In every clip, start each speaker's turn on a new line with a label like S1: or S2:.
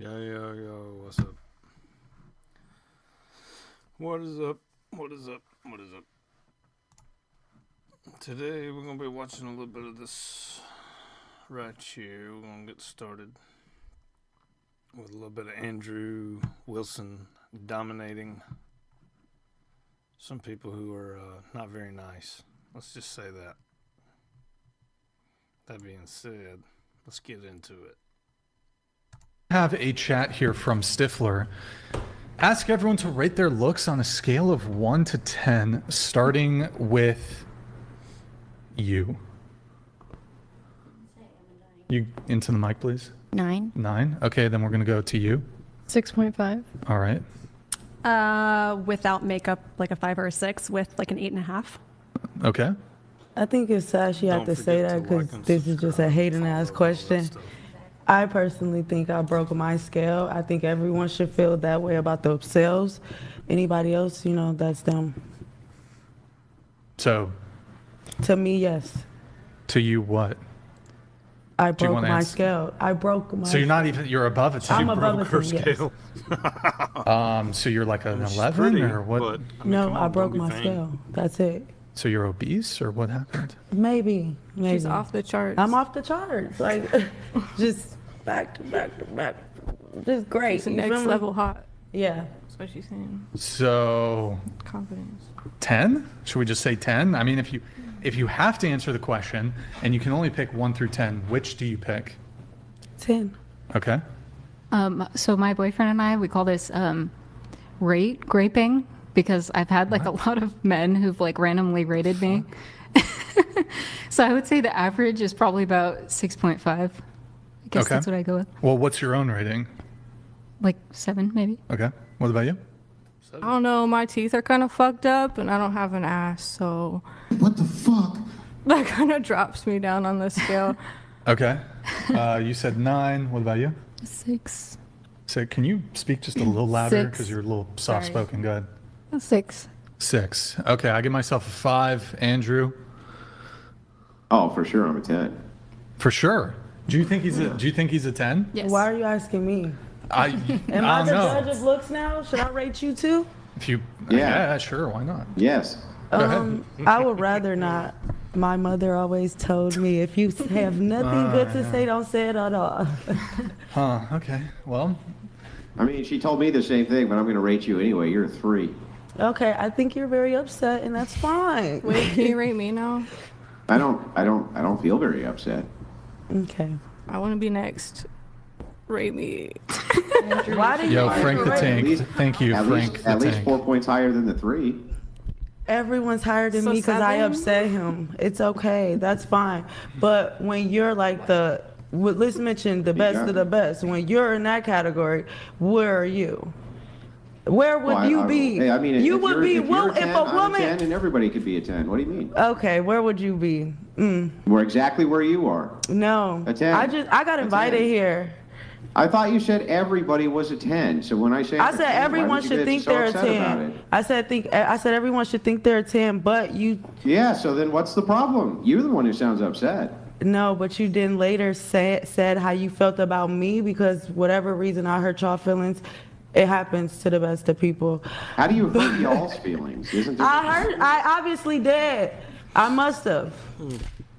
S1: Yo, what's up? What is up? Today we're going to be watching a little bit of this right here. We're going to get started with a little bit of Andrew Wilson dominating some people who are not very nice. Let's just say that. That being said, let's get into it.
S2: Have a chat here from Stifler. Ask everyone to rate their looks on a scale of 1 to 10, starting with you. You into the mic, please.
S3: 9.
S2: 9. Okay, then we're gonna go to you.
S3: 6.5.
S2: All right.
S4: Without makeup, like a 5 or a 6. With like an 8.5.
S2: Okay.
S5: I think it's sad she had to say that because this is just a hating ass question. I personally think I broke my scale. I think everyone should feel that way about themselves. Anybody else, that's them.
S2: So.
S5: To me, yes.
S2: To you, what?
S5: I broke my scale. I broke my.
S2: So you're above it.
S5: I'm above it.
S1: Her scale.
S5: Yes.
S2: So you're like an 11 or what?
S1: But,
S5: no, I broke my scale. That's it.
S2: So you're obese or what happened?
S5: Maybe.
S4: She's off the charts.
S5: I'm off the charts. Like, just back to back. Just great.
S4: It's next level hot.
S5: Yeah.
S4: That's what she's saying.
S2: So.
S4: Confidence.
S2: 10? Should we just say 10? I mean, if you have to answer the question and you can only pick 1 through 10, which do you pick?
S5: 10.
S2: Okay.
S3: So my boyfriend and I, we call this rate graping because I've had like a lot of men who've like randomly rated me. So I would say the average is probably about 6.5. I guess that's what I go with.
S2: Well, what's your own rating?
S3: Like 7, maybe.
S2: Okay. What about you?
S4: I don't know. My teeth are kind of fucked up, and I don't have an ass, so.
S6: What the fuck?
S4: That kind of drops me down on the scale.
S2: Okay. You said 9. What about you?
S3: 6.
S2: So can you speak just a little louder
S3: 6.
S2: because you're a little soft-spoken? Go ahead.
S3: 6.
S2: 6. Okay, I give myself a 5. Andrew?
S6: Oh, for sure, I'm a 10.
S2: For sure. Do you think he's a 10?
S3: Yes.
S5: Why are you asking me? Am I
S2: don't
S5: the
S2: know.
S5: judge of looks now? Should I rate you too?
S2: If you,
S6: Yeah.
S2: sure, why not?
S6: Yes.
S2: Go ahead.
S5: I would rather not. My mother always told me, if you have nothing good to say, don't say it at all.
S2: Huh, okay. Well,
S6: I mean, she told me the same thing, but I'm going to rate you anyway. You're a 3.
S5: Okay, I think you're very upset, and that's fine.
S4: Wait, can you rate me now?
S6: I don't feel very upset.
S5: Okay.
S4: I want to be next. Rate me.
S5: Why do you?
S2: yo, Frank the Tank.
S6: least-
S2: Thank you,
S6: At
S2: Frank
S6: least,
S2: the
S6: at least
S2: Tank.
S6: 4 points higher than the 3.
S5: Everyone's higher than
S4: So
S5: me because I
S4: 7?
S5: upset him. It's okay. That's fine. But when you're like let's mention the best of the best. When you're in that category, where are you? Where would you be?
S6: Hey, I mean,
S5: you
S6: if
S5: would
S6: you're,
S5: be.
S6: if
S5: Well,
S6: you're a 10,
S5: if a
S6: I'm a
S5: woman.
S6: 10, and everybody could be a 10. What do you mean?
S5: Okay, where would you be?
S6: We're exactly where you are.
S5: No.
S6: A 10.
S5: I got
S6: A
S5: invited
S6: 10.
S5: here.
S6: I thought you said everybody was a 10. So when I say
S5: I
S6: I'm a
S5: said
S6: 10, why
S5: everyone
S6: did you
S5: should
S6: get
S5: think
S6: so
S5: they're a
S6: upset about
S5: 10.
S6: it?
S5: I said everyone should think they're a 10, but you
S6: Yeah. So then what's the problem? You're the one who sounds upset.
S5: no, but you then later said how you felt about me because whatever reason I hurt y'all feelings. It happens to the best of people.
S6: How do you hurt y'all's feelings? Isn't this?
S5: I obviously did. I must have.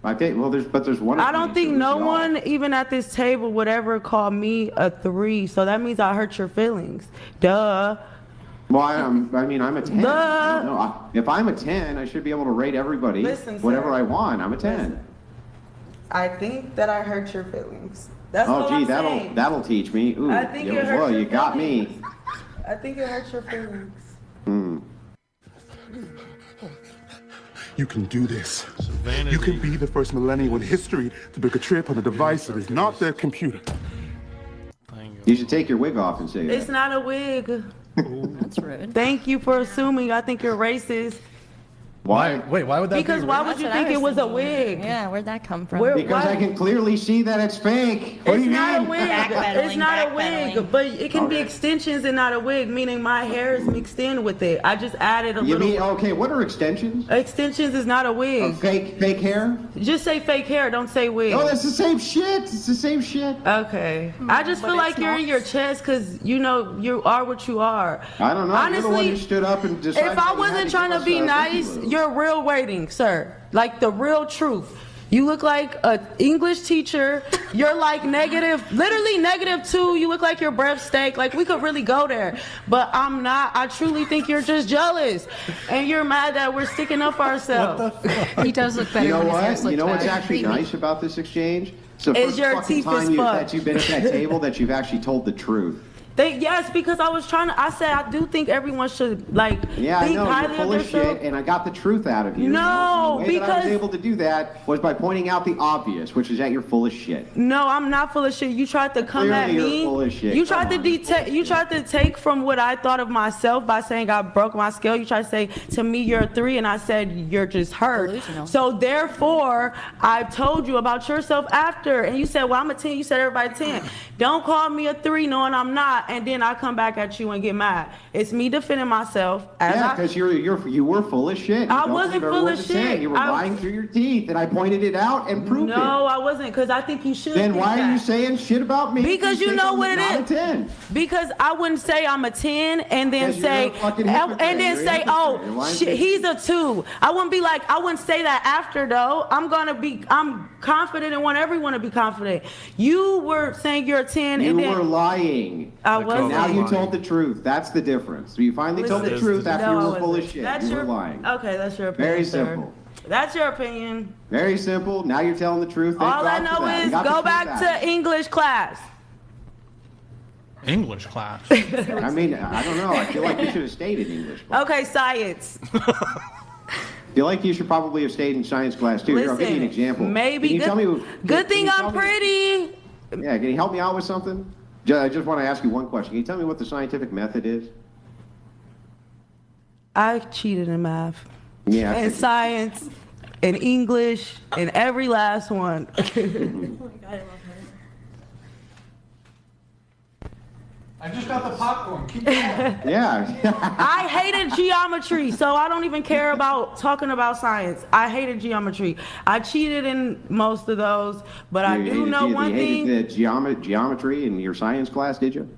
S6: I think. Well, there's one.
S5: I don't think no one, even at this table, would ever call me a 3. So that means I hurt your feelings. Duh.
S6: Well, I mean, I'm a 10.
S5: Duh.
S6: No, if I'm a 10, I should be able to rate everybody
S5: Listen,
S6: whatever
S5: sir.
S6: I want. I'm a 10.
S5: Listen. I think that I hurt your feelings. That's
S6: Oh,
S5: all
S6: gee,
S5: I'm saying.
S6: that'll teach me. Ooh,
S5: I think it hurts
S6: well,
S5: your
S6: you got me.
S5: feelings. I think it hurts your feelings.
S7: You can do this.
S1: vanity.
S7: You can be the first millennial in history to book a trip on a device that is not their computer.
S6: You should take your wig off and say
S5: It's
S6: that.
S5: not a wig.
S3: That's rude.
S5: Thank you for assuming. I think you're racist.
S2: Why? Wait, why would that
S5: Because
S2: be?
S5: why would you think it was a wig?
S8: Yeah, where'd that come from?
S5: Where-
S6: Because
S5: why-
S6: I can clearly see that it's fake. What do
S5: It's
S6: you
S5: not a
S6: mean?
S5: wig.
S8: Backpedaling,
S5: It's not a wig,
S8: backpedaling.
S5: but it can be extensions and not a wig, meaning my hair is mixed in with it. I just added a
S6: You
S5: little.
S6: mean, okay, what are extensions?
S5: Extensions is not a wig.
S6: Fake hair?
S5: Just say fake hair. Don't say wig.
S6: No, that's the same shit. It's the same shit.
S5: Okay. I just feel like you're in your chest because you know you are what you are.
S6: I don't know. You're the one who
S5: Honestly,
S6: stood up and decided.
S5: if I
S6: that you had
S5: wasn't
S6: to
S5: trying
S6: give
S5: to
S6: us
S5: be
S6: a
S5: nice,
S6: interview.
S5: you're real waiting, sir. Like the real truth. You look like an English teacher. You're like literally -2. You look like your breath stank. Like we could really go there, but I'm not. I truly think you're just jealous, and you're mad that we're sticking up for ourselves.
S3: He does look better
S6: You know
S3: when his hair
S6: what?
S3: slicked
S6: You know what's
S3: back.
S6: actually nice about this exchange? It's the
S5: Is
S6: first
S5: your
S6: fucking
S5: teeth is
S6: time
S5: fucked.
S6: that you've been at that table that you've actually told the truth.
S5: Yes, because I was trying to. I said I do think everyone should like
S6: Yeah, I
S5: think
S6: know,
S5: highly
S6: you're full
S5: of
S6: of
S5: themselves.
S6: shit, and I got the truth out of you.
S5: No,
S6: the way that I was
S5: because-
S6: able to do that was by pointing out the obvious, which is that you're full of shit.
S5: No, I'm not full of shit. You tried to come
S6: Clearly
S5: at
S6: you're
S5: me.
S6: full of shit.
S5: You tried
S6: Come
S5: to
S6: on.
S5: you tried to take from what I thought of myself by saying I broke my scale. You tried to say to me you're a 3, and I said you're just hurt.
S8: Delusional.
S5: So therefore, I told you about yourself after, and you said, "Well, I'm a 10." You said everybody 10. Don't call me a 3, knowing I'm not, and then I come back at you and get mad. It's me defending myself.
S6: Yeah, because you were full of shit. You
S5: I
S6: don't
S5: wasn't
S6: believe
S5: full
S6: everyone
S5: of
S6: was saying.
S5: shit.
S6: You were
S5: I-
S6: lying through your teeth, and I pointed it out and proved it.
S5: No, I wasn't, because I think you should.
S6: Then
S5: think
S6: why are you
S5: that.
S6: saying shit about me?
S5: Because you
S6: think
S5: know
S6: I'm
S5: what it
S6: not
S5: is.
S6: A 10.
S5: Because I wouldn't say I'm a 10 and then
S6: Because you're
S5: say
S6: a fucking hypocrite.
S5: and then
S6: You're a
S5: say,
S6: hypocrite.
S5: oh,
S6: You're lying
S5: shit,
S6: to
S5: he's a 2. I wouldn't say that after though. I'm confident and want everyone to be confident. You were saying you're a 10
S6: You
S5: and then
S6: were lying.
S5: I
S1: Like,
S5: wasn't.
S6: Now you
S1: lying.
S6: told the truth. That's the difference. So you finally told the
S5: Listen,
S6: truth after
S5: no,
S6: you
S5: I
S6: were full of
S5: wasn't.
S6: shit.
S5: That's
S6: You
S5: your,
S6: were lying.
S5: Okay, that's your opinion.
S6: Very
S5: sir.
S6: simple.
S5: That's your opinion.
S6: Very simple. Now you're telling the truth. Thank
S5: All I
S6: God for
S5: know
S6: that. You
S5: is
S6: got the
S5: go
S6: truth
S5: back
S6: out.
S5: to English class.
S2: English class.
S6: I mean, I don't know. I feel like you should have stayed in English class.
S5: Okay, science.
S6: I feel like you should probably have stayed in science class too. Here, I'll give you an example.
S5: Maybe
S6: Can you tell me?
S5: good
S6: can
S5: thing
S6: you
S5: I'm
S6: tell me-
S5: pretty.
S6: Yeah, can you help me out with something? I just want to ask you one question. Can you tell me what the scientific method is?
S5: I cheated in math.
S6: Yeah.
S5: And science and English and every last one.
S2: I just got the popcorn. Keep going.
S6: Yeah.
S5: I hated geometry, so I don't even care about talking about science. I hated geometry. I cheated in most of those, but I do know one thing.
S6: You hated the geometry in your science class, did you?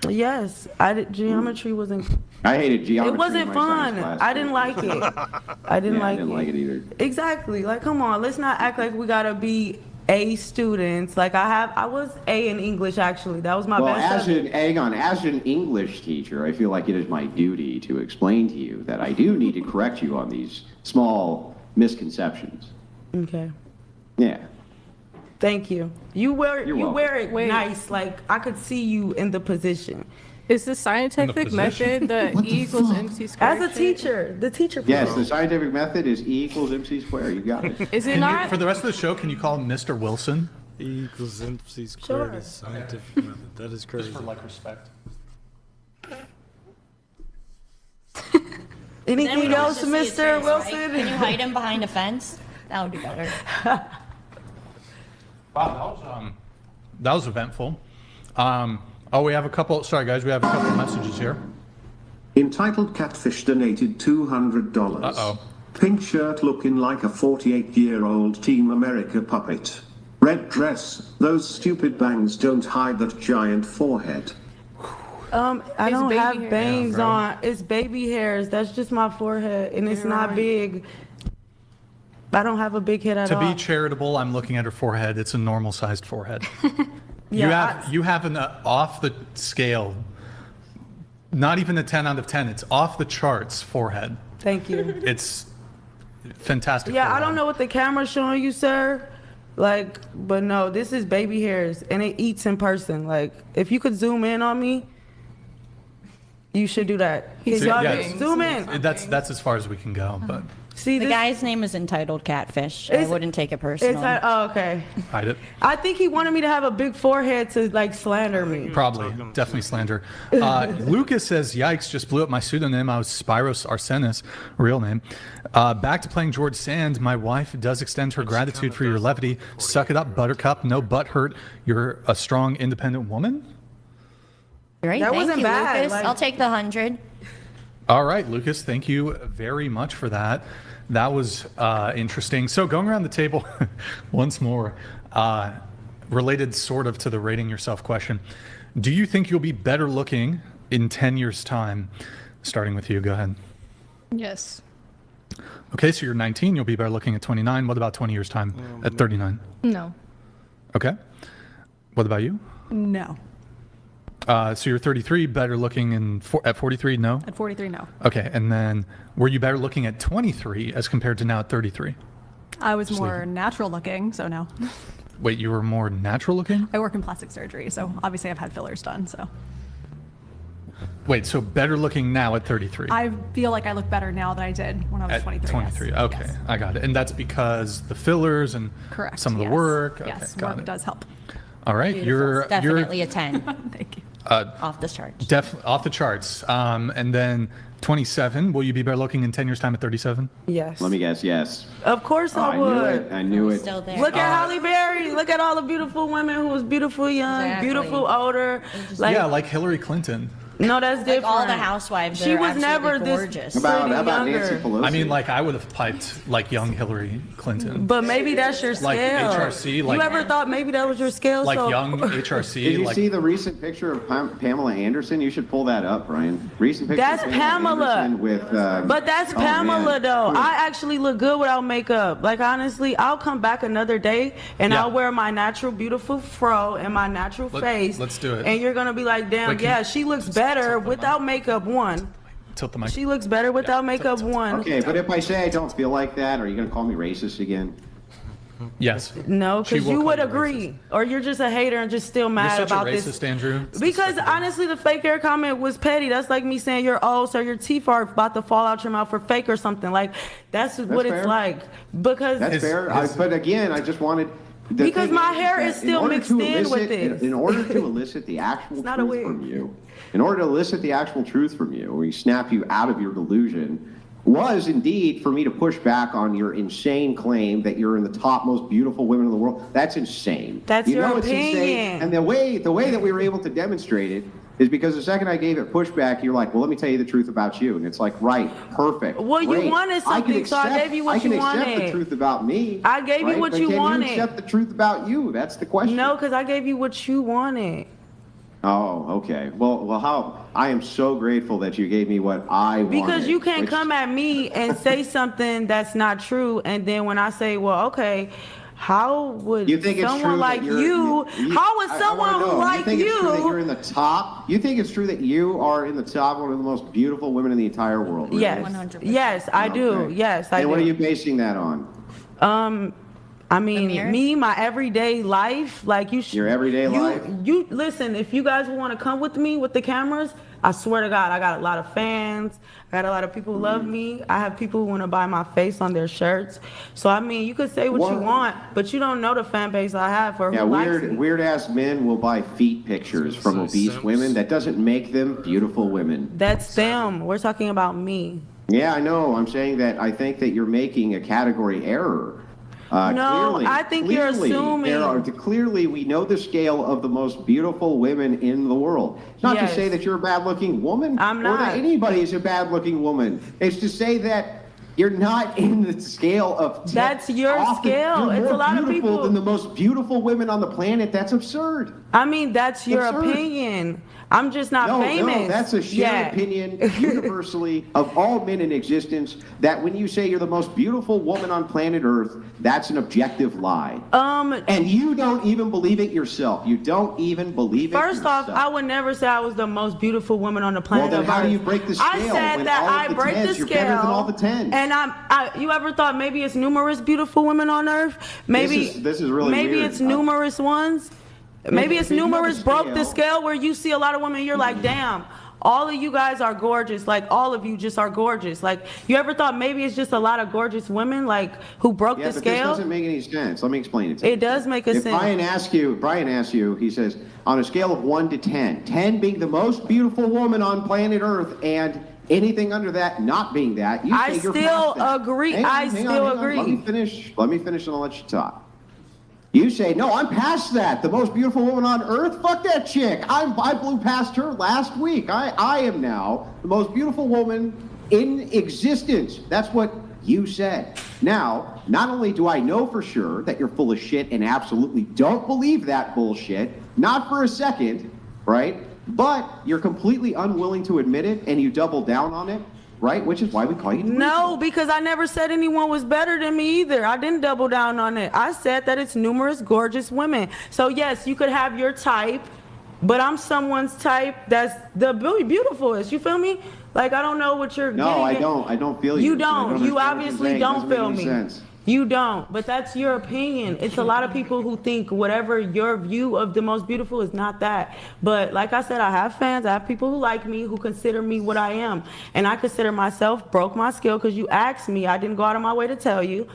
S5: Yes, I did. Geometry wasn't.
S6: I hated geometry.
S5: It wasn't
S6: in my
S5: fun.
S6: science class.
S5: I didn't like it. I didn't
S6: Yeah,
S5: like
S6: I didn't
S5: it.
S6: like it either.
S5: Exactly. Like, come on. Let's not act like we gotta be A students. Like I was A in English actually. That was my
S6: Well,
S5: best subject.
S6: as an English teacher, I feel like it is my duty to explain to you that I do need to correct you on these small misconceptions.
S5: Okay.
S6: Yeah.
S5: Thank you. You wear
S6: You're
S5: wear it
S8: Wait.
S5: nice. Like I could see you in the position.
S8: Is the scientific
S2: position.
S8: method the E equals MC squared?
S5: As a
S8: shit?
S5: teacher, the teacher.
S6: Yes,
S5: program.
S6: the scientific method is E equals MC squared. You got it.
S8: Is it
S2: Can you,
S8: not?
S2: for the rest of the show, can you call him Mr. Wilson?
S1: E equals MC squared
S5: Sure.
S1: is scientific method. That is crazy.
S2: Just for like respect.
S9: Then we
S5: Anything
S9: don't
S5: else,
S9: just see his
S5: Mr.
S9: face, right?
S5: Wilson?
S9: Can you hide him behind a fence? That would be better.
S2: Wow, that was eventful. Oh, we have a couple. Sorry, guys, we have a couple messages here.
S10: Entitled Catfish donated $200.
S2: Uh-oh.
S10: Pink shirt looking like a 48-year-old Team America puppet. Red dress, those stupid bangs don't hide that giant forehead.
S5: I don't
S8: baby
S5: have
S8: hair.
S5: bangs
S2: Yeah, bro.
S5: on. It's baby hairs. That's just my forehead, and it's not
S8: right.
S5: big. I don't have a big head at
S2: To
S5: all.
S2: be charitable, I'm looking at her forehead. It's a normal-sized forehead.
S5: Yeah,
S2: you have an off the scale, not even a 10 out of 10. It's off the charts forehead.
S5: Thank you.
S2: It's fantastic.
S5: Yeah, I
S2: forehead.
S5: don't know what the camera's showing you, sir. Like, but no, this is baby hairs, and it eats in person. Like, if you could zoom in on me, you should do that. Can
S8: He's
S5: y'all
S2: zooming.
S5: zoom in?
S2: That's as far as we can go, but
S5: See,
S9: The
S5: this,
S9: guy's name is entitled Catfish. I wouldn't take it personal.
S5: oh, okay.
S2: Hide it.
S5: I think he wanted me to have a big forehead to like slander me.
S2: Probably. Definitely slander. Lucas says, yikes, just blew up my pseudonym. I was Spyros Arsenis, real name. Back to playing George Sand. My wife does extend her gratitude for your levity. Suck it up, Buttercup. No butt hurt. You're a strong, independent woman.
S9: Right?
S5: That
S9: Thank
S5: wasn't
S9: you,
S5: bad,
S9: Lucas.
S5: like-
S9: I'll take the 100.
S2: All right, Lucas, thank you very much for that. That was interesting. So going around the table once more, related sort of to the rating yourself question. Do you think you'll be better looking in 10 years' time? Starting with you, go ahead.
S8: Yes.
S2: Okay, so you're 19, you'll be better looking at 29. What about 20 years' time at 39?
S8: No.
S2: Okay. What about you?
S4: No.
S2: So you're 33, better looking at 43? No?
S4: At 43, no.
S2: Okay, and then were you better looking at 23 as compared to now at 33?
S4: I was more natural looking, so no.
S2: Wait, you were more natural looking?
S4: I work in plastic surgery, so obviously I've had fillers done, so.
S2: Wait, so better looking now at 33?
S4: I feel like I look better now than I did when I was
S2: At
S4: 23.
S2: 23,
S4: yes.
S2: okay,
S4: Yes.
S2: I got it. And that's because the fillers and
S4: Correct.
S2: some of the
S4: yes.
S2: work? Okay,
S4: Yes,
S2: got
S4: work
S2: it.
S4: does help.
S2: All right, you're
S9: Definitely a 10.
S4: Thank you.
S9: Off the charts.
S2: off the charts. And then 27, will you be better looking in 10 years' time at 37?
S5: Yes.
S6: Let me guess, yes.
S5: Of course I
S6: I knew
S5: would.
S6: it. I knew it.
S9: Still there.
S5: Look at Halle Berry. Look at all the beautiful women who was beautiful young,
S9: Exactly.
S5: beautiful older. Like,
S2: Yeah, like Hillary Clinton.
S5: no, that's different.
S9: Like all the housewives that
S5: She
S9: are
S5: was never
S9: absolutely
S5: this
S9: gorgeous.
S5: pretty
S6: How about
S5: younger.
S6: Nancy Pelosi?
S2: I mean, like, I would have piped like young Hillary Clinton.
S5: But maybe that's your scale.
S2: Like HRC, like-
S5: you ever thought maybe that was your scale?
S2: Like
S5: so,
S2: young HRC.
S6: Did you
S2: like,
S6: see the recent picture of Pamela Anderson? You should pull that up, Brian. Recent picture
S5: That's
S6: of
S5: Pamela.
S6: Anderson with.
S5: But that's
S6: oh,
S5: Pamela,
S6: man.
S5: though.
S6: Who-
S5: I actually look good without makeup. Like, honestly, I'll come back another day and
S2: Yeah.
S5: I'll wear my natural, beautiful fro and my natural face.
S2: let's do it.
S5: And you're going to be like, damn,
S2: Wait, can
S5: yeah,
S2: you-
S5: she looks better without makeup, one.
S2: Tilt the mic.
S5: She looks better without makeup, one.
S6: Okay, but if I say I don't feel like that, are you going to call me racist again?
S2: Yes.
S5: No,
S2: She
S5: because
S2: will
S5: you
S2: call
S5: would
S2: you
S5: agree. Or you're just a hater and just still
S2: You're
S5: mad
S2: such
S5: about
S2: a racist,
S5: this.
S2: Andrew. It's
S5: Because
S2: despicable.
S5: honestly, the fake hair comment was petty. That's like me saying you're old, so your teeth are about to fall out your mouth for fake or something. Like, that's what it's
S6: fair.
S5: like. Because
S6: That's fair. But again, I just wanted. the
S5: Because
S6: thing
S5: my
S6: is
S5: hair
S6: that
S5: is still
S6: order
S5: mixed
S6: to
S5: in with
S6: elicit-
S5: this.
S6: In order to elicit the actual
S5: not a
S6: truth
S5: wig.
S6: from you, in order to elicit the actual truth from you, we snap you out of your delusion, was indeed for me to push back on your insane claim that you're in the top most beautiful women in the world. That's insane.
S5: That's
S6: you
S5: your
S6: know it's insane.
S5: opinion.
S6: And the way that we were able to demonstrate it is because the second I gave it pushback, you're like, well, let me tell you the truth about you. And it's like, right, perfect.
S5: Well, you
S6: great.
S5: wanted
S6: I can
S5: something, so I
S6: accept-
S5: gave you what
S6: I can
S5: you
S6: accept
S5: wanted.
S6: the truth about me.
S5: I gave you
S6: right?
S5: what
S6: But
S5: you
S6: can
S5: wanted.
S6: you accept the truth about you? That's the question.
S5: no, because I gave you what you wanted.
S6: Oh, okay. Well, how? I am so grateful that you gave me what I wanted.
S5: Because you can't
S6: which-
S5: come at me and say something that's not true, and then when I say, well, okay, how would
S6: You think it's
S5: someone
S6: true
S5: like
S6: that you're,
S5: you, how would
S6: I
S5: someone
S6: wanna know,
S5: like
S6: you think it's true that you're in the top? You think it's true that you are in the top, one of the most beautiful women in the entire world? Really?
S5: Yes,
S9: 100%.
S5: yes, I do.
S6: Okay.
S5: Yes, I
S6: And
S5: do.
S6: what are you basing that on?
S5: I mean,
S9: mirror?
S5: me, my everyday life, like you should.
S6: Your everyday life?
S5: You listen. If you guys want to come with me with the cameras, I swear to God, I got a lot of fans. I got a lot of people who love me. I have people who want to buy my face on their shirts. So I mean, you could say what you
S6: What?
S5: want, but you don't know the fan base I have or
S6: Yeah,
S5: who likes me.
S6: weird ass men will buy feet pictures from obese women. That doesn't make them beautiful women.
S5: That's them. We're talking about me.
S6: Yeah, I know. I'm saying that I think that you're making a category error.
S5: No,
S6: Clearly,
S5: I think you're assuming.
S6: Clearly, we know the scale of the most beautiful women in the world. It's not
S5: Yes.
S6: to say that you're a bad-looking woman.
S5: I'm
S6: Or
S5: not.
S6: that anybody is a bad-looking woman. It's to say that you're not in the scale of.
S5: That's your scale.
S6: You're
S5: It's
S6: more
S5: a lot of
S6: beautiful
S5: people-
S6: than the most beautiful women on the planet. That's absurd.
S5: I mean, that's your
S6: Absurd.
S5: opinion. I'm just not famous.
S6: No, that's a shared
S5: Yeah.
S6: opinion universally of all men in existence, that when you say you're the most beautiful woman on planet Earth, that's an objective lie. And you don't even believe it yourself. You don't even believe it
S5: First off,
S6: yourself.
S5: I would never say I was the most beautiful woman on the planet.
S6: Well, then how
S5: Earth.
S6: do you break the scale
S5: I said
S6: when
S5: that
S6: all of
S5: I
S6: the
S5: break
S6: tens,
S5: the
S6: you're
S5: scale.
S6: better than all the tens?
S5: And you ever thought maybe it's numerous beautiful women on Earth? Maybe
S6: This is really
S5: maybe
S6: weird.
S5: it's numerous ones. Maybe it's
S6: if you have a
S5: numerous broke the
S6: scale-
S5: scale where you see a lot of women, you're like, damn, All of you guys are gorgeous. Like, all of you just are gorgeous. Like, you ever thought maybe it's just a lot of gorgeous women, like, who broke the
S6: but
S5: scale?
S6: this doesn't make any sense. Let me explain it to you.
S5: It does make a
S6: if
S5: sense.
S6: Brian asks you, he says, on a scale of 1 to 10, 10 being the most beautiful woman on planet Earth and anything under that not being that, you say you're past that.
S5: Agree.
S6: Hang on,
S5: I still agree.
S6: Let me finish and I'll let you talk. You say, no, I'm past that. The most beautiful woman on earth? Fuck that chick. I blew past her last week. I am now the most beautiful woman in existence. That's what you said. Now, not only do I know for sure that you're full of shit and absolutely don't believe that bullshit, not for a second, right? But you're completely unwilling to admit it and you double down on it. Right, which is why we call you delusional.
S5: No, because I never said anyone was better than me either. I didn't double down on it. I said that it's numerous gorgeous women. So yes, you could have your type, but I'm someone's type that's the beautifulest. You feel me? Like, I don't know what you're getting at.
S6: No, I don't feel you.
S5: You don't. You obviously don't feel me. You don't, but that's your opinion. It's a lot of people who think whatever your view of the most beautiful is not that. But like I said, I have fans. I have people who like me, who consider me what I am. And I consider myself broke my skill because you asked me. I didn't go out of my way to tell you.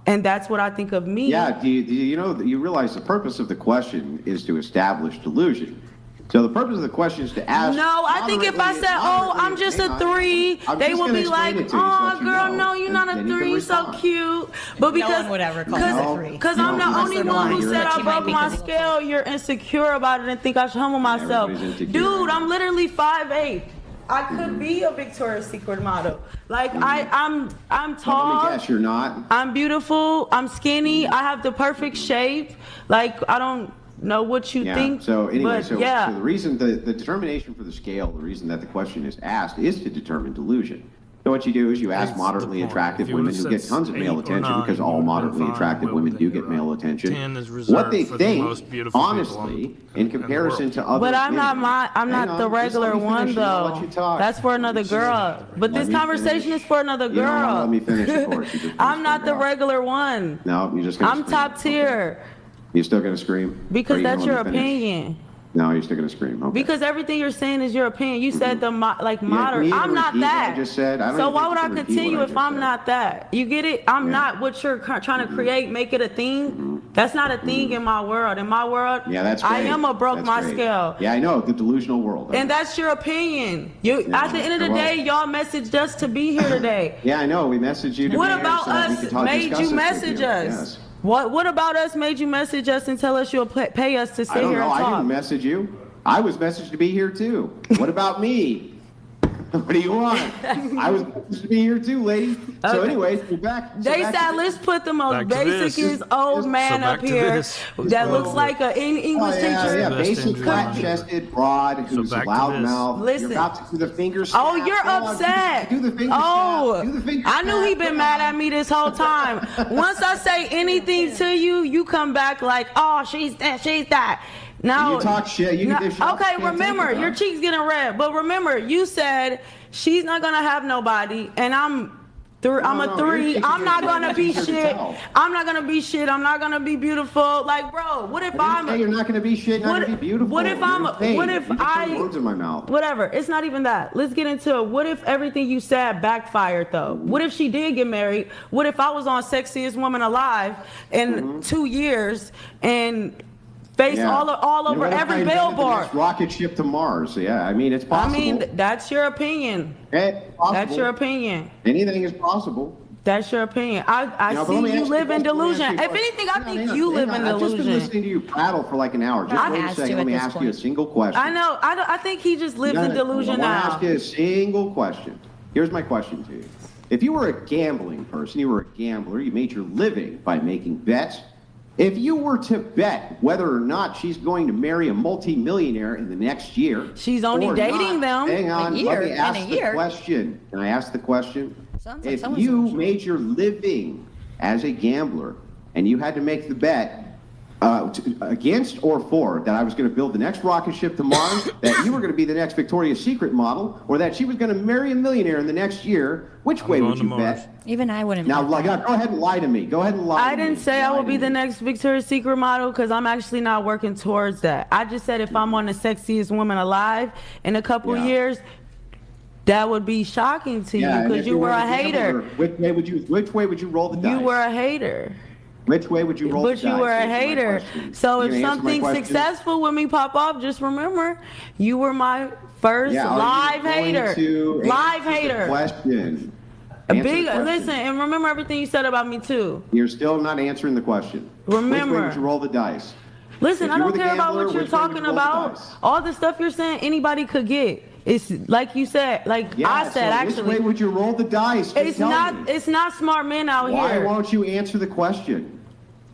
S5: And that's what I think of me.
S6: Yeah, do you realize the purpose of the question is to establish delusion. So the purpose of the question is to ask.
S5: No, I think if I said, "Oh, I'm just a 3," they would be like, "Oh, girl, no, you're not a 3. You're so cute." But because
S9: no one would ever call you a 3.
S5: Because I'm the only one who said I broke my scale. You're insecure about it and think I should humble myself. Dude, I'm literally 5'8". I could be a Victoria's Secret model. Like, I'm tall.
S6: Let me guess, you're not.
S5: I'm beautiful. I'm skinny. I have the perfect shape. Like, I don't know what you think.
S6: So anyway, so
S5: yeah.
S6: the reason the determination for the scale, the reason that the question is asked is to determine delusion. So what you do is you ask moderately attractive women who get tons of male attention, because all moderately attractive women do get male attention. What they think, honestly, in comparison to other
S5: But I'm
S6: women.
S5: not the regular one though. That's for another girl. But this conversation is for another girl.
S6: You don't want to let me finish, of course.
S5: I'm not the regular one.
S6: No, you're just gonna
S5: I'm top tier.
S6: You're still gonna scream?
S5: Because that's your opinion.
S6: No, you're still gonna scream. Okay.
S5: Because everything you're saying is your opinion. You said the moderate. I'm not that.
S6: I just said.
S5: So why would I continue if I'm not that? You get it? I'm not what you're trying to create. Make it a thing. That's not a thing in my world. In my world,
S6: that's great.
S5: I am a broke my scale.
S6: Yeah, I know, the delusional world.
S5: And that's your opinion. At the end of the day, y'all messaged us to be here today.
S6: Yeah, I know. We messaged you to
S5: What
S6: be here.
S5: about
S6: so
S5: us made you message us?
S6: Yes.
S5: What about us made you message us and tell us you'll pay us to sit here and talk?
S6: I didn't message you. I was messaged to be here too. What about me? What do you want? I was messaged to be here too, lady. So anyways, we're back.
S5: They said, let's put the most basicest old man up here that looks like an English teacher.
S6: Yeah, basic, flat-chested, broad, who's a loud mouth.
S5: Listen.
S6: You're about to do the finger snap.
S5: Oh, you're upset.
S6: Do the finger
S5: snap.
S6: Do the finger
S5: I knew he been mad at me this whole time. Once I say anything to you, you come back like, oh, she's that. Now,
S6: you talk shit.
S5: Okay, remember, your cheeks getting red. But remember, you said she's not going to have nobody, and I'm a 3. I'm not going to be shit. I'm not going to be shit. I'm not going to be beautiful. Like, bro, what if
S6: you're not going to be shit, not going to be beautiful?
S5: What if
S6: words in my mouth.
S5: Whatever. It's not even that. Let's get into it. What if everything you said backfired, though? What if she did get married? What if I was on Sexiest Woman Alive in 2 years and all over every billboard?
S6: Rocket ship to Mars. Yeah, I mean, it's possible.
S5: I mean, that's your opinion. That's your opinion.
S6: Anything is possible.
S5: That's your opinion. I see you live in delusion. If anything, I think you live in delusion.
S6: I've just been listening to you prattle for like an hour. Just wait a second. Let me ask you a single question.
S5: I know. I think he just lives in delusion now.
S6: I want to ask you a single question. Here's my question to you. If you were a gambling person, you were a gambler, you made your living by making bets. If you were to bet whether or not she's going to marry a multi-millionaire in the next year,
S5: she's only dating them.
S6: Hang on, let me ask the question. Can I ask the question? If you made your living as a gambler and you had to make the bet, Against or for that I was going to build the next rocket ship to Mars, that you were going to be the next Victoria's Secret model, or that she was going to marry a millionaire in the next year? Which way would you bet?
S9: Even I wouldn't.
S6: Now, go ahead and lie to me. Go ahead and lie to me.
S5: I didn't say I would be the next Victoria's Secret model because I'm actually not working towards that. I just said if I'm on the sexiest woman alive in a couple years, that would be shocking to you because you were a hater.
S6: Which way would you roll the dice?
S5: You were a hater.
S6: Which way would you roll the dice?
S5: But you were a hater. So if something successful with me pop off, just remember, you were my first live hater. Live hater.
S6: Question.
S5: Listen, and remember everything you said about me too.
S6: You're still not answering the question.
S5: Remember.
S6: Which way would you roll the dice?
S5: Listen, I don't care about what you're talking about. All the stuff you're saying, anybody could get. It's like you said, I said, actually.
S6: Which way would you roll the dice?
S5: It's not smart men out here.
S6: Why won't you answer the question?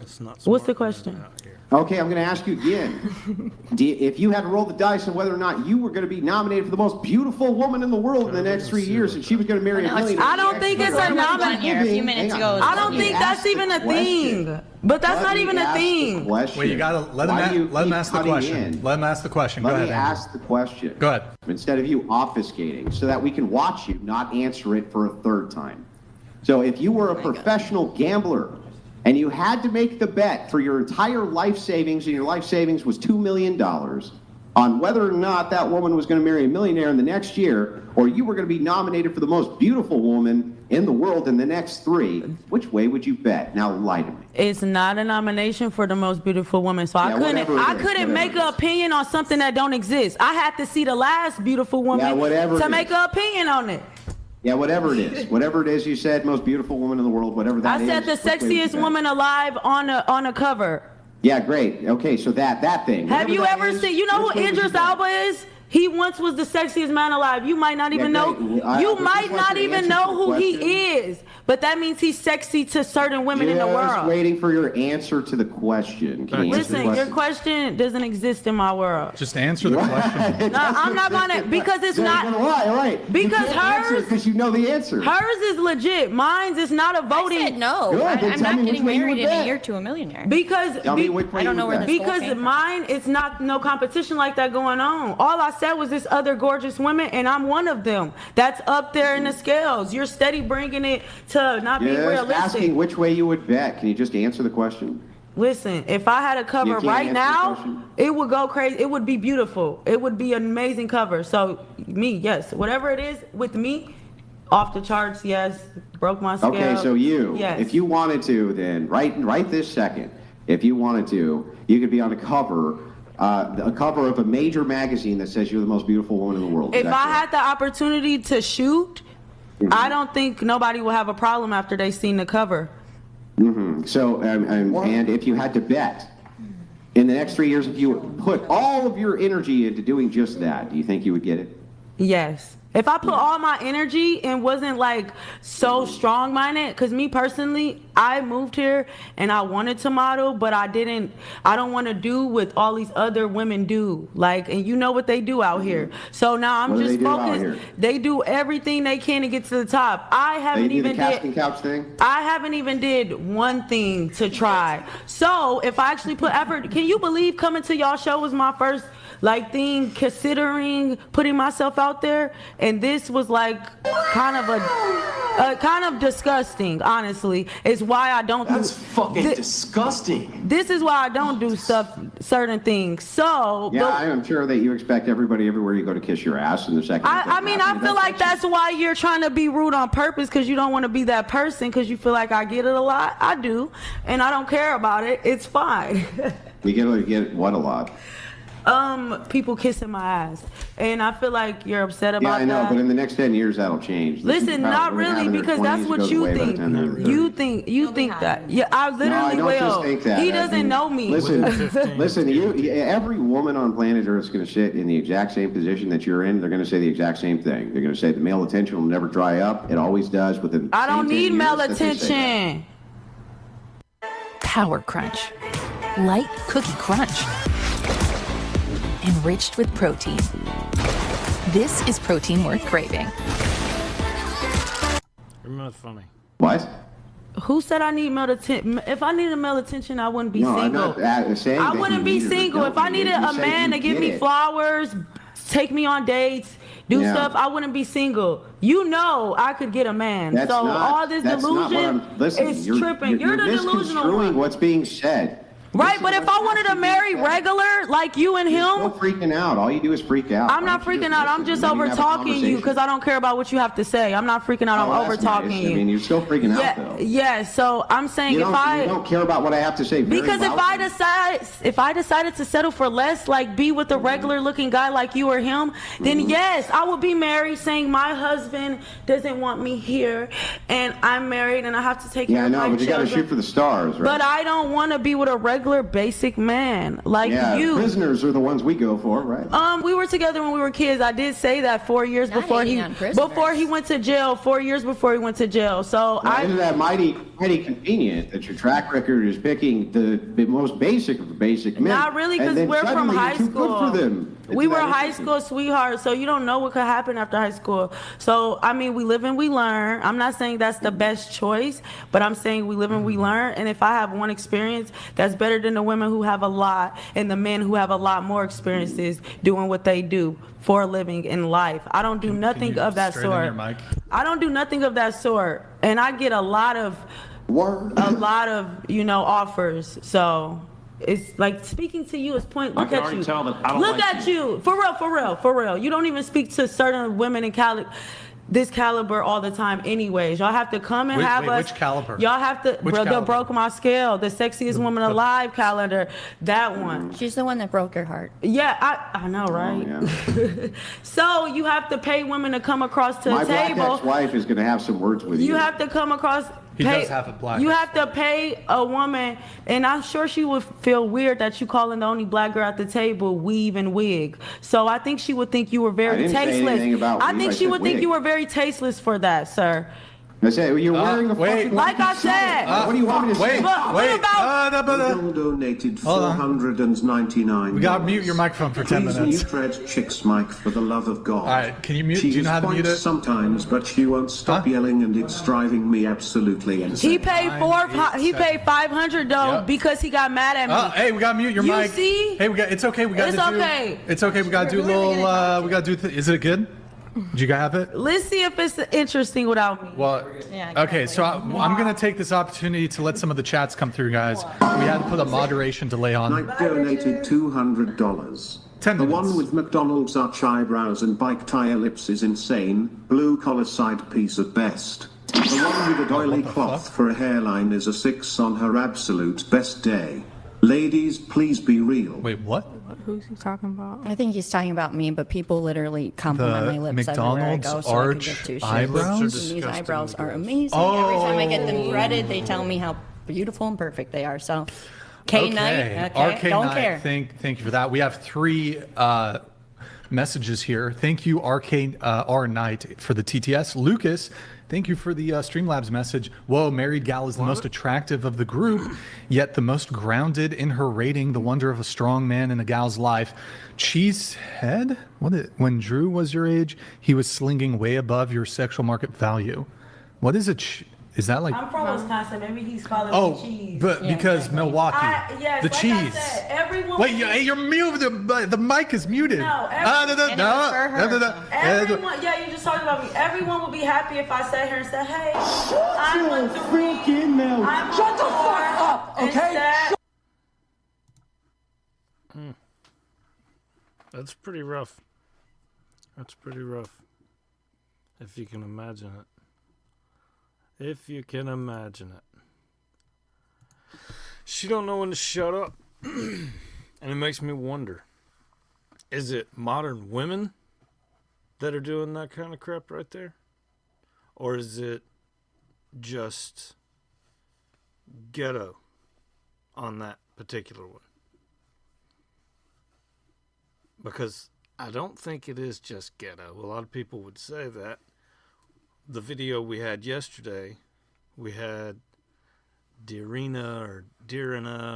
S1: It's not.
S5: What's the question?
S6: Okay, I'm going to ask you again. If you had to roll the dice on whether or not you were going to be nominated for the most beautiful woman in the world in the next 3 years, and she was going to marry a millionaire.
S5: I don't think it's a nomination.
S9: A few minutes ago.
S5: I don't think that's even a thing. But that's not even a thing.
S2: Wait, you gotta let him ask the question. Let him ask the question. Go ahead.
S6: Let me ask the question.
S2: Go ahead.
S6: Instead of you obfuscating, so that we can watch you not answer it for a third time. So if you were a professional gambler and you had to make the bet for your entire life savings, and your life savings was $2 million, on whether or not that woman was going to marry a millionaire in the next year, or you were going to be nominated for the most beautiful woman in the world in the next 3, which way would you bet? Now lie to me.
S5: It's not a nomination for the most beautiful woman, so I couldn't make an opinion on something that don't exist. I had to see the last beautiful woman to make an opinion on it.
S6: Yeah, whatever it is. Whatever it is you said, most beautiful woman in the world, whatever that is.
S5: I said the sexiest woman alive on a cover.
S6: Yeah, great. Okay, so that thing.
S5: Have you ever seen, you know who Idris Elba is? He once was the sexiest man alive. You might not even know. You might not even know who he is. But that means he's sexy to certain women in the world.
S6: I'm just waiting for your answer to the question.
S5: Listen, your question doesn't exist in my world.
S2: Just answer the question.
S5: No, I'm not gonna, because it's not.
S6: Right.
S5: Because hers,
S6: because you know the answer.
S5: Hers is legit. Mine's is not a voting.
S9: I said no. I'm not getting married in a year to a millionaire.
S5: Because
S9: I don't know where this
S5: because mine, it's not no competition like that going on. All I said was this other gorgeous women, and I'm one of them. That's up there in the scales. You're steady bringing it to not be realistic.
S6: Asking which way you would bet. Can you just answer the question?
S5: Listen, if I had a cover right now, it would go crazy. It would be beautiful. It would be an amazing cover. So yes, whatever it is with me, off the charts, yes, broke my scale.
S6: Okay, so if you wanted to, then right this second, if you wanted to, you could be on a cover of a major magazine that says you're the most beautiful woman in the world.
S5: If I had the opportunity to shoot, I don't think nobody will have a problem after they seen the cover.
S6: So, and if you had to bet, in the next 3 years, if you put all of your energy into doing just that, do you think you would get it?
S5: Yes. If I put all my energy and wasn't like so strong-minded, because me personally, I moved here and I wanted to model, but I don't want to do what all these other women do. And you know what they do out here. So now I'm just focused. They do everything they can to get to the top. I haven't even did one thing to try. So if I actually put effort, can you believe coming to y'all show was my first thing, considering putting myself out there, and this was kind of disgusting, honestly. It's why I don't
S11: That's fucking disgusting.
S5: This is why I don't do certain things. So
S6: I'm sure that you expect everybody everywhere you go to kiss your ass in the second.
S5: I feel like that's why you're trying to be rude on purpose, because you don't want to be that person, because you feel like I get it a lot. I do, and I don't care about it. It's fine.
S6: You get what a lot?
S5: People kissing my ass, and I feel like you're upset about that.
S6: Yeah, I know, but in the next 10 years that'll change.
S5: Listen, not really, because that's what you think. You think that. Yeah, I literally will.
S6: Just think that.
S5: He doesn't know me.
S6: Listen, every woman on planet Earth is going to sit in the exact same position that you're in. They're going to say the exact same thing. They're going to say the male attention will never dry up. It always does within.
S5: I don't need male attention.
S12: Power Crunch. Light cookie crunch. Enriched with protein. This is protein worth craving.
S1: You're not funny.
S6: What?
S5: Who said I need male attention? If I needed male attention, I wouldn't be
S6: No,
S5: single.
S6: I'm not saying
S5: I
S6: that
S5: wouldn't
S6: you
S5: be
S6: needed
S5: single.
S6: it.
S5: If I needed
S6: You
S5: a
S6: said
S5: man
S6: you
S5: to give
S6: did
S5: me
S6: it.
S5: flowers, take me on dates, do stuff, I wouldn't be single. You know I could get a man.
S6: That's
S5: so
S6: not,
S5: all this
S6: that's not what
S5: delusion
S6: listen,
S5: is
S6: you're,
S5: tripping. You're the delusional
S6: misconstruing
S5: one.
S6: what's being said.
S5: Right, but if I wanted to marry regular, like you and him,
S6: You're still freaking out. All you do is freak out.
S5: I'm not freaking out. I'm just over talking you because I don't care about what you have to say. I'm not freaking out. I'm over talking you.
S6: I mean, you're still freaking out though.
S5: Yeah. So I'm saying
S6: You don't care about what I have to say.
S5: Because if I decided to settle for less, like be with a regular looking guy like you or him, then yes, I would be married, saying my husband doesn't want me here, and I'm married, and I have to take care of my children.
S6: but you got to shoot for the stars, right?
S5: But I don't want to be with a regular basic man like you.
S6: Prisoners are the ones we go for, right?
S5: We were together when we were kids. I did say that 4 years before he went to jail. 4 years before he went to jail. So
S6: isn't that mighty convenient that your track record is picking the most basic of the basic men?
S5: Not really, because we're from high school.
S6: Good for them.
S5: We were high school sweethearts, so you don't know what could happen after high school. So, I mean, we live and we learn. I'm not saying that's the best choice, but I'm saying we live and we learn. And if I have one experience, that's better than the women who have a lot and the men who have a lot more experiences doing what they do for a living in life. I don't do nothing of that sort. I don't do nothing of that sort. And I get a lot of offers. So it's like speaking to you is point. Look at you. Look at you. For real. You don't even speak to certain women in this caliber all the time anyways. Y'all have to come and have us.
S2: Which caliber?
S5: Y'all have to, the broke my scale, the sexiest woman alive calendar, that one.
S9: She's the one that broke your heart.
S5: Yeah, I know, right? Oh, yeah. So you have to pay women to come across to the table.
S6: My black ex-wife is going to have some words with you.
S5: You have to come across.
S2: He does have a black.
S5: You have to pay a woman, and I'm sure she would feel weird that you calling the only black girl at the table weave and wig. So I think she would think you were very tasteless. I think she would think you were very tasteless for that, sir.
S6: I said you're wearing a fucking.
S5: Like I said.
S6: What do you want me to say?
S5: What about?
S10: Donated 499.
S2: We gotta mute your microphone for 10 minutes.
S10: Please mute Red Chick's mic for the love of God.
S2: All right, can you mute?
S10: She
S2: do you know how to mute it?
S10: Sometimes, but she won't stop yelling, and it's driving me absolutely insane.
S5: He paid $500 though because he got mad at me.
S2: Hey, we gotta mute your mic.
S5: You see?
S2: Hey, it's okay. It's okay. We gotta do a little. We gotta do. Is it good? Did you have it?
S5: Let's see if it's interesting without me.
S2: Well, okay, so I'm going to take this opportunity to let some of the chats come through, guys. We had to put a moderation delay on.
S10: I donated $200.
S2: 10 minutes.
S10: The one with McDonald's arch eyebrows and bike tire lips is insane. Blue collar side piece at best. The one with a doily cloth for a hairline is a 6 on her absolute best day. Ladies, please be real.
S2: Wait, what?
S8: Who's he talking about?
S9: I think he's talking about me, but people literally compliment my lips everywhere I go, so I can get two
S2: eyebrows?
S9: These eyebrows are amazing. Every time I get them threaded, they tell me how beautiful and perfect they are. So, K-Night, okay, don't care.
S2: Thank you for that. We have 3 messages here. Thank you, R Knight, for the TTS. Lucas, thank you for the Streamlabs message. Whoa, married gal is the most attractive of the group, yet the most grounded in her rating, the wonder of a strong man in a gal's life. Cheesehead? When Drew was your age, he was slinging way above your sexual market value. What is it? Is that like?
S5: I'm from Wisconsin. Maybe he's calling me cheese.
S2: But because Milwaukee,
S5: yes,
S2: the
S5: like
S2: cheese.
S5: I said, everyone.
S2: Wait, you're muted. The mic is muted.
S5: No, everyone. Yeah, you just talked about me. Everyone would be happy if I sat here and said, "Hey, I'm a freaking mouth. Shut the fuck up, okay?"
S1: That's pretty rough. That's pretty rough. If you can imagine it. If you can imagine it. She don't know when to shut up. And it makes me wonder. Is it modern women that are doing that kind of crap right there? Or is it just ghetto on that particular one? Because I don't think it is just ghetto. A lot of people would say that. The video we had yesterday, we had Dirina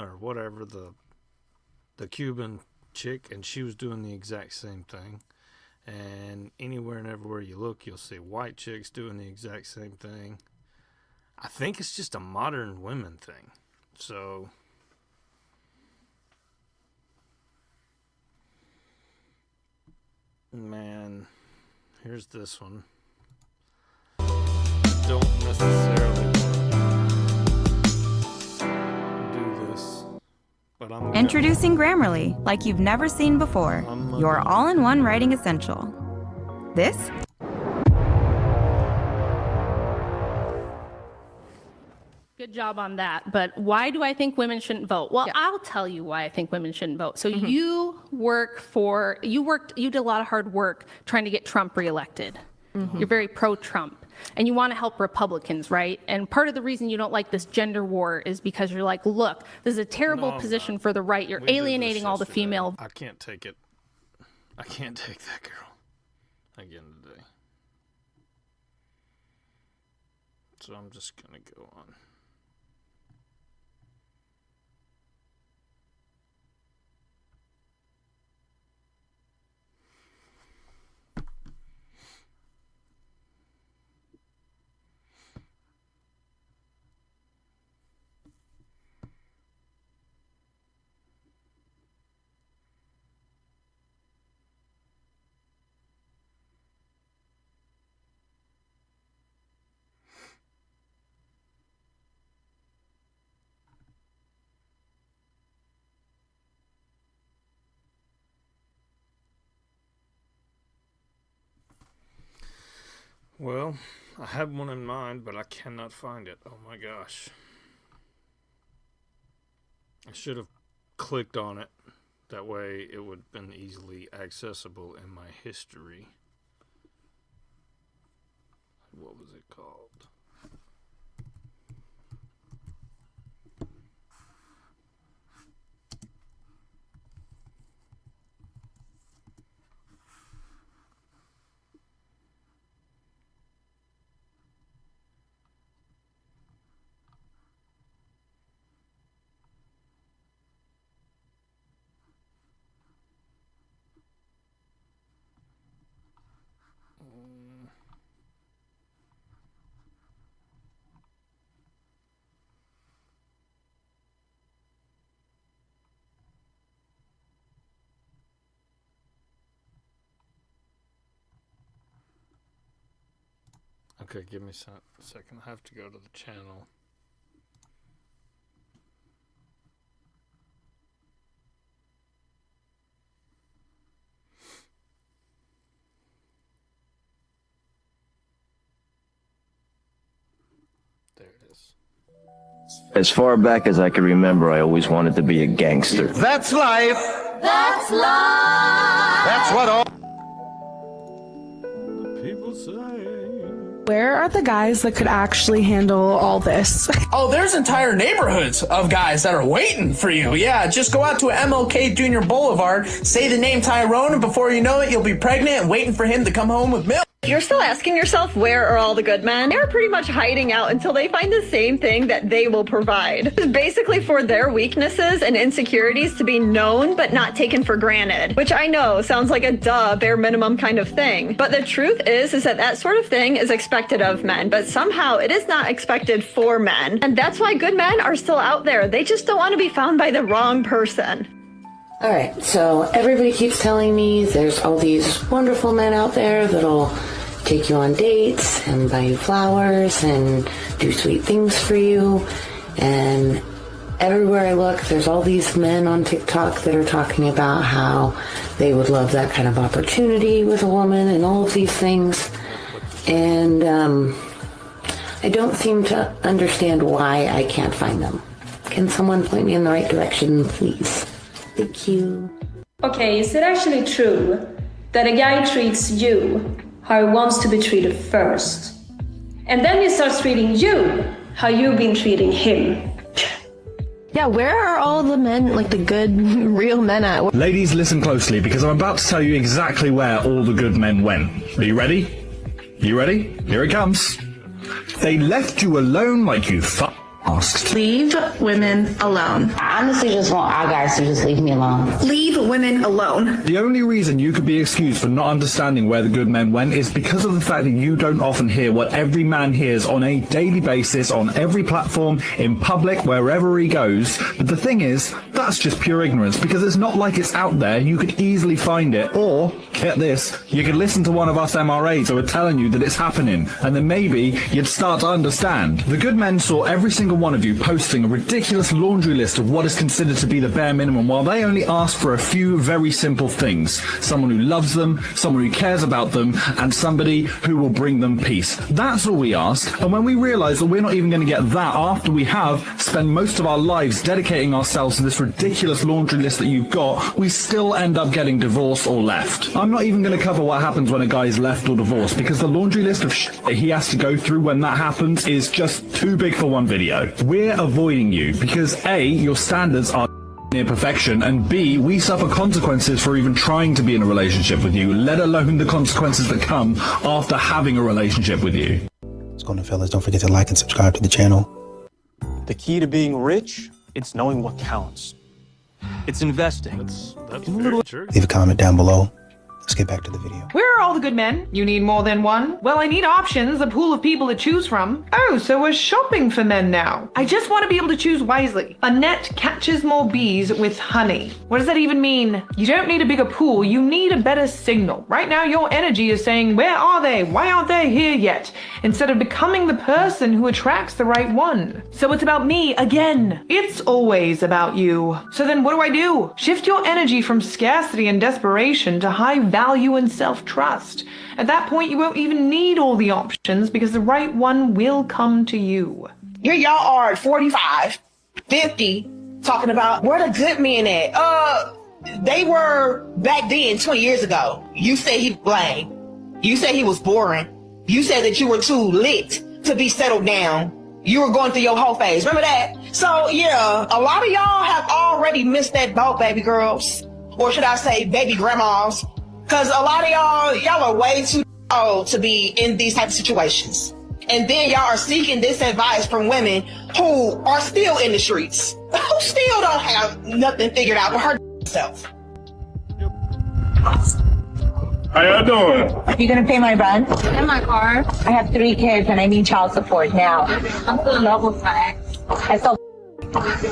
S1: or whatever, the Cuban chick, and she was doing the exact same thing. And anywhere and everywhere you look, you'll see white chicks doing the exact same thing. I think it's just a modern women thing. So, man, here's this one. Don't necessarily do this, but I'm
S13: Introducing Grammarly, like you've never seen before. Your all-in-one writing essential. This
S8: Good job on that. But why do I think women shouldn't vote? Well, I'll tell you why I think women shouldn't vote. So you did a lot of hard work trying to get Trump reelected. You're very pro-Trump. And you want to help Republicans, right? And part of the reason you don't like this gender war is because you're like, look, this is a terrible position for the right. You're alienating all the female.
S1: I can't take it. I can't take that girl again today. So I'm just going to go on. Well, I have one in mind, but I cannot find it. Oh my gosh. I should have clicked on it. That way it would have been easily accessible in my history. What was it called? Okay, give me a second. I have to go to the channel. There it is.
S14: As far back as I can remember, I always wanted to be a gangster.
S15: That's life.
S16: That's life.
S15: That's what all
S1: people say.
S17: Where are the guys that could actually handle all this?
S18: Oh, there's entire neighborhoods of guys that are waiting for you. Yeah, just go out to MLK Junior Boulevard, say the name Tyrone, and before you know it, you'll be pregnant and waiting for him to come home with milk.
S19: You're still asking yourself, where are all the good men? They're pretty much hiding out until they find the same thing that they will provide. It's basically for their weaknesses and insecurities to be known but not taken for granted, which I know sounds like a bare minimum kind of thing. But the truth is that that sort of thing is expected of men, but somehow it is not expected for men. And that's why good men are still out there. They just don't want to be found by the wrong person.
S20: All right, so everybody keeps telling me there's all these wonderful men out there that'll take you on dates and buy you flowers and do sweet things for you. And everywhere I look, there's all these men on TikTok that are talking about how they would love that kind of opportunity with a woman and all of these things. And I don't seem to understand why I can't find them. Can someone point me in the right direction, please? Thank you.
S21: Okay, is it actually true that a guy treats you how he wants to be treated first, and then he starts treating you how you've been treating him?
S4: Yeah, where are all the men, like the good, real men at?
S22: Ladies, listen closely, because I'm about to tell you exactly where all the good men went. Are you ready? You ready? Here it comes. They left you alone like you asked.
S17: Leave women alone.
S20: I honestly just want our guys to just leave me alone.
S17: Leave women alone.
S22: The only reason you could be excused for not understanding where the good men went is because of the fact that you don't often hear what every man hears on a daily basis, on every platform, in public, wherever he goes. But the thing is, that's just pure ignorance, because it's not like it's out there. You could easily find it, or, get this, you could listen to one of us MRAs who are telling you that it's happening, and then maybe you'd start to understand. The good men saw every single one of you posting a ridiculous laundry list of what is considered to be the bare minimum, while they only ask for a few very simple things. Someone who loves them, someone who cares about them, and somebody who will bring them peace. That's all we ask, and when we realise that we're not even going to get that after we have spent most of our lives dedicating ourselves to this ridiculous laundry list that you've got, we still end up getting divorced or left. I'm not even going to cover what happens when a guy is left or divorced, because the laundry list of shit that he has to go through when that happens is just too big for one video. We're avoiding you because A, your standards are near perfection, and B, we suffer consequences for even trying to be in a relationship with you, let alone the consequences that come after having a relationship with you.
S7: What's going on, fellas? Don't forget to like and subscribe to the channel.
S11: The key to being rich, it's knowing what counts. It's investing.
S1: That's very true.
S7: Leave a comment down below. Let's get back to the video.
S15: Where are all the good men? You need more than one? Well, I need options, a pool of people to choose from. Oh, so we're shopping for men now. I just want to be able to choose wisely. A net catches more bees with honey. What does that even mean? You don't need a bigger pool, you need a better signal. Right now, your energy is saying, where are they? Why aren't they here yet? Instead of becoming the person who attracts the right one. So it's about me again. It's always about you. So then what do? Shift your energy from scarcity and desperation to high value and self-trust. At that point, you won't even need all the options because the right one will come to you.
S23: Here y'all are at 45, 50, talking about where the good men at. They were back then 20 years ago. You said he was lame. You said he was boring. You said that you were too lit to be settled down. You were going through your whole phase. Remember that? So yeah, a lot of y'all have already missed that boat, baby girls. Or should I say baby grandmas? Because a lot of y'all are way too old to be in these type of situations. And then y'all are seeking this advice from women who are still in the streets, who still don't have nothing figured out with herself.
S24: How y'all doing?
S19: You gonna pay my rent and my car? I have 3 kids and I need child support now. I'm still in love with my ex.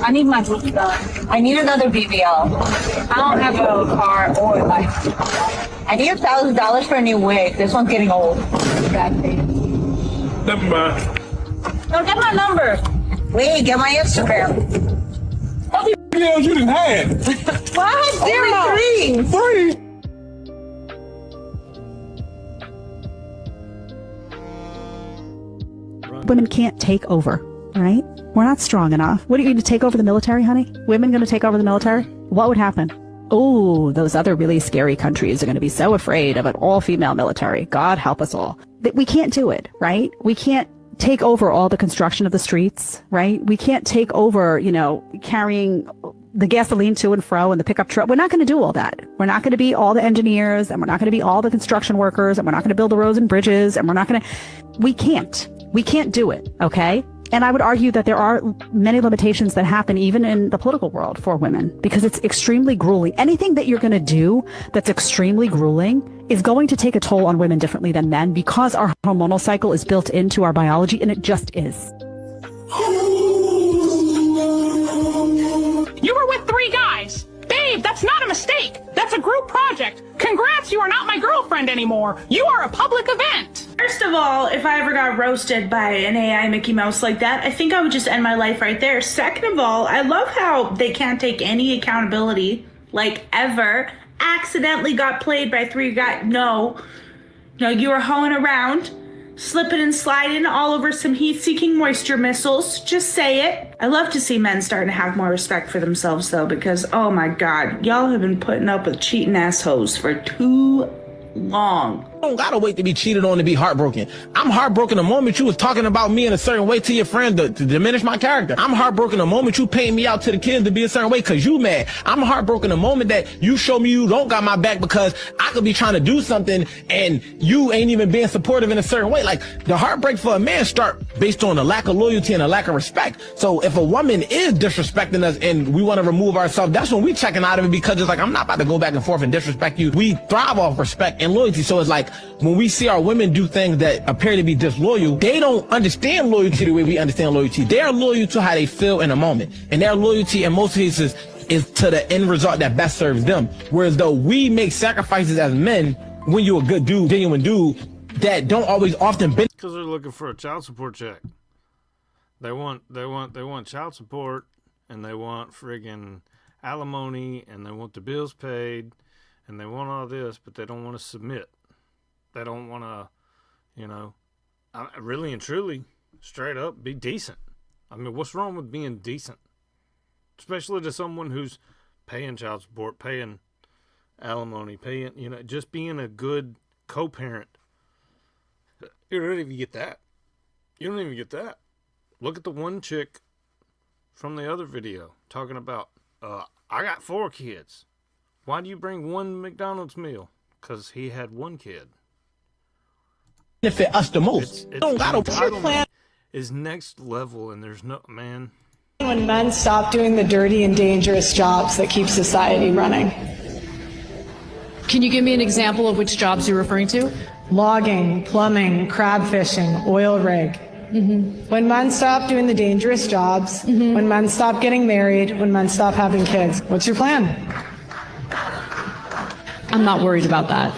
S19: I need my boobs done. I need another BBL. I don't have a car or a life. I need $1,000 for a new wig. This one's getting old.
S24: Never mind.
S19: No, get my number. Wait, get my Instagram.
S24: How many BBLs you done had?
S19: Why? 0.
S24: 3.
S25: Women can't take over, right? We're not strong enough. What are you going to take over the military, honey? Women going to take over the military? What would happen? Oh, those other really scary countries are going to be so afraid of an all-female military. God help us all. We can't do it, right? We can't take over all the construction of the streets, right? We can't take over, carrying the gasoline to and fro and the pickup truck. We're not going to do all that. We're not going to be all the engineers, and we're not going to be all the construction workers, and we're not going to build the roads and bridges, and we can't do it, okay? And I would argue that there are many limitations that happen even in the political world for women because it's extremely grueling. Anything that you're going to do that's extremely grueling is going to take a toll on women differently than men because our hormonal cycle is built into our biology, and it just is.
S26: You were with 3 guys. Babe, that's not a mistake. That's a group project. Congrats, you are not my girlfriend anymore. You are a public event.
S17: First of all, if I ever got roasted by an AI Mickey Mouse like that, I think I would just end my life right there. Second of all, I love how they can't take any accountability, like ever. Accidentally got played by 3 guys. No, you were hoeing around, slipping and sliding all over some heat-seeking moisture missiles. Just say it. I love to see men starting to have more respect for themselves, though, because, oh my God, y'all have been putting up with cheating assholes for too long.
S18: don't gotta wait to be cheated on to be heartbroken. I'm heartbroken the moment you was talking about me in a certain way to your friend to diminish my character. I'm heartbroken the moment you paint me out to the kids to be a certain way because you mad. I'm heartbroken the moment that you show me you don't got my back because I could be trying to do something and you ain't even being supportive in a certain way. Like, the heartbreak for a man start based on a lack of loyalty and a lack of respect. So if a woman is disrespecting us and we want to remove ourselves, that's when we checking out of it, because it's like, I'm not about to go back and forth and disrespect you. We thrive off respect and loyalty. So it's like, when we see our women do things that appear to be disloyal, they don't understand loyalty the way we understand loyalty. They are loyal to how they feel in a moment. And their loyalty in most cases is to the end result that best serves them. Whereas though we make sacrifices as men, when you're a good dude, genuine dude, that don't always often benefit.
S1: Because they're looking for a child support check. They want child support, and they want friggin' alimony, and they want the bills paid, and they want all this, but they don't want to submit. They don't want to, really and truly, straight up, be decent. I mean, what's wrong with being decent? Especially to someone who's paying child support, paying alimony, paying, just being a good co-parent. You don't even get that. You don't even get that. Look at the one chick from the other video talking about, I got 4 kids. Why do you bring one McDonald's meal? Because he had 1 kid.
S18: Benefit us the most.
S1: Entitlement is next level, and there's no, man.
S2: When men stop doing the dirty and dangerous jobs that keep society running.
S3: Can you give me an example of which jobs you're referring to?
S2: Logging, plumbing, crab fishing, oil rig. When men stop doing the dangerous jobs, when men stop getting married, when men stop having kids, what's your plan?
S3: I'm not worried about that.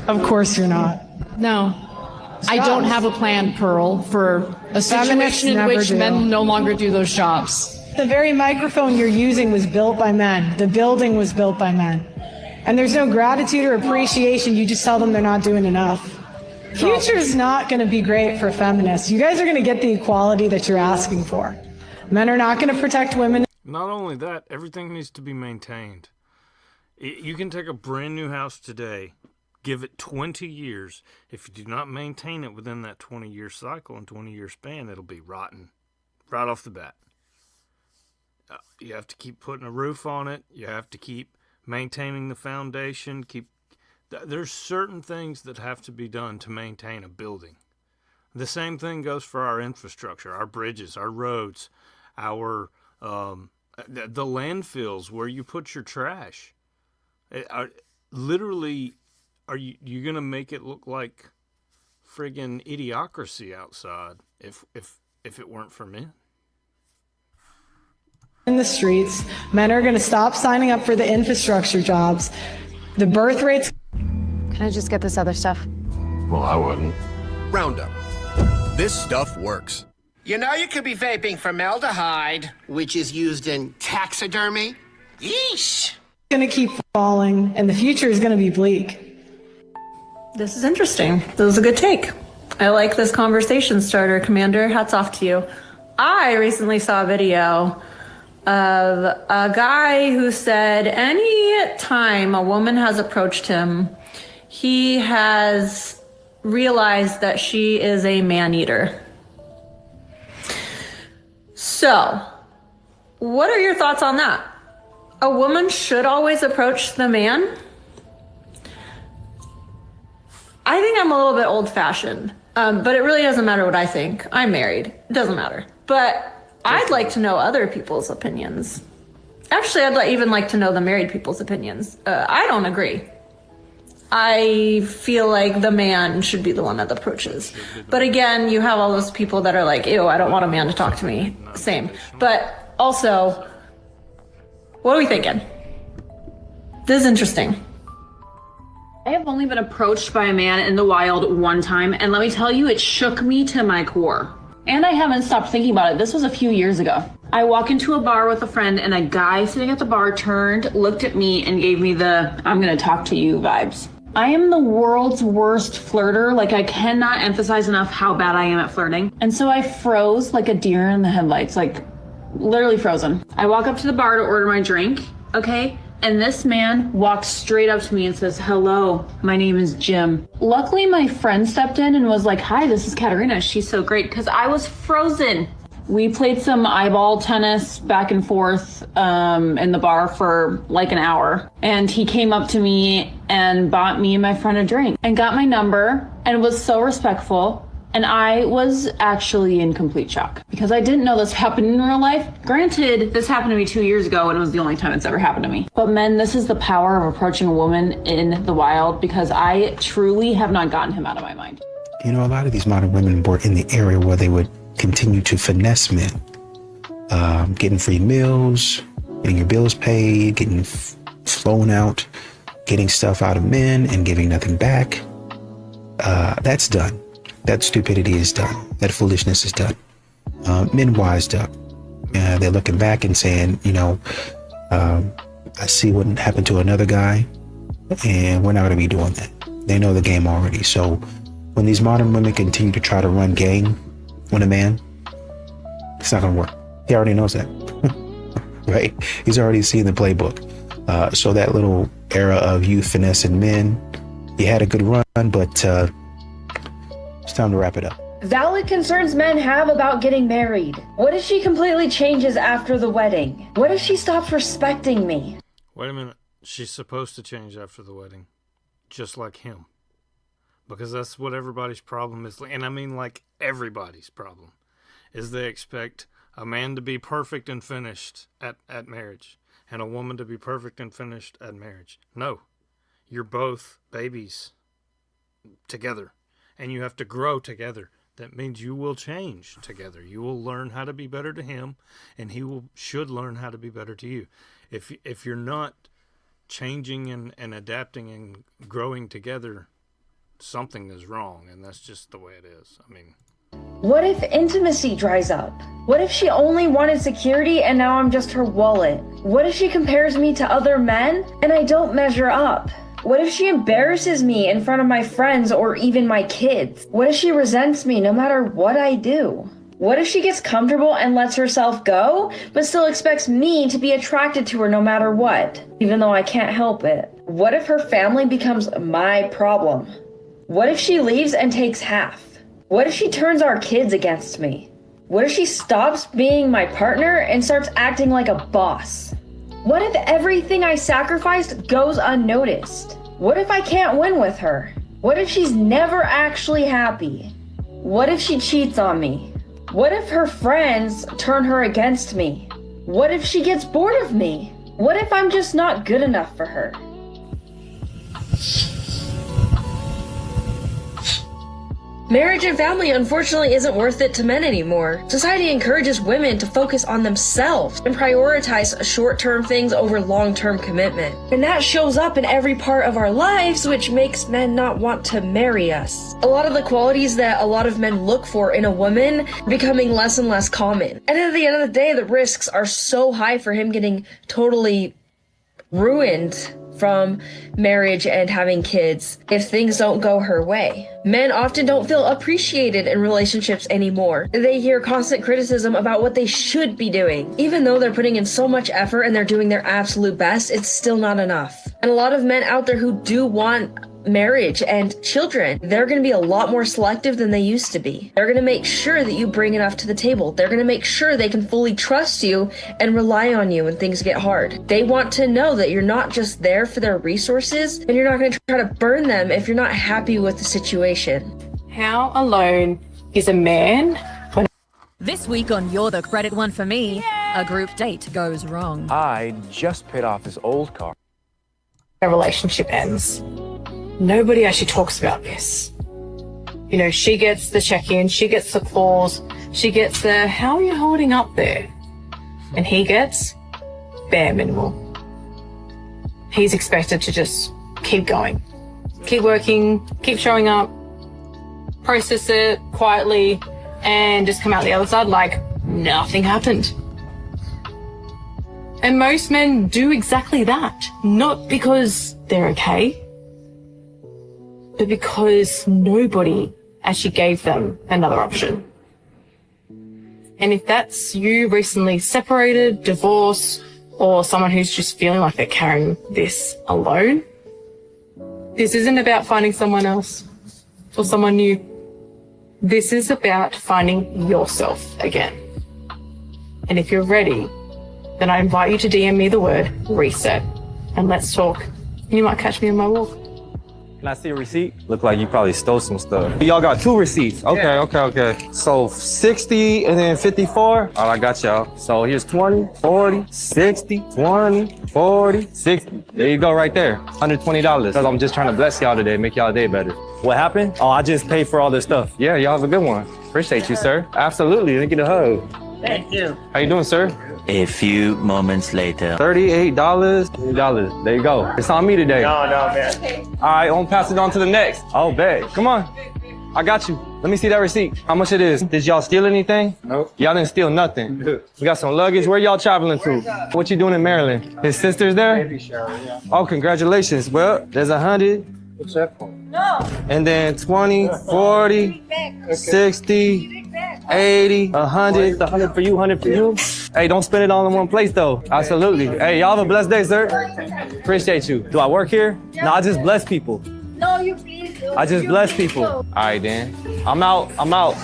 S2: Of course you're not.
S3: No. I don't have a plan, Pearl, for a situation in which men no longer do those jobs.
S2: The very microphone you're using was built by men. The building was built by men. And there's no gratitude or appreciation. You just tell them they're not doing enough. Future's not going to be great for feminists. You guys are going to get the equality that you're asking for. Men are not going to protect women.
S1: Not only that, everything needs to be maintained. You can take a brand new house today, give it 20 years. If you do not maintain it within that 20-year cycle and 20-year span, it'll be rotten right off the bat. You have to keep putting a roof on it. You have to keep maintaining the foundation. There's certain things that have to be done to maintain a building. The same thing goes for our infrastructure, our bridges, our roads, our the landfills where you put your trash. Literally, are you gonna make it look like friggin' idiocracy outside if it weren't for men?
S2: In the streets, men are going to stop signing up for the infrastructure jobs. The birth rates.
S3: Can I just get this other stuff?
S6: Well, I wouldn't.
S9: Roundup. This stuff works.
S10: You know you could be vaping formaldehyde, which is used in taxidermy. Yeesh.
S2: Going to keep falling, and the future is going to be bleak.
S19: This is interesting. This is a good take. I like this conversation starter, Commander. Hats off to you. I recently saw a video of a guy who said any time a woman has approached him, he has realized that she is a man-eater. So, what are your thoughts on that? A woman should always approach the man? I think I'm a little bit old-fashioned, but it really doesn't matter what I think. I'm married. It doesn't matter. But I'd like to know other people's opinions. Actually, I'd even like to know the married people's opinions. I don't agree. I feel like the man should be the one that approaches. But again, you have all those people that are like, ew, I don't want a man to talk to me. Same. But also, what are we thinking? This is interesting.
S3: I have only been approached by a man in the wild one time, and let me tell you, it shook me to my core. And I haven't stopped thinking about it. This was a few years ago. I walk into a bar with a friend, and a guy sitting at the bar turned, looked at me, and gave me the I'm gonna talk to you vibes. I am the world's worst flirter. Like, I cannot emphasize enough how bad I am at flirting. And so I froze like a deer in the headlights, like literally frozen. I walk up to the bar to order my drink, okay? And this man walked straight up to me and says, "Hello, my name is Jim." Luckily, my friend stepped in and was like, "Hi, this is Katerina. She's so great," because I was frozen. We played some eyeball tennis back and forth in the bar for like an hour. And he came up to me and bought me and my friend a drink and got my number and was so respectful. And I was actually in complete shock because I didn't know this happened in real life. Granted, this happened to me 2 years ago and it was the only time it's ever happened to me. But men, this is the power of approaching a woman in the wild, because I truly have not gotten him out of my mind.
S7: You know, a lot of these modern women were in the area where they would continue to finesse men, getting free meals, getting your bills paid, getting flown out, getting stuff out of men and giving nothing back. That's done. That stupidity is done. That foolishness is done. Men wised up. They're looking back and saying, you know, I see what happened to another guy, and we're not going to be doing that. They know the game already. So when these modern women continue to try to run game on a man, it's not going to work. He already knows that, right? He's already seen the playbook. So that little era of you finessing men, you had a good run, but it's time to wrap it up.
S21: Valid concerns men have about getting married. What if she completely changes after the wedding? What if she stops respecting me?
S1: Wait a minute. She's supposed to change after the wedding, just like him. Because that's what everybody's problem is. And I mean, like, everybody's problem is they expect a man to be perfect and finished at marriage, and a woman to be perfect and finished at marriage. No, you're both babies together, and you have to grow together. That means you will change together. You will learn how to be better to him, and he should learn how to be better to you. If you're not changing and adapting and growing together, something is wrong, and that's just the way it is. I mean,
S21: What if intimacy dries up? What if she only wanted security and now I'm just her wallet? What if she compares me to other men and I don't measure up? What if she embarrasses me in front of my friends or even my kids? What if she resents me no matter what I do? What if she gets comfortable and lets herself go, but still expects me to be attracted to her no matter what, even though I can't help it? What if her family becomes my problem? What if she leaves and takes half? What if she turns our kids against me? What if she stops being my partner and starts acting like a boss? What if everything I sacrificed goes unnoticed? What if I can't win with her? What if she's never actually happy? What if she cheats on me? What if her friends turn her against me? What if she gets bored of me? What if I'm just not good enough for her?
S5: Marriage and family, unfortunately, isn't worth it to men anymore. Society encourages women to focus on themselves and prioritize short-term things over long-term commitment. And that shows up in every part of our lives, which makes men not want to marry us. A lot of the qualities that a lot of men look for in a woman becoming less and less common. And at the end of the day, the risks are so high for him getting totally ruined from marriage and having kids if things don't go her way. Men often don't feel appreciated in relationships anymore. They hear constant criticism about what they should be doing. Even though they're putting in so much effort and they're doing their absolute best, it's still not enough. And a lot of men out there who do want marriage and children, they're going to be a lot more selective than they used to be. They're going to make sure that you bring enough to the table. They're going to make sure they can fully trust you and rely on you when things get hard. They want to know that you're not just there for their resources and you're not going to try to burn them if you're not happy with the situation.
S6: How alone is a man when...
S8: This week on You're the Credit One for Me, a group date goes wrong.
S11: I just paid off his old car.
S6: a relationship ends? Nobody actually talks about this. You know, she gets the check-in, she gets the calls, she gets the, how are you holding up there? And he gets bare minimal. He's expected to just keep going, keep working, keep showing up, process it quietly, and just come out the other side like nothing happened. And most men do exactly that, not because they're okay, but because nobody actually gave them another option. And if that's you recently separated, divorced, or someone who's just feeling like they're carrying this alone, this isn't about finding someone else or someone new. This is about finding yourself again. And if you're ready, then I invite you to DM me the word reset and let's talk. You might catch me on my walk.
S11: Can I see a receipt? Look like you probably stole some stuff. Y'all got 2 receipts. Okay. So 60 and then 54. All right, I got y'all. So here's 20, 40, 60, 20, 40, 60. There you go right there. $120. Because I'm just trying to bless y'all today, make y'all day better. What happened? Oh, I just paid for all this stuff. Yeah, y'all have a good one. Appreciate you, sir. Absolutely. Let me get a hug.
S4: Thank you.
S11: How you doing, sir?
S4: A few moments later.
S11: $38, $30. There you go. It's on me today.
S4: No, man.
S11: All right, I'm gonna pass it on to the next. Oh, bet. Come on. I got you. Let me see that receipt. How much it is? Did y'all steal anything?
S4: Nope.
S11: Y'all didn't steal nothing. We got some luggage. Where y'all traveling to? What you doing in Maryland? His sister's there?
S4: Baby shower, yeah.
S11: Oh, congratulations. Well, there's 100.
S4: What's that for?
S21: No.
S11: And then 20, 40, 60, 80, 100. 100 for you, 100 for you. Hey, don't spend it all in one place though. Absolutely. Hey, y'all have a blessed day, sir. Appreciate you. Do I work here? No, I just bless people.
S21: No, you please do.
S11: I just bless people. All right, then. I'm out.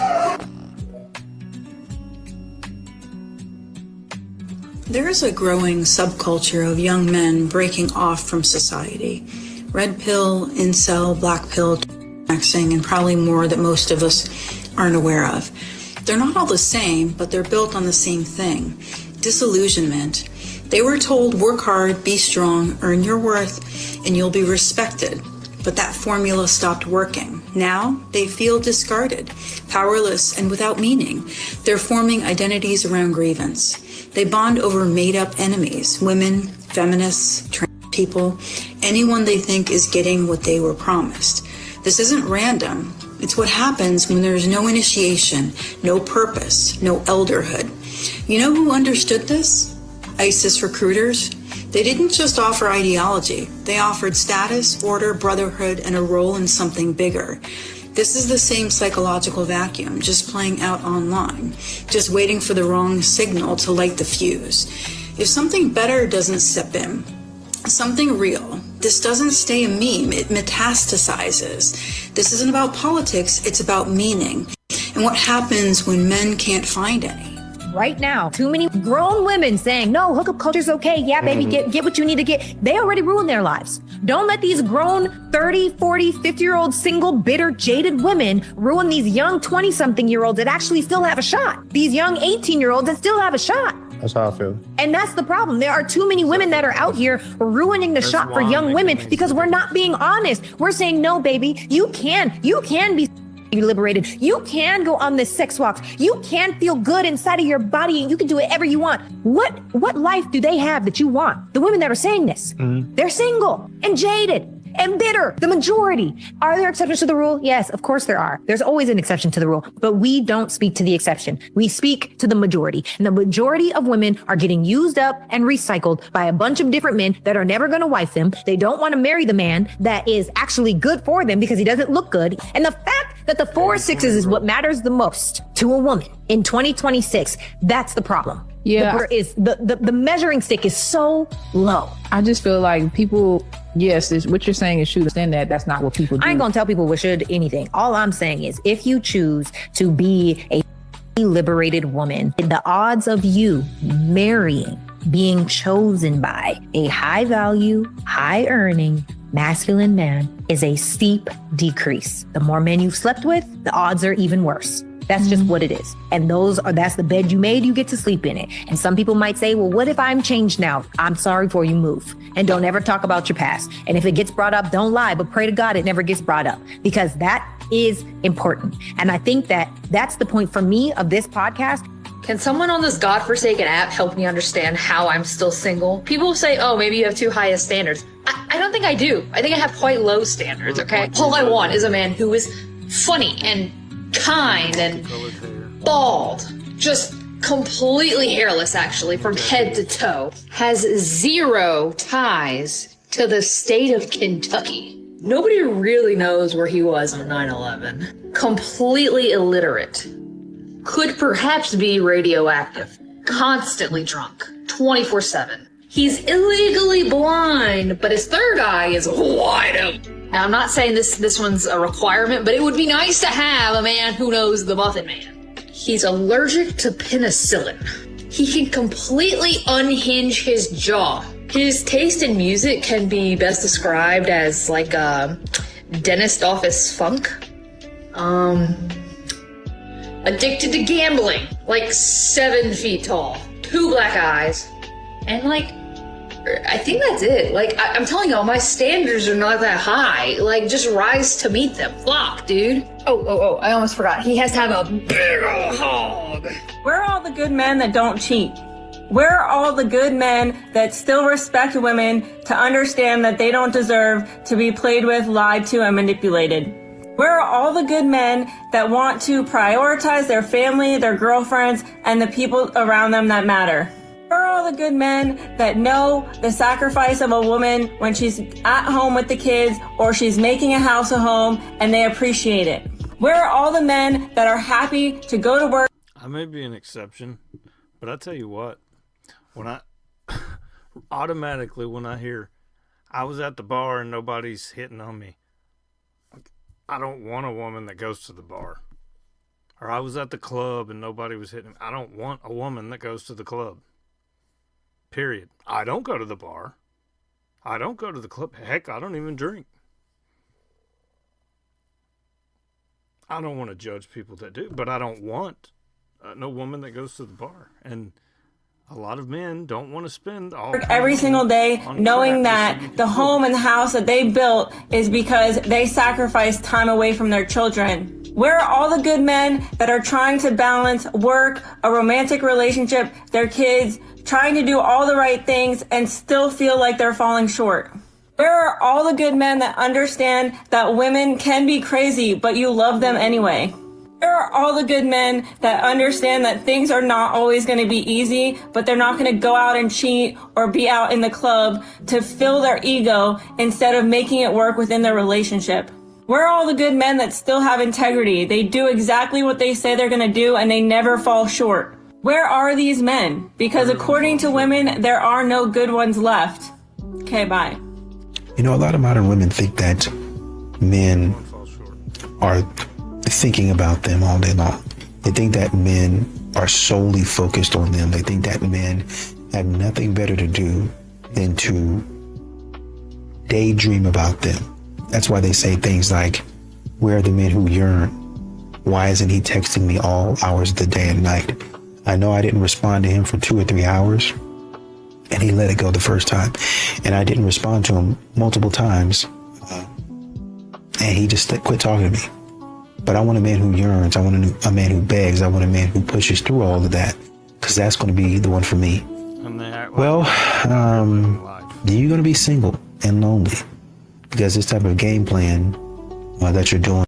S12: There is a growing subculture of young men breaking off from society. Red pill, incel, black pill, maxing, and probably more that most of us aren't aware of. They're not all the same, but they're built on the same thing: disillusionment. They were told, work hard, be strong, earn your worth, and you'll be respected. But that formula stopped working. Now they feel discarded, powerless, and without meaning. They're forming identities around grievance. They bond over made-up enemies: women, feminists, trans people, anyone they think is getting what they were promised. This isn't random. It's what happens when there's no initiation, no purpose, no elderhood. You know who understood this? ISIS recruiters. They didn't just offer ideology. They offered status, order, brotherhood, and a role in something bigger. This is the same psychological vacuum, just playing out online, just waiting for the wrong signal to light the fuse. If something better doesn't step in, something real, this doesn't stay a meme, it metastasizes. This isn't about politics, it's about meaning. And what happens when men can't find any?
S13: Right now, too many grown women saying, no, hookup culture's okay. Yeah, baby, get what you need to get. They already ruined their lives. Don't let these grown 30, 40, 50-year-old single, bitter, jaded women ruin these young 20-something-year-olds that actually still have a shot. These young 18-year-olds that still have a shot.
S11: That's how I feel.
S13: And that's the problem. There are too many women that are out here ruining the shot for young women because we're not being honest. We're saying, no, baby, you can be liberated. You can go on this sex walks. You can feel good inside of your body and you can do whatever you want. What life do they have that you want? The women that are saying this, they're single and jaded and bitter, the majority. Are there exceptions to the rule? Yes, of course there are. There's always an exception to the rule, but we don't speak to the exception. We speak to the majority. And the majority of women are getting used up and recycled by a bunch of different men that are never going to wife them. They don't want to marry the man that is actually good for them because he doesn't look good. And the fact that the 4 6s is what matters the most to a woman in 2026, that's the problem.
S14: Yeah.
S13: The measuring stick is so low.
S14: I just feel like people, yes, what you're saying is true. Understand that that's not what people do.
S13: I ain't gonna tell people what should anything. All I'm saying is if you choose to be a liberated woman, the odds of you marrying, being chosen by a high value, high earning, masculine man is a steep decrease. The more men you've slept with, the odds are even worse. That's just what it is. And that's the bed you made, you get to sleep in it. And some people might say, well, what if I'm changed now? I'm sorry for you, move. And don't ever talk about your past. And if it gets brought up, don't lie, but pray to God it never gets brought up because that is important. And I think that that's the point for me of this podcast.
S5: Can someone on this godforsaken app help me understand how I'm still single? People say, oh, maybe you have too high of standards. I don't think I do. I think I have quite low standards, okay? All I want is a man who is funny and kind and bald, just completely hairless actually from head to toe, has 0 ties to the state of Kentucky. Nobody really knows where he was on 9/11. Completely illiterate. Could perhaps be radioactive. Constantly drunk. 24/7.
S3: He's illegally blind, but his third eye is wide open. Now, I'm not saying this one's a requirement, but it would be nice to have a man who knows the Muffin Man. He's allergic to penicillin. He can completely unhinge his jaw. His taste in music can be best described as like a dentist office funk. Addicted to gambling, like 7 feet tall, 2 black eyes, and like, I think that's it. Like, I'm telling y'all, my standards are not that high. Like, just rise to meet them. Flock, dude. Oh, I almost forgot. He has to have a big ol' hog.
S5: Where are all the good men that don't cheat? Where are all the good men that still respect women to understand that they don't deserve to be played with, lied to, and manipulated? Where are all the good men that want to prioritize their family, their girlfriends, and the people around them that matter? Where are all the good men that know the sacrifice of a woman when she's at home with the kids or she's making a house a home and they appreciate it? Where are all the men that are happy to go to work?
S1: I may be an exception, but I tell you what, when I automatically when I hear I was at the bar and nobody's hitting on me, I don't want a woman that goes to the bar. Or I was at the club and nobody was hitting me. I don't want a woman that goes to the club. Period. I don't go to the bar. I don't go to the club. Heck, I don't even drink. I don't want to judge people that do, but I don't want no woman that goes to the bar. And a lot of men don't want to spend all
S5: every single day knowing that the home and the house that they built is because they sacrificed time away from their children. Where are all the good men that are trying to balance work, a romantic relationship, their kids, trying to do all the right things and still feel like they're falling short? Where are all the good men that understand that women can be crazy, but you love them anyway? Where are all the good men that understand that things are not always going to be easy, but they're not going to go out and cheat or be out in the club to fill their ego instead of making it work within their relationship? Where are all the good men that still have integrity? They do exactly what they say they're going to do and they never fall short. Where are these men? Because according to women, there are no good ones left. Okay, bye.
S7: You know, a lot of modern women think that men are thinking about them all day long. They think that men are solely focused on them. They think that men have nothing better to do than to daydream about them. That's why they say things like, where are the men who yearn? Why isn't he texting me all hours of the day and night? I know I didn't respond to him for 2 or 3 hours, and he let it go the first time. And I didn't respond to him multiple times, and he just quit talking to me. But I want a man who yearns. I want a man who begs. I want a man who pushes through all of that, because that's going to be the one for me. Well, you're going to be single and lonely, because this type of game plan that you're doing,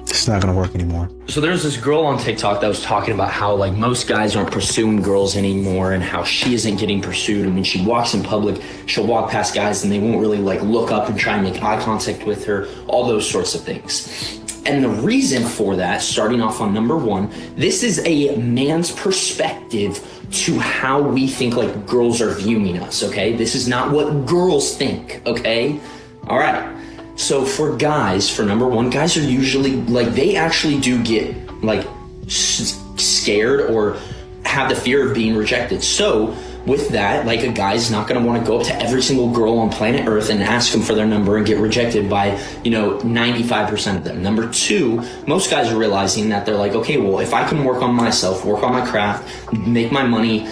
S7: it's not going to work anymore.
S15: So there's this girl on TikTok that was talking about how like most guys aren't pursuing girls anymore and how she isn't getting pursued. And when she walks in public, she'll walk past guys and they won't really like look up and try and make eye contact with her, all those sorts of things. And the reason for that, starting off on number 1, this is a man's perspective to how we think like girls are viewing us, okay? This is not what girls think, okay? All right. So for guys, for number 1, guys are usually like, they actually do get like scared or have the fear of being rejected. So with that, like a guy's not going to want to go up to every single girl on planet Earth and ask them for their number and get rejected by, 95% of them. Number 2, most guys are realizing that they're like, okay, well, if I can work on myself, work on my craft, make my money,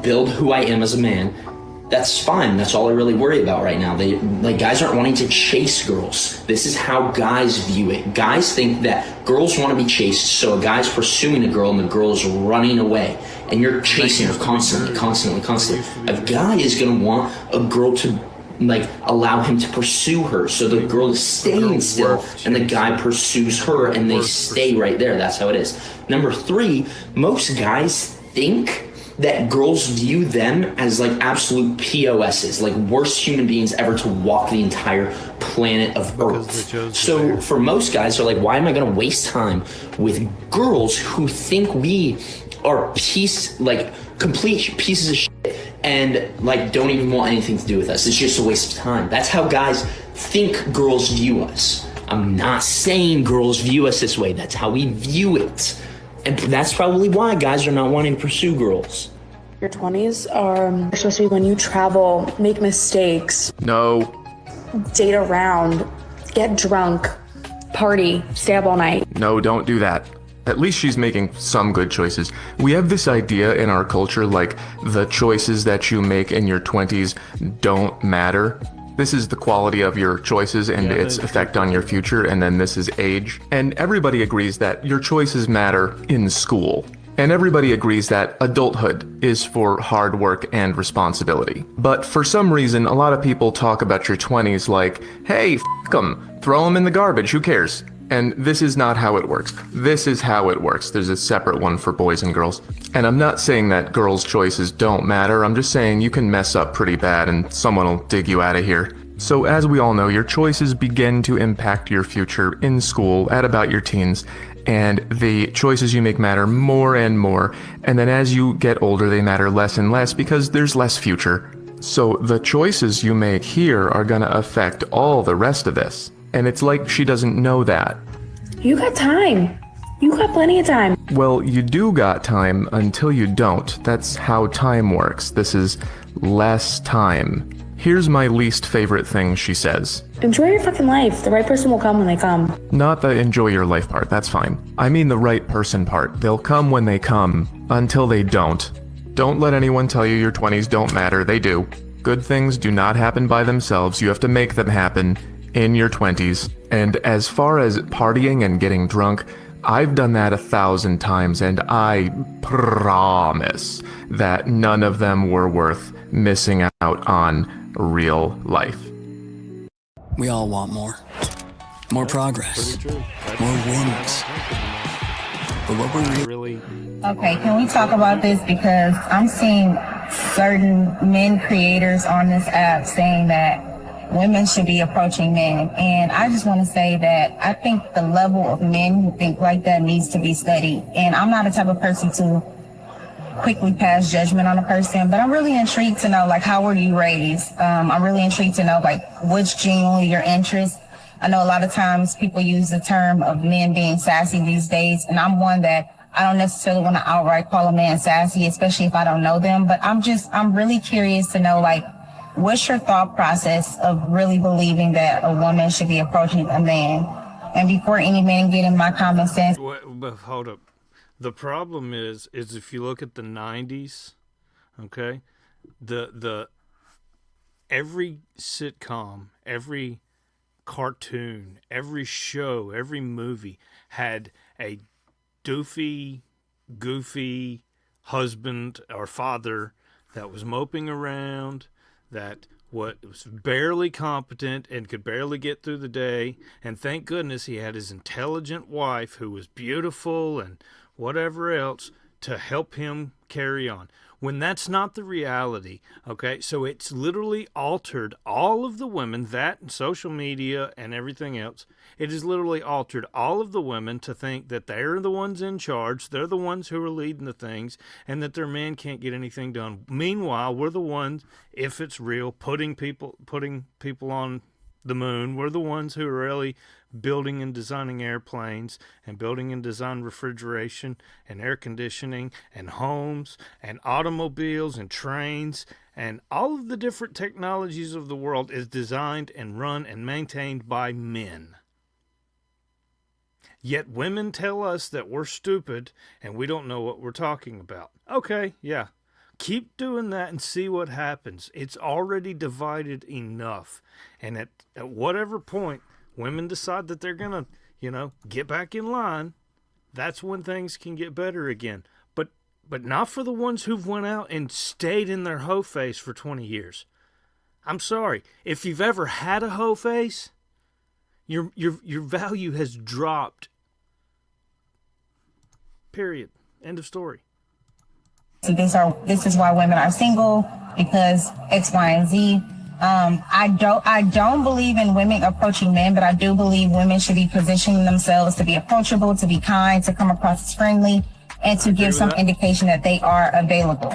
S15: build who I am as a man, that's fine. That's all I really worry about right now. Guys aren't wanting to chase girls. This is how guys view it. Guys think that girls want to be chased, so a guy's pursuing a girl and the girl is running away. And you're chasing her constantly. A guy is going to want a girl to allow him to pursue her. So the girl is staying still and the guy pursues her and they stay right there. That's how it is. Number 3, most guys think that girls view them as absolute POSs, worst human beings ever to walk the entire planet of Earth. So for most guys, they're like, why am I going to waste time with girls who think we are complete pieces of shit and like don't even want anything to do with us. It's just a waste of time. That's how guys think girls view us. I'm not saying girls view us this way. That's how we view it. And that's probably why guys are not wanting to pursue girls.
S5: Your 20s are supposed to be when you travel, make mistakes,
S16: No.
S5: date around, get drunk, party, stay up all night.
S16: No, don't do that. At least she's making some good choices. We have this idea in our culture like the choices that you make in your 20s don't matter. This is the quality of your choices and its effect on your future, and then this is age. And everybody agrees that your choices matter in school. And everybody agrees that adulthood is for hard work and responsibility. But for some reason, a lot of people talk about your 20s like, hey, f*** them, throw them in the garbage, who cares? And this is not how it works. This is how it works. There's a separate one for boys and girls. And I'm not saying that girls' choices don't matter. I'm just saying you can mess up pretty bad and someone will dig you out of here. So as we all know, your choices begin to impact your future in school at about your teens. And the choices you make matter more and more. And then as you get older, they matter less and less because there's less future. So the choices you make here are going to affect all the rest of this. And it's like she doesn't know that.
S5: You got time. You got plenty of time.
S16: Well, you do got time until you don't. That's how time works. This is less time. Here's my least favorite thing she says.
S5: Enjoy your fucking life. The right person will come when they come.
S16: Not the enjoy your life part, that's fine. I mean the right person part. They'll come when they come, until they don't. Don't let anyone tell you your 20s don't matter, they do. Good things do not happen by themselves, you have to make them happen in your 20s. And as far as partying and getting drunk, I've done that 1,000 times, and I promise that none of them were worth missing out on real life.
S20: We all want more. More progress. More wins. But what we really...
S22: Okay, can we talk about this? Because I'm seeing certain men creators on this app saying that women should be approaching men. And I just want to say that I think the level of men who think like that needs to be studied. And I'm not the type of person to quickly pass judgment on a person, but I'm really intrigued to know, like, how were you raised? I'm really intrigued to know, like, what's genuinely your interest. I know a lot of times people use the term of men being sassy these days, and I'm one that I don't necessarily want to outright call a man sassy, especially if I don't know them, but I'm really curious to know, like, what's your thought process of really believing that a woman should be approaching a man? And before any man get in my common sense.
S1: But hold up. The problem is if you look at the 90s, okay, the every sitcom, every cartoon, every show, every movie had a doofy, goofy husband or father that was moping around, that was barely competent and could barely get through the day. And thank goodness he had his intelligent wife who was beautiful and whatever else to help him carry on. When that's not the reality, okay? So it's literally altered all of the women, that and social media and everything else. It has literally altered all of the women to think that they're the ones in charge, they're the ones who are leading the things, and that their man can't get anything done. Meanwhile, we're the ones, if it's real, putting people on the moon. We're the ones who are really building and designing airplanes and building and designing refrigeration and air conditioning and homes and automobiles and trains, and all of the different technologies of the world is designed and run and maintained by men. Yet women tell us that we're stupid and we don't know what we're talking about. Okay, yeah. Keep doing that and see what happens. It's already divided enough. And at whatever point women decide that they're going to, get back in line, that's when things can get better again. But not for the ones who've went out and stayed in their hoe face for 20 years. I'm sorry. If you've ever had a hoe face, your value has dropped. Period. End of story.
S22: So this is why women are single, because X, Y, and Z. I don't believe in women approaching men, but I do believe women should be positioning themselves to be approachable, to be kind, to come across as friendly, and to give some indication that they are available.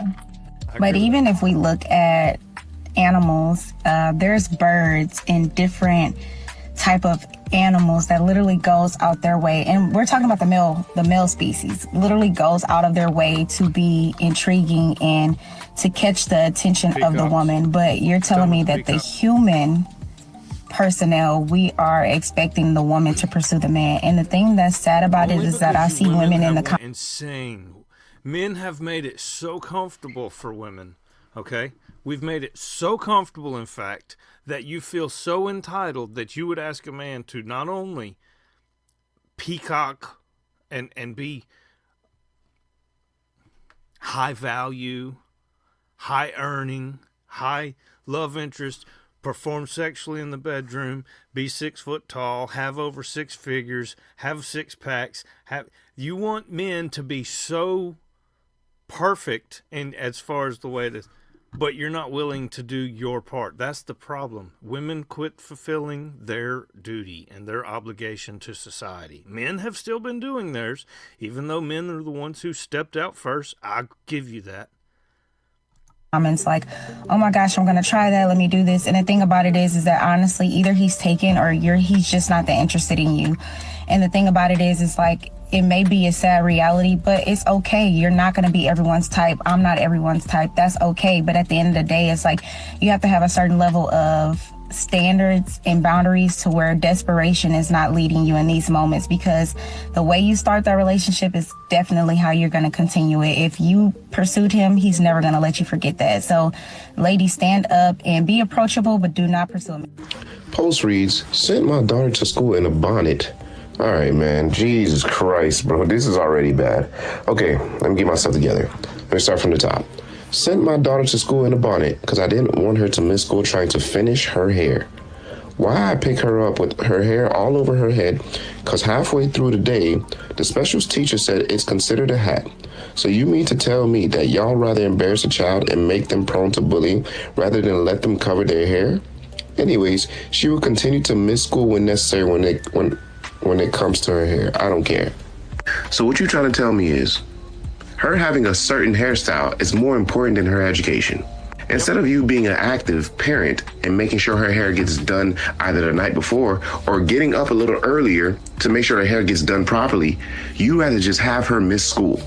S22: But even if we look at animals, there's birds and different type of animals that literally goes out their way, and we're talking about the male species, literally goes out of their way to be intriguing and to catch the attention of the woman. But you're telling me that the human personnel, we are expecting the woman to pursue the man. And the thing that's sad about it is that I see women in the
S1: insane. Men have made it so comfortable for women, okay? We've made it so comfortable, in fact, that you feel so entitled that you would ask a man to not only peacock and be high value, high earning, high love interest, perform sexually in the bedroom, be 6 foot tall, have over 6 figures, have 6 packs. You want men to be so perfect in as far as the way it is, but you're not willing to do your part. That's the problem. Women quit fulfilling their duty and their obligation to society. Men have still been doing theirs, even though men are the ones who stepped out first. I'll give you that.
S22: Comments like, oh my gosh, I'm gonna try that, let me do this. And the thing about it is that honestly, either he's taken or he's just not that interested in you. And the thing about it is like, it may be a sad reality, but it's okay. You're not going to be everyone's type. I'm not everyone's type. That's okay. But at the end of the day, it's like you have to have a certain level of standards and boundaries to where desperation is not leading you in these moments, because the way you start that relationship is definitely how you're going to continue it. If you pursued him, he's never going to let you forget that. So ladies, stand up and be approachable, but do not pursue him.
S17: Post reads, sent my daughter to school in a bonnet. All right, man. Jesus Christ, bro. This is already bad. Okay, let me get myself together. Let me start from the top. Sent my daughter to school in a bonnet because I didn't want her to miss school trying to finish her hair. Why I pick her up with her hair all over her head? Because halfway through the day, the special teacher said it's considered a hat. So you mean to tell me that y'all rather embarrass a child and make them prone to bullying rather than let them cover their hair? Anyways, she will continue to miss school when necessary when it comes to her hair. I don't care. So what you're trying to tell me is her having a certain hairstyle is more important than her education. Instead of you being an active parent and making sure her hair gets done either the night before or getting up a little earlier to make sure her hair gets done properly, you rather just have her miss school.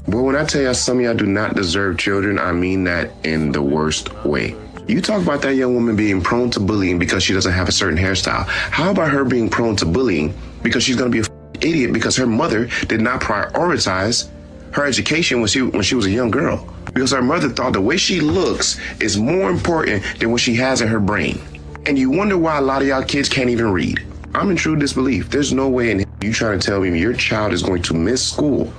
S17: But when I tell y'all some of y'all do not deserve children, I mean that in the worst way. You talk about that young woman being prone to bullying because she doesn't have a certain hairstyle. How about her being prone to bullying because she's going to be an idiot because her mother did not prioritize her education when she was a young girl? Because her mother thought the way she looks is more important than what she has in her brain. And you wonder why a lot of y'all kids can't even read. I'm in true disbelief. There's no way in you trying to tell me your child is going to miss school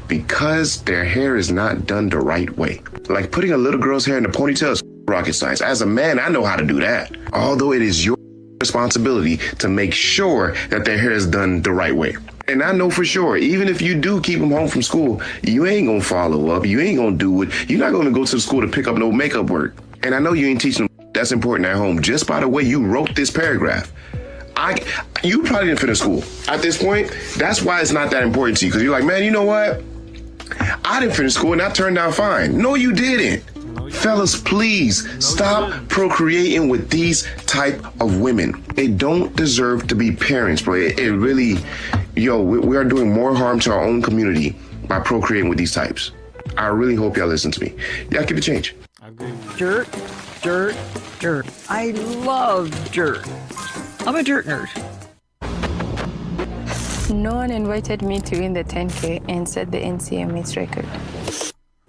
S17: because their hair is not done the right way. Like putting a little girl's hair in a ponytail is rocket science. As a man, I know how to do that. Although it is your responsibility to make sure that their hair is done the right way. And I know for sure, even if you do keep them home from school, you ain't gonna follow up. You ain't gonna do it. You're not gonna go to the school to pick up no makeup work. And I know you ain't teaching them that's important at home just by the way you wrote this paragraph. You probably didn't finish school. At this point, that's why it's not that important to you. Because you're like, man, you know what? I didn't finish school and I turned out fine. No, you didn't. Fellas, please stop procreating with these type of women. They don't deserve to be parents, bro. It really, we are doing more harm to our own community by procreating with these types. I really hope y'all listen to me. Y'all keep it change.
S18: Dirt. I love dirt. I'm a dirt nerd.
S23: No one invited me to win the 10K and set the NCMH record.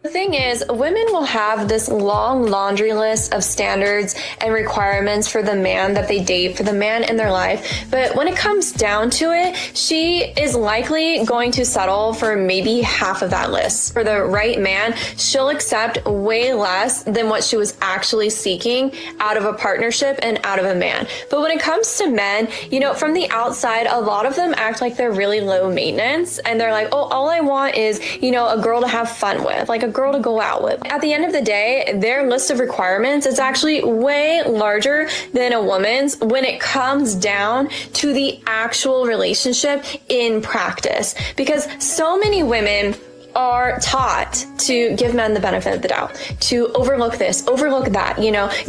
S5: The thing is, women will have this long laundry list of standards and requirements for the man that they date, for the man in their life. But when it comes down to it, she is likely going to settle for maybe half of that list. For the right man, she'll accept way less than what she was actually seeking out of a partnership and out of a man. But when it comes to men, from the outside, a lot of them act like they're really low maintenance. And they're like, oh, all I want is, a girl to have fun with, like a girl to go out with. At the end of the day, their list of requirements is actually way larger than a woman's when it comes down to the actual relationship in practice. Because so many women
S2: are taught to give men the benefit of the doubt, to overlook this, overlook that,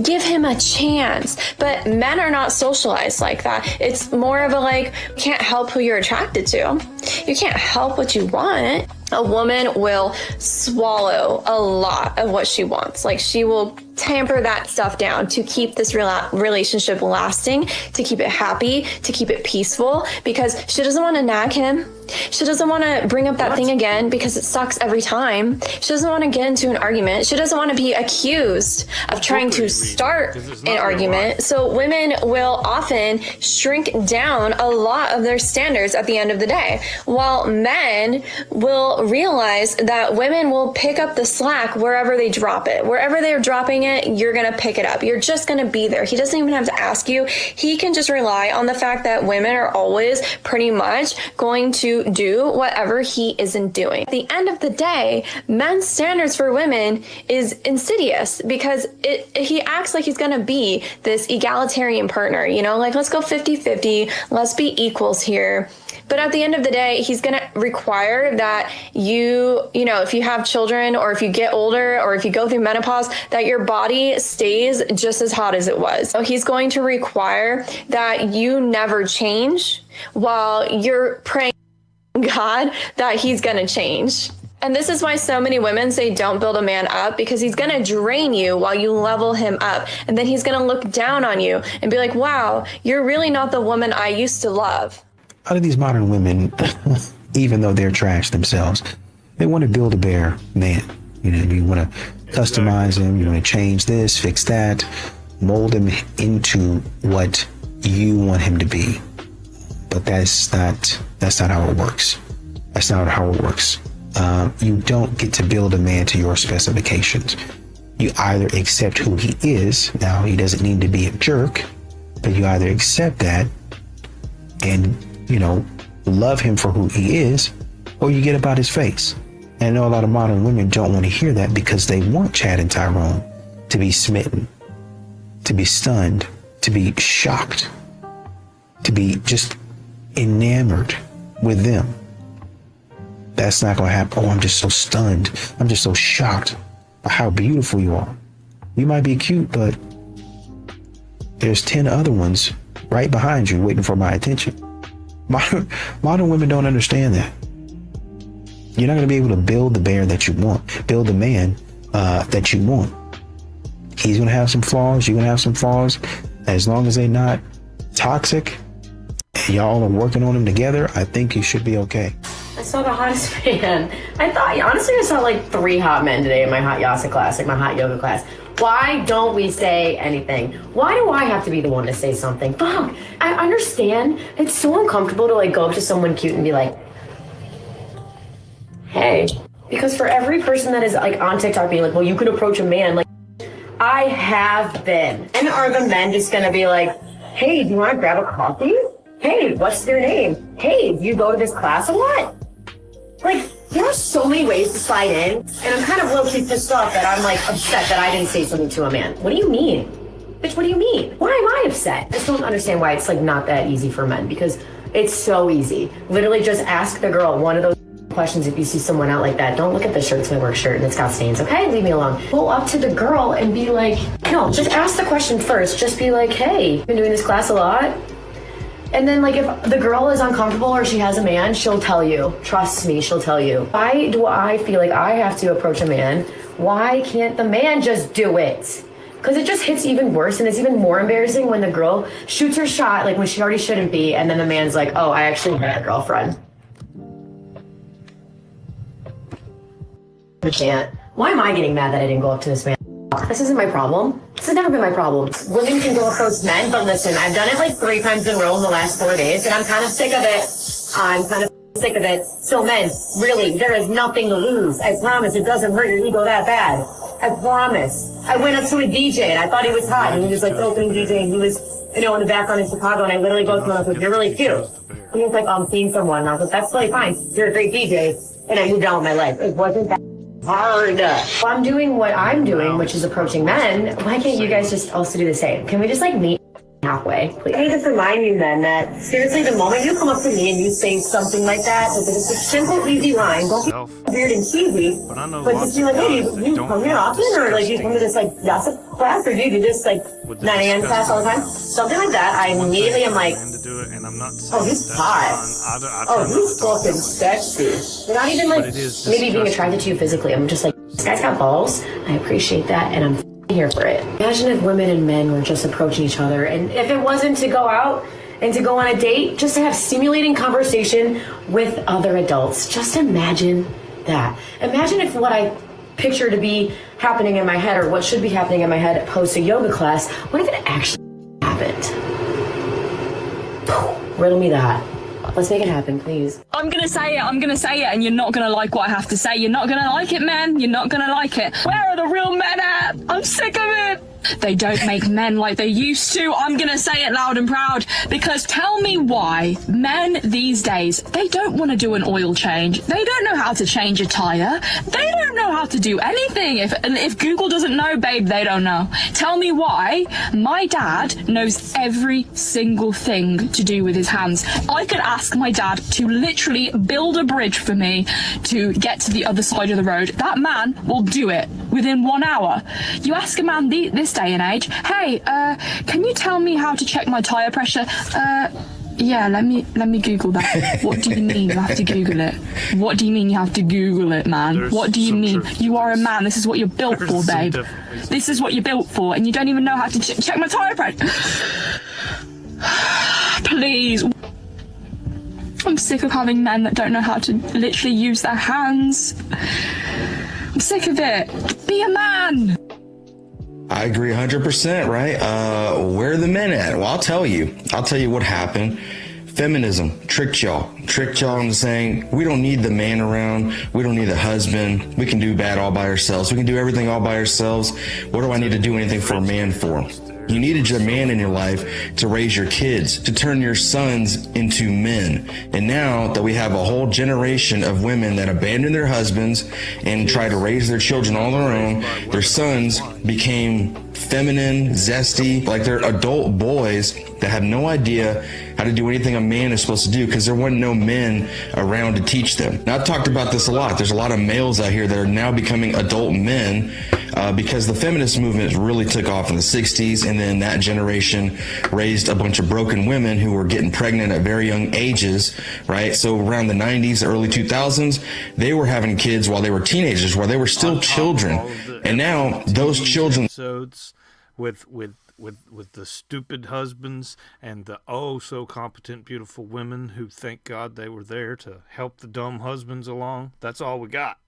S2: give him a chance. But men are not socialized like that. It's more of a like, you can't help who you're attracted to. You can't help what you want. A woman will swallow a lot of what she wants. Like, she will tamper that stuff down to keep this relationship lasting, to keep it happy, to keep it peaceful, because she doesn't want to nag him. She doesn't want to bring up that thing again because it sucks every time. She doesn't want to get into an argument. She doesn't want to be accused of trying to start an argument. So women will often shrink down a lot of their standards at the end of the day, while men will realize that women will pick up the slack wherever they drop it. Wherever they're dropping it, you're going to pick it up. You're just going to be there. He doesn't even have to ask you. He can just rely on the fact that women are always pretty much going to do whatever he isn't doing. At the end of the day, men's standards for women is insidious because he acts like he's going to be this egalitarian partner, like, let's go 50-50, let's be equals here. But at the end of the day, he's going to require that if you have children, or if you get older, or if you go through menopause, that your body stays just as hot as it was. So he's going to require that you never change while you're praying God that he's going to change. And this is why so many women say don't build a man up, because he's going to drain you while you level him up. And then he's going to look down on you and be like, wow, you're really not the woman I used to love.
S7: A lot of these modern women, even though they're trash themselves, they want to build a bear man. You want to customize him. You want to change this, fix that, mold him into what you want him to be. But that's not how it works. That's not how it works. You don't get to build a man to your specifications. You either accept who he is. Now, he doesn't need to be a jerk, but you either accept that and love him for who he is, or you get about his face. And I know a lot of modern women don't want to hear that because they want Chad and Tyrone to be smitten, to be stunned, to be shocked, to be just enamored with them. That's not going to happen. Oh, I'm just so stunned. I'm just so shocked by how beautiful you are. You might be cute, but there's 10 other ones right behind you waiting for my attention. Modern women don't understand that. You're not going to be able to build the bear that you want, build the man that you want. He's going to have some flaws. You're going to have some flaws. As long as they're not toxic and y'all are working on them together, I think you should be okay.
S9: I saw the hottest man. I saw like 3 hot men today in my hot yasa class, like my hot yoga class. Why don't we say anything? Why do I have to be the one to say something? Fuck, I understand. It's so uncomfortable to like go up to someone cute and be like, hey. Because for every person that is like on TikTok being like, well, you could approach a man, like, I have been. And are the men just gonna be like, hey, do you want to grab a coffee? Hey, what's your name? Hey, do you go to this class a lot? Like, there are so many ways to slide in, and I'm kind of low-key pissed off that I'm like upset that I didn't say something to a man. What do you mean? Bitch, what do you mean? Why am I upset? I just don't understand why it's like not that easy for men, because it's so easy. Literally just ask the girl one of those questions if you see someone out like that. Don't look at the shirt, it's my work shirt and it's got stains, okay? Leave me alone. Go up to the girl and be like, no, just ask the question first. Just be like, hey, been doing this class a lot? And then, like, if the girl is uncomfortable or she has a man, she'll tell you. Trust me, she'll tell you. Why do I feel like I have to approach a man? Why can't the man just do it? Because it just hits even worse, and it's even more embarrassing when the girl shoots her shot, like, when she already shouldn't be, and then the man's like, oh, I actually had a girlfriend. I can't. Why am I getting mad that I didn't go up to this man? This isn't my problem. This has never been my problem. Women can go approach men, but listen, I've done it like 3 times in a row in the last 4 days, and I'm kind of sick of it. So men, really, there is nothing to lose. I promise, it doesn't hurt your ego that bad. I promise. I went up to a DJ, and I thought he was hot, and he was like opening DJ, and he was, in the background in Chicago, and I literally go to him, and I was like, you're really cute. And he was like, I'm seeing someone, and I was like, that's totally fine. You're a great DJ. And I moved on with my life. It wasn't that hard. If I'm doing what I'm doing, which is approaching men, why can't you guys just also do the same? Can we just like meet halfway. Please. I need to remind you men that seriously, the moment you come up to me and you say something like that it's a simple, easy line. Don't be weird and cheesy. But just be like, hey, you come here often, or like you come to this like gossip class, or do you just like 9 a.m. class all the time? Something like that. I immediately am like, oh, he's hot. Oh, he's fucking sexy. They're not even like maybe being attracted to you physically. I'm just like, this guy's got balls. I appreciate that, and I'm here for it. Imagine if women and men were just approaching each other, and if it wasn't to go out and to go on a date, just to have stimulating conversation with other adults. Just imagine that. Imagine if what I picture to be happening in my head, or what should be happening in my head post a yoga class, what if it actually happened? Riddle me that. Let's make it happen, please.
S3: I'm gonna say it, and you're not gonna like what I have to say. You're not gonna like it, man. You're not gonna like it. Where are the real men at? I'm sick of it. They don't make men like they used to. I'm gonna say it loud and proud, because tell me why men these days, they don't want to do an oil change. They don't know how to change a tire. They don't know how to do anything. If Google doesn't know, babe, they don't know. Tell me why my dad knows every single thing to do with his hands. I could ask my dad to literally build a bridge for me to get to the other side of the road. That man will do it within 1 hour. You ask a man this day and age, hey, can you tell me how to check my tire pressure? Yeah, let me Google that. What do you mean you have to Google it? What do you mean you have to Google it, man? What do you mean? You are a man. This is what you're built for, babe. This is what you're built for, and you don't even know how to check my tire pressure. Please. I'm sick of having men that don't know how to literally use their hands. I'm sick of it. Be a man.
S8: I agree 100%, right? Where are the men at? Well, I'll tell you what happened. Feminism tricked y'all into saying, we don't need the man around. We don't need the husband. We can do bad all by ourselves. We can do everything all by ourselves. What do I need to do anything for a man for? You needed your man in your life to raise your kids, to turn your sons into men. And now that we have a whole generation of women that abandon their husbands and try to raise their children on their own, their sons became feminine, zesty, like they're adult boys that have no idea how to do anything a man is supposed to do because there weren't no men around to teach them. Now, I've talked about this a lot. There's a lot of males out here that are now becoming adult men because the feminist movement really took off in the 60s, and then that generation raised a bunch of broken women who were getting pregnant at very young ages, right? So around the 90s, early 2000s, they were having kids while they were teenagers, while they were still children. And now those children
S1: with the stupid husbands and the oh so competent beautiful women who thank God they were there to help the dumb husbands along. That's all we got.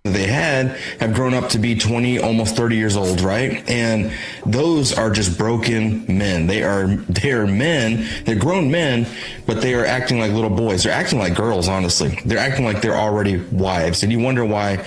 S8: They have grown up to be 20, almost 30 years old, right? And those are just broken men. They are men, they're grown men, but they are acting like little boys. They're acting like girls, honestly. They're acting like they're already wives. And you wonder why,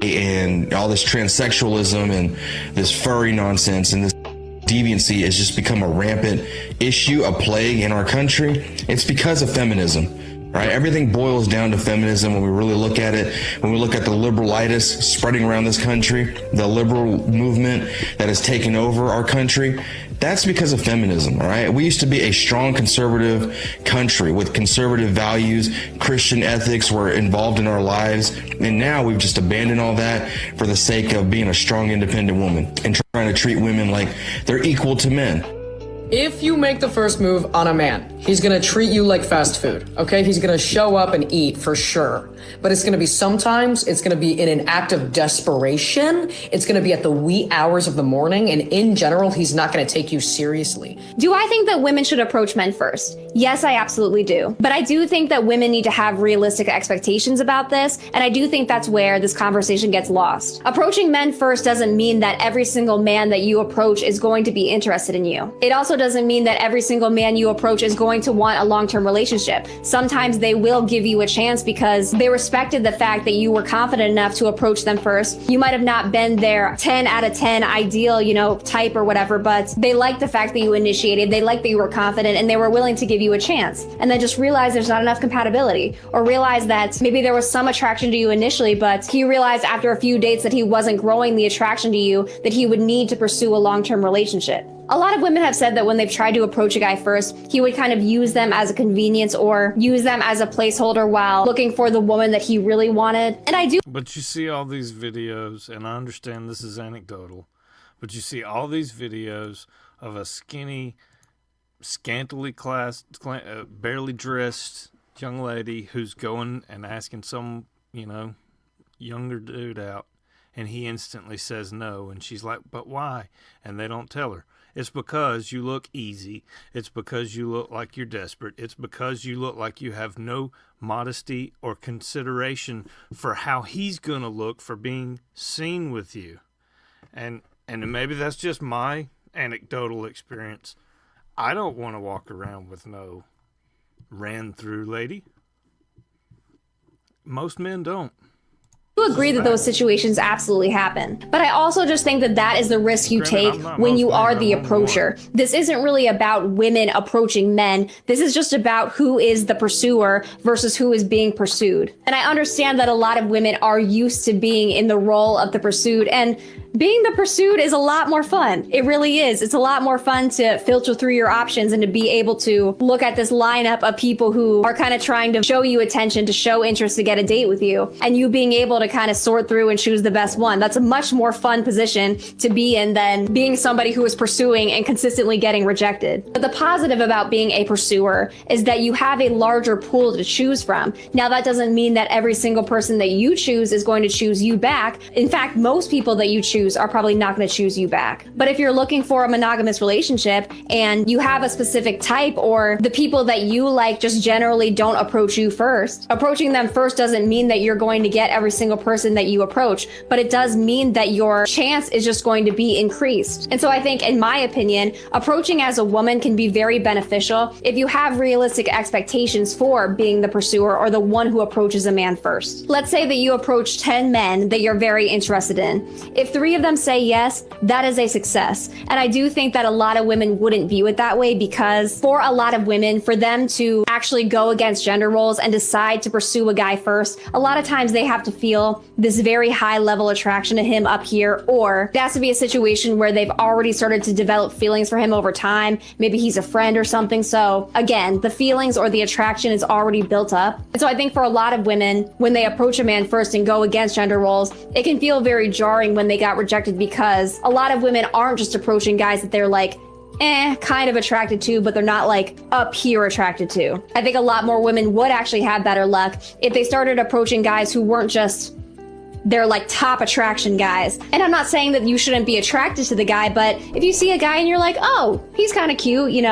S8: and all this transsexualism and this furry nonsense and this deviancy has just become a rampant issue, a plague in our country. It's because of feminism. Right? Everything boils down to feminism when we really look at it. When we look at the liberalitis spreading around this country, the liberal movement that has taken over our country, that's because of feminism, all right? We used to be a strong conservative country with conservative values. Christian ethics were involved in our lives. And now we've just abandoned all that for the sake of being a strong, independent woman and trying to treat women like they're equal to men.
S10: If you make the first move on a man, he's gonna treat you like fast food, okay? He's gonna show up and eat for sure. But it's gonna be sometimes, it's gonna be in an act of desperation. It's gonna be at the wee hours of the morning. And in general, he's not gonna take you seriously.
S2: Do I think that women should approach men first? Yes, I absolutely do. But I do think that women need to have realistic expectations about this. And I do think that's where this conversation gets lost. Approaching men first doesn't mean that every single man that you approach is going to be interested in you. It also
S4: doesn't mean that every single man you approach is going to want a long-term relationship. Sometimes they will give you a chance because they respected the fact that you were confident enough to approach them first. You might have not been their 10 out of 10 ideal, type or whatever, but they liked the fact that you initiated, they liked that you were confident, and they were willing to give you a chance. And then just realize there's not enough compatibility, or realize that maybe there was some attraction to you initially, but he realized after a few dates that he wasn't growing the attraction to you, that he would need to pursue a long-term relationship. A lot of women have said that when they've tried to approach a guy first, he would kind of use them as a convenience or use them as a placeholder while looking for the woman that he really wanted. And I do.
S1: But you see all these videos, and I understand this is anecdotal, but you see all these videos of a skinny, scantily clad, barely dressed young lady who's going and asking some, younger dude out, and he instantly says no, and she's like, but why? And they don't tell her. It's because you look easy. It's because you look like you're desperate. It's because you look like you have no modesty or consideration for how he's going to look for being seen with you. And maybe that's just my anecdotal experience. I don't want to walk around with no ran through lady. Most men don't.
S4: I agree that those situations absolutely happen. But I also just think that that is the risk you take when you are the approacher. This isn't really about women approaching men. This is just about who is the pursuer versus who is being pursued. And I understand that a lot of women are used to being in the role of the pursued, and being the pursued is a lot more fun. It really is. It's a lot more fun to filter through your options and to be able to look at this lineup of people who are kind of trying to show you attention, to show interest, to get a date with you, and you being able to kind of sort through and choose the best one. That's a much more fun position to be in than being somebody who is pursuing and consistently getting rejected. But the positive about being a pursuer is that you have a larger pool to choose from. Now, that doesn't mean that every single person that you choose is going to choose you back. In fact, most people that you choose are probably not going to choose you back. But if you're looking for a monogamous relationship and you have a specific type, or the people that you like just generally don't approach you first, approaching them first doesn't mean that you're going to get every single person that you approach, but it does mean that your chance is just going to be increased. And so I think, in my opinion, approaching as a woman can be very beneficial if you have realistic expectations for being the pursuer or the one who approaches a man first. Let's say that you approach 10 men that you're very interested in. If 3 of them say yes, that is a success. And I do think that a lot of women wouldn't view it that way, because for a lot of women, for them to actually go against gender roles and decide to pursue a guy first, a lot of times they have to feel this very high level attraction to him up here, or it has to be a situation where they've already started to develop feelings for him over time. Maybe he's a friend or something. So again, the feelings or the attraction is already built up. And so I think for a lot of women, when they approach a man first and go against gender roles, it can feel very jarring when they got rejected, because a lot of women aren't just approaching guys that they're like, kind of attracted to, but they're not like up here attracted to. I think a lot more women would actually have better luck if they started approaching guys who weren't just they're like top attraction guys. And I'm not saying that you shouldn't be attracted to the guy, but if you see a guy and you're like, oh, he's kind of cute, you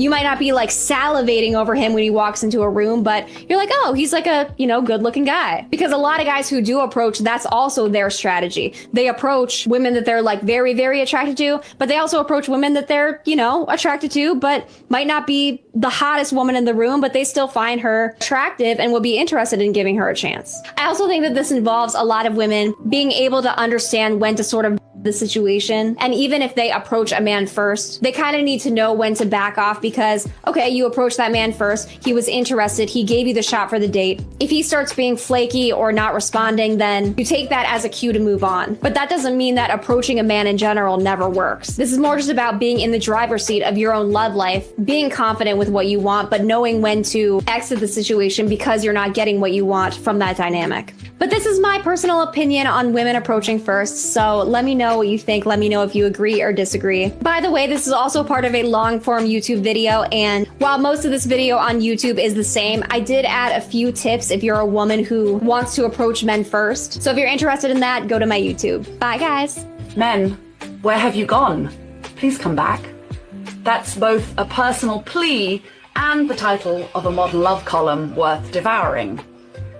S4: might not be like salivating over him when he walks into a room, but you're like, oh, he's like a, good looking guy. Because a lot of guys who do approach, that's also their strategy. They approach women that they're like very, very attracted to, but they also approach women that they're, attracted to, but might not be the hottest woman in the room, but they still find her attractive and will be interested in giving her a chance. I also think that this involves a lot of women being able to understand when to sort of the situation. And even if they approach a man first, they kind of need to know when to back off, because, okay, you approached that man first. He was interested. He gave you the shot for the date. If he starts being flaky or not responding, then you take that as a cue to move on. But that doesn't mean that approaching a man in general never works. This is more just about being in the driver's seat of your own love life, being confident with what you want, but knowing when to exit the situation because you're not getting what you want from that dynamic. But this is my personal opinion on women approaching first, so let me know what you think. Let me know if you agree or disagree. By the way, this is also part of a long-form YouTube video, and while most of this video on YouTube is the same, I did add a few tips if you're a woman who wants to approach men first. So if you're interested in that, go to my YouTube. Bye, guys.
S6: Men, where have you gone? Please come back. That's both a personal plea and the title of a modern love column worth devouring.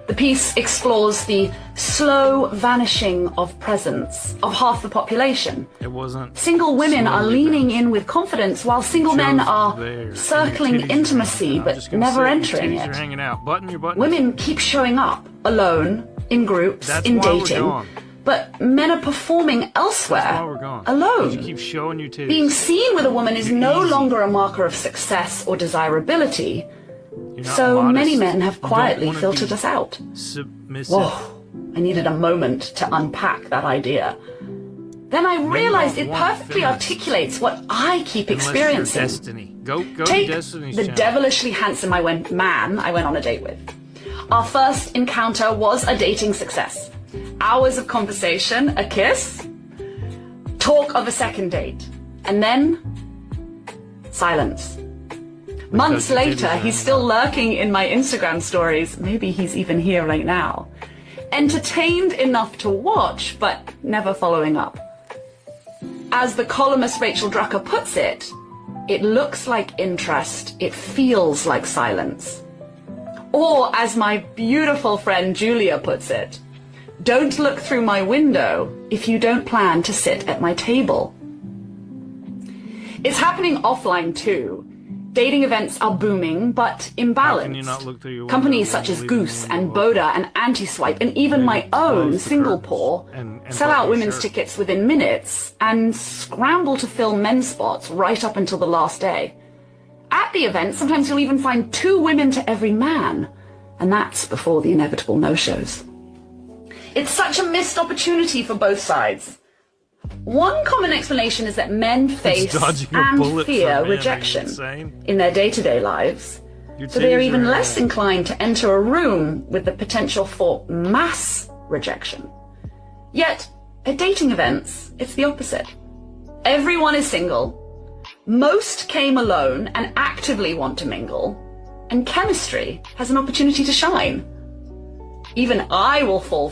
S6: The piece explores the slow vanishing of presence of half the population.
S1: It wasn't.
S6: Single women are leaning in with confidence while single men are
S1: there,
S6: circling intimacy but never entering
S1: your titties
S6: it.
S1: are hanging out. Button your buttons.
S6: Women keep showing up alone, in groups,
S1: That's
S6: in
S1: why we're
S6: dating,
S1: gone.
S6: but men are performing elsewhere
S1: That's why we're gone.
S6: alone.
S1: You keep showing your titties.
S6: Being seen with a woman is no longer a marker of success or desirability.
S1: You're not
S6: So
S1: modest.
S6: many men have
S1: You don't
S6: quietly
S1: wanna
S6: filtered
S1: be
S6: us out.
S1: Submissive.
S6: Whoa, I needed a moment to unpack that idea. Then I realized
S1: don't
S6: it
S1: want
S6: perfectly
S1: feminists.
S6: articulates what I keep
S1: Unless you're
S6: experiencing.
S1: Destiny. Go
S6: Take
S1: to Destiny's
S6: the
S1: channel.
S6: devilishly handsome man I went on a date with. Our first encounter was a dating success. Hours of conversation, a kiss, talk of a second date, and then silence. Months later, he's still lurking in my Instagram stories. Maybe he's even here right now. Entertained enough to watch, but never following up. As the columnist Rachel Drucker puts it looks like interest, it feels like silence. Or as my beautiful friend Julia puts it, don't look through my window if you don't plan to sit at my table. It's happening offline too. Dating events are booming, but
S1: How can you
S6: imbalanced.
S1: not look through your window
S6: Companies
S1: when
S6: such
S1: you
S6: as
S1: leave
S6: Goose
S1: the window
S6: and
S1: open?
S6: Boda and Anti-Swipe and even my own
S1: close the
S6: Single
S1: curtains
S6: Paw
S1: and
S6: sell
S1: button
S6: out
S1: your
S6: women's
S1: shirt.
S6: tickets within minutes and scramble to fill men's spots right up until the last day. At the event, sometimes you'll even find 2 women to every man, and that's before the inevitable no-shows. It's such a missed opportunity for both sides. One common explanation is that men face
S1: dodging a
S6: and
S1: bullet
S6: fear
S1: for men,
S6: rejection
S1: insane.
S6: in their day-to-day lives.
S1: Your
S6: So they are
S1: titties
S6: even
S1: are
S6: less
S1: hanging out.
S6: inclined to enter a room with the potential for mass rejection. Yet, at dating events, it's the opposite. Everyone is single. Most came alone and actively want to mingle. And chemistry has an opportunity to shine. Even I will fall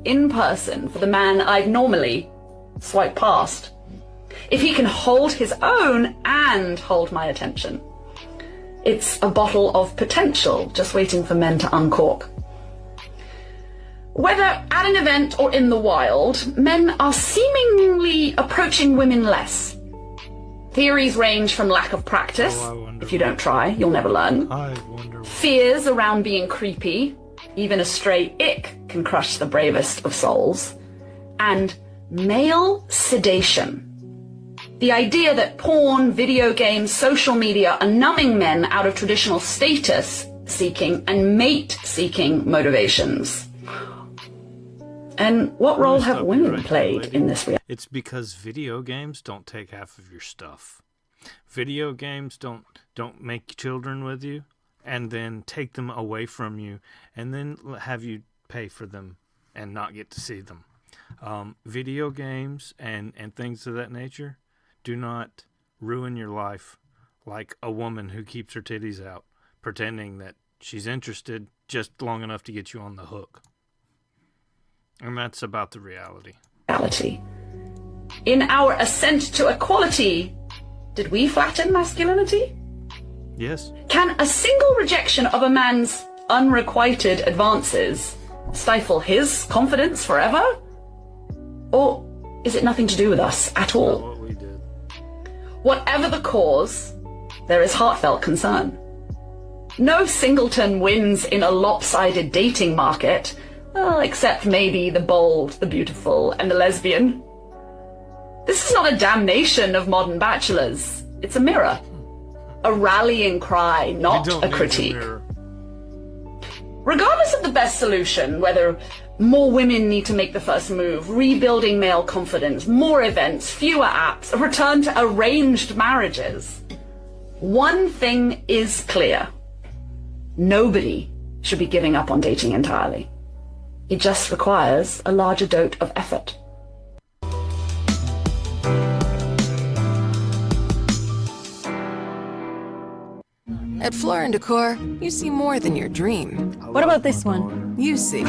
S6: in person for the man I'd normally swipe past. If he can hold his own and hold my attention. It's a bottle of potential just waiting for men to uncork. Whether at an event or in the wild, men are seemingly approaching women less. Theories range from lack of practice. If you don't try, you'll never learn. Fears around being creepy. Even a stray ick can crush the bravest of souls. And male sedation. The idea that porn, video games, social media are numbing men out of traditional status-seeking and mate-seeking motivations. And what role have women played in this reality?
S1: It's because video games don't take half of your stuff. Video games don't make children with you and then take them away from you and then have you pay for them and not get to see them. Video games and things of that nature do not ruin your life like a woman who keeps her titties out, pretending that she's interested just long enough to get you on the hook. And that's about the reality.
S6: In our ascent to equality, did we flatten masculinity?
S1: Yes.
S6: Can a single rejection of a man's unrequited advances stifle his confidence forever? Or is it nothing to do with us at all?
S1: What we did.
S6: Whatever the cause, there is heartfelt concern. No singleton wins in a lopsided dating market, well, except maybe the bold, the beautiful, and the lesbian. This is not a damnation of modern bachelors. It's a mirror. A rallying cry, not a critique. Regardless of the best solution, whether more women need to make the first move, rebuilding male confidence, more events, fewer apps, a return to arranged marriages, one thing is clear. Nobody should be giving up on dating entirely. It just requires a larger dose of effort.
S12: At Floor & Decor, you see more than your dream.
S13: What about this one?
S12: You see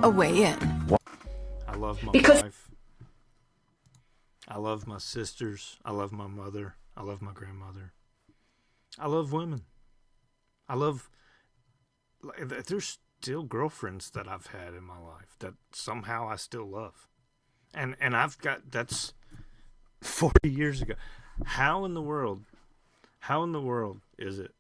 S12: a way in.
S1: I love my wife. I love my sisters. I love my mother. I love my grandmother. I love women. I love there's still girlfriends that I've had in my life that somehow I still love. And I've got, that's 40 years ago. How in the world is it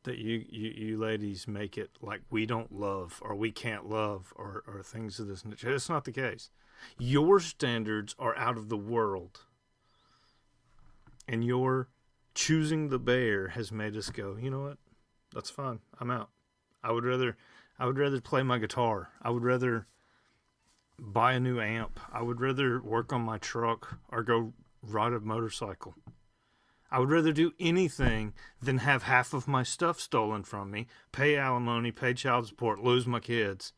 S1: that you ladies make it like we don't love or we can't love or things of this nature? It's not the case. Your standards are out of the world. And your choosing the bear has made us go, you know what? That's fine. I'm out. I would rather play my guitar. I would rather buy a new amp. I would rather work on my truck or go ride a motorcycle. I would rather do anything than have half of my stuff stolen from me, pay alimony, pay child support, lose my kids.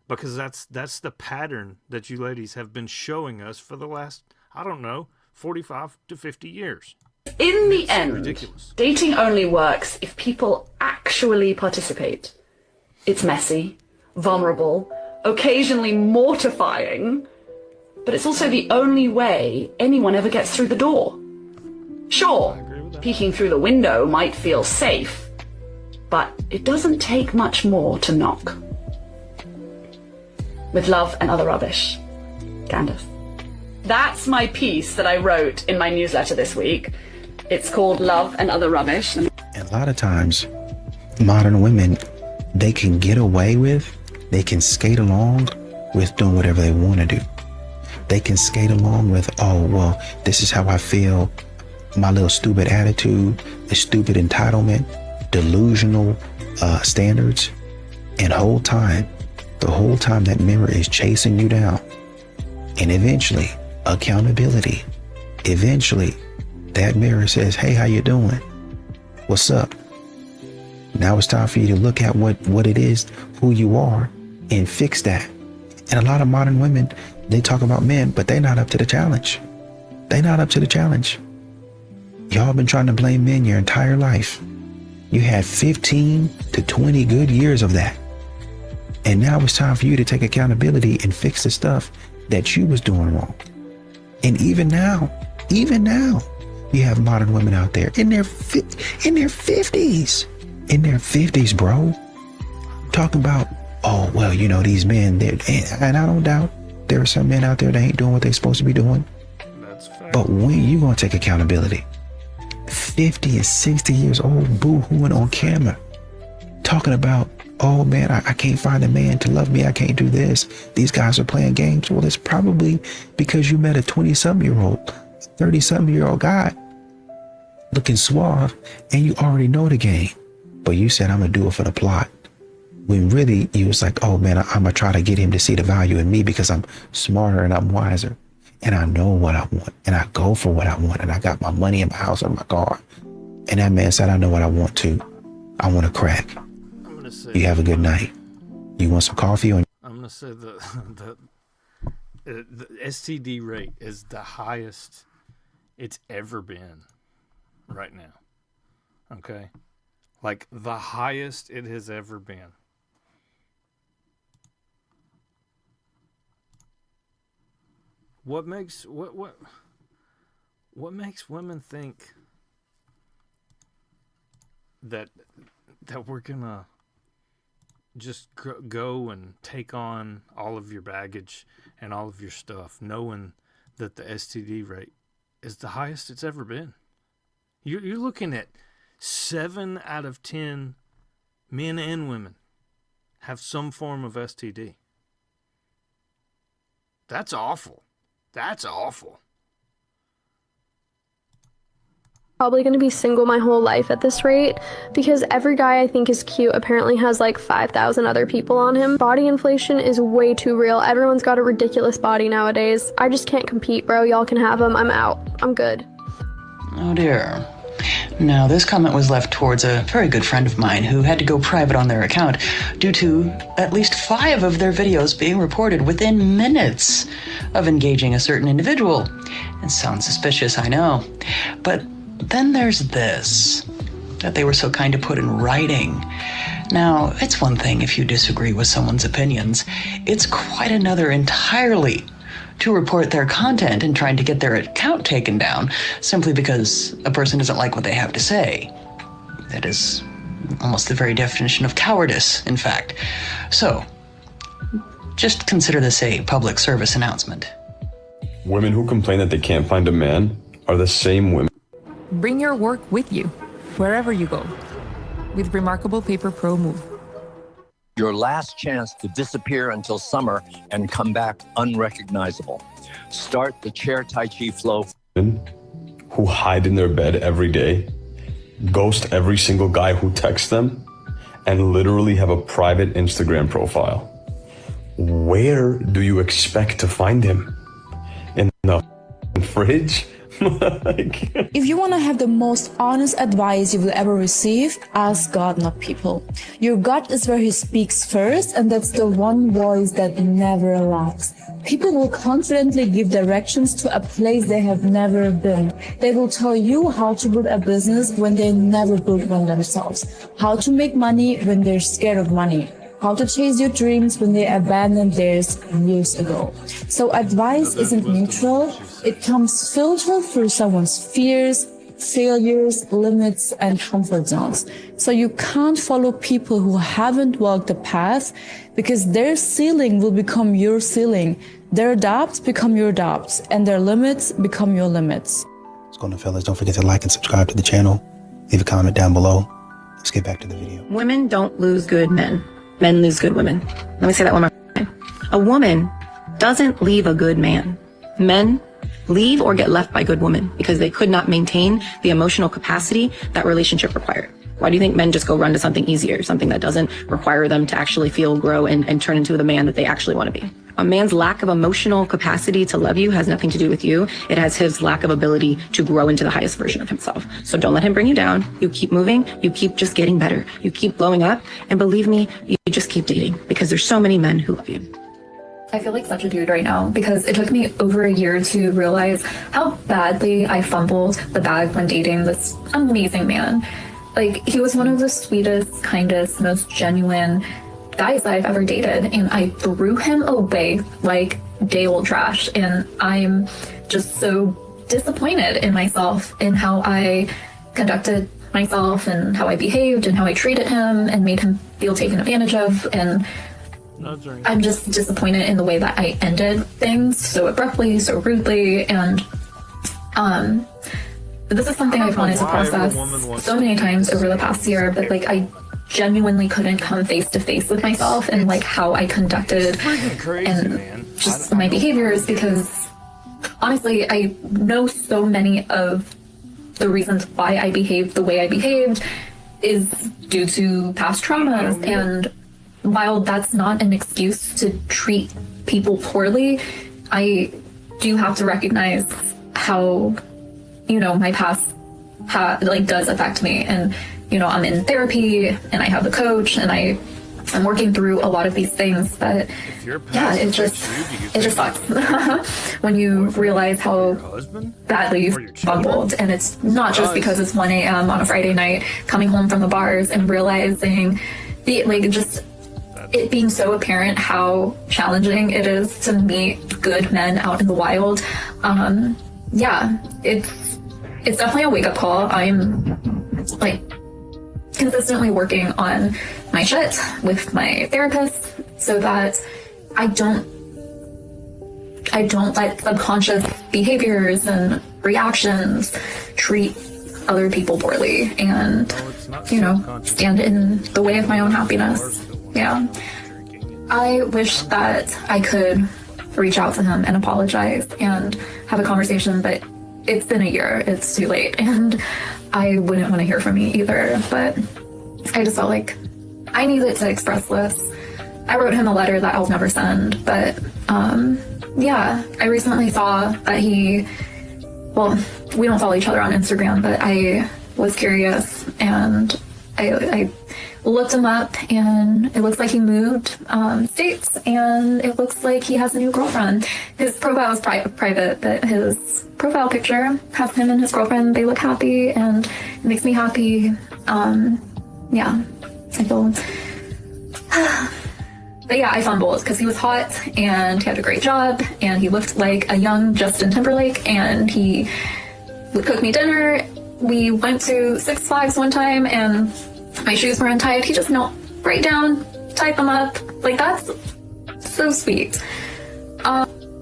S1: Because that's the pattern that you ladies have been showing us for the last, I don't know, 45 to 50 years.
S6: In the end, dating only works if people actually participate. It's messy, vulnerable, occasionally mortifying, but it's also the only way anyone ever gets through the door. Sure, peeking through the window might feel safe, but it doesn't take much more to knock. With love and other rubbish. Candace. That's my piece that I wrote in my newsletter this week. It's called Love and Other Rubbish.
S7: And a lot of times, modern women, they can get away with, they can skate along with doing whatever they want to do. They can skate along with, oh, well, this is how I feel. My little stupid attitude, the stupid entitlement, delusional standards. And the whole time that mirror is chasing you down. And eventually, accountability. Eventually, that mirror says, hey, how you doing? What's up? Now it's time for you to look at what it is, who you are, and fix that. And a lot of modern women, they talk about men, but they're not up to the challenge. They're not up to the challenge. Y'all been trying to blame men your entire life. You had 15 to 20 good years of that. And now it's time for you to take accountability and fix the stuff that you was doing wrong. And even now, you have modern women out there in their 50s. In their 50s, bro. Talking about, oh, well, you know, these men, and I don't doubt there are some men out there that ain't doing what they're supposed to be doing.
S1: That's fair.
S7: But when you gonna take accountability? 50 and 60 years old, boo-hooing on camera, talking about, oh man, I can't find a man to love me. I can't do this. These guys are playing games. Well, it's probably because you met a 20-something-year-old, 30-something-year-old guy looking suave, and you already know the game. But you said, I'm going to do it for the plot. When really, you was like, oh man, I'm going to try to get him to see the value in me because I'm smarter and I'm wiser. And I know what I want. And I go for what I want. And I got my money in my house and my car. And that man said, I know what I want to. I want to crack. You have a good night. You want some coffee?
S1: I'm going to say the STD rate is the highest it's ever been right now. Okay? Like the highest it has ever been. What makes women think that we're gonna just go and take on all of your baggage and all of your stuff, knowing that the STD rate is the highest it's ever been? You're looking at 7 out of 10 men and women have some form of STD. That's awful. That's awful.
S11: Probably going to be single my whole life at this rate because every guy I think is cute apparently has like 5,000 other people on him. Body inflation is way too real. Everyone's got a ridiculous body nowadays. I just can't compete, bro. Y'all can have them. I'm out. I'm good.
S19: Oh dear. Now, this comment was left towards a very good friend of mine who had to go private on their account due to at least 5 of their videos being reported within minutes of engaging a certain individual. It sounds suspicious, I know. But then there's this, that they were so kind to put in writing. Now, it's one thing if you disagree with someone's opinions. It's quite another entirely to report their content and trying to get their account taken down simply because a person doesn't like what they have to say. That is almost the very definition of cowardice, in fact. So, just consider this a public service announcement.
S14: Women who complain that they can't find a man are the same women.
S15: Bring your work with you, wherever you go, with Remarkable Paper Pro Move.
S21: Your last chance to disappear until summer and come back unrecognizable. Start the chair Tai Chi flow.
S14: Who hide in their bed every day, ghost every single guy who texts them, and literally have a private Instagram profile. Where do you expect to find him? In the fridge?
S24: If you want to have the most honest advice you will ever receive, ask God, not people. Your gut is where He speaks first, and that's the one voice that never lies. People will confidently give directions to a place they have never been. They will tell you how to build a business when they never built one themselves, how to make money when they're scared of money, how to chase your dreams when they abandoned theirs years ago. So advice isn't neutral. It comes filtered through someone's fears, failures, limits, and comfort zones. So you can't follow people who haven't walked the path, because their ceiling will become your ceiling. Their doubts become your doubts, and their limits become your limits.
S7: What's going on, fellas? Don't forget to like and subscribe to the channel. Leave a comment down below. Let's get back to the video.
S25: Women don't lose good men. Men lose good women. Let me say that one more time. A woman doesn't leave a good man. Men leave or get left by good women because they could not maintain the emotional capacity that relationship required. Why do you think men just go run to something easier, something that doesn't require them to actually feel, grow, and turn into the man that they actually want to be? A man's lack of emotional capacity to love you has nothing to do with you. It has his lack of ability to grow into the highest version of himself. So don't let him bring you down. You keep moving. You keep just getting better. You keep blowing up. And believe me, you just keep dating, because there's so many men who love you.
S2: I feel like such a dude right now, because it took me over a year to realize how badly I fumbled the bag when dating this amazing man. Like, he was one of the sweetest, kindest, most genuine guys that I've ever dated, and I threw him away like day old trash. And I'm just so disappointed in myself, in how I conducted myself and how I behaved and how I treated him and made him feel taken advantage of. And I'm just disappointed in the way that I ended things so abruptly, so rudely. And this is something I've wanted to process so many times over the past year, but like, I genuinely couldn't come face to face with myself and like how I conducted and just my behaviors, because honestly, I know so many of the reasons why I behaved the way I behaved is due to past traumas. And while that's not an excuse to treat people poorly, I do have to recognize how, you know, my past does affect me. And, you know, I'm in therapy and I have a coach and I'm working through a lot of these things, but yeah, it just sucks when you realize how badly you've fumbled. And it's not just because it's 1 a.m. on a Friday night coming home from the bars and realizing it being so apparent how challenging it is to meet good men out in the wild. Yeah, it's definitely a wake-up call. I'm like consistently working on my shit with my therapist so that I don't let subconscious behaviors and reactions treat other people poorly and, you know, stand in the way of my own happiness. Yeah. I wish that I could reach out to him and apologize and have a conversation, but it's been a year. It's too late. And I wouldn't want to hear from me either. But I just felt like I needed to express this. I wrote him a letter that I'll never send. But yeah, I recently saw that we don't follow each other on Instagram, but I was curious and I looked him up, and it looks like he moved states, and it looks like he has a new girlfriend. His profile is private, but his profile picture has him and his girlfriend. They look happy, and it makes me happy. Yeah, I feel... But yeah, I fumbled because he was hot, and he had a great job, and he looked like a young Justin Timberlake, and he would cook me dinner. We went to Six Flags one time, and my shoes were untied, he just right down, tied them up. Like, that's so sweet.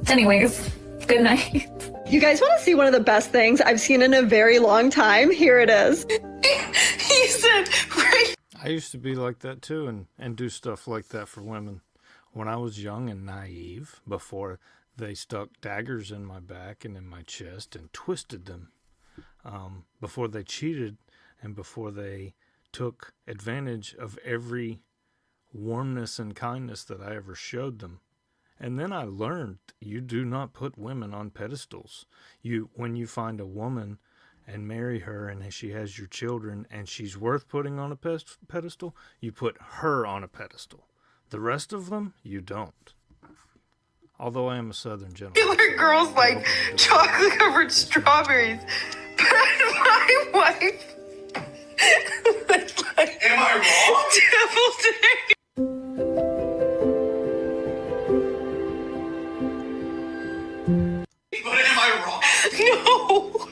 S2: Anyways, good night.
S16: You guys want to see one of the best things I've seen in a very long time? Here it is.
S6: He said, right.
S1: I used to be like that too, and do stuff like that for women. When I was young and naive, before they stuck daggers in my back and in my chest and twisted them, before they cheated and before they took advantage of every warmness and kindness that I ever showed them. And then I learned you do not put women on pedestals. When you find a woman and marry her and she has your children and she's worth putting on a pedestal, you put her on a pedestal. The rest of them, you don't. Although I am a Southern gentleman.
S6: Girls like chocolate covered strawberries. But my wife am I wrong? Devil's egg. But am I wrong? No.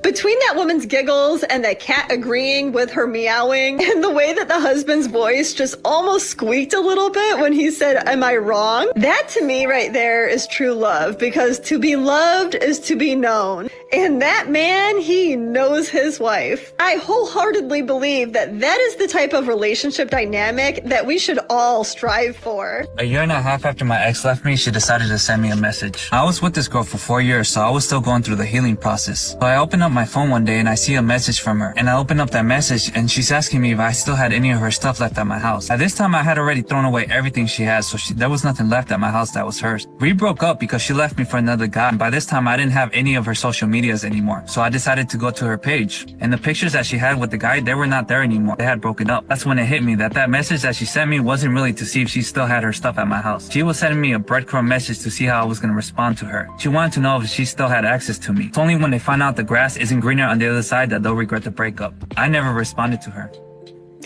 S16: Between that woman's giggles and that cat agreeing with her meowing and the way that the husband's voice just almost squeaked a little bit when he said, "Am I wrong?" That to me right there is true love, because to be loved is to be known. And that man, he knows his wife. I wholeheartedly believe that that is the type of relationship dynamic that we should all strive for.
S17: A year and a half after my ex left me, she decided to send me a message. I was with this girl for 4 years, so I was still going through the healing process. So I opened up my phone one day and I see a message from her. And I opened up that message and she's asking me if I still had any of her stuff left at my house. At this time, I had already thrown away everything she had, so there was nothing left at my house that was hers. We broke up because she left me for another guy. And by this time, I didn't have any of her social medias anymore. So I decided to go to her page. And the pictures that she had with the guy, they were not there anymore. They had broken up. That's when it hit me that message that she sent me wasn't really to see if she still had her stuff at my house. She was sending me a breadcrumb message to see how I was going to respond to her. She wanted to know if she still had access to me. It's only when they find out the grass isn't greener on the other side that they'll regret the breakup. I never responded to her.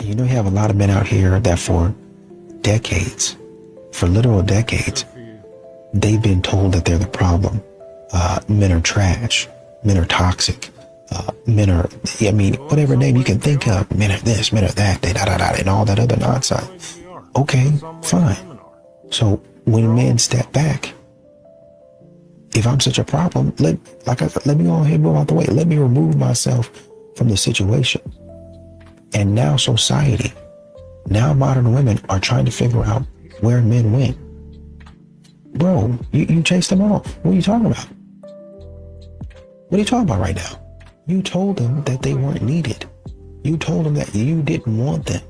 S7: You know, you have a lot of men out here that for decades, for literal decades, they've been told that they're the problem. Men are trash. Men are toxic. Men are, I mean, whatever name you can think of. Men are this, men are that, and all that other nonsense. Okay, fine. So when men step back, if I'm such a problem, let me go ahead and move out the way. Let me remove myself from the situation. And now society, now modern women are trying to figure out where men went. Bro, you chased them off. What are you talking about? What are you talking about right now? You told them that they weren't needed. You told them that you didn't want them.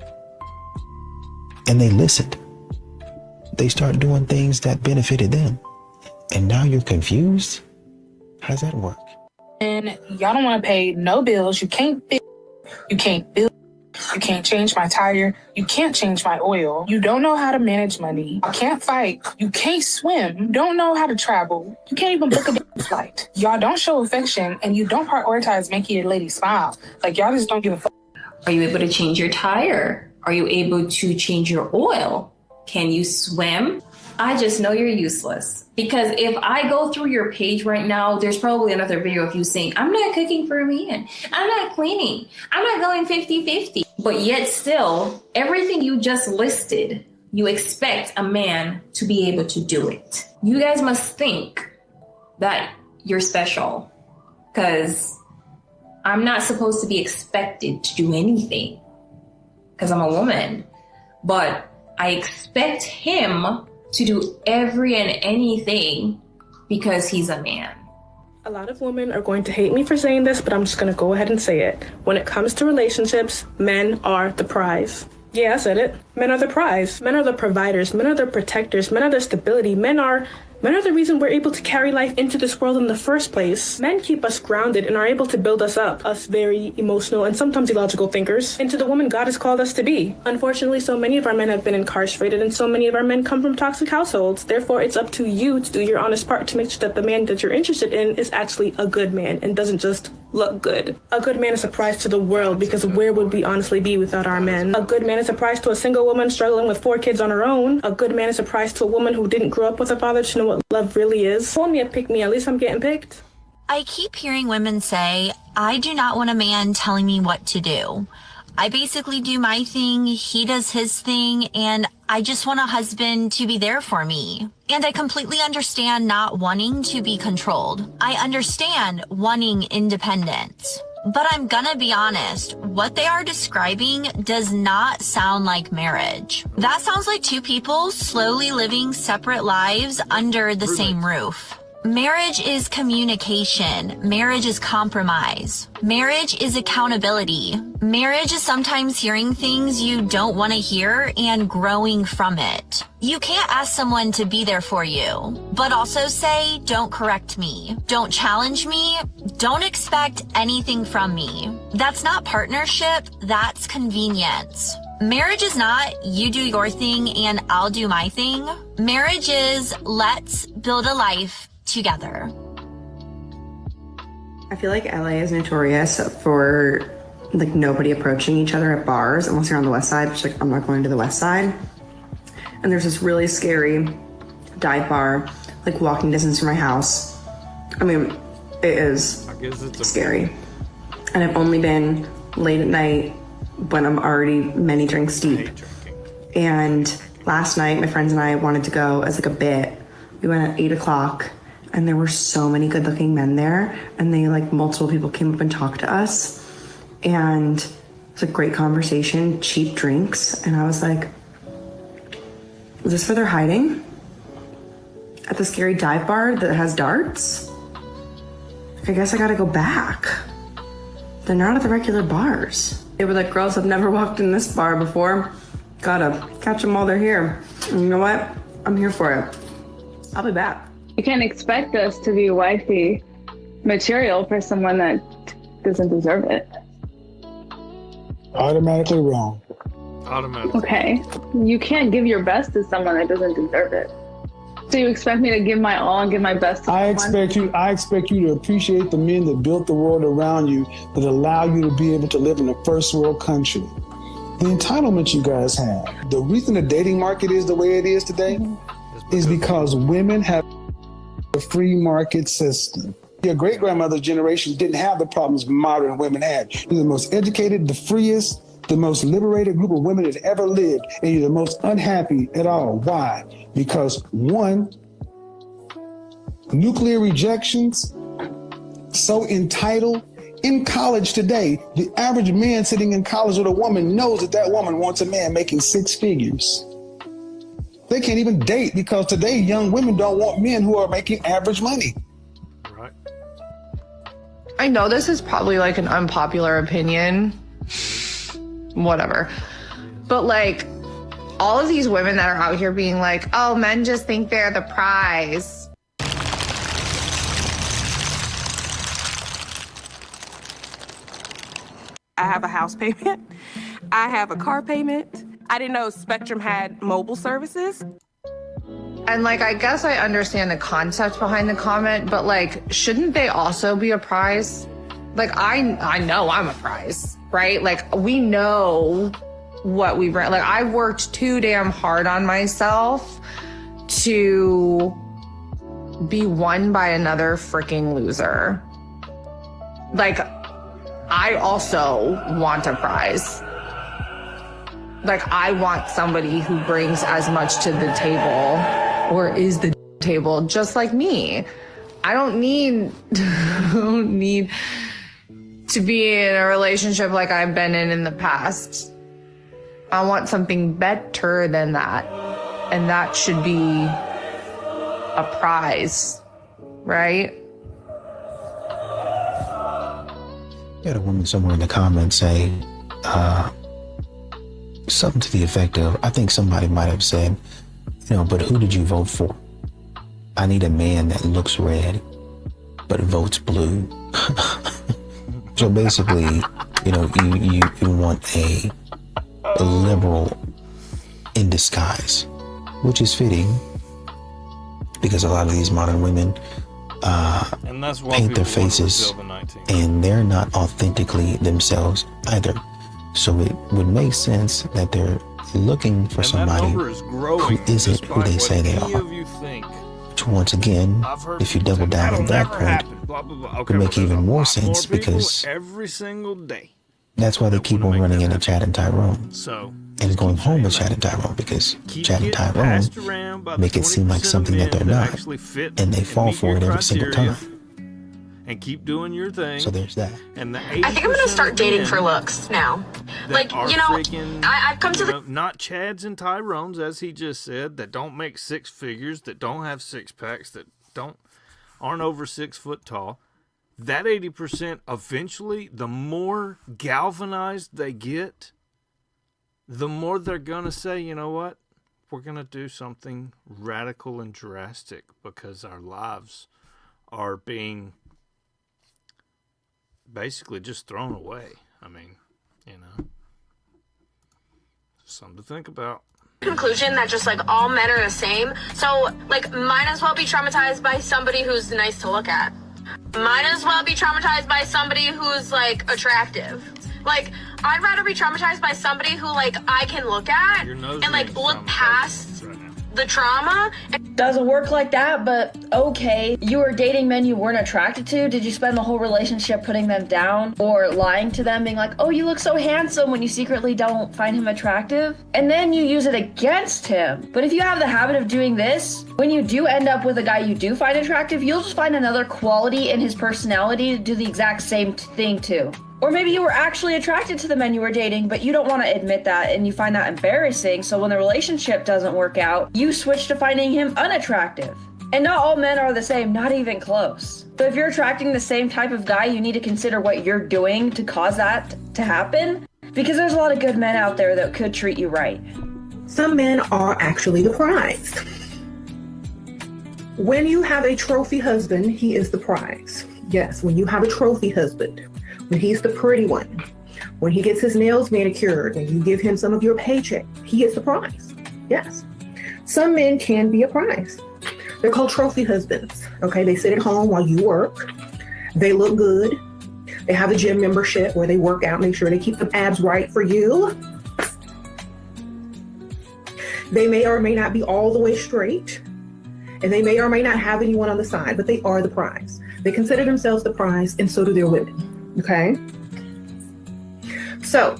S7: And they listened. They started doing things that benefited them. And now you're confused? How does that work?
S18: And y'all don't want to pay no bills. You can't build. You can't change my tire. You can't change my oil. You don't know how to manage money. You can't fight. You can't swim. You don't know how to travel. You can't even book a flight. Y'all don't show affection, and you don't prioritize making your lady smile. Like, y'all just don't give a fuck.
S20: Are you able to change your tire? Are you able to change your oil? Can you swim? I just know you're useless. Because if I go through your page right now, there's probably another video of you saying, I'm not cooking for a man. I'm not cleaning. I'm not going 50-50. But yet still, everything you just listed, you expect a man to be able to do it. You guys must think that you're special. Because I'm not supposed to be expected to do anything. Because I'm a woman. But I expect him to do every and anything because he's a man.
S18: A lot of women are going to hate me for saying this, but I'm just going to go ahead and say it. When it comes to relationships, men are the prize. Yeah, I said it. Men are the prize. Men are the providers. Men are the protectors. Men are the stability. Men are the reason we're able to carry life into this world in the first place. Men keep us grounded and are able to build us up, us very emotional and sometimes illogical thinkers, into the woman God has called us to be. Unfortunately, so many of our men have been incarcerated and so many of our men come from toxic households. Therefore, it's up to you to do your honest part to make sure that the man that you're interested in is actually a good man and doesn't just look good. A good man is a prize to the world because where would we honestly be without our men? A good man is a prize to a single woman struggling with 4 kids on her own. A good man is a prize to a woman who didn't grow up with a father to know what love really is. Call me a pick me, at least I'm getting picked.
S22: I keep hearing women say,
S3: I do not want a man telling me what to do. I basically do my thing, he does his thing, and I just want a husband to be there for me. And I completely understand not wanting to be controlled. I understand wanting independence. But I'm gonna be honest, what they are describing does not sound like marriage. That sounds like two people slowly living separate lives under the same roof. Marriage is communication. Marriage is compromise. Marriage is accountability. Marriage is sometimes hearing things you don't want to hear and growing from it. You can't ask someone to be there for you, but also say, don't correct me. Don't challenge me. Don't expect anything from me. That's not partnership. That's convenience. Marriage is not you do your thing and I'll do my thing. Marriage is let's build a life together.
S5: I feel like LA is notorious for like nobody approaching each other at bars unless you're on the west side, which like I'm not going to the west side. And there's this really scary dive bar like walking distance from my house. I mean, it is scary. And I've only been late at night when I'm already many drinks deep. And last night my friends and I wanted to go as like a bit. We went at 8 o'clock. And there were so many good looking men there. And they like multiple people came up and talked to us. And it was a great conversation, cheap drinks. And I was like, is this where they're hiding? At the scary dive bar that has darts? I guess I gotta go back. They're not at the regular bars. They were like, girls have never walked in this bar before. Gotta catch them while they're here. And you know what? I'm here for it. I'll be back.
S9: You can't expect us to be wifey material for someone that doesn't deserve it.
S22: Automatically wrong.
S1: Automatically.
S9: Okay. You can't give your best to someone that doesn't deserve it. So you expect me to give my all and give my best to
S22: I
S9: someone?
S22: expect you to appreciate the men that built the world around you that allow you to be able to live in a first world country. The entitlement you guys have. The reason the dating market is the way it is today is because women have a free market system. Your great-grandmother's generation didn't have the problems modern women had. You're the most educated, the freest, the most liberated group of women that ever lived, and you're the most unhappy at all. Why? Because one, nuclear rejections, so entitled. In college today, the average man sitting in college with a woman knows that that woman wants a man making six figures. They can't even date because today young women don't want men who are making average money.
S1: Right.
S23: I know this is probably like an unpopular opinion, whatever. But like all of these women that are out here being like, oh, men just think they're the prize.
S26: I have a house payment. I have a car payment. I didn't know Spectrum had mobile services.
S23: And like, I guess I understand the concept behind the comment, but like, shouldn't they also be a prize? Like, I know I'm a prize, right? Like, we know what we bring. Like, I worked too damn hard on myself to be won by another freaking loser. Like, I also want a prize. Like, I want somebody who brings as much to the table or is the table just like me. I don't need to be in a relationship like I've been in the past. I want something better than that. And that should be a prize, right?
S7: You had a woman somewhere in the comments say something to the effect of, I think somebody might have said, you know, but who did you vote for? I need a man that looks red, but votes blue. So basically, you know, you want a liberal in disguise, which is fitting because a lot of these modern women
S1: and that's why
S7: paint their
S1: people want to
S7: faces
S1: repeal the 19.
S7: and they're not authentically themselves either. So it would make sense that they're looking for somebody who isn't who they say they are.
S1: Of you think
S7: Which once again, if you double down on that point,
S1: blah, blah, blah.
S7: it would make even more sense because
S1: every single day.
S7: that's why they keep on running into Chad and Tyrone.
S1: So,
S7: and going home with Chad and Tyrone because Chad and Tyrone make it seem like something that they're not, and they fall for it every single time.
S1: And keep doing your thing.
S7: So there's that.
S1: And the
S2: I think I'm gonna start dating for looks now. Like, you know, I've come to the
S1: not Chads and Tyrones, as he just said, that don't make six figures, that don't have six packs, that aren't over 6 foot tall. That 80%, eventually, the more galvanized they get, the more they're gonna say, you know what, we're gonna do something radical and drastic because our lives are being basically just thrown away. I mean, you know, something to think about.
S2: conclusion that just like all men are the same. So like might as well be traumatized by somebody who's nice to look at. Might as well be traumatized by somebody who's like attractive. Like I'd rather be traumatized by somebody who like I can look at and like look past the trauma.
S4: It doesn't work like that, but okay. You were dating men you weren't attracted to. Did you spend the whole relationship putting them down or lying to them, being like, oh, you look so handsome, when you secretly don't find him attractive? And then you use it against him. But if you have the habit of doing this, when you do end up with a guy you do find attractive, you'll just find another quality in his personality to do the exact same thing too. Or maybe you were actually attracted to the men you were dating, but you don't want to admit that and you find that embarrassing. So when the relationship doesn't work out, you switch to finding him unattractive. And not all men are the same, not even close. So if you're attracting the same type of guy, you need to consider what you're doing to cause that to happen. Because there's a lot of good men out there that could treat you right.
S18: Some men are actually the prize. When you have a trophy husband, he is the prize. Yes, when you have a trophy husband, when he's the pretty one, when he gets his nails manicured, when you give him some of your paycheck, he is the prize. Yes. Some men can be a prize. They're called trophy husbands. Okay, they sit at home while you work. They look good. They have a gym membership where they work out, make sure they keep the abs right for you. They may or may not be all the way straight. And they may or may not have anyone on the side, but they are the prize. They consider themselves the prize, and so do their women. Okay? So,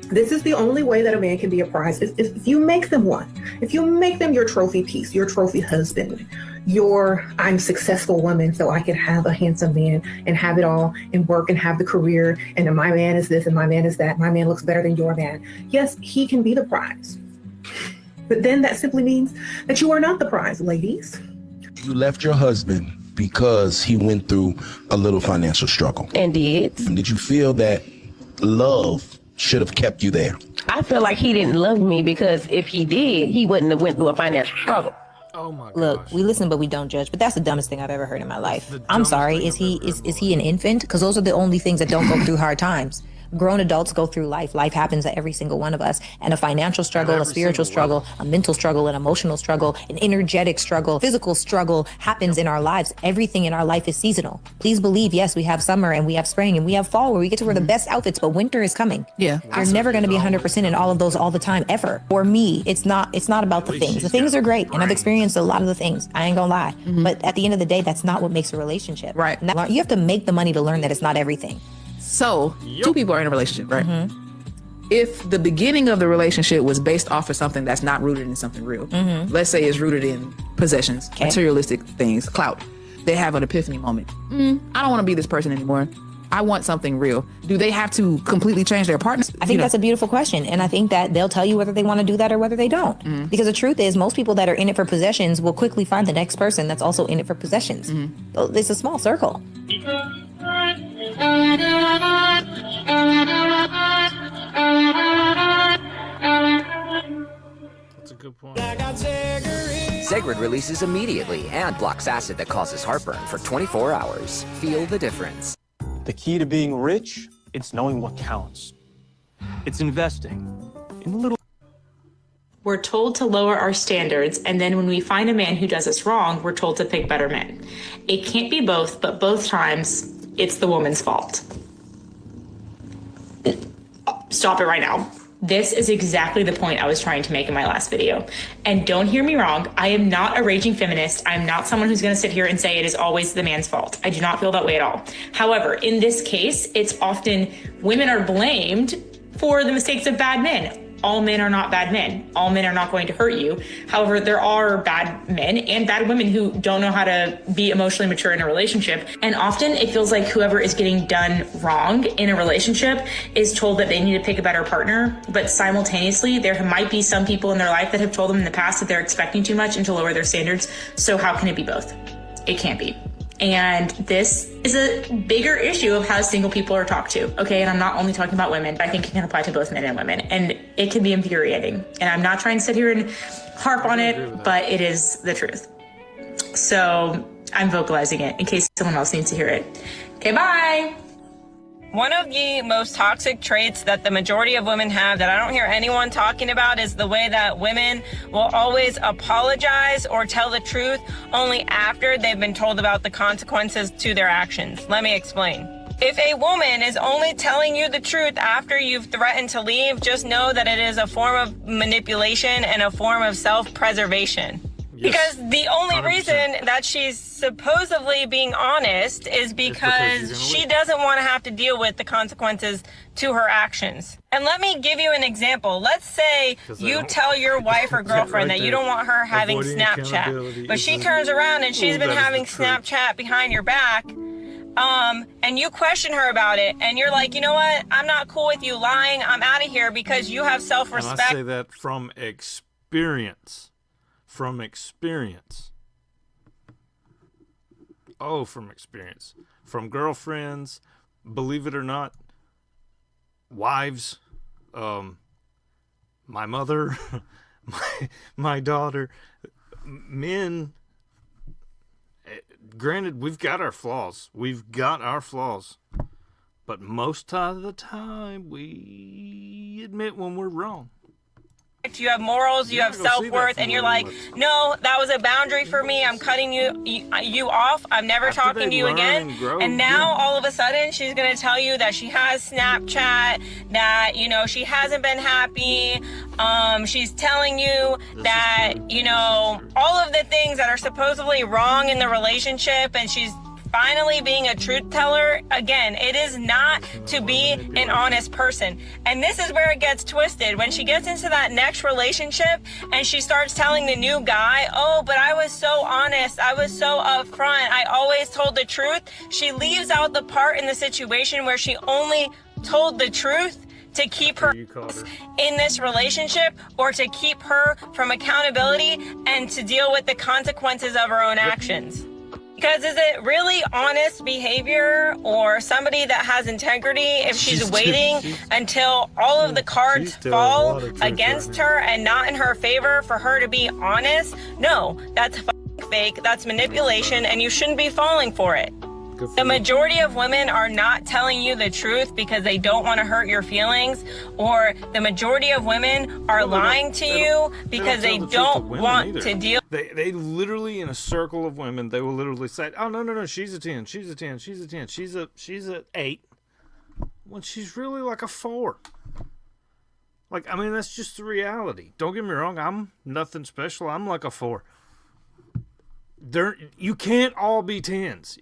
S18: this is the only way that a man can be a prize, is if you make them one. If you make them your trophy piece, your trophy husband, your I'm successful woman so I can have a handsome man and have it all and work and have the career and my man is this and my man is that. My man looks better than your man. Yes, he can be the prize. But then that simply means that you are not the prize, ladies.
S8: You left your husband because he went through a little financial struggle.
S10: Indeed.
S8: Did you feel that love should have kept you there?
S10: I feel like he didn't love me because if he did, he wouldn't have went through a financial struggle.
S1: Oh my God.
S11: Look, we listen, but we don't judge. But that's the dumbest thing I've ever heard in my life. I'm sorry. Is he an infant? Because those are the only things that don't go through hard times. Grown adults go through life. Life happens to every single one of us. And a financial struggle, a spiritual struggle, a mental struggle, an emotional struggle, an energetic struggle, physical struggle happens in our lives. Everything in our life is seasonal. Please believe, yes, we have summer and we have spring and we have fall where we get to wear the best outfits, but winter is coming.
S15: Yeah.
S11: You're never going to be 100% in all of those all the time, ever. For me, it's not about the things. The things are great, and I've experienced a lot of the things. I ain't gonna lie. But at the end of the day, that's not what makes a relationship.
S15: Right.
S11: You have to make the money to learn that it's not everything.
S15: So, two people are in a relationship, right? If the beginning of the relationship was based off of something that's not rooted in something real, let's say it's rooted in possessions, materialistic things, clout, they have an epiphany moment. I don't want to be this person anymore. I want something real. Do they have to completely change their partner?
S11: I think that's a beautiful question. And I think that they'll tell you whether they want to do that or whether they don't. Because the truth is, most people that are in it for possessions will quickly find the next person that's also in it for possessions. It's a small circle.
S1: That's a good point.
S12: Zegrid releases immediately and blocks acid that causes heartburn for 24 hours. Feel the difference.
S13: The key to being rich, it's knowing what counts. It's investing in a little.
S27: We're told to lower our standards, and then when we find a man who does us wrong, we're told to pick better men. It can't be both, but both times, it's the woman's fault. Stop it right now. This is exactly the point I was trying to make in my last video. And don't hear me wrong, I am not a raging feminist. I'm not someone who's gonna sit here and say it is always the man's fault. I do not feel that way at all. However, in this case, it's often women are blamed for the mistakes of bad men. All men are not bad men. All men are not going to hurt you. However, there are bad men and bad women who don't know how to be emotionally mature in a relationship. And often it feels like whoever is getting done wrong in a relationship is told that they need to pick a better partner. But simultaneously, there might be some people in their life that have told them in the past that they're expecting too much and to lower their standards. So how can it be both? It can't be. And this is a bigger issue of how single people are talked to. Okay, and I'm not only talking about women, but I think it can apply to both men and women. And it can be infuriating. And I'm not trying to sit here and harp on it, but it is the truth. So I'm vocalizing it in case someone else needs to hear it. Okay, bye.
S6: One of the most toxic traits that the majority of women have that I don't hear anyone talking about is the way that women will always apologize or tell the truth only after they've been told about the consequences to their actions. Let me explain. If a woman is only telling you the truth after you've threatened to leave, just know that it is a form of manipulation and a form of self-preservation. Yes. Because the only 100%. Reason that she's supposedly being honest is because she doesn't want to have to deal with the consequences to her actions. And let me give you an example. Let's say you tell your wife or girlfriend that you don't want her having Snapchat, but she turns around and she's been having Snapchat behind your back, and you question her about it, and you're like, you know what? I'm not cool with you lying. I'm out of here because you have self-respect.
S1: And I say that from experience. From experience. Oh, from experience. From girlfriends, believe it or not, wives, my mother, my daughter, men. Granted, we've got our flaws. But most of the time, we admit when we're wrong.
S6: You have morals, you have self-worth, and you're like, no, that was a boundary for me. I'm cutting you off. I'm never talking to you again. And now all of a sudden she's going to tell you that she has Snapchat, that, you know, she hasn't been happy. She's telling you that, you know, all of the things that are supposedly wrong in the relationship, and she's finally being a truth teller. Again, it is not to be an honest person. And this is where it gets twisted. When she gets into that next relationship and she starts telling the new guy, oh, but I was so honest. I was so upfront. I always told the truth. She leaves out the part in the situation where she only told the truth to keep her in this relationship, or to keep her from accountability and to deal with the consequences of her own actions. Because is it really honest behavior or somebody that has integrity if she's waiting until all of the cards fall against her and not in her favor for her to be honest? No, that's fake, that's manipulation, and you shouldn't be falling for it. The majority of women are not telling you the truth because they don't want to hurt your feelings, or the majority of women are lying to you because they don't want to deal.
S1: They literally, in a circle of women, they will literally say, oh, no, she's a 10, she's a 10, she's a 10, she's a 8, when she's really like a 4. Like, I mean, that's just the reality. Don't get me wrong, I'm nothing special. I'm like a 4. You can't all be 10s.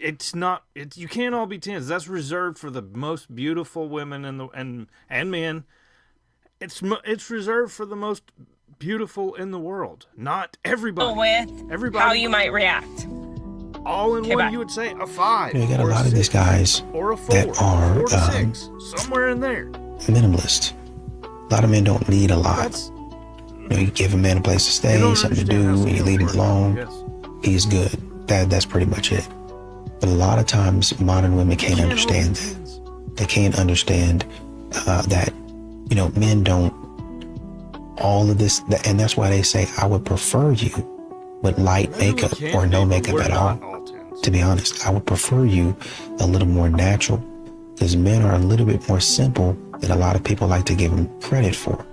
S1: You can't all be 10s. That's reserved for the most beautiful women and men. It's reserved for the most beautiful in the world. Not everybody.
S6: With how you might react.
S1: All in one, you would say a 5.
S7: You got a lot of these guys
S1: or a 4,
S7: that are
S1: 4 to 6, somewhere in there.
S7: Minimalist. A lot of men don't need a lot. You give a man a place to stay, something to do, and you leave him alone. Yes. He's good. That's pretty much it. But a lot of times modern women can't understand that. They can't understand that, you know, men don't all of this, and that's why they say I would prefer you with light makeup or no makeup at all. To be honest, I would prefer you a little more natural, because men are a little bit more simple than a lot of people like to give them credit for.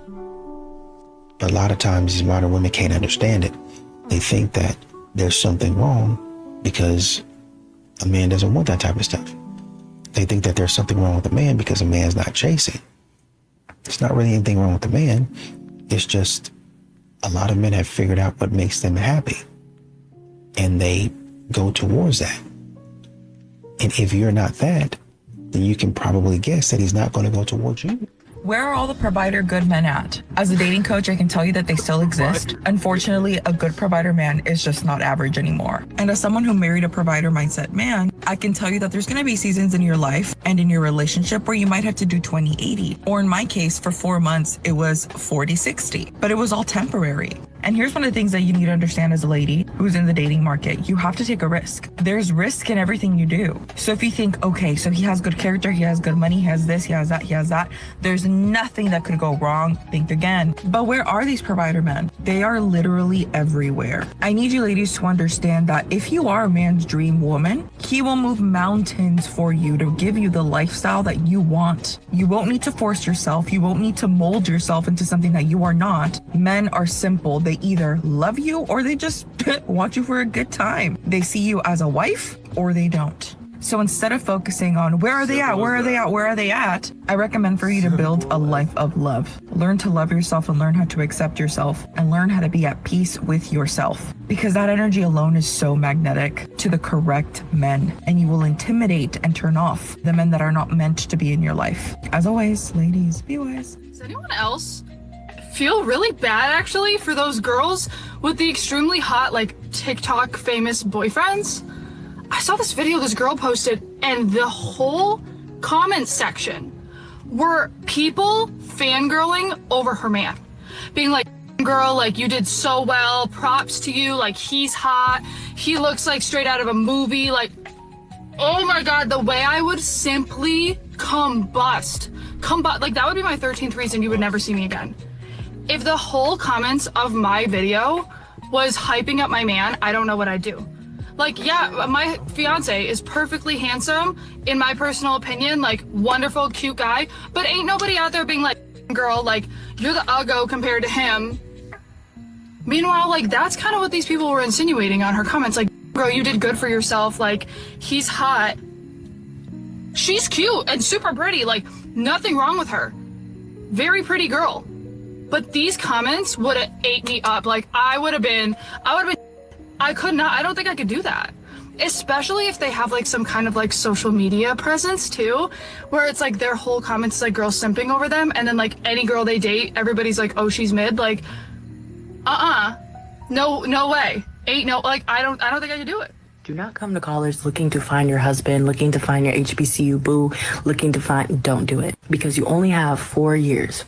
S7: But a lot of times these modern women can't understand it. They think that there's something wrong because a man doesn't want that type of stuff. They think that there's something wrong with a man because a man's not chasing. It's not really anything wrong with the man. It's just a lot of men have figured out what makes them happy, and they go towards that. And if you're not that, then you can probably guess that he's not going to go towards you.
S14: Where are all the provider good men at? As a dating coach, I can tell you that they still exist. Unfortunately, a good provider man is just not average anymore. And as someone who married a provider mindset man, I can tell you that there's going to be seasons in your life and in your relationship where you might have to do 20-80. Or in my case, for 4 months, it was 40-60. But it was all temporary. And here's one of the things that you need to understand as a lady who's in the dating market. You have to take a risk. There's risk in everything you do. So if you think, okay, so he has good character, he has good money, he has this, he has that, he has that, there's nothing that could go wrong. Think again. But where are these provider men? They are literally everywhere. I need you ladies to understand that if you are a man's dream woman, he will move mountains for you to give you the lifestyle that you want. You won't need to force yourself. You won't need to mold yourself into something that you are not. Men are simple. They either love you or they just want you for a good time. They see you as a wife or they don't. So instead of focusing on where are they at, where are they at, where are they at, I recommend for you to build a life of love. Learn to love yourself and learn how to accept yourself and learn how to be at peace with yourself. Because that energy alone is so magnetic to the correct men, and you will intimidate and turn off the men that are not meant to be in your life. As always, ladies, be wise.
S16: Does anyone else feel really bad actually for those girls with the extremely hot, like, TikTok famous boyfriends? I saw this video this girl posted, and the whole comment section were people fangirling over her man, being like, girl, like, you did so well, props to you, like, he's hot, he looks like straight out of a movie, like, oh my god, the way I would simply combust, like, that would be my 13th reason you would never see me again. If the whole comments of my video was hyping up my man, I don't know what I'd do. Like, yeah, my fiance is perfectly handsome, in my personal opinion, like, wonderful, cute guy, but ain't nobody out there being like, girl, like, you're the uggo compared to him. Meanwhile, like, that's kind of what these people were insinuating on her comments, like, girl, you did good for yourself, like, he's hot. She's cute and super pretty, like, nothing wrong with her. Very pretty girl. But these comments would have ate me up, like, I would have been, I could not, I don't think I could do that. Especially if they have like some kind of like social media presence too, where it's like their whole comments is like girls simping over them, and then like any girl they date, everybody's like, oh, she's mid, like, no way. Ain't no, like, I don't think I could do it.
S17: Do not come to college looking to find your husband, looking to find your HBCU boo, don't do it. Because you only have 4 years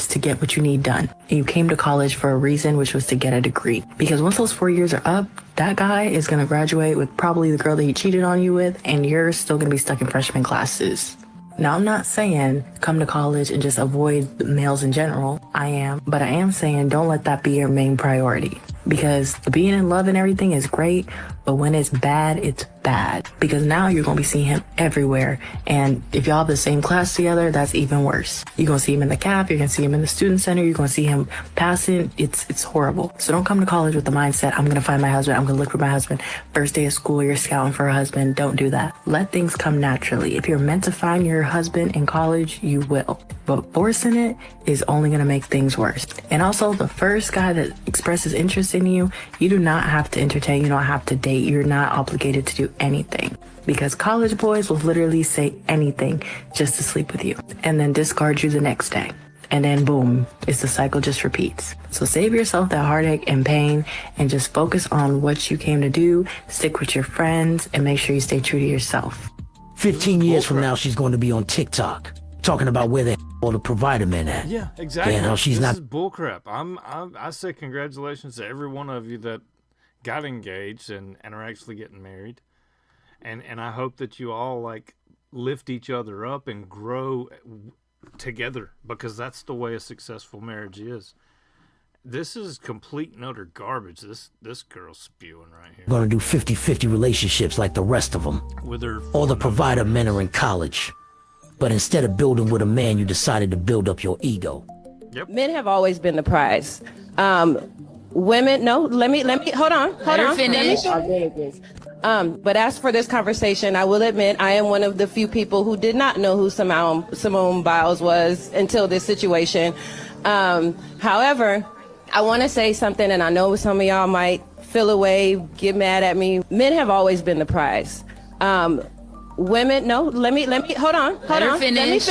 S17: to get what you need done. And you came to college for a reason, which was to get a degree. Because once those 4 years are up, that guy is going to graduate with probably the girl that he cheated on you with, and you're still going to be stuck in freshman classes. Now, I'm not saying come to college and just avoid males in general. I am. But I am saying don't let that be your main priority. Because being in love and everything is great, but when it's bad, it's bad. Because now you're going to be seeing him everywhere. And if y'all have the same class together, that's even worse. You're going to see him in the CAP, you're going to see him in the student center, you're going to see him passing. It's horrible. So don't come to college with the mindset, I'm going to find my husband, I'm going to look for my husband. First day of school, you're scouting for a husband. Don't do that. Let things come naturally. If you're meant to find your husband in college, you will. But forcing it is only going to make things worse. And also, the first guy that expresses interest in you, you do not have to entertain, you don't have to date, you're not obligated to do anything. Because college boys will literally say anything just to sleep with you and then discard you the next day. And then boom, it's the cycle just repeats. So save yourself that heartache and pain and just focus on what you came to do, stick with your friends, and make sure you stay true to yourself.
S19: 15 years from now, she's going to be on TikTok talking about where all the provider men at.
S1: Yeah, exactly.
S19: You know, she's
S1: this
S19: not.
S1: is bullcrap. I say congratulations to every one of you that got engaged and are actually getting married, and I hope that you all like lift each other up and grow together, because that's the way a successful marriage is. This is complete and utter garbage. This girl's spewing right here.
S19: Going to do 50-50 relationships like the rest of them.
S1: With her
S19: all the provider men are in college. But instead of building with a man, you decided to build up your ego.
S10: Yep. Men have always been the prize. Women, no, let me, hold on.
S15: Let her finish.
S26: But as for this conversation, I will admit I am one of the few people who did not know who Simone Biles was until this situation. However, I want to say something, and I know some of y'all might feel away, get mad at me. Men have always been the prize. Women, no, let me, hold on. Let me finish,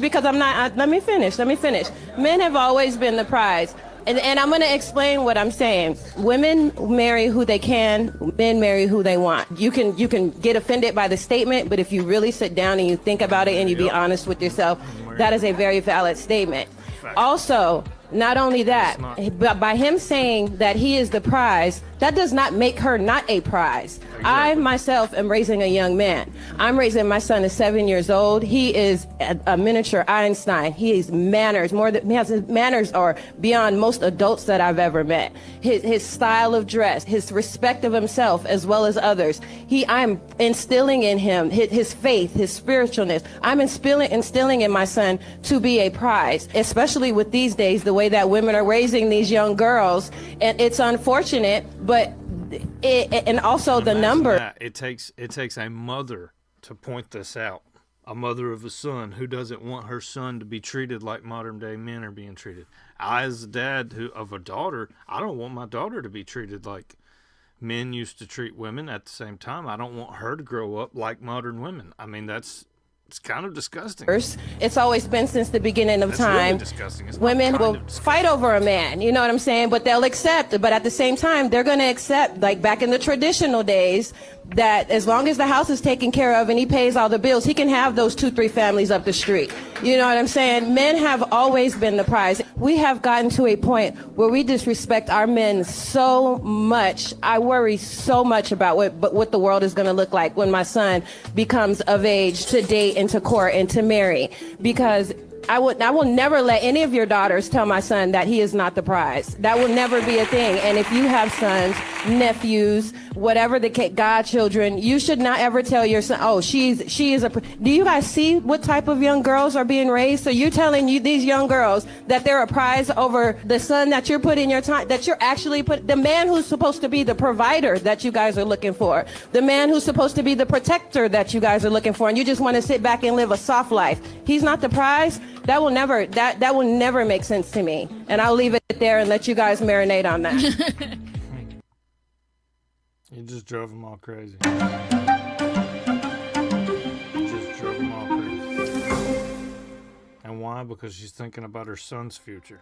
S26: because let me finish. Men have always been the prize. And I'm going to explain what I'm saying. Women marry who they can, men marry who they want. You can get offended by the statement, but if you really sit down and you think about it and you be honest with yourself, that is a very valid statement. Also, not only that, but by him saying that he is the prize, that does not make her not a prize. I myself am raising a young man. I'm raising, my son is 7 years old. He is a miniature Einstein. He has manners, his manners are beyond most adults that I've ever met. His style of dress, his respect of himself as well as others. I'm instilling in him his faith, his spiritualness. I'm instilling in my son to be a prize, especially with these days, the way that women are raising these young girls. And it's unfortunate, but and also the number.
S1: That. It takes a mother to point this out. A mother of a son who doesn't want her son to be treated like modern day men are being treated. I, as a dad of a daughter, I don't want my daughter to be treated like men used to treat women. At the same time, I don't want her to grow up like modern women. I mean, it's kind of disgusting.
S26: It's always been since the beginning of time.
S1: Really disgusting.
S26: Women will fight over a man, you know what I'm saying? But they'll accept. But at the same time, they're going to accept, like back in the traditional days, that as long as the house is taken care of and he pays all the bills, he can have those 2-3 families up the street. You know what I'm saying? Men have always been the prize. We have gotten to a point where we disrespect our men so much. I worry so much about what the world is going to look like when my son becomes of age to date and to court and to marry, because I will never let any of your daughters tell my son that he is not the prize. That will never be a thing. And if you have sons, nephews, whatever the case, godchildren, you should not ever tell your son, oh, she is a. Do you guys see what type of young girls are being raised? So you're telling these young girls that they're a prize over the son that you're putting your time, that you're actually the man who's supposed to be the provider that you guys are looking for, the man who's supposed to be the protector that you guys are looking for, and you just want to sit back and live a soft life. He's not the prize. That will never make sense to me. And I'll leave it there and let you guys marinate on that.
S1: You just drove them all crazy. And why? Because she's thinking about her son's future.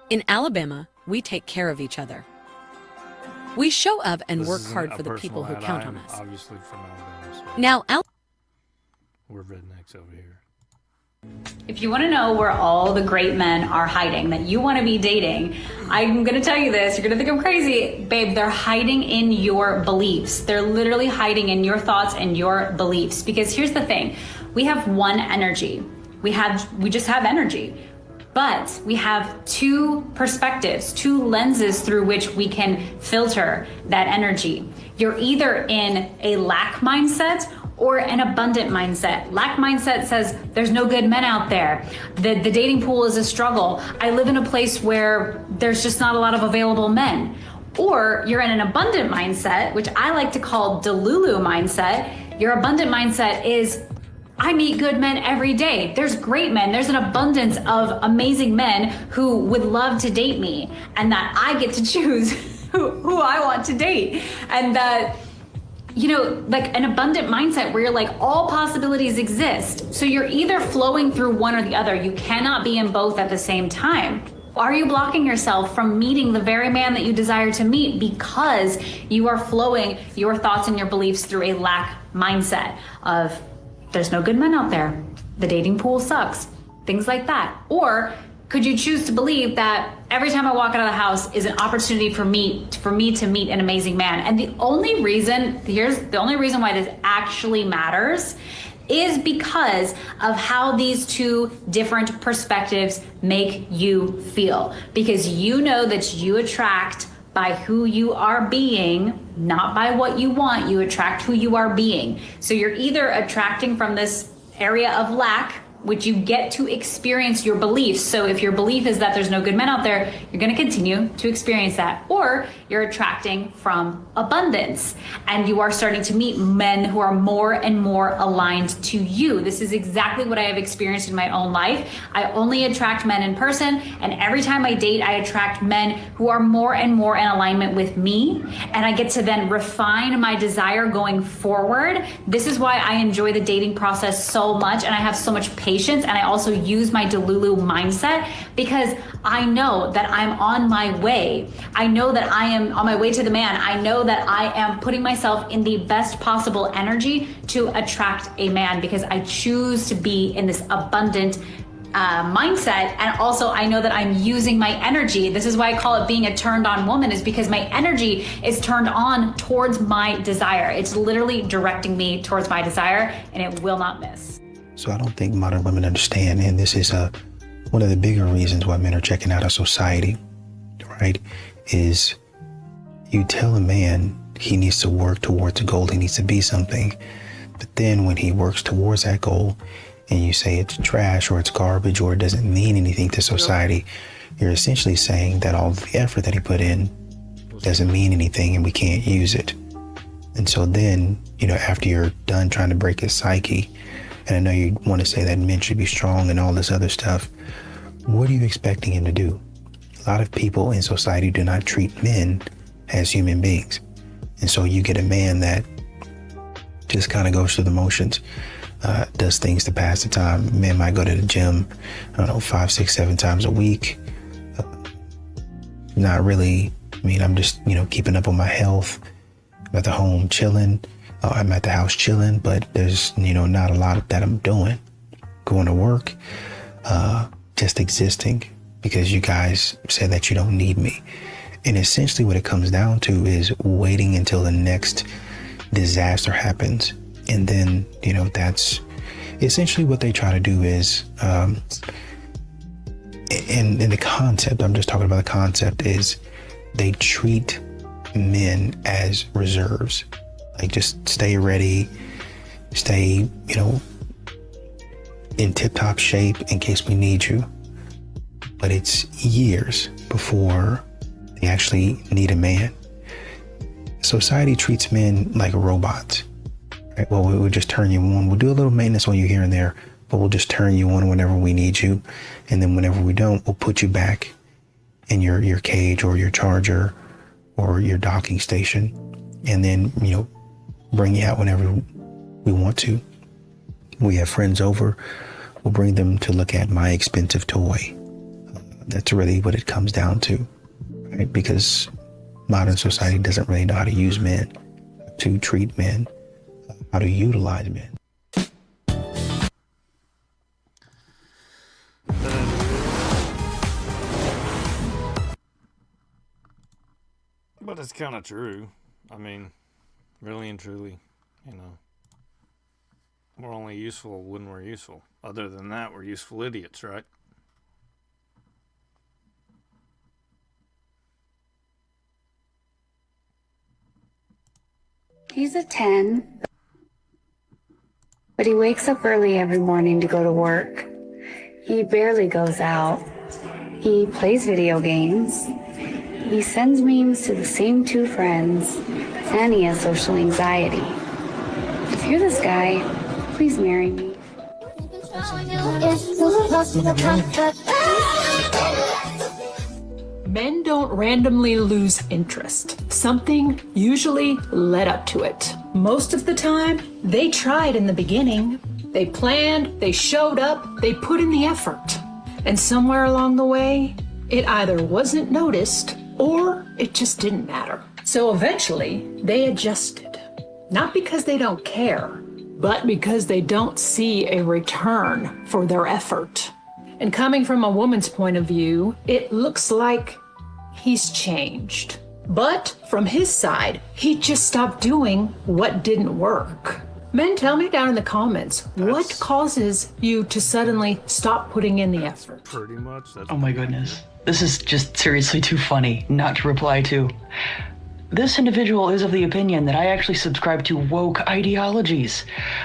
S3: In Alabama, we take care of each other. We show up and work hard for the people who count on us.
S1: Obviously from Alabama. So
S3: Now,
S1: we're rednecks over here.
S5: If you want to know where all the great men are hiding that you want to be dating, I'm going to tell you this. You're going to think I'm crazy. Babe, they're hiding in your beliefs. They're literally hiding in your thoughts and your beliefs. Because here's the thing. We have one energy. We just have energy. But we have two perspectives, two lenses through which we can filter that energy. You're either in a lack mindset or an abundant mindset. Lack mindset says there's no good men out there. The dating pool is a struggle. I live in a place where there's just not a lot of available men. Or you're in an abundant mindset, which I like to call Delulu mindset. Your abundant mindset is, I meet good men every day. There's great men. There's an abundance of amazing men who would love to date me, and that I get to choose who I want to date. And that, you know, like an abundant mindset where you're like, all possibilities exist. So you're either flowing through one or the other. You cannot be in both at the same time. Are you blocking yourself from meeting the very man that you desire to meet because you are flowing your thoughts and your beliefs through a lack mindset of, there's no good men out there, the dating pool sucks, things like that? Or could you choose to believe that every time I walk out of the house is an opportunity for me to meet an amazing man? And the only reason why this actually matters is because of how these two different perspectives make you feel. Because you know that you attract by who you are being, not by what you want. You attract who you are being. So you're either attracting from this area of lack, which you get to experience your beliefs. So if your belief is that there's no good men out there, you're going to continue to experience that. Or you're attracting from abundance. And you are starting to meet men who are more and more aligned to you. This is exactly what I have experienced in my own life. I only attract men in person, and every time I date, I attract men who are more and more in alignment with me, and I get to then refine my desire going forward. This is why I enjoy the dating process so much, and I have so much patience, and I also use my Delulu mindset because I know that I'm on my way. I know that I am on my way to the man. I know that I am putting myself in the best possible energy to attract a man because I choose to be in this abundant mindset. And also I know that I'm using my energy. This is why I call it being a turned on woman, is because my energy is turned on towards my desire. It's literally directing me towards my desire, and it will not miss.
S7: So I don't think modern women understand, and this is one of the bigger reasons why men are checking out of society, right? Is you tell a man he needs to work towards a goal, he needs to be something, but then when he works towards that goal, and you say it's trash or it's garbage or it doesn't mean anything to society, you're essentially saying that all the effort that he put in doesn't mean anything and we can't use it. And so then, after you're done trying to break his psyche, and I know you want to say that men should be strong and all this other stuff, what are you expecting him to do? A lot of people in society do not treat men as human beings. And so you get a man that just kind of goes through the motions. Does things to pass the time. Men might go to the gym, 5, 6, 7 times a week. Not really. I'm just, keeping up on my health. I'm at the home chilling. I'm at the house chilling, but there's, not a lot that I'm doing. Going to work, just existing because you guys say that you don't need me. And essentially what it comes down to is waiting until the next disaster happens. And then, that's essentially what they try to do is, in the concept, I'm just talking about the concept, is they treat men as reserves. Like, just stay ready, stay, in tip-top shape in case we need you. But it's years before they actually need a man. Society treats men like robots. Right? Well, we'll just turn you on. We'll do a little maintenance on you here and there, but we'll just turn you on whenever we need you. And then whenever we don't, we'll put you back in your cage or your charger or your docking station. And then, bring you out whenever we want to. We have friends over. We'll bring them to look at my expensive toy. That's really what it comes down to, right? Because modern society doesn't really know how to use men, to treat men, how to utilize men.
S1: But it's kind of true. Really and truly, we're only useful when we're useful. Other than that, we're useful idiots, right?
S9: He's a 10, but he wakes up early every morning to go to work. He barely goes out. He plays video games. He sends memes to the same 2 friends, and he has social anxiety. If you're this guy, please marry me.
S20: Men don't randomly lose interest. Something usually led up to it. Most of the time, they tried in the beginning. They planned, they showed up, they put in the effort. And somewhere along the way, it either wasn't noticed or it just didn't matter. So eventually, they adjusted. Not because they don't care, but because they don't see a return for their effort. And coming from a woman's point of view, it looks like he's changed. But from his side, he just stopped doing what didn't work. Men, tell me down in the comments, what causes you to suddenly stop putting in the effort?
S1: Pretty much.
S21: Oh my goodness. This is just seriously too funny not to reply to. This individual is of the opinion that I actually subscribe to woke ideologies.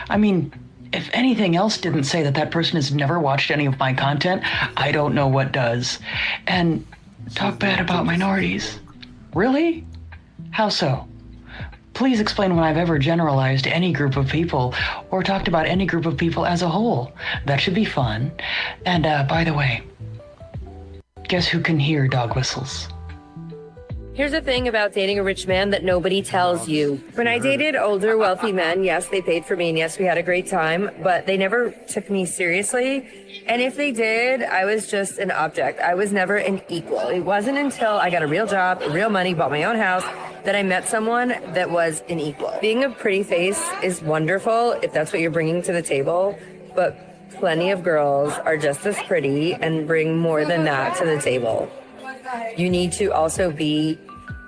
S21: If anything else didn't say that person has never watched any of my content, I don't know what does. And talk bad about minorities. Really? How so? Please explain when I've ever generalized any group of people or talked about any group of people as a whole. That should be fun. And by the way, guess who can hear dog whistles?
S2: Here's the thing about dating a rich man that nobody tells you. When I dated older, wealthy men, yes, they paid for me, and yes, we had a great time, but they never took me seriously. And if they did, I was just an object. I was never an equal. It wasn't until I got a real job, real money, bought my own house, that I met someone that was an equal. Being a pretty face is wonderful if that's what you're bringing to the table, but plenty of girls are just as pretty and bring more than that to the table. You need to also be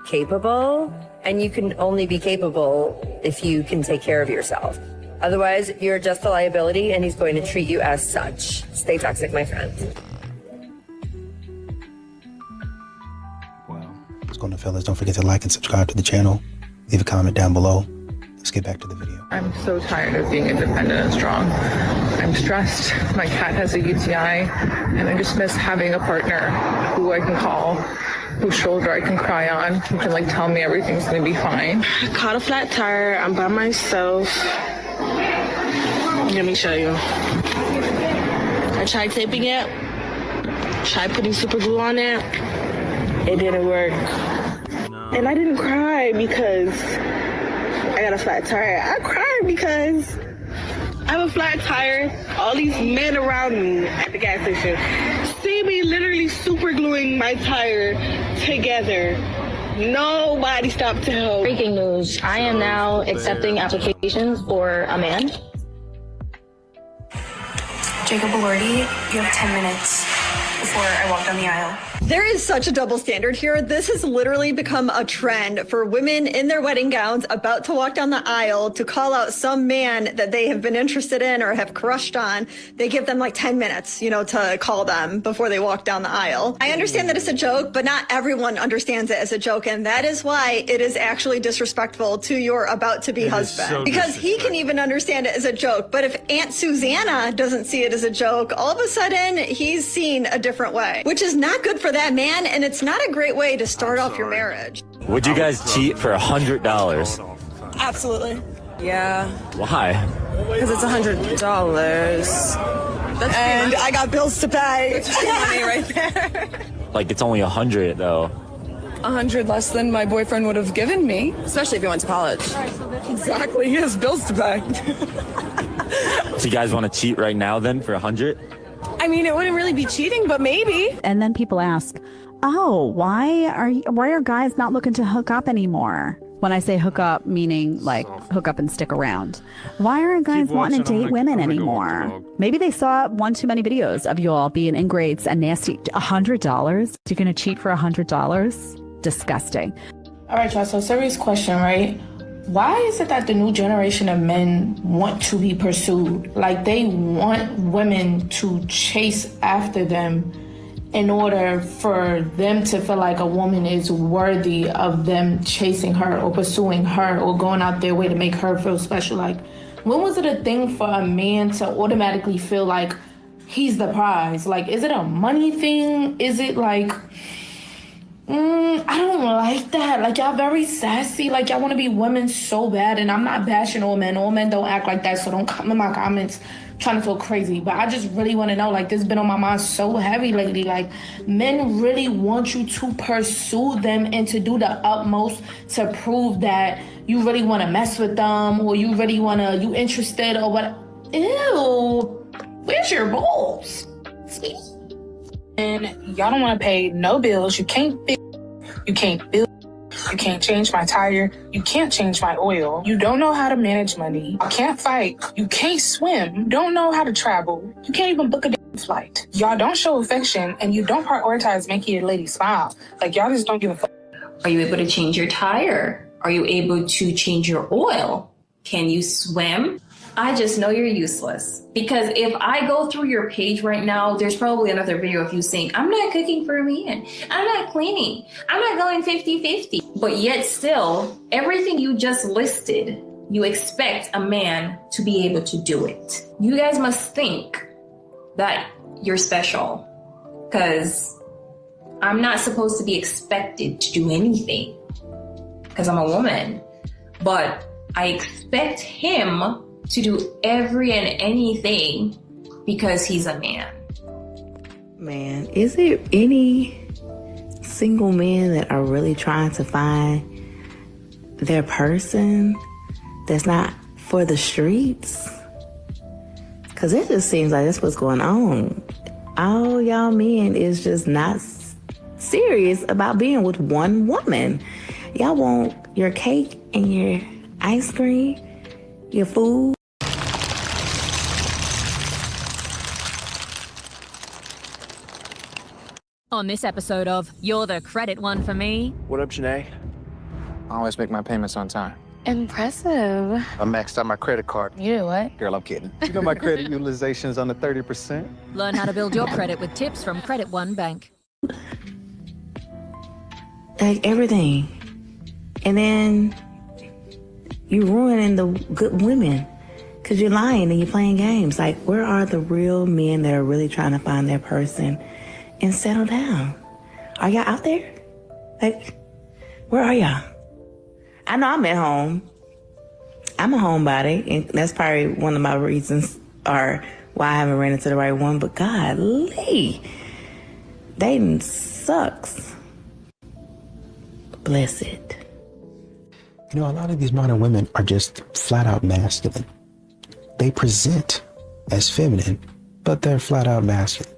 S2: capable, and you can only be capable if you can take care of yourself. Otherwise, you're just a liability, and he's going to treat you as such. Stay toxic, my friend.
S7: What's going on, fellas? Don't forget to like and subscribe to the channel. Leave a comment down below. Let's get back to the video.
S4: I'm so tired of being independent and strong. I'm stressed. My cat has a UTI, and I just miss having a partner who I can call, whose shoulder I can cry on, who can like tell me everything's gonna be fine.
S18: I caught a flat tire. I'm by myself. Let me show you. I tried taping it. Tried putting super glue on it. It didn't work. And I didn't cry because I got a flat tire. I cried because I have a flat tire. All these men around me at the gas station see me literally super gluing my tire together. Nobody stopped to help.
S22: Breaking news. I am now accepting applications for a man.
S23: Jacob Elordi, you have 10 minutes before I walk down the aisle.
S24: There is such a double standard here. This has literally become a trend for women in their wedding gowns about to walk down the aisle to call out some man that they have been interested in or have crushed on. They give them like 10 minutes, to call them before they walk down the aisle. I understand that it's a joke, but not everyone understands it as a joke. And that is why it is actually disrespectful to your about-to-be husband. So because he can even understand it as a joke. But if Aunt Susanna doesn't see it as a joke, all of a sudden he's seen a different way, which is not good for that man, and it's not a great way to start off your marriage.
S25: Would you guys cheat for $100?
S24: Absolutely.
S23: Yeah,
S25: Why?
S24: because it's $100. And I got bills to pay. That's money right there.
S25: Like, it's only 100 though.
S24: 100 less than my boyfriend would have given me, especially if he went to college. Exactly, he has bills to pay.
S25: So you guys want to cheat right now then for 100?
S24: I mean, it wouldn't really be cheating, but maybe.
S28: And then people ask, oh, why are guys not looking to hook up anymore? When I say hook up, meaning like hook up and stick around. Why aren't guys wanting to date women anymore? Maybe they saw one too many videos of you all being ingrates and nasty. $100? You're going to cheat for $100? Disgusting.
S4: All right, y'all, so serious question, right? Why is it that the new generation of men want to be pursued? Like, they want women to chase after them in order for them to feel like a woman is worthy of them chasing her or pursuing her or going out their way to make her feel special. Like, when was it a thing for a man to automatically feel like he's the prize? Like, is it a money thing? Is it like... I don't like that. Like, y'all very sassy. Like, y'all want to be women so bad. And I'm not bashing all men. All men don't act like that. So don't come in my comments trying to talk crazy. But I just really want to know, like, this has been on my mind so heavy lately. Like, men really want you to pursue them and to do the utmost to prove that you really want to mess with them or you really want to, you interested or what. Ew. Where's your balls? Sweet.
S22: And y'all don't want to pay no bills. You can't fix, you can't build, you can't change my tire, you can't change my oil. You don't know how to manage money. You can't fight. You can't swim. You don't know how to travel. You can't even book a flight. Y'all don't show affection and you don't prioritize making your lady smile. Like, y'all just don't give a fuck.
S29: Are you able to change your tire? Are you able to change your oil? Can you swim? I just know you're useless. Because if I go through your page right now, there's probably another video of you saying, I'm not cooking for a man. I'm not cleaning. I'm not going 50-50. But yet still, everything you just listed, you expect a man to be able to do it. You guys must think that you're special. Because I'm not supposed to be expected to do anything. because I'm a woman, but I expect him to do every and anything because he's a man.
S6: Man, is there any single men that are really trying to find their person that's not for the streets? Because it just seems like that's what's going on. All y'all men is just not serious about being with one woman. Y'all want your cake and your ice cream, your food.
S8: On this episode of You're the Credit One for Me.
S11: What up, Janae? I always make my payments on time.
S9: Impressive.
S11: I maxed out my credit card.
S9: You do what?
S11: Girl, I'm kidding. You know my credit utilization is under 30%.
S8: Learn how to build your credit with tips from Credit One Bank.
S6: Like everything. And then you ruining the good women because you're lying and you're playing games. Like, where are the real men that are really trying to find their person and settle down? Are y'all out there? Like, where are y'all? I know I'm at home. I'm a homebody, and that's probably one of my reasons or why I haven't ran into the right one. But golly, dating sucks. Bless it.
S7: You know, a lot of these modern women are just flat out masculine. They present as feminine, but they're flat out masculine.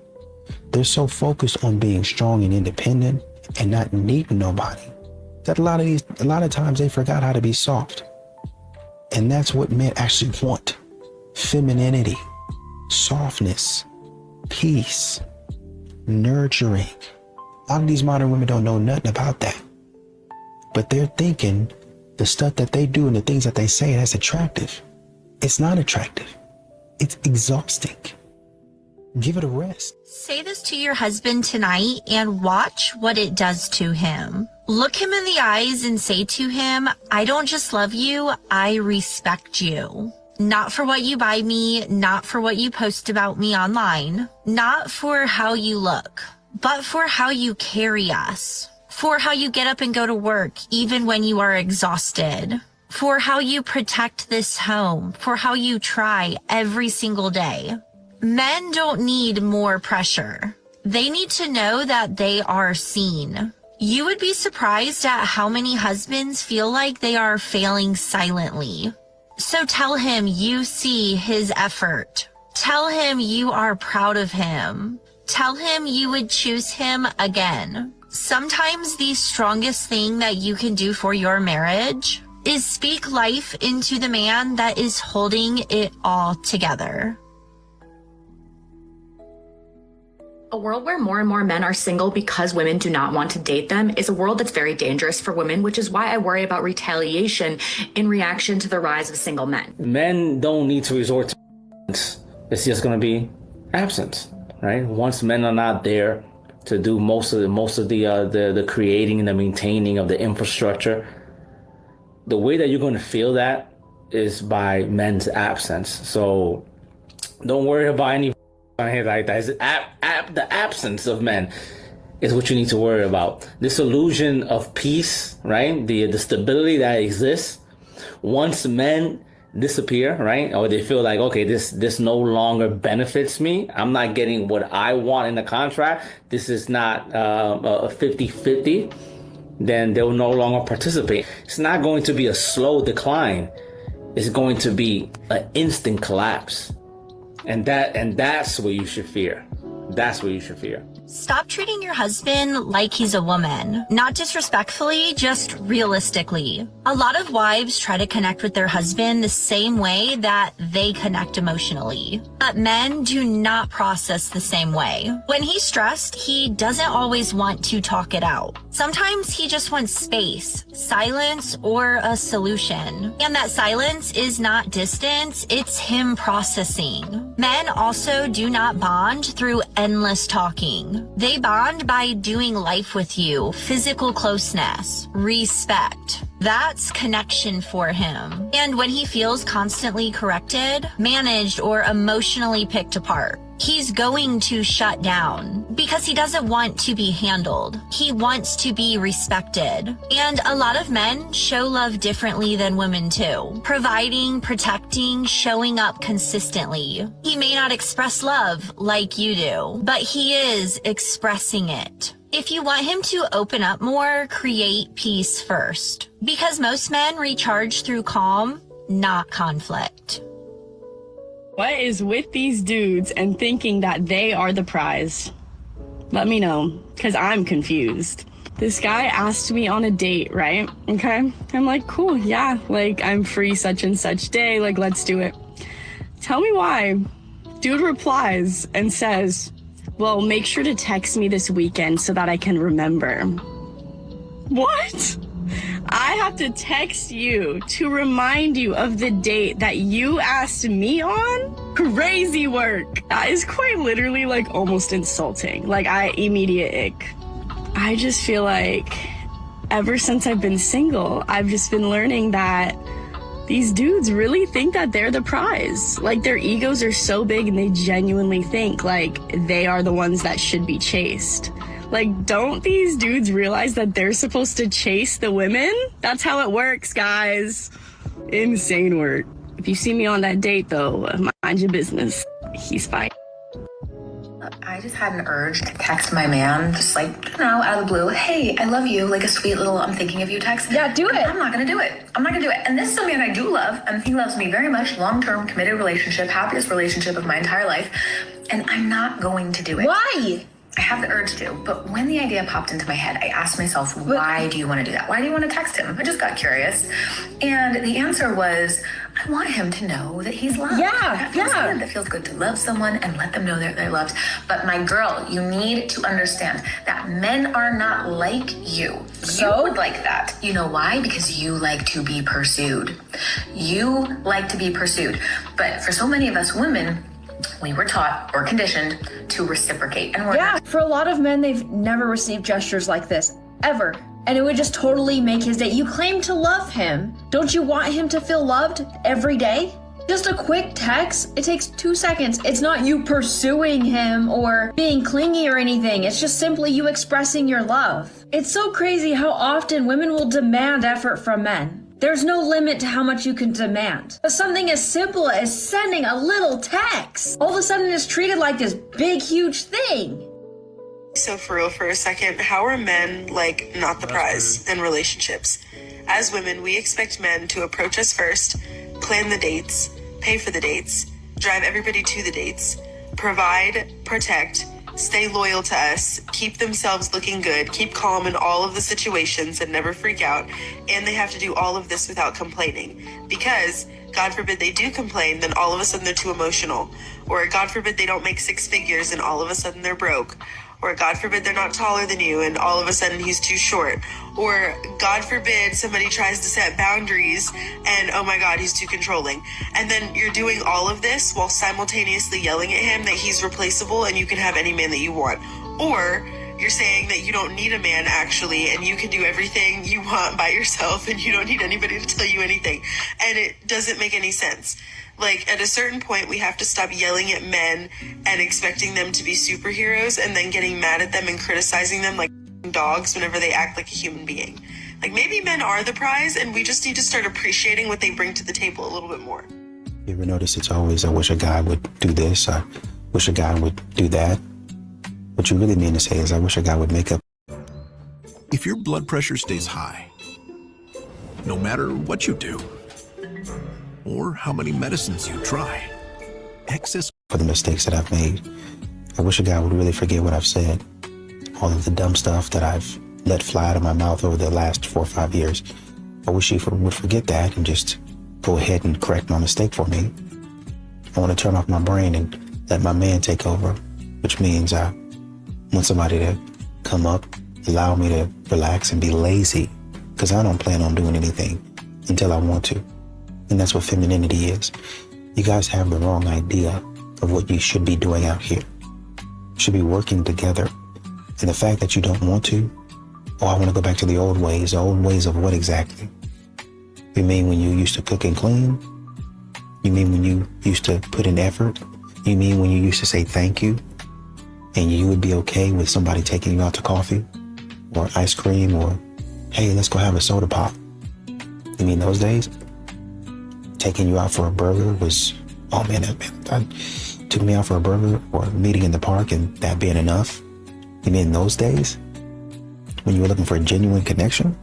S7: They're so focused on being strong and independent and not needing nobody that a lot of times they forgot how to be soft. And that's what men actually want. Femininity, softness, peace, nurturing. A lot of these modern women don't know nothing about that. But they're thinking the stuff that they do and the things that they say, that's attractive. It's not attractive. It's exhausting. Give it a rest.
S12: Say this to your husband tonight and watch what it does to him. Look him in the eyes and say to him, I don't just love you, I respect you. Not for what you buy me, not for what you post about me online, not for how you look, but for how you carry us. For how you get up and go to work even when you are exhausted. For how you protect this home. For how you try every single day. Men don't need more pressure. They need to know that they are seen. You would be surprised at how many husbands feel like they are failing silently. So tell him you see his effort. Tell him you are proud of him. Tell him you would choose him again. Sometimes the strongest thing that you can do for your marriage is speak life into the man that is holding it all together.
S13: A world where more and more men are single because women do not want to date them is a world that's very dangerous for women, which is why I worry about retaliation in reaction to the rise of single men.
S14: Men don't need to resort to it's just going to be absence, right? Once men are not there to do most of the creating and the maintaining of the infrastructure, the way that you're going to feel that is by men's absence. So don't worry about any like that. The absence of men is what you need to worry about. This illusion of peace, right? The stability that exists once men disappear, right? Or they feel like, okay, this no longer benefits me. I'm not getting what I want in the contract. This is not a 50-50. Then they'll no longer participate. It's not going to be a slow decline. It's going to be an instant collapse. And that's what you should fear. That's what you should fear.
S12: Stop treating your husband like he's a woman. Not disrespectfully, just realistically. A lot of wives try to connect with their husband the same way that they connect emotionally. But men do not process the same way. When he's stressed, he doesn't always want to talk it out. Sometimes he just wants space, silence, or a solution. And that silence is not distance, it's him processing. Men also do not bond through endless talking. They bond by doing life with you, physical closeness, respect. That's connection for him. And when he feels constantly corrected, managed, or emotionally picked apart, he's going to shut down because he doesn't want to be handled. He wants to be respected. And a lot of men show love differently than women too. Providing, protecting, showing up consistently. He may not express love like you do, but he is expressing it. If you want him to open up more, create peace first. Because most men recharge through calm, not conflict.
S3: What is with these dudes and thinking that they are the prize? Let me know, because I'm confused. This guy asked me on a date, right? Okay. I'm like, cool, yeah, like I'm free such and such day, like let's do it. Tell me why. Dude replies and says, well, make sure to text me this weekend so that I can remember. What? I have to text you to remind you of the date that you asked me on? Crazy work. That is quite literally like almost insulting. Like immediate ick. I just feel like ever since I've been single, I've just been learning that these dudes really think that they're the prize. Like their egos are so big and they genuinely think like they are the ones that should be chased. Like, don't these dudes realize that they're supposed to chase the women? That's how it works, guys. Insane work. If you see me on that date though, mind your business. He's fine.
S5: I just had an urge to text my man, just like, you know, out of the blue, hey, I love you, like a sweet little I'm thinking of you text.
S2: Yeah, do it.
S5: I'm not gonna do it. I'm not gonna do it. And this is a man I do love, and he loves me very much, long-term, committed relationship, happiest relationship of my entire life, and I'm not going to do it.
S2: Why?
S5: I have the urge to, but when the idea popped into my head, I asked myself, why do you want to do that? Why do you want to text him? I just got curious. And the answer was, I want him to know that he's loved.
S2: Yeah,
S5: that feels good. That feels good to love someone and let them know that they're loved. But my girl, you need to understand that men are not like you. You would like that. You know why? Because you like to be pursued. You like to be pursued. But for so many of us women, we were taught or conditioned to reciprocate. And we're
S2: for a lot of men, they've never received gestures like this, ever. And it would just totally make his day. You claim to love him. Don't you want him to feel loved every day? Just a quick text, it takes 2 seconds. It's not you pursuing him or being clingy or anything. It's just simply you expressing your love. It's so crazy how often women will demand effort from men. There's no limit to how much you can demand. But something as simple as sending a little text, all of a sudden is treated like this big, huge thing.
S10: So for real for a second, how are men like not the prize in relationships? As women, we expect men to approach us first, plan the dates, pay for the dates, drive everybody to the dates, provide, protect, stay loyal to us, keep themselves looking good, keep calm in all of the situations and never freak out. And they have to do all of this without complaining. Because, God forbid they do complain, then all of a sudden they're too emotional. Or God forbid they don't make 6 figures and all of a sudden they're broke. Or God forbid they're not taller than you and all of a sudden he's too short. Or God forbid somebody tries to set boundaries and oh my God, he's too controlling. And then you're doing all of this while simultaneously yelling at him that he's replaceable and you can have any man that you want. Or you're saying that you don't need a man actually and you can do everything you want by yourself and you don't need anybody to tell you anything. And it doesn't make any sense. Like, at a certain point, we have to stop yelling at men and expecting them to be superheroes and then getting mad at them and criticizing them like dogs whenever they act like a human being. Like, maybe men are the prize and we just need to start appreciating what they bring to the table a little bit more.
S7: You ever notice it's always, I wish a guy would do this, I wish a guy would do that. What you really mean to say is, I wish a guy would make up.
S15: If your blood pressure stays high, no matter what you do, or how many medicines you try, excess
S7: for the mistakes that I've made. I wish a guy would really forget what I've said. All of the dumb stuff that I've let fly out of my mouth over the last 4 or 5 years. I wish he would forget that and just go ahead and correct my mistake for me. I want to turn off my brain and let my man take over, which means I want somebody to come up, allow me to relax and be lazy, because I don't plan on doing anything until I want to. And that's what femininity is. You guys have the wrong idea of what you should be doing out here. You should be working together. And the fact that you don't want to, oh, I want to go back to the old ways of what exactly? You mean when you used to cook and clean? You mean when you used to put in effort? You mean when you used to say thank you? And you would be okay with somebody taking you out to coffee or ice cream or, hey, let's go have a soda pop. You mean those days? Taking you out for a burger was, oh man, that took me out for a burger or a meeting in the park and that being enough? You mean those days? When you were looking for a genuine connection?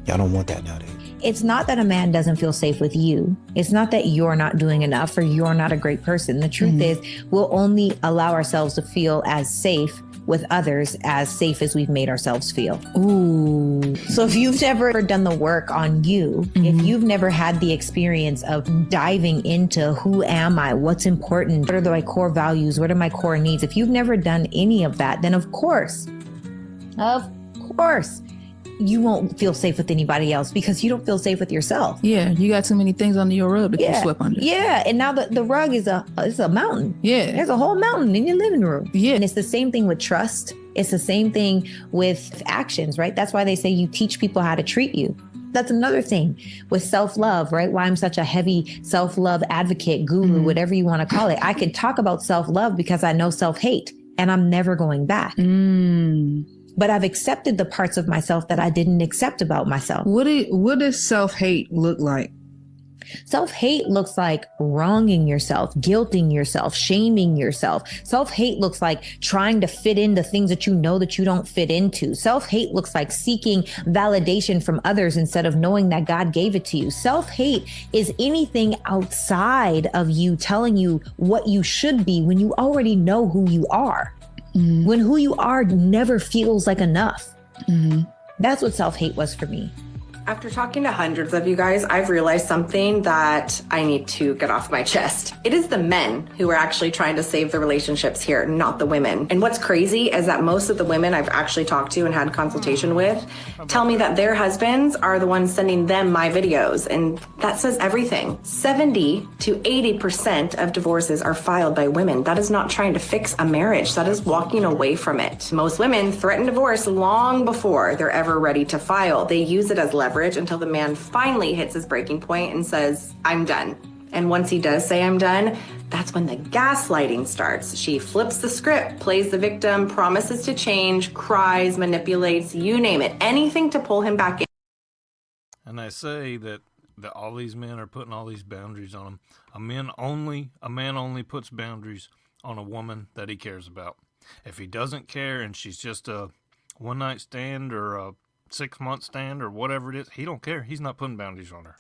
S7: Y'all don't want that nowadays.
S1: It's not that a man doesn't feel safe with you. It's not that you're not doing enough or you're not a great person. The truth is, we'll only allow ourselves to feel as safe with others as safe as we've made ourselves feel. Ooh. So if you've never done the work on you, if you've never had the experience of diving into who am I, what's important, what are my core values, what are my core needs, if you've never done any of that, then of course, you won't feel safe with anybody else because you don't feel safe with yourself.
S16: Yeah, you got too many things under your rug to keep swept under.
S1: Yeah, and now the rug is a mountain.
S16: Yeah.
S1: There's a whole mountain in your living room. Yeah. And it's the same thing with trust. It's the same thing with actions, right? That's why they say you teach people how to treat you. That's another thing with self-love, right? Why I'm such a heavy self-love advocate, guru, whatever you want to call it. I can talk about self-love because I know self-hate and I'm never going back. But I've accepted the parts of myself that I didn't accept about myself.
S16: What does self-hate look like?
S1: Self-hate looks like wronging yourself, guilting yourself, shaming yourself. Self-hate looks like trying to fit into things that you know that you don't fit into. Self-hate looks like seeking validation from others instead of knowing that God gave it to you. Self-hate is anything outside of you telling you what you should be when you already know who you are. When who you are never feels like enough. That's what self-hate was for me.
S17: After talking to hundreds of you guys, I've realized something that I need to get off my chest. It is the men who are actually trying to save the relationships here, not the women. And what's crazy is that most of the women I've actually talked to and had consultation with tell me that their husbands are the ones sending them my videos. And that says everything. 70 to 80% of divorces are filed by women. That is not trying to fix a marriage. That is walking away from it. Most women threaten divorce long before they're ever ready to file. They use it as leverage until the man finally hits his breaking point and says, I'm done. And once he does say I'm done, that's when the gaslighting starts. She flips the script, plays the victim, promises to change, cries, manipulates, you name it, anything to pull him back in.
S18: And they say that all these men are putting all these boundaries on them. A man only puts boundaries on a woman that he cares about. If he doesn't care and she's just a one-night stand or a 6-month stand or whatever it is, he don't care. He's not putting boundaries on her.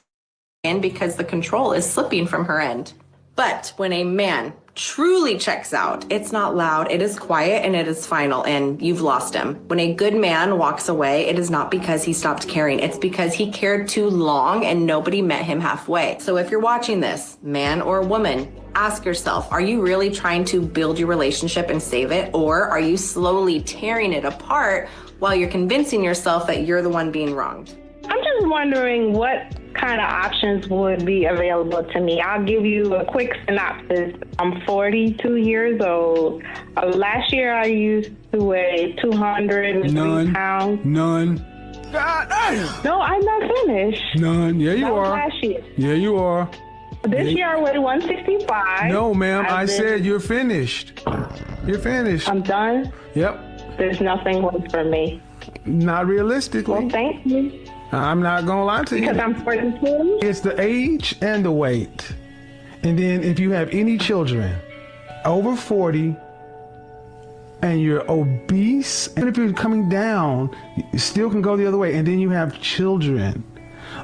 S17: And because the control is slipping from her end. But when a man truly checks out, it's not loud, it is quiet, and it is final, and you've lost him. When a good man walks away, it is not because he stopped caring. It's because he cared too long and nobody met him halfway. So if you're watching this, man or woman, ask yourself, are you really trying to build your relationship and save it? Or are you slowly tearing it apart while you're convincing yourself that you're the one being wronged?
S19: I'm just wondering what kind of options would be available to me. I'll give you a quick synopsis. I'm 42 years old. Last year I used to weigh 203 pounds.
S20: None.
S19: God damn! No, I'm not finished.
S20: None. Yeah, you
S19: That was
S20: are.
S19: last year.
S20: Yeah, you are.
S19: This year I weigh 165.
S20: No, ma'am. I
S19: I've been-
S20: said you're finished. You're finished.
S19: I'm done?
S20: Yep.
S19: There's nothing left for me.
S20: Not realistically.
S19: Well, thank you.
S20: I'm not gonna lie to you.
S19: Because I'm 42?
S20: It's the age and the weight. And then if you have any children over 40 and you're obese, and if you're coming down, you still can go the other way. And then you have children.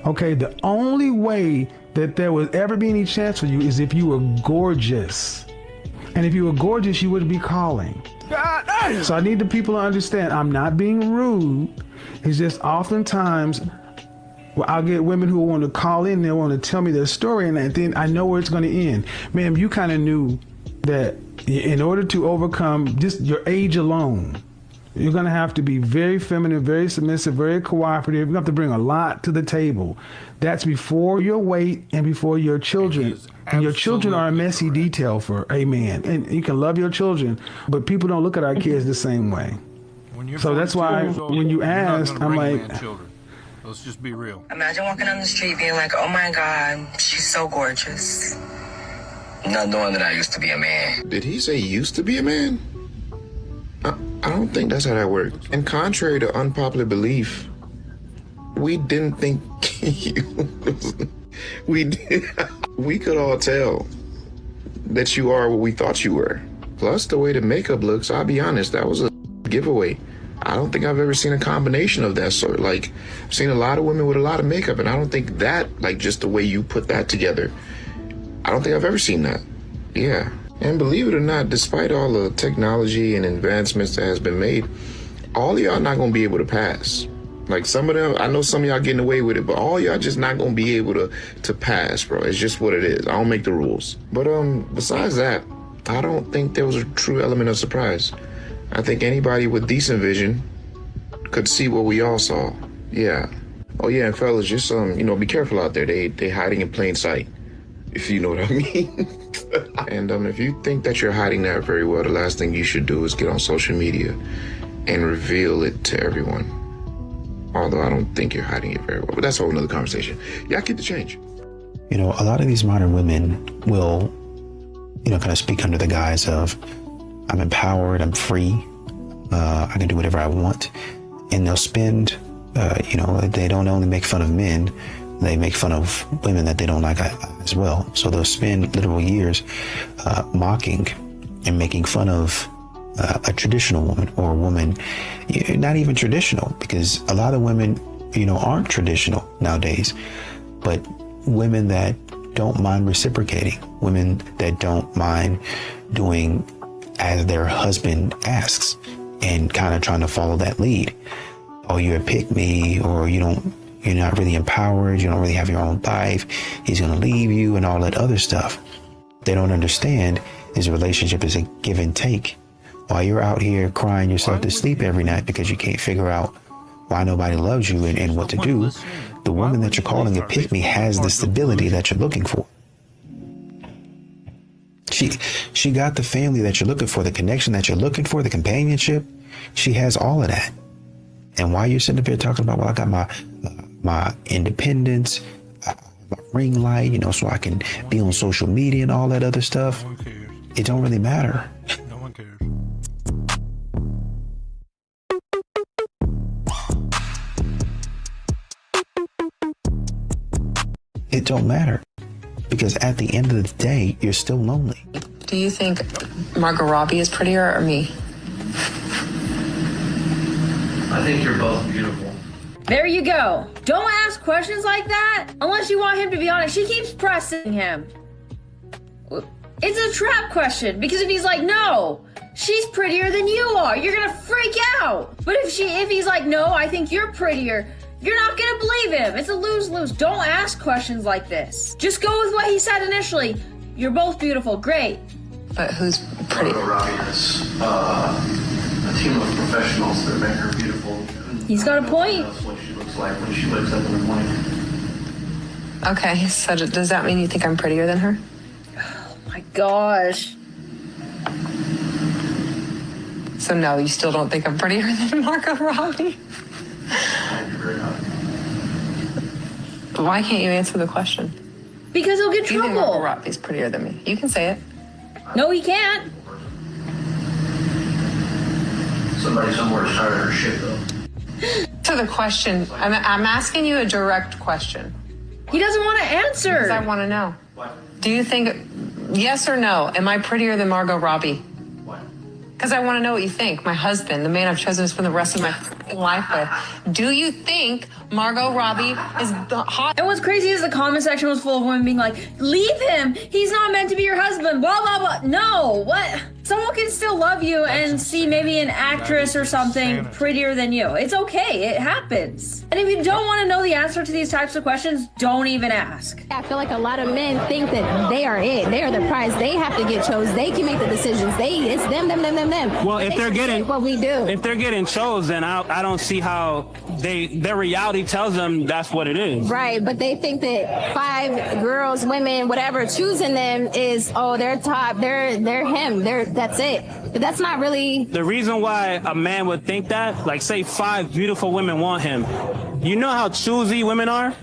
S20: Okay, the only way that there would ever be any chance for you is if you were gorgeous. And if you were gorgeous, you wouldn't be calling. So I need the people to understand, I'm not being rude. It's just oftentimes I'll get women who want to call in, they want to tell me their story, and then I know where it's going to end. Ma'am, you kind of knew that in order to overcome just your age alone, you're going to have to be very feminine, very submissive, very cooperative. You have to bring a lot to the table. That's before your weight and before your children. And your children are a messy detail for a man. And you can love your children, but people don't look at our kids the same way. So that's why when you ask, I'm like,
S18: Let's just be real.
S4: Imagine walking down the street being like, oh my God, she's so gorgeous. Not knowing that I used to be a man.
S21: Did he say used to be a man? I don't think that's how that works. And contrary to unpopular belief, we didn't think we did. We could all tell that you are what we thought you were. Plus the way the makeup looks, I'll be honest, that was a giveaway. I don't think I've ever seen a combination of that sort. Like, I've seen a lot of women with a lot of makeup, and I don't think that, like, just the way you put that together, I don't think I've ever seen that. Yeah. And believe it or not, despite all the technology and advancements that has been made, all of y'all not gonna be able to pass. Like, some of them, I know some of y'all getting away with it, but all y'all just not gonna be able to pass, bro. It's just what it is. I don't make the rules. But besides that, I don't think there was a true element of surprise. I think anybody with decent vision could see what we all saw. Yeah. Oh yeah, and fellas, just be careful out there. They hiding in plain sight, if you know what I mean. And if you think that you're hiding that very well, the last thing you should do is get on social media and reveal it to everyone. Although I don't think you're hiding it very well, but that's a whole nother conversation. Y'all keep the change.
S7: You know, a lot of these modern women will, kind of speak under the guise of, I'm empowered, I'm free, I can do whatever I want. And they'll spend, they don't only make fun of men, they make fun of women that they don't like as well. So they'll spend literal years mocking and making fun of a traditional woman, or a woman, not even traditional, because a lot of women, aren't traditional nowadays, but women that don't mind reciprocating, women that don't mind doing as their husband asks and kind of trying to follow that lead. Oh, you're a pick me, or you're not really empowered, you don't really have your own life, he's going to leave you, and all that other stuff. They don't understand is a relationship is a give and take. While you're out here crying yourself to sleep every night because you can't figure out why nobody loves you and what to do, the woman that you're calling a pick me has the stability that you're looking for. She got the family that you're looking for, the connection that you're looking for, the companionship. She has all of that. And while you're sitting up here talking about, well, I got my independence, my ring light, so I can be on social media and all that other stuff, it don't really matter.
S18: No one cares.
S7: It don't matter, because at the end of the day, you're still lonely.
S4: Do you think Margot Robbie is prettier or me?
S14: I think you're both beautiful.
S22: There you go. Don't ask questions like that unless you want him to be honest. She keeps pressing him. It's a trap question, because if he's like, no, she's prettier than you are, you're gonna freak out. But if he's like, no, I think you're prettier, you're not gonna believe him. It's a lose-lose. Don't ask questions like this. Just go with what he said initially. You're both beautiful. Great.
S4: But who's pretty?
S14: Margot Robbie has a team of professionals that make her beautiful.
S22: He's got a point.
S14: That's what she looks like when she wakes up in the morning.
S4: Okay, so does that mean you think I'm prettier than her?
S22: Oh my gosh.
S4: So no, you still don't think I'm prettier than Margot Robbie? Why can't you answer the question?
S22: Because he'll get
S4: You think Margot
S22: trouble.
S4: Robbie's prettier than me? You can say it.
S22: No, he can't.
S14: Somebody somewhere is tired of her shit, though.
S4: So the question, I'm asking you a direct question.
S22: He doesn't want to answer.
S4: Because I want to know. Do you think, yes or no, am I prettier than Margot Robbie? Because I want to know what you think. My husband, the man I've chosen to spend the rest of my life with. Do you think Margot Robbie is the hot?
S22: And what's crazy is the comment section was full of women being like, leave him. He's not meant to be your husband. Blah, blah, blah. No, what? Someone can still love you and see maybe an actress or something prettier than you. It's okay. It happens. And if you don't want to know the answer to these types of questions, don't even ask.
S23: I feel like a lot of men think that they are it. They are the prize. They have to get chose. They can make the decisions. It's them.
S24: Well, if they're getting
S23: what we do,
S24: if they're getting chose, then I don't see how their reality tells them that's what it is.
S23: right? But they think that 5 girls, women, whatever, choosing them is they're top. They're him. That's it. But that's not really.
S24: The reason why a man would think that, like say 5 beautiful women want him, You know how choosy women are?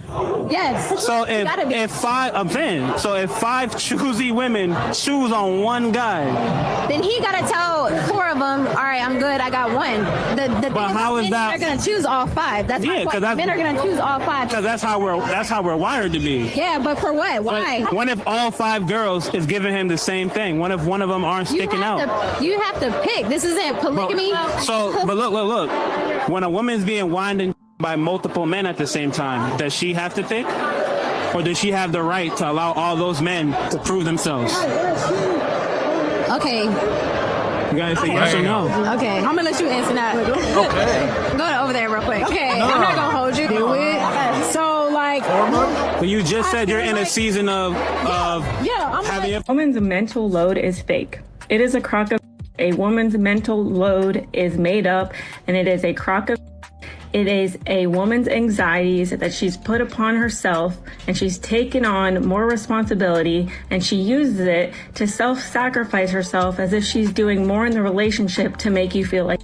S23: Yes.
S24: So if five choosy women choose on one guy,
S23: then he gotta tell 4 of them, all right, I'm good, I got one. The thing
S24: but how is
S23: men
S24: that?
S23: are gonna choose all 5. That's
S24: Yeah, because
S23: men are gonna choose all 5.
S24: Because that's how we're wired to be.
S23: Yeah, but for what? Why?
S24: But what if all 5 girls is giving him the same thing? What if one of them aren't sticking out?
S23: You have to pick. This isn't polygamy.
S24: But look. When a woman's being winded by multiple men at the same time, does she have to pick? Or does she have the right to allow all those men to prove themselves?
S23: Okay.
S24: You gotta say yes or no.
S23: Okay, I'm gonna let you answer that.
S24: Okay.
S23: Go over there real quick. Okay,
S24: No.
S23: I'm not gonna hold you. Do it. So like.
S24: But you just said you're in a season of having
S6: A woman's mental load is fake. It is a crock of. A woman's mental load is made up, and it is a crock of. It is a woman's anxieties that she's put upon herself, and she's taken on more responsibility, and she uses it to self-sacrifice herself as if she's doing more in the relationship to make you feel like.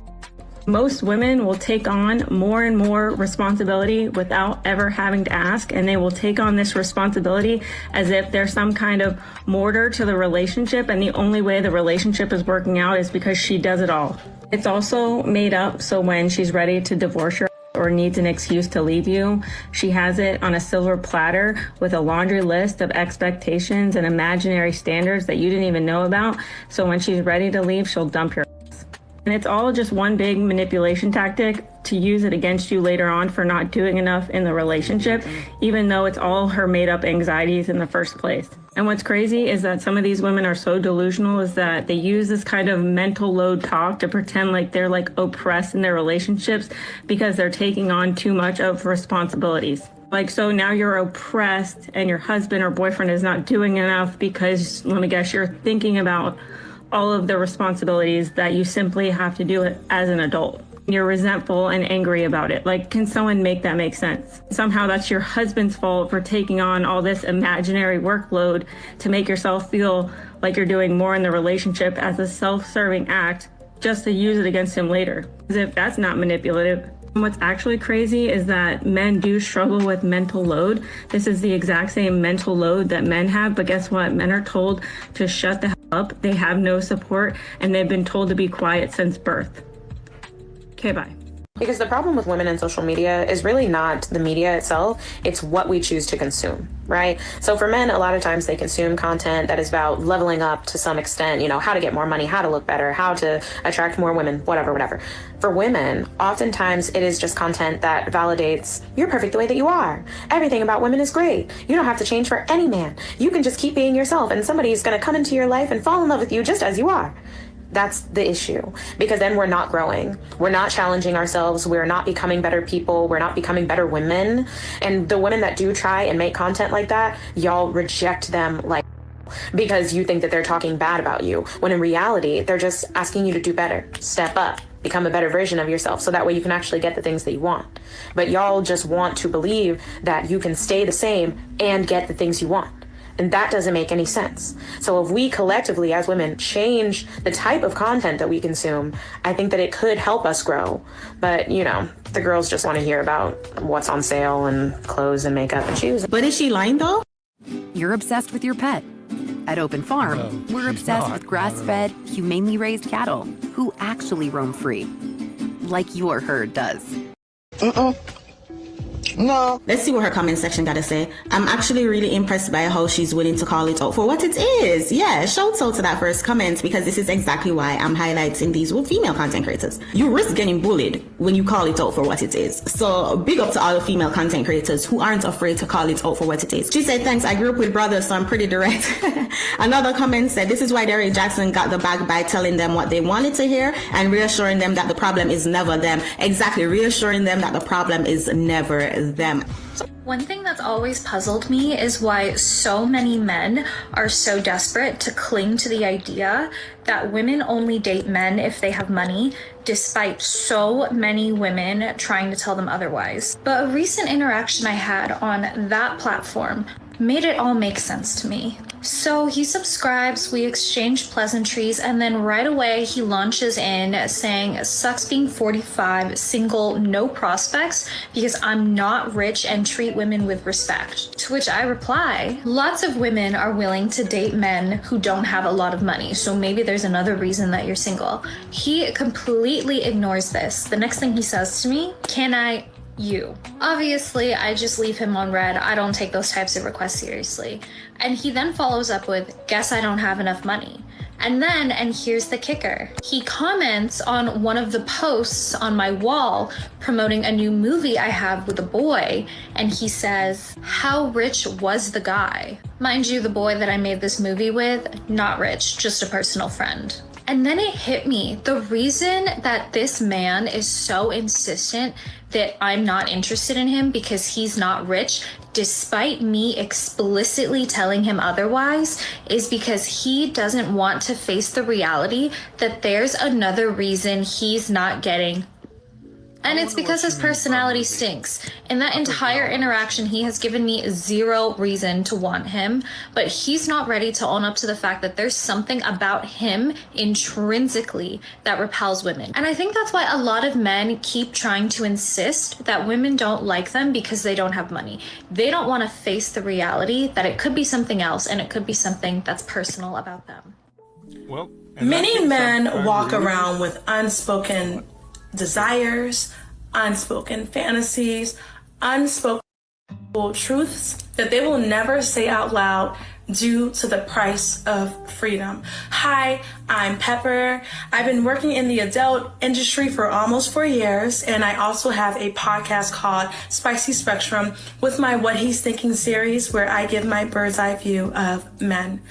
S6: Most women will take on more and more responsibility without ever having to ask, and they will take on this responsibility as if they're some kind of mortar to the relationship, and the only way the relationship is working out is because she does it all. It's also made up so when she's ready to divorce your or needs an excuse to leave you, she has it on a silver platter with a laundry list of expectations and imaginary standards that you didn't even know about. So when she's ready to leave, she'll dump your ass. And it's all just one big manipulation tactic to use it against you later on for not doing enough in the relationship, even though it's all her made up anxieties in the first place. And what's crazy is that some of these women are so delusional is that they use this kind of mental load talk to pretend like they're like oppressed in their relationships because they're taking on too much of responsibilities. Like, so now you're oppressed and your husband or boyfriend is not doing enough because, let me guess, you're thinking about all of the responsibilities that you simply have to do it as an adult. You're resentful and angry about it. Like, can someone make that make sense? Somehow that's your husband's fault for taking on all this imaginary workload to make yourself feel like you're doing more in the relationship as a self-serving act just to use it against him later. As if that's not manipulative. And what's actually crazy is that men do struggle with mental load. This is the exact same mental load that men have, but guess what? Men are told to shut the hell up. They have no support, and they've been told to be quiet since birth. Okay, bye.
S8: Because the problem with women in social media is really not the media itself, it's what we choose to consume, right? So for men, a lot of times they consume content that is about leveling up to some extent, you know, how to get more money, how to look better, how to attract more women, whatever. For women, oftentimes it is just content that validates, you're perfect the way that you are. Everything about women is great. You don't have to change for any man. You can just keep being yourself and somebody's going to come into your life and fall in love with you just as you are. That's the issue, because then we're not growing. We're not challenging ourselves. We're not becoming better people. We're not becoming better women. And the women that do try and make content like that, y'all reject them like because you think that they're talking bad about you, when in reality, they're just asking you to do better, step up, become a better version of yourself, so that way you can actually get the things that you want. But y'all just want to believe that you can stay the same and get the things you want. And that doesn't make any sense. So if we collectively as women change the type of content that we consume, I think that it could help us grow. But, you know, the girls just want to hear about what's on sale and clothes and makeup and shoes.
S9: But is she lying though?
S11: You're obsessed with your pet. At Open Farm, we're obsessed with grass-fed, humanely raised cattle who actually roam free, like your herd does.
S9: No. Let's see what her comment section got to say. I'm actually really impressed by how she's willing to call it out for what it is. Yeah, shout out to that first comment, because this is exactly why I'm highlighting these female content creators. You risk getting bullied when you call it out for what it is. So big up to all the female content creators who aren't afraid to call it out for what it is. She said, thanks, I grew up with brothers, so I'm pretty direct. Another comment said, this is why Derrick Jackson got the bag by telling them what they wanted to hear and reassuring them that the problem is never them. Exactly, reassuring them that the problem is never them.
S25: One thing that's always puzzled me is why so many men are so desperate to cling to the idea that women only date men if they have money, despite so many women trying to tell them otherwise. But a recent interaction I had on that platform made it all make sense to me. So he subscribes, we exchange pleasantries, and then right away he launches in saying, sucks being 45, single, no prospects, because I'm not rich and treat women with respect. To which I reply, lots of women are willing to date men who don't have a lot of money, so maybe there's another reason that you're single. He completely ignores this. The next thing he says to me, can I you? Obviously, I just leave him on red. I don't take those types of requests seriously. And he then follows up with, guess I don't have enough money. And then, and here's the kicker, he comments on one of the posts on my wall promoting a new movie I have with a boy, and he says, how rich was the guy? Mind you, the boy that I made this movie with, not rich, just a personal friend. And then it hit me. The reason that this man is so insistent that I'm not interested in him because he's not rich, despite me explicitly telling him otherwise, is because he doesn't want to face the reality that there's another reason he's not getting. And it's because his personality stinks. In that entire interaction, he has given me zero reason to want him, but he's not ready to own up to the fact that there's something about him intrinsically that repels women. And I think that's why a lot of men keep trying to insist that women don't like them because they don't have money. They don't want to face the reality that it could be something else, and it could be something that's personal about them.
S18: Well,
S2: many men walk around with unspoken desires, unspoken fantasies, unspoken truths that they will never say out loud due to the price of freedom. Hi, I'm Pepper. I've been working in the adult industry for almost 4 years, and I also have a podcast called Spicy Spectrum with my What He's Thinking series, where I give my bird's eye view of men.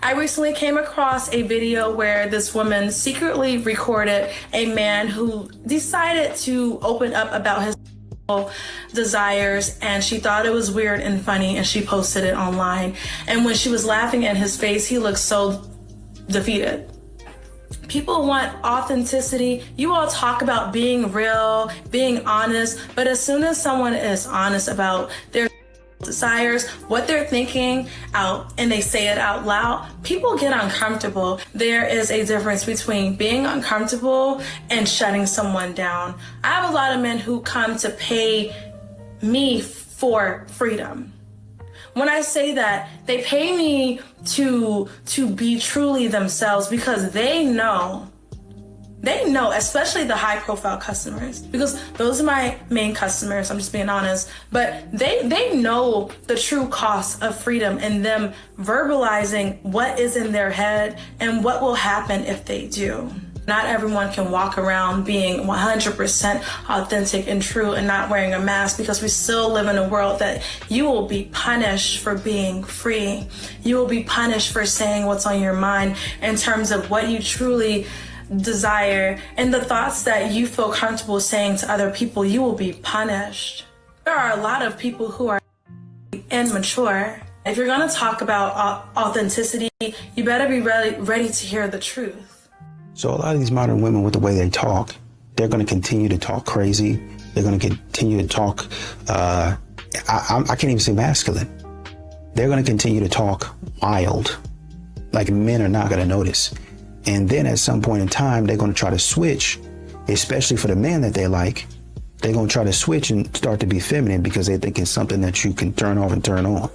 S2: I recently came across a video where this woman secretly recorded a man who decided to open up about his desires, and she thought it was weird and funny, and she posted it online. And when she was laughing at his face, he looked so defeated. People want authenticity. You all talk about being real, being honest, but as soon as someone is honest about their desires, what they're thinking out, and they say it out loud, people get uncomfortable. There is a difference between being uncomfortable and shutting someone down. I have a lot of men who come to pay me for freedom. When I say that, they pay me to be truly themselves, because they know, especially the high profile customers, because those are my main customers, I'm just being honest, but they know the true cost of freedom and them verbalizing what is in their head and what will happen if they do. Not everyone can walk around being 100% authentic and true and not wearing a mask, because we still live in a world that you will be punished for being free. You will be punished for saying what's on your mind in terms of what you truly desire and the thoughts that you feel comfortable saying to other people. You will be punished. There are a lot of people who are immature. If you're going to talk about authenticity, you better be ready to hear the truth.
S7: So a lot of these modern women, with the way they talk, they're going to continue to talk crazy. They're going to continue to talk, I can't even say masculine. They're going to continue to talk wild, like men are not going to notice. And then at some point in time, they're going to try to switch, especially for the man that they like. They're going to try to switch and start to be feminine because they think it's something that you can turn off and turn on.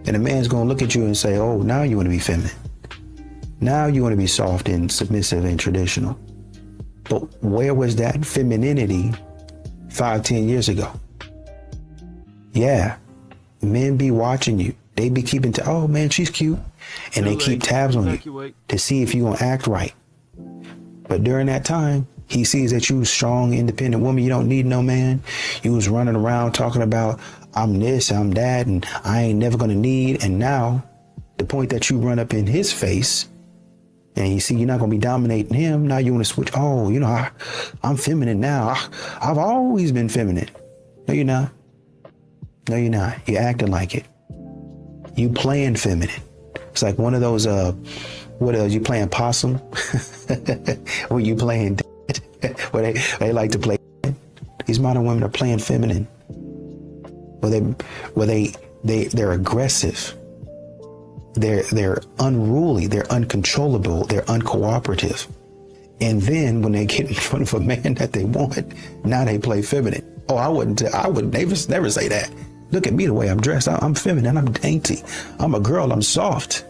S7: And the man's going to look at you and say, oh, now you want to be feminine. Now you want to be soft and submissive and traditional. But where was that femininity 5-10 years ago? Yeah, men be watching you. They be keeping oh man, she's cute. And they keep tabs on you to see if you're going to act right. But during that time, he sees that you a strong, independent woman. You don't need no man. You was running around talking about, I'm this, I'm that, and I ain't never going to need. And now, the point that you run up in his face, and you see you're not going to be dominating him, now you want to switch. Oh, you know, I'm feminine now. I've always been feminine. No, you're not. No, you're not. You're acting like it. You playing feminine. It's like one of those, what else? You playing possum? When you playing dead? Where they like to play dead. These modern women are playing feminine. Where they They're aggressive. They're unruly. They're uncontrollable. They're uncooperative. And then when they get in front of a man that they want, now they play feminine. Oh, I would never say that. Look at me the way I'm dressed. I'm feminine. I'm dainty. I'm a girl. I'm soft.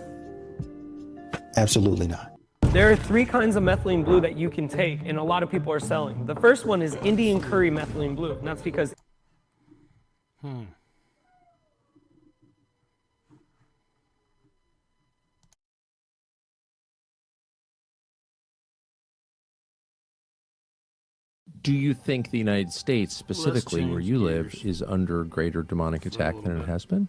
S7: Absolutely not.
S3: There are 3 kinds of methylene blue that you can take, and a lot of people are selling. The first one is Indian curry methylene blue, and that's because
S5: Do you think the United States, specifically where you live, is under greater demonic attack than it has been?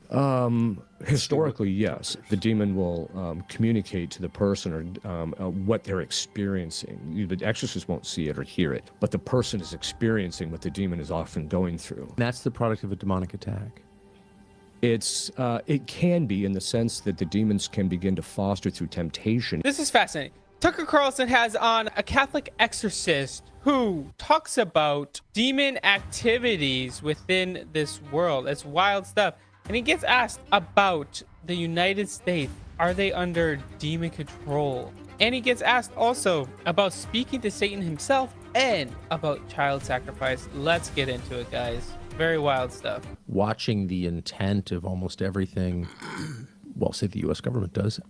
S10: Historically, yes. The demon will communicate to the person or what they're experiencing. The exorcist won't see it or hear it, but the person is experiencing what the demon is often going through.
S5: That's the product of a demonic attack.
S10: It can be, in the sense that the demons can begin to foster through temptation.
S12: This is fascinating. Tucker Carlson has on a Catholic exorcist who talks about demon activities within this world. It's wild stuff. And he gets asked about the United States. Are they under demon control? And he gets asked also about speaking to Satan himself and about child sacrifice. Let's get into it, guys. Very wild stuff.
S5: Watching the intent of almost everything, well, say the U.S. government does,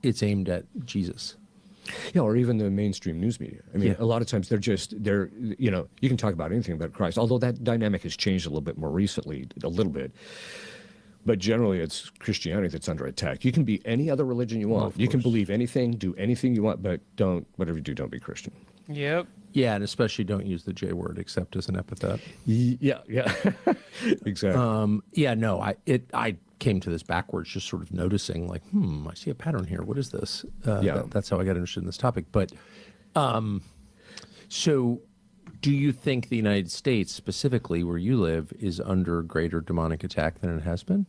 S5: it's aimed at Jesus.
S10: Yeah, or even the mainstream news media. I mean, a lot of times they're, you know, you can talk about anything about Christ, although that dynamic has changed a little bit more recently, a little bit. But generally, it's Christianity that's under attack. You can be any other religion you want. You can believe anything, do anything you want, but whatever you do, don't be Christian.
S12: Yep.
S5: Yeah, and especially don't use the J word except as an epithet.
S10: Yeah, exactly.
S5: Yeah, no, I came to this backwards, just sort of noticing, like, I see a pattern here. What is this? That's how I got interested in this topic. But, so do you think the United States, specifically where you live, is under greater demonic attack than it has been?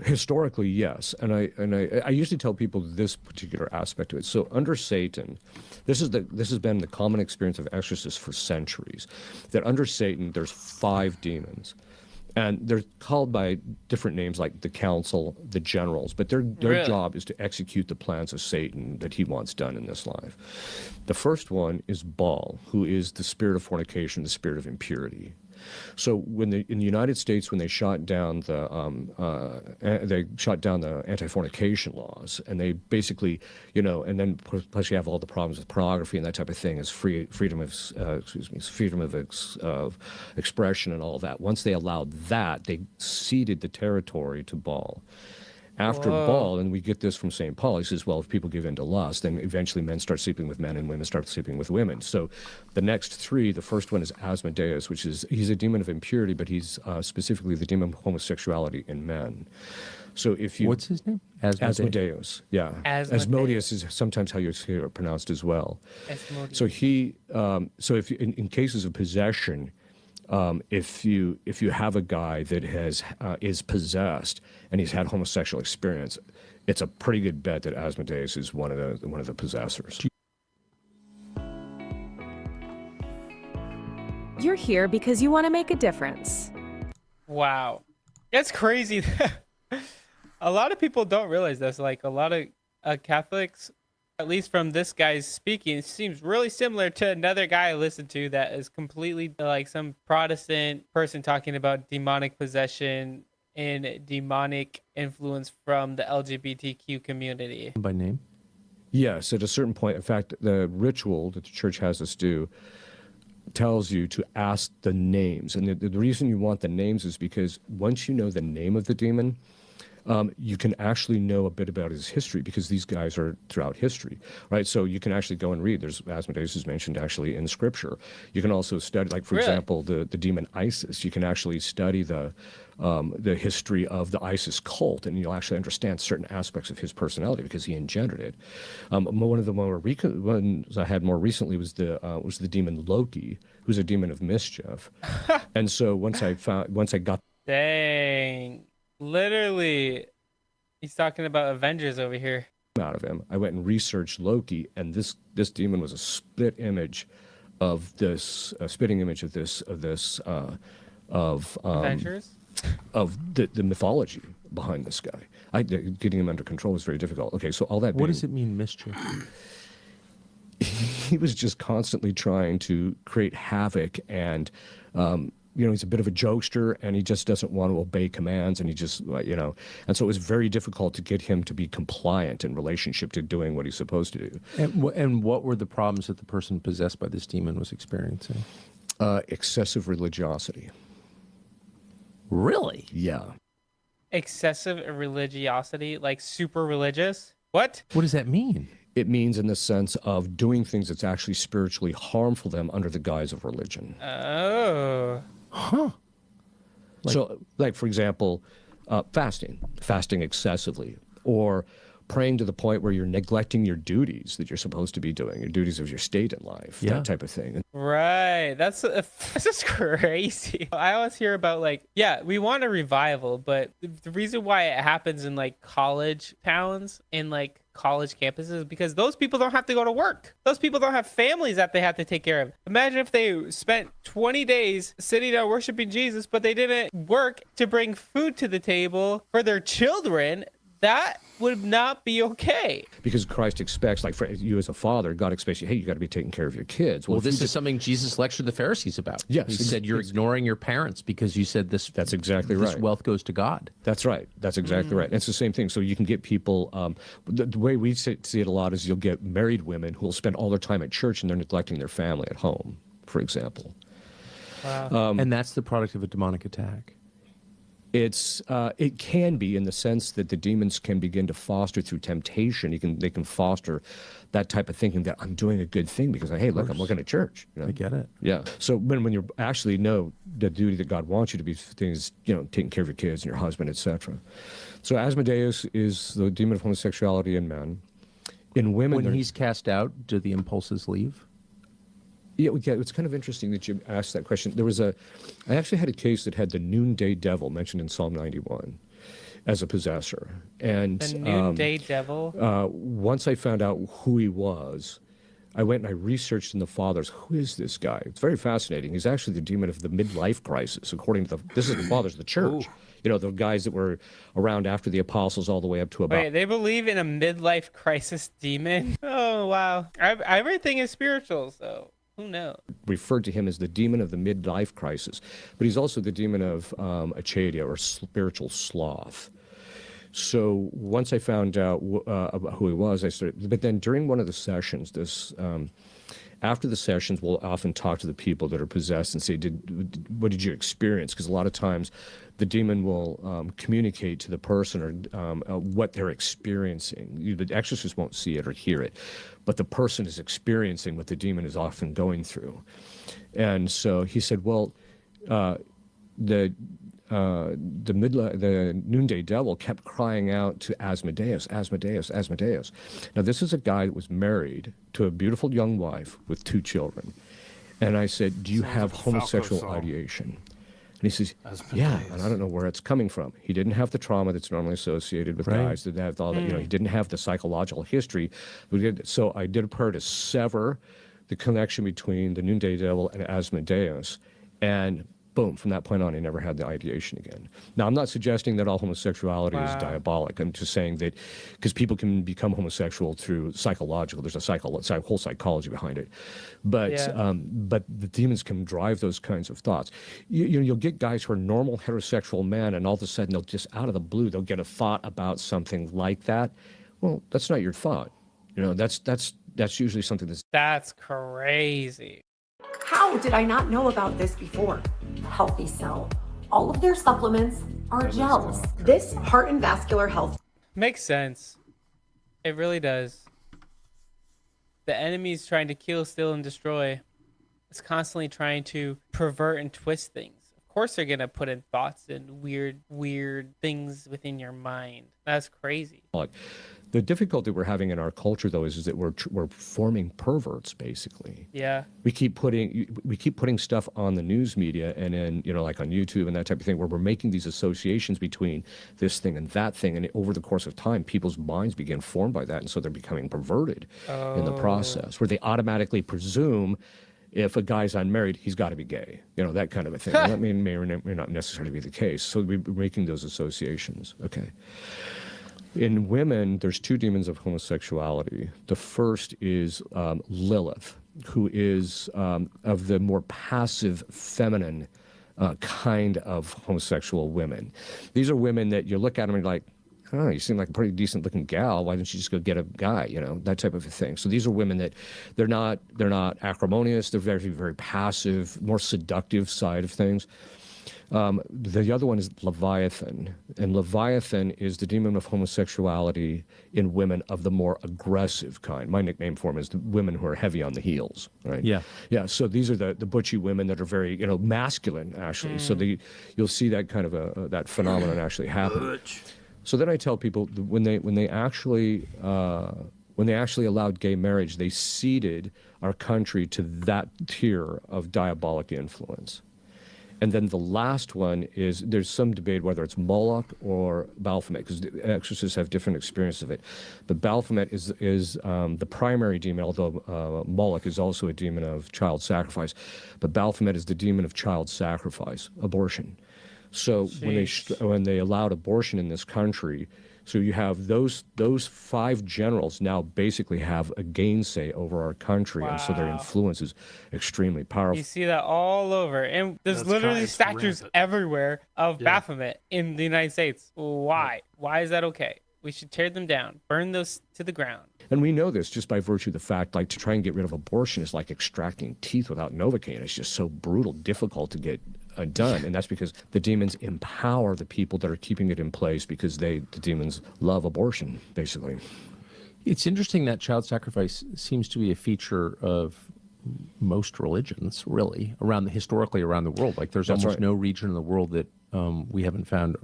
S10: Historically, yes, and I usually tell people this particular aspect of it. So under Satan, this has been the common experience of exorcists for centuries, that under Satan there's 5 demons, and they're called by different names like the council, the generals, but their job is to execute the plans of Satan that he wants done in this life. The first one is Baal, who is the spirit of fornication, the spirit of impurity. So in the United States, when they shot down the anti-fornication laws, and they basically, you know, and then plus you have all the problems with pornography and that type of thing, is freedom of expression and all that. Once they allowed that, they ceded the territory to Baal. After Baal, and we get this from St. Paul, he says, well, if people give in to lust, then eventually men start sleeping with men and women start sleeping with women. So the next 3, the first one is Asmodeus, which is, he's a demon of impurity, but he's specifically the demon of homosexuality in men. So if you...
S5: What's his name?
S10: Asmodeus, yeah. Asmodeus is sometimes how you hear it pronounced as well.
S12: Asmodeus.
S10: So he, so if in cases of possession, if you have a guy that is possessed and he's had homosexual experience, it's a pretty good bet that Asmodeus is one of the possessors.
S13: You're here because you want to make a difference.
S12: Wow. That's crazy. A lot of people don't realize this. Like, a lot of Catholics, at least from this guy's speaking, it seems really similar to another guy I listened to that is completely like some Protestant person talking about demonic possession and demonic influence from the LGBTQ community.
S5: By name?
S10: Yes, at a certain point. In fact, the ritual that the church has us do tells you to ask the names. And the reason you want the names is because once you know the name of the demon, you can actually know a bit about his history, because these guys are throughout history, right? So you can actually go and read. There's Asmodeus is mentioned actually in Scripture. You can also study, like for example, the demon Isis. You can actually study the history of the Isis cult, and you'll actually understand certain aspects of his personality because he engendered it. One of the more ones I had more recently was the demon Loki, who's a demon of mischief. And so once I got
S12: Dang. Literally, he's talking about Avengers over here.
S10: Out of him, I went and researched Loki, and this demon was a spit image of this, spitting image of Avengers. the mythology behind this guy. Getting him under control was very difficult. Okay, so all that.
S5: What does it mean, mischief?
S10: He was just constantly trying to create havoc, and he's a bit of a jokester, and he just doesn't want to obey commands, and he just, and so it was very difficult to get him to be compliant in relationship to doing what he's supposed to do.
S5: And what were the problems that the person possessed by this demon was experiencing?
S10: Excessive religiosity.
S5: Really?
S10: Yeah.
S12: Excessive religiosity, like super religious? What?
S5: What does that mean?
S10: It means in the sense of doing things that's actually spiritually harmful to them under the guise of religion.
S12: Oh.
S5: Huh.
S10: So, like, for example, fasting excessively, or praying to the point where you're neglecting your duties that you're supposed to be doing, your duties of your state in life, that type of thing.
S12: Right. That's just crazy. I always hear about we want a revival, but the reason why it happens in college towns and college campuses is because those people don't have to go to work. Those people don't have families that they have to take care of. Imagine if they spent 20 days sitting there worshiping Jesus, but they didn't work to bring food to the table for their children. That would not be okay.
S10: Because Christ expects, for you as a father, God expects you, hey, you got to be taking care of your kids.
S5: Well, this is something Jesus lectured the Pharisees about.
S10: Yes.
S5: He said you're ignoring your parents because you said this.
S10: That's exactly right.
S5: This wealth goes to God.
S10: That's right. That's exactly right. And it's the same thing. So you can get people, the way we see it a lot is you'll get married women who will spend all their time at church and they're neglecting their family at home, for example.
S12: Wow.
S5: And that's the product of a demonic attack.
S10: It can be in the sense that the demons can begin to foster through temptation. They can foster that type of thinking that I'm doing a good thing because hey, look, I'm looking at church.
S5: I get it.
S10: Yeah. So when you actually know the duty that God wants you to be, things taking care of your kids and your husband, etc. So Asmodeus is the demon of homosexuality in men. In women,
S5: when he's cast out, do the impulses leave?
S10: Yeah, it's kind of interesting that you asked that question. I actually had a case that had the noonday devil mentioned in Psalm 91 as a possessor. And
S12: the noonday devil?
S10: Once I found out who he was, I went and I researched in the Fathers, who is this guy? It's very fascinating. He's actually the demon of the midlife crisis, according to this is the Fathers of the Church. Ooh. The guys that were around after the apostles all the way up to about...
S12: Wait, they believe in a midlife crisis demon? Oh, wow. Everything is spiritual, so... Who knows?
S10: Referred to him as the demon of the midlife crisis, but he's also the demon of achadia, or spiritual sloth. So once I found out about who he was, I started. But then during one of the sessions, after the sessions, we'll often talk to the people that are possessed and say, "What did you experience?" Because a lot of times, the demon will communicate to the person or what they're experiencing. The exorcist won't see it or hear it, but the person is experiencing what the demon is often going through. And so he said, "Well, the noonday devil kept crying out to Asmodeus, Asmodeus, Asmodeus." Now, this is a guy that was married to a beautiful young wife with 2 children. And I said, "Do you have homosexual ideation?" And he says, "Yeah," and I don't know where it's coming from. He didn't have the trauma that's normally associated with guys that have all that. He didn't have the psychological history. So I did a prayer to sever the connection between the noonday devil and Asmodeus, and boom, from that point on, he never had the ideation again. Now, I'm not suggesting that all homosexuality is diabolic. I'm just saying that because people can become homosexual through psychological, there's a whole psychology behind it. But the demons can drive those kinds of thoughts. You'll get guys who are normal heterosexual men, and all of a sudden, they'll just out of the blue, they'll get a thought about something like that. Well, that's not your thought. That's usually something
S12: That's crazy.
S1: How did I not know about this before? Healthy Cell. All of their supplements are gels. This heart and vascular health
S12: makes sense. It really does. The enemy's trying to kill, steal, and destroy. It's constantly trying to pervert and twist things. Of course they're gonna put in thoughts and weird things within your mind. That's crazy.
S10: The difficulty we're having in our culture, though, is that we're forming perverts, basically.
S12: Yeah.
S10: We keep putting stuff on the news media and in like on YouTube and that type of thing, where we're making these associations between this thing and that thing, and over the course of time, people's minds begin formed by that, and so they're becoming perverted in the process, where they automatically presume if a guy's unmarried, he's got to be gay. That kind of a thing. That may or may not necessarily be the case. So we're making those associations. Okay. In women, there's two demons of homosexuality. The first is Lilith, who is of the more passive, feminine kind of homosexual women. These are women that you look at them and you're like, oh, you seem like a pretty decent looking gal. Why don't you just go get a guy? That type of a thing. So these are women that they're not acrimonious. They're very, very passive, more seductive side of things. The other one is Leviathan, and Leviathan is the demon of homosexuality in women of the more aggressive kind. My nickname for them is the women who are heavy on the heels, right?
S5: Yeah.
S10: Yeah, so these are the butchy women that are very, masculine, actually. So you'll see that kind of that phenomenon actually happen. Butch. So then I tell people when they actually allowed gay marriage, they ceded our country to that tier of diabolic influence. And then the last one is, there's some debate whether it's Moloch or Baphomet, because the exorcists have different experience of it. But Baphomet is the primary demon, although Moloch is also a demon of child sacrifice. But Baphomet is the demon of child sacrifice, abortion. So when they allowed abortion in this country, so you have those 5 generals now basically have a gainsay over our country, and so their influence is extremely powerful.
S12: You see that all over, and there's literally statues everywhere of Baphomet in the United States. Why? Why is that okay? We should tear them down, burn those to the ground.
S10: And we know this just by virtue of the fact, like, to try and get rid of abortion is like extracting teeth without Novocaine. It's just so brutal, difficult to get done, and that's because the demons empower the people that are keeping it in place, because the demons love abortion, basically.
S5: It's interesting that child sacrifice seems to be a feature of most religions, really, historically around the world. Like, there's almost no region in the world that we haven't found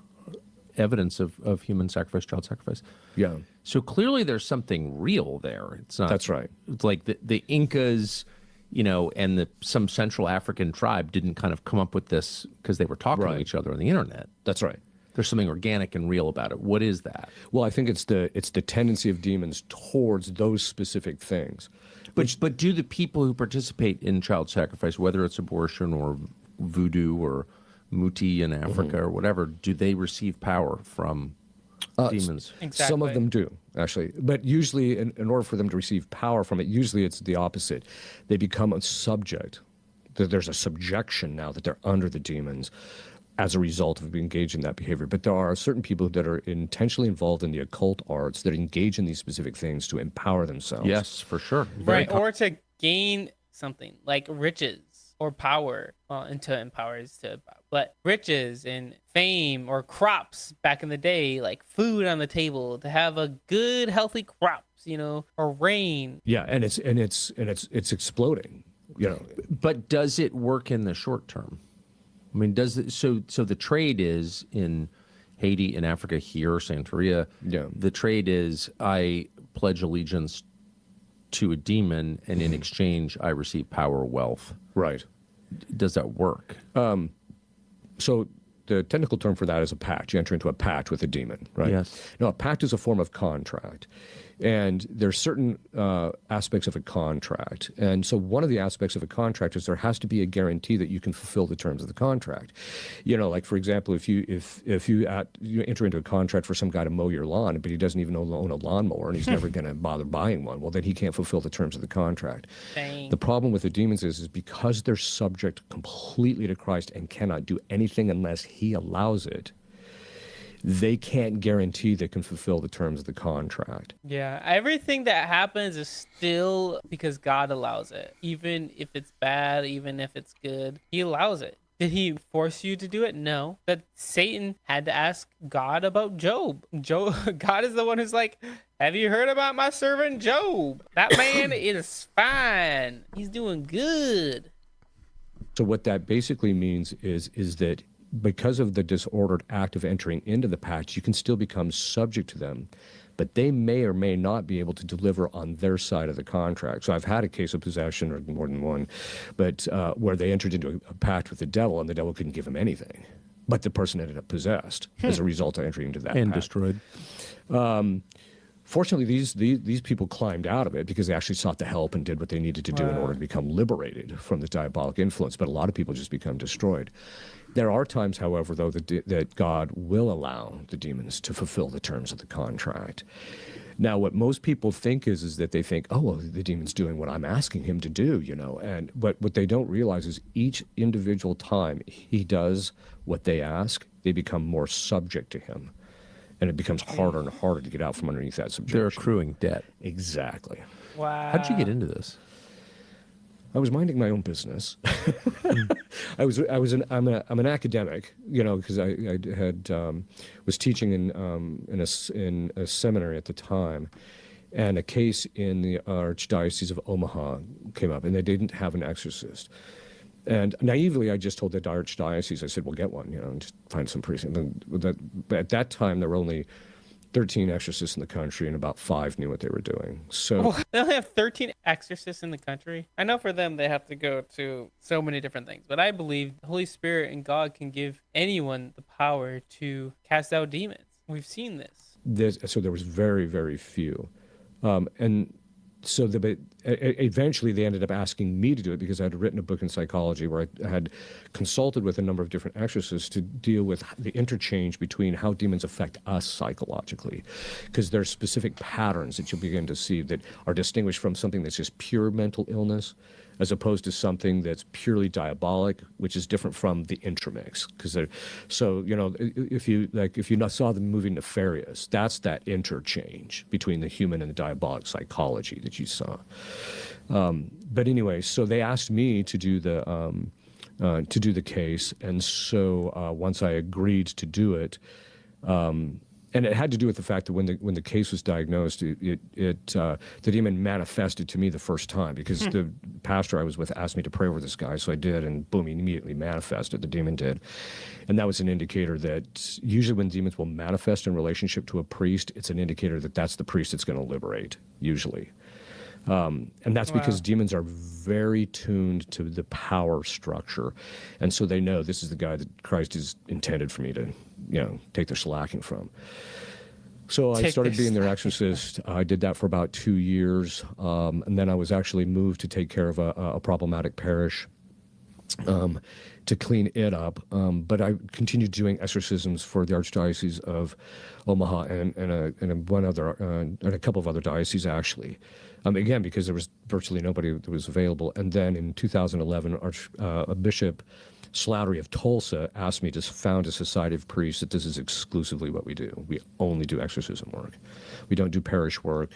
S5: evidence of human sacrifice, child sacrifice.
S10: Yeah.
S5: So clearly there's something real there. It's not.
S10: That's right.
S5: It's like the Incas, and some Central African tribe didn't kind of come up with this because they were talking to each other on the internet.
S10: That's right.
S5: There's something organic and real about it. What is that?
S10: Well, I think it's the tendency of demons towards those specific things.
S5: But do the people who participate in child sacrifice, whether it's abortion or voodoo or muti in Africa or whatever, do they receive power from demons?
S12: Exactly.
S10: Some of them do, actually. But usually, in order for them to receive power from it, usually it's the opposite. They become a subject. There's a subjection now that they're under the demons as a result of engaging in that behavior. But there are certain people that are intentionally involved in the occult arts that engage in these specific things to empower themselves.
S5: Yes, for sure.
S12: Right, or to gain something like riches or power. Well, to empower is to, but riches and fame or crops back in the day, like food on the table, to have a good, healthy crops, or rain.
S10: Yeah, and it's exploding.
S5: But does it work in the short term? I mean, does it, so the trade is in Haiti, in Africa, here, Santeria.
S10: Yeah.
S5: The trade is I pledge allegiance to a demon, and in exchange, I receive power or wealth.
S10: Right.
S5: Does that work?
S10: So the technical term for that is a pact. You enter into a pact with a demon, right?
S5: Yes.
S10: No, a pact is a form of contract. And there's certain aspects of a contract. And so one of the aspects of a contract is there has to be a guarantee that you can fulfill the terms of the contract. Like, for example, if you enter into a contract for some guy to mow your lawn, but he doesn't even own a lawnmower and he's never going to bother buying one, well, then he can't fulfill the terms of the contract.
S12: Dang.
S10: The problem with the demons is because they're subject completely to Christ and cannot do anything unless he allows it, they can't guarantee they can fulfill the terms of the contract.
S12: Yeah, everything that happens is still because God allows it. Even if it's bad, even if it's good, he allows it. Did he force you to do it? No. But Satan had to ask God about Job. God is the one who's like, have you heard about my servant Job? That man is fine. He's doing good.
S10: So what that basically means is that because of the disordered act of entering into the pact, you can still become subject to them, but they may or may not be able to deliver on their side of the contract. So I've had a case of possession, or more than one, but where they entered into a pact with the devil, and the devil couldn't give them anything, but the person ended up possessed as a result of entering into that
S5: and
S10: pact.
S5: destroyed.
S10: Fortunately, these people climbed out of it because they actually sought the help and did what they needed to do in order to become liberated from the diabolic influence. But a lot of people just become destroyed. There are times, however, though, that God will allow the demons to fulfill the terms of the contract. Now, what most people think is that they think, oh, well, the demon's doing what I'm asking him to do, you know. But what they don't realize is each individual time he does what they ask, they become more subject to him. And it becomes harder and harder to get out from underneath that subjection.
S5: They're accruing debt.
S10: Exactly.
S12: Wow.
S5: How'd you get into this?
S10: I was minding my own business. I'm an academic, you know, because I had was teaching in a seminary at the time, and a case in the Archdiocese of Omaha came up, and they didn't have an exorcist. And naively, I just told the Archdiocese, I said, well, get one, you know, and just find some priest. But at that time, there were only 13 exorcists in the country, and about 5 knew what they were doing. So
S12: They only have 13 exorcists in the country. I know for them, they have to go to so many different things, but I believe the Holy Spirit and God can give anyone the power to cast out demons. We've seen this.
S10: So there was very, very few. And so eventually they ended up asking me to do it because I had written a book in psychology where I had consulted with a number of different exorcists to deal with the interchange between how demons affect us psychologically. Because there are specific patterns that you'll begin to see that are distinguished from something that's just pure mental illness as opposed to something that's purely diabolic, which is different from the intermix. So, you know, if you saw the movie Nefarious, that's that interchange between the human and the diabolic psychology that you saw. But anyway, so they asked me to do the case, and so once I agreed to do it, and it had to do with the fact that when the case was diagnosed, the demon manifested to me the first time because the pastor I was with asked me to pray over this guy, so I did, and boom, he immediately manifested. The demon did, and that was an indicator that usually when demons will manifest in relationship to a priest, it's an indicator that that's the priest that's going to liberate, usually. And that's because demons are very tuned to the power structure, and so they know this is the guy that Christ is intended for me to, you know, take their slacking from. So I started being their exorcist. I did that for about 2 years, and then I was actually moved to take care of a problematic parish to clean it up. But I continued doing exorcisms for the Archdiocese of Omaha and one other, and a couple of other dioceses actually. Again, because there was virtually nobody that was available. And then in 2011, Bishop Slattery of Tulsa asked me to found a society of priests that this is exclusively what we do. We only do exorcism work. We don't do parish work.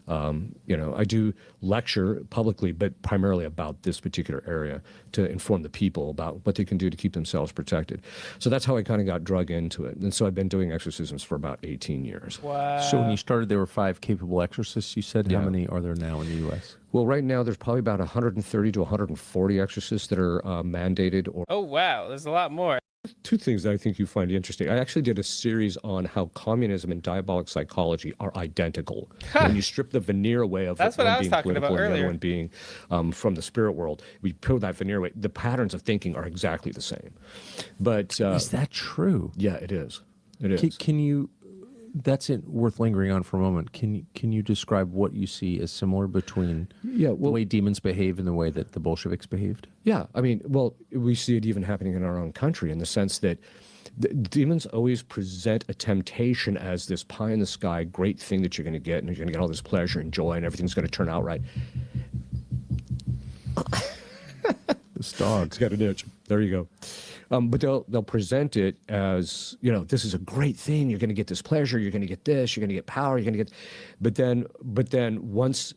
S10: You know, I do lecture publicly, but primarily about this particular area to inform the people about what they can do to keep themselves protected. So that's how I kind of got drug into it. And so I've been doing exorcisms for about 18 years.
S12: Wow.
S5: So when you started, there were 5 capable exorcists, you said?
S10: Yeah.
S5: How many are there now in the U.S.?
S10: Well, right now there's probably about 130 to 140 exorcists that are mandated. Or
S12: Oh, wow. There's a lot more.
S10: 2 things that I think you find interesting. I actually did a series on how communism and diabolic psychology are identical. When you strip the veneer away of
S12: That's
S10: one
S12: what I was
S10: being
S12: talking
S10: political
S12: about
S10: and the
S12: earlier.
S10: other one being from the spirit world, we peel that veneer away. The patterns of thinking are exactly the same. But
S5: is that true?
S10: Yeah, it is. It is.
S5: Can you? That's worth lingering on for a moment. Can you describe what you see as similar between the way demons behave and the way that the Bolsheviks behaved?
S10: Yeah, I mean, well, we see it even happening in our own country in the sense that the demons always present a temptation as this pie in the sky, great thing that you're going to get, and you're going to get all this pleasure and joy, and everything's going to turn out right.
S5: This dog's
S10: got an itch. There you go. But they'll present it as, you know, this is a great thing. You're going to get this pleasure. You're going to get this. You're going to get power. You're going to get, but then once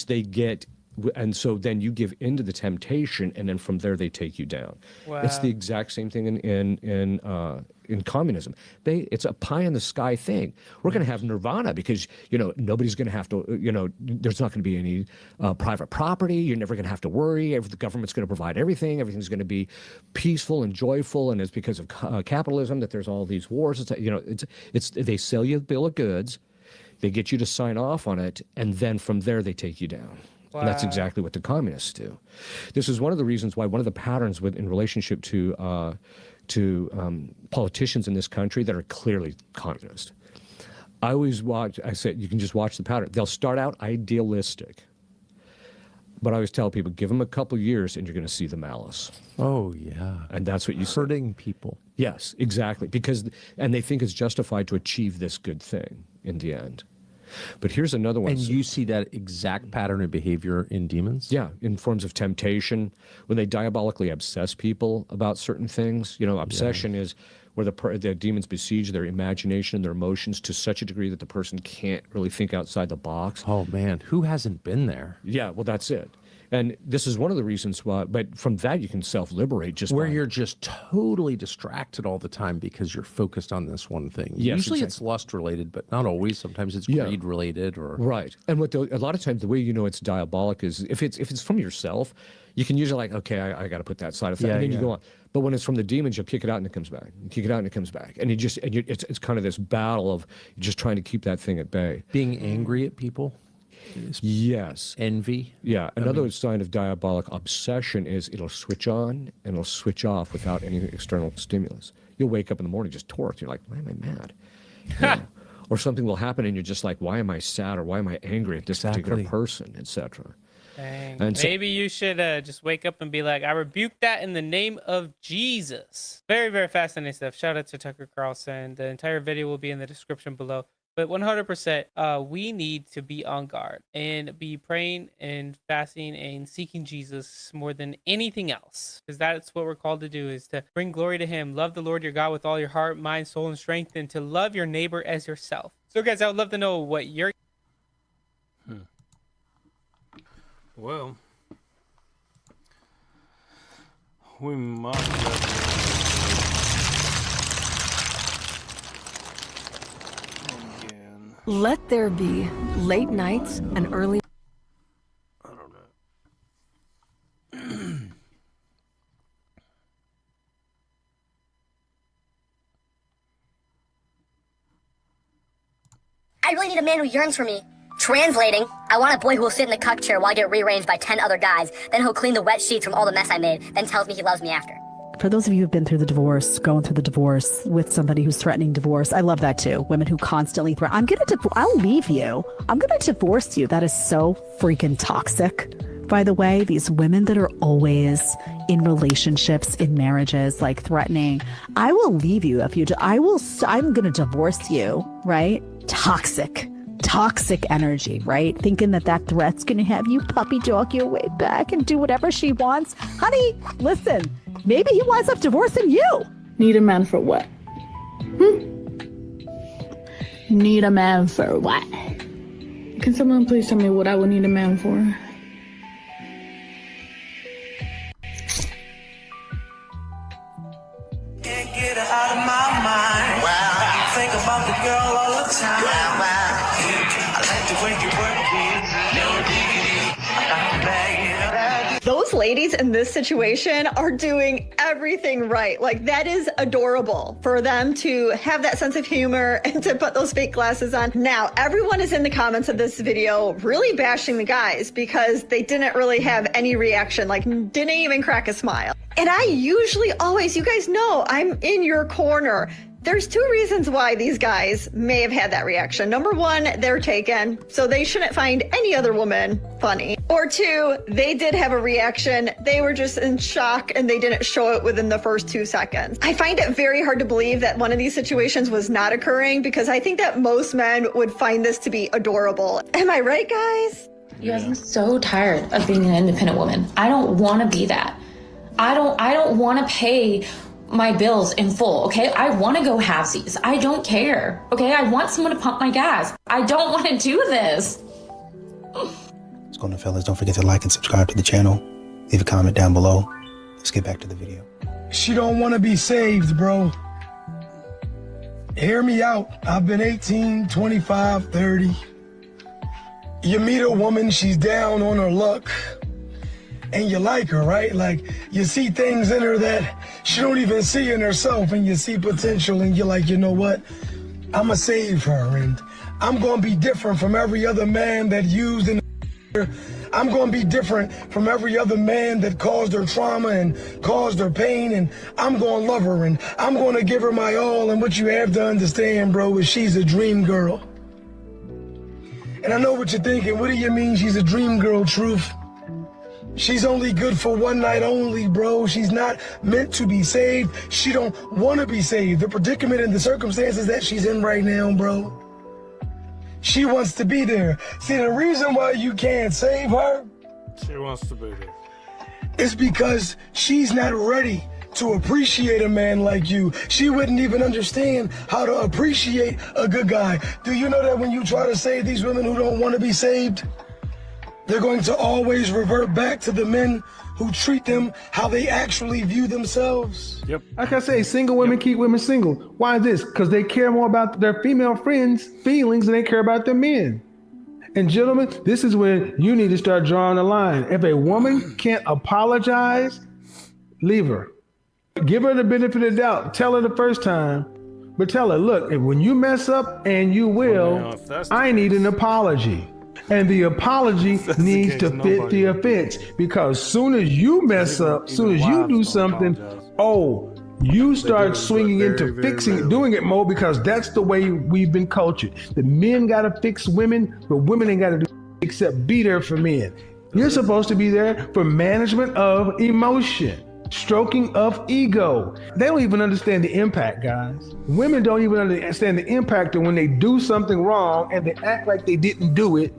S10: they get, and so then you give into the temptation, and then from there they take you down.
S12: Wow.
S10: It's the exact same thing in communism. It's a pie in the sky thing. We're going to have nirvana because, you know, nobody's going to have to, you know, there's not going to be any private property. You're never going to have to worry. The government's going to provide everything. Everything's going to be peaceful and joyful. And it's because of capitalism that there's all these wars. It's, you know, it's they sell you a bill of goods, they get you to sign off on it, and then from there they take you down.
S12: Wow.
S10: And that's exactly what the communists do. This is one of the reasons why one of the patterns in relationship to politicians in this country that are clearly communist. I always watch, I said, you can just watch the pattern. They'll start out idealistic. But I always tell people, give them a couple years and you're going to see the malice.
S5: Oh, yeah.
S10: And that's what you see.
S5: Hurting people.
S10: Yes, exactly. And they think it's justified to achieve this good thing in the end. But here's another one.
S5: And you see that exact pattern of behavior in demons?
S10: Yeah, in forms of temptation. When they diabolically obsess people about certain things. Obsession is where the demons besiege their imagination and their emotions to such a degree that the person can't really think outside the box.
S5: Oh, man. Who hasn't been there?
S10: Yeah, well, that's it. And this is one of the reasons why, but from that you can self-liberate just
S5: where you're just totally distracted all the time because you're focused on this one thing.
S10: Yes,
S5: Usually
S10: exactly.
S5: It's lust-related, but not always. Sometimes it's greed-related or...
S10: Right. And a lot of times the way you know it's diabolic is if it's from yourself, you can usually like, okay, I got to put that side effect, and then you go on. But when it's from the demons, you'll kick it out and it comes back. You kick it out and it comes back. And it's kind of this battle of just trying to keep that thing at bay.
S5: Being angry at people?
S10: Yes.
S5: Envy?
S10: Yeah. Another sign of diabolic obsession is it'll switch on and it'll switch off without any external stimulus. You'll wake up in the morning just torqued. You're like, why am I mad? Or something will happen and you're just like, why am I sad or why am I angry at this particular person, etc.
S12: Dang.
S10: And so,
S12: maybe you should just wake up and be like, I rebuke that in the name of Jesus. Very, very fascinating stuff. Shout out to Tucker Carlson. The entire video will be in the description below. But 100%, we need to be on guard and be praying and fasting and seeking Jesus more than anything else. Because that's what we're called to do, is to bring glory to him. Love the Lord your God with all your heart, mind, soul, and strength, and to love your neighbor as yourself. So guys, I would love to know what your...
S18: Well, we might...
S13: Let there be late nights and early...
S18: I don't know.
S15: I really need a man who yearns for me. Translating, I want a boy who will sit in the cuck chair while I get rearranged by 10 other guys, then he'll clean the wet sheets from all the mess I made, then tells me he loves me after.
S16: For those of you who've been through the divorce, going through the divorce with somebody who's threatening divorce, I love that too. Women who constantly threaten, I'll leave you. I'm going to divorce you. That is so freaking toxic. By the way, these women that are always in relationships, in marriages, like threatening, I will leave you if you do. I'm going to divorce you, right? Toxic energy, right? Thinking that threat's going to have you puppy dog your way back and do whatever she wants. Honey, listen, maybe he winds up divorcing you.
S17: Need a man for what? Need a man for what? Can someone please tell me what I would need a man for?
S19: Can't get her out of my mind. Wow. Think about the girl all the time. Wow, wow. I like the way you work it. No diggity. I got the bag.
S20: Those ladies in this situation are doing everything right. Like, that is adorable for them to have that sense of humor and to put those fake glasses on. Now, everyone is in the comments of this video really bashing the guys because they didn't really have any reaction, like didn't even crack a smile. And I usually always, you guys know, I'm in your corner. There's two reasons why these guys may have had that reaction. Number one, they're taken, so they shouldn't find any other woman funny. Or two, they did have a reaction. They were just in shock and they didn't show it within the first 2 seconds. I find it very hard to believe that one of these situations was not occurring because I think that most men would find this to be adorable. Am I right, guys?
S26: You guys, I'm so tired of being an independent woman. I don't want to be that. I don't want to pay my bills in full, okay? I want to go halvesies. I don't care, okay? I want someone to pump my gas. I don't want to do this.
S7: What's going on, fellas? Don't forget to like and subscribe to the channel. Leave a comment down below. Let's get back to the video.
S27: She don't want to be saved, bro. Hear me out. I've been 18, 25, 30. You meet a woman, she's down on her luck, and you like her, right? Like, you see things in her that she don't even see in herself, and you see potential, and you're like, you know what? I'ma save her, and I'm gonna be different from every other man that used and I'm going to be different from every other man that caused her trauma and caused her pain, and I'm going to love her, and I'm going to give her my all. And what you have to understand, bro, is she's a dream girl. And I know what you're thinking. What do you mean she's a dream girl, Truth? She's only good for one night only, bro. She's not meant to be saved. She don't want to be saved. The predicament and the circumstances that she's in right now, bro. She wants to be there. See, the reason why you can't save her,
S18: She wants to be there.
S27: is because she's not ready to appreciate a man like you. She wouldn't even understand how to appreciate a good guy. Do you know that when you try to save these women who don't want to be saved, they're going to always revert back to the men who treat them how they actually view themselves?
S18: Yep.
S4: Like I say, single women keep women single. Why is this? Because they care more about their female friends' feelings than they care about their men. And gentlemen, this is when you need to start drawing a line. If a woman can't apologize, leave her. Give her the benefit of the doubt. Tell her the first time, but tell her, look, when you mess up, and you will, I need an apology. And the apology needs to fit the offense, because soon as you mess up, soon as you do something, you start swinging into fixing, doing it more, because that's the way we've been cultured. The men got to fix women, but women ain't got to do except be there for men. You're supposed to be there for management of emotion, stroking of ego. They don't even understand the impact, guys. Women don't even understand the impact of when they do something wrong and they act like they didn't do it.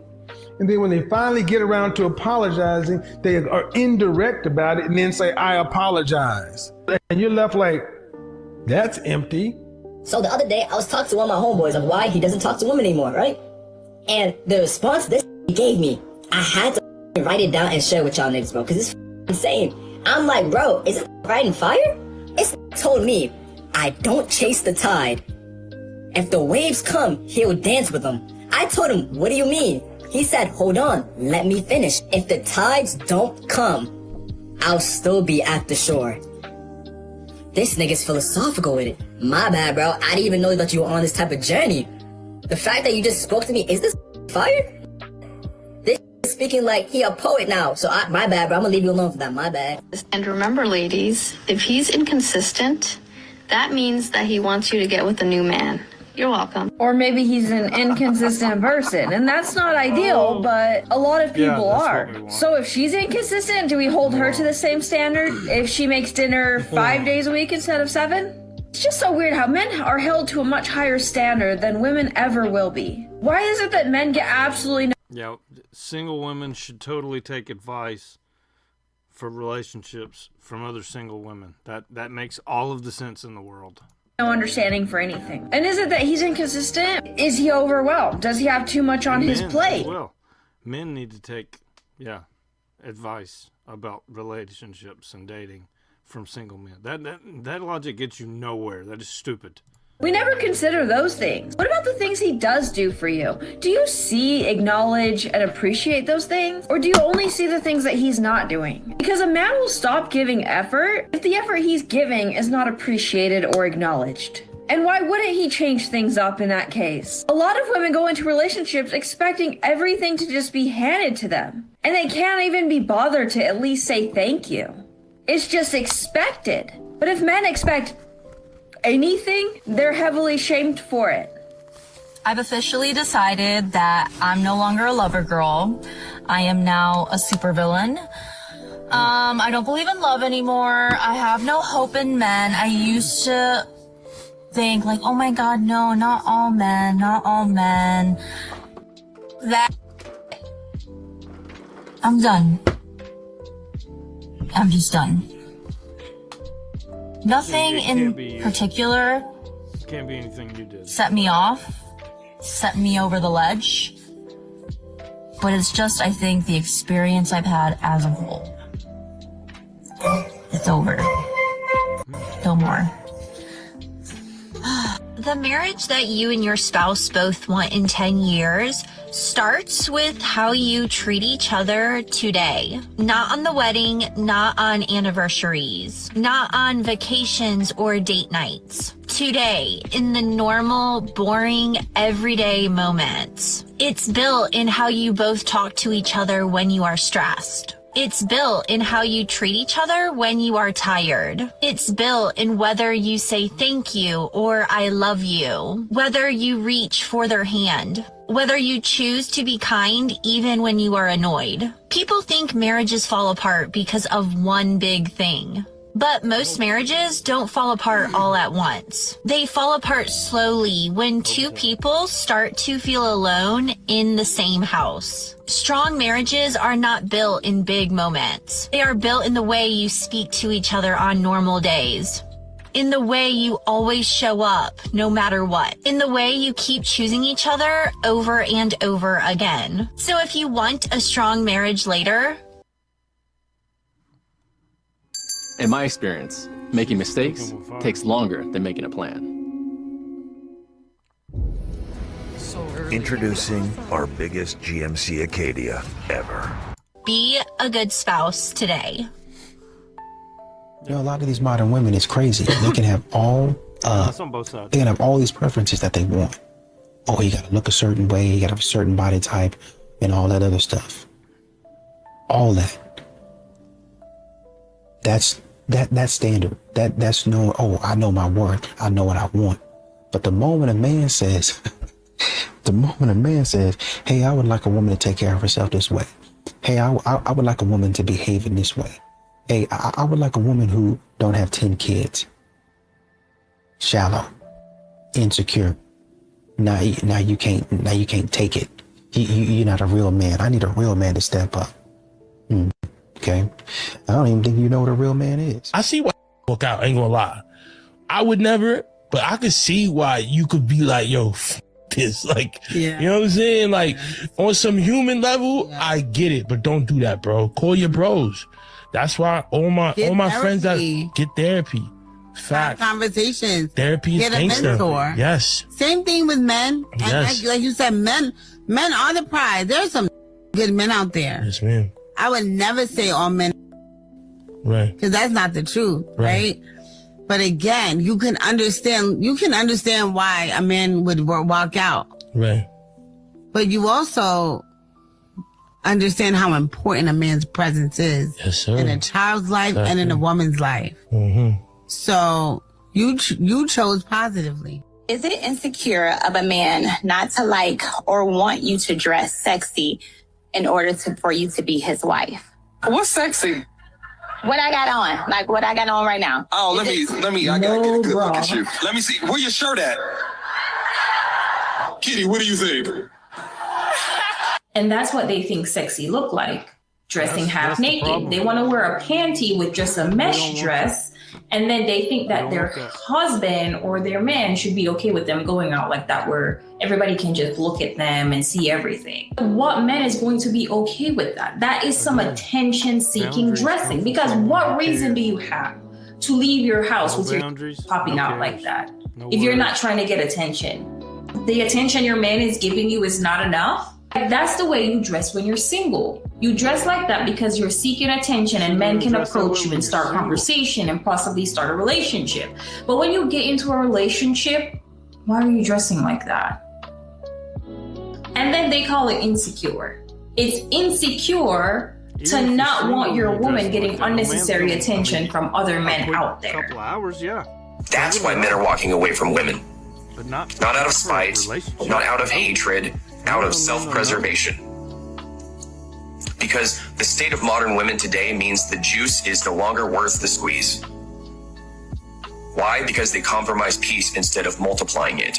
S4: And then when they finally get around to apologizing, they are indirect about it and then say, I apologize. And you're left like, that's empty.
S15: So the other day, I was talking to one of my homeboys on why he doesn't talk to women anymore, right? And the response this he gave me, I had to write it down and share with y'all niggas, bro, because it's insane. I'm like, bro, is it riding fire? It's told me, I don't chase the tide. If the waves come, he'll dance with them. I told him, what do you mean? He said, hold on, let me finish. If the tides don't come, I'll still be at the shore. This nigga's philosophical with it. My bad, bro. I didn't even know that you were on this type of journey. The fact that you just spoke to me, is this fire? This is speaking like he a poet now. So my bad, bro. I'm gonna leave you alone for that. My bad.
S6: And remember, ladies, if he's inconsistent, that means that he wants you to get with a new man. You're welcome.
S14: Or maybe he's an inconsistent person, and that's not ideal, but a lot of people are. So if she's inconsistent, do we hold her to the same standard if she makes dinner 5 days a week instead of 7? It's just so weird how men are held to a much higher standard than women ever will be. Why is it that men get absolutely no—
S18: Yeah, single women should totally take advice for relationships from other single women. That makes all of the sense in the world.
S14: no understanding for anything? And is it that he's inconsistent? Is he overwhelmed? Does he have too much on his plate?
S18: Well, men need to take, advice about relationships and dating from single men. That logic gets you nowhere. That is stupid.
S14: We never consider those things. What about the things he does do for you? Do you see, acknowledge, and appreciate those things? Or do you only see the things that he's not doing? Because a man will stop giving effort if the effort he's giving is not appreciated or acknowledged. And why wouldn't he change things up in that case? A lot of women go into relationships expecting everything to just be handed to them. And they can't even be bothered to at least say thank you. It's just expected. But if men expect anything, they're heavily shamed for it.
S21: I've officially decided that I'm no longer a lover girl. I am now a supervillain. I don't believe in love anymore. I have no hope in men. I used to think like, oh my God, no, not all men, not all men. I'm done. I'm just done. Nothing in particular
S18: Can't be anything you did.
S21: set me off, set me over the ledge, but it's just, I think, the experience I've had as a whole. It's over. No more.
S22: The marriage that you and your spouse both want in 10 years
S21: starts with how you treat each other today. Not on the wedding, not on anniversaries, not on vacations or date nights. Today, in the normal, boring, everyday moments. It's built in how you both talk to each other when you are stressed. It's built in how you treat each other when you are tired. It's built in whether you say thank you or I love you, whether you reach for their hand, whether you choose to be kind even when you are annoyed. People think marriages fall apart because of one big thing. But most marriages don't fall apart all at once. They fall apart slowly when two people start to feel alone in the same house. Strong marriages are not built in big moments. They are built in the way you speak to each other on normal days. In the way you always show up, no matter what. In the way you keep choosing each other over and over again. So if you want a strong marriage later,
S8: in my experience, making mistakes takes longer than making a plan.
S9: Introducing our biggest GMC Acadia ever.
S21: be a good spouse today.
S7: You know, a lot of these modern women is crazy. They can have all
S18: That's on both sides.
S7: they can have all these preferences that they want. Oh, you gotta look a certain way, you gotta have a certain body type, and all that other stuff. All that. That's standard. That's no, oh, I know my worth. I know what I want. But the moment a man says, hey, I would like a woman to take care of herself this way. Hey, I would like a woman to behave in this way. Hey, I would like a woman who don't have 10 kids. Shallow, insecure. Now you can't take it. You're not a real man. I need a real man to step up. Okay. I don't even think you know what a real man is.
S11: I see why work out, ain't gonna lie. I would never, but I could see why you could be like, yo, this, like, you know what I'm saying? Like, on some human level, I get it, but don't do that, bro. Call your bros. That's why all my friends that get therapy. Facts.
S22: Conversations.
S11: Therapy is
S22: Get a
S11: gangster.
S22: mentor.
S11: Yes.
S22: Same thing with men. And
S11: Yes.
S22: like you said, men are the prize. There's some good men out there.
S11: Yes, ma'am.
S22: I would never say all men,
S11: Right.
S22: because that's not the truth, right? But again, you can understand why a man would walk out.
S11: Right.
S22: But you also understand how important a man's presence is in a child's life and in a woman's life.
S11: Mm-hmm.
S22: So you chose positively.
S23: Is it insecure of a man not to like or want you to dress sexy in order for you to be his wife?
S24: What's sexy?
S23: What I got on, like what I got on right now.
S24: Oh, let me, I gotta get a good look at you. Let me see, where your shirt at? Kitty, what do you think?
S26: And that's what they think sexy look like. Dressing half naked. They want to wear a panty with just a mesh dress. And then they think that their husband or their man should be okay with them going out like that, where everybody can just look at them and see everything. What man is going to be okay with that? That is some attention-seeking dressing. Because what reason do you have to leave your house with your popping out like that if you're not trying to get attention? The attention your man is giving you is not enough? That's the way you dress when you're single. You dress like that because you're seeking attention and men can approach you and start conversation and possibly start a relationship. But when you get into a relationship, why are you dressing like that? And then they call it insecure. It's insecure to not want your woman getting unnecessary attention from other men out there.
S18: Couple hours, yeah.
S25: That's why men are walking away from women.
S18: But not
S25: out of spite, not out of hatred, out of self-preservation. Because the state of modern women today means the juice is no longer worth the squeeze. Why? Because they compromise peace instead of multiplying it.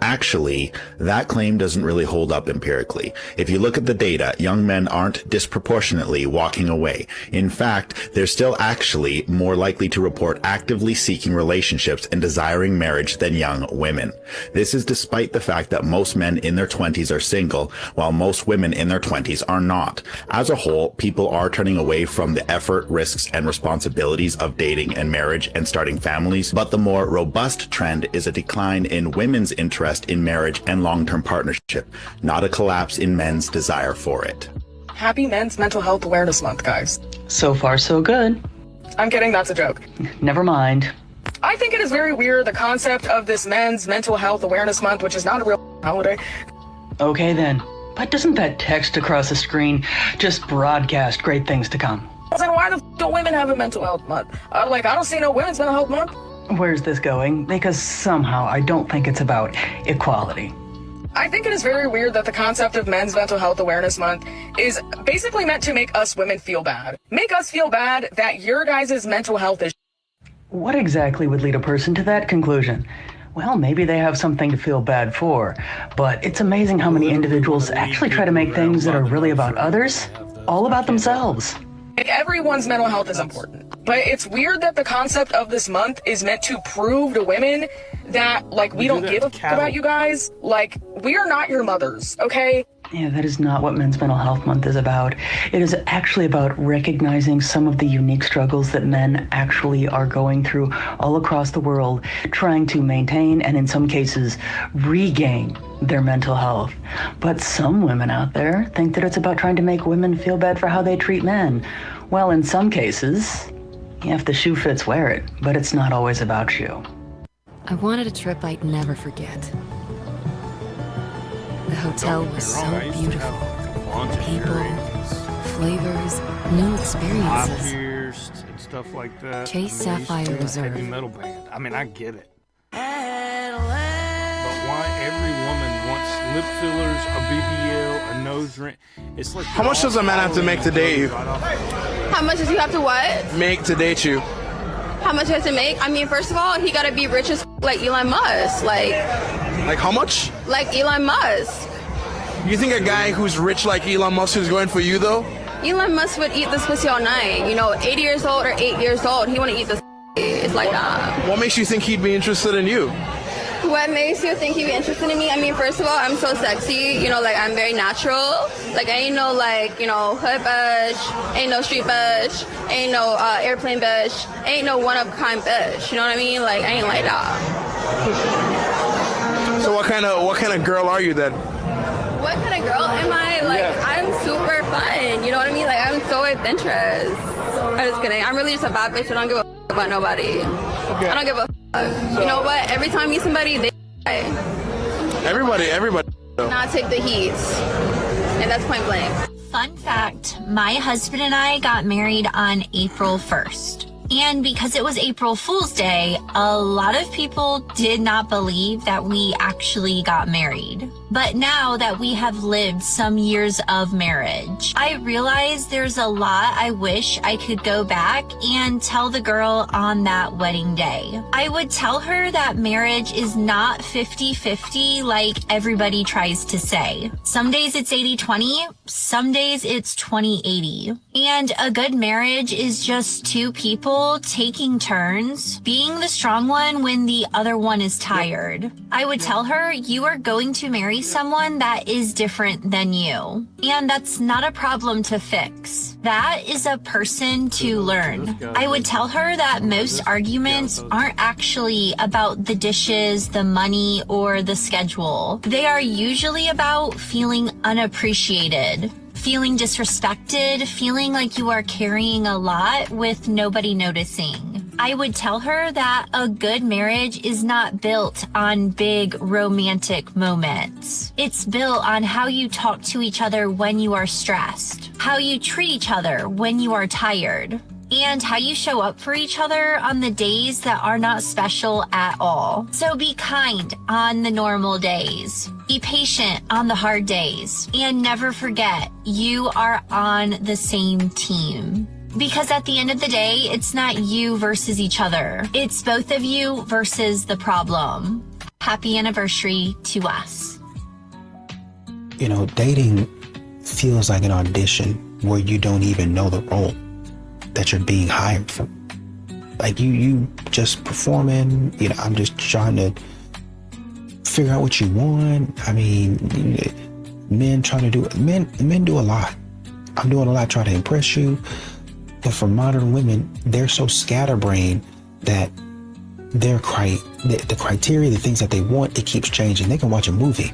S28: Actually, that claim doesn't really hold up empirically. If you look at the data, young men aren't disproportionately walking away. In fact, they're still actually more likely to report actively seeking relationships and desiring marriage than young women. This is despite the fact that most men in their 20s are single, while most women in their 20s are not. As a whole, people are turning away from the effort, risks, and responsibilities of dating and marriage and starting families, but the more robust trend is a decline in women women's interest in marriage and long-term partnership, not a collapse in men's desire for it.
S1: Happy Men's Mental Health Awareness Month, guys.
S2: So far, so good.
S1: I'm kidding, that's a joke.
S2: Never mind.
S1: I think it is very weird, the concept of this Men's Mental Health Awareness Month, which is not a real holiday.
S2: Okay then. But doesn't that text across the screen just broadcast great things to come?
S1: Then why the don't women have a mental health month? I don't see no women's mental health month.
S2: Where's this going? Because somehow I don't think it's about equality.
S1: I think it is very weird that the concept of Men's Mental Health Awareness Month is basically meant to make us women feel bad. Make us feel bad that your guys' mental health is.
S2: What exactly would lead a person to that conclusion? Well, maybe they have something to feel bad for, but it's amazing how many individuals actually try to make things that are really about others all about themselves.
S1: Like, everyone's mental health is important, but it's weird that the concept of this month is meant to prove to women that, like, we don't give a f about you guys. Like, we are not your mothers, okay?
S2: Yeah, that is not what Men's Mental Health Month is about. It is actually about recognizing some of the unique struggles that men actually are going through all across the world, trying to maintain and in some cases regain their mental health. But some women out there think that it's about trying to make women feel bad for how they treat men. Well, in some cases, yeah, if the shoe fits, wear it, but it's not always about you.
S3: I wanted a trip I'd never forget. The hotel was so beautiful. People, flavors, new experiences.
S18: Pierced and stuff like that.
S3: Chase Sapphire Reserve.
S18: Heavy metal band. I mean, I get it. But why every woman wants lip fillers, a BBL, a nose ring? It's like
S5: how much does a man have to make to date you?
S10: How much does he have to what?
S5: Make to date you.
S10: How much he has to make? I mean, first of all, he gotta be rich as like Elon Musk.
S5: Like how much?
S10: Like Elon Musk.
S5: You think a guy who's rich like Elon Musk is going for you though?
S10: Elon Musk would eat this pussy all night. You know, 80 years old or 8 years old, he wanna eat this. It's like that.
S5: What makes you think he'd be interested in you?
S10: What makes you think he'd be interested in me? I mean, first of all, I'm so sexy. You know, like, I'm very natural. Like, I ain't no, like, you know, hood bitch. Ain't no street bitch. Ain't no airplane bitch. Ain't no one-of-a-kind bitch. You know what I mean? Like, I ain't like that.
S5: So what kind of girl are you then?
S10: What kind of girl am I? Like, yeah. I'm super fun. You know what I mean? Like, I'm so adventurous. I'm just kidding. I'm really just a bad bitch. I don't give a about nobody. Okay. I don't give a so, you know what? Every time you meet somebody, they
S5: Everybody.
S10: Not take the heat. And that's point blank.
S21: Fun fact, my husband and I got married on April 1st. And because it was April Fool's Day, a lot of people did not believe that we actually got married. But now that we have lived some years of marriage, I realize there's a lot I wish I could go back and tell the girl on that wedding day. I would tell her that marriage is not 50-50 like everybody tries to say. Some days it's 80-20, some days it's 20-80. And a good marriage is just two people taking turns, being the strong one when the other one is tired. I would tell her, you are going to marry someone that is different than you. And that's not a problem to fix. That is a person to learn. I would tell her that most arguments aren't actually about the dishes, the money, or the schedule. They are usually about feeling unappreciated, feeling disrespected, feeling like you are carrying a lot with nobody noticing. I would tell her that a good marriage is not built on big romantic moments. It's built on how you talk to each other when you are stressed, how you treat each other when you are tired, and how you show up for each other on the days that are not special at all. So be kind on the normal days. Be patient on the hard days. And never forget, you are on the same team. Because at the end of the day, it's not you versus each other. It's both of you versus the problem. Happy anniversary to us.
S7: You know, dating feels like an audition where you don't even know the role that you're being hired for. Like you just performing, you know, I'm just trying to figure out what you want. I mean, men do a lot. I'm doing a lot trying to impress you. But for modern women, they're so scatterbrained that the criteria, the things that they want, it keeps changing. They can watch a movie,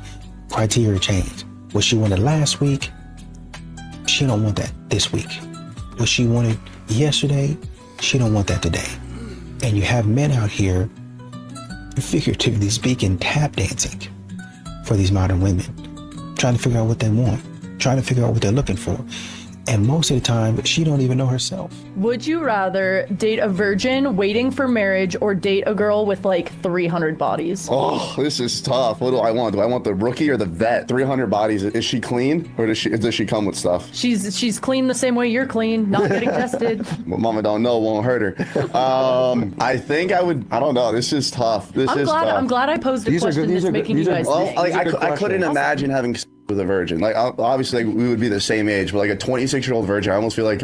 S7: criteria change. What she wanted last week, she don't want that this week. What she wanted yesterday, she don't want that today. And you have men out here, figuratively speaking, tap dancing for these modern women, trying to figure out what they want, trying to figure out what they're looking for. And most of the time, she don't even know herself.
S4: Would you rather date a virgin waiting for marriage or date a girl with like 300 bodies?
S12: Oh, this is tough. What do I want? Do I want the rookie or the vet? 300 bodies. Is she clean or does she come with stuff?
S4: She's clean the same way you're clean, not getting tested.
S12: What mama don't know won't hurt her. I think I would. I don't know. This is tough.
S4: I'm glad I posed a question that's making you guys think.
S12: I couldn't imagine having with a virgin. Like obviously we would be the same age, but like a 26-year-old virgin, I almost feel like,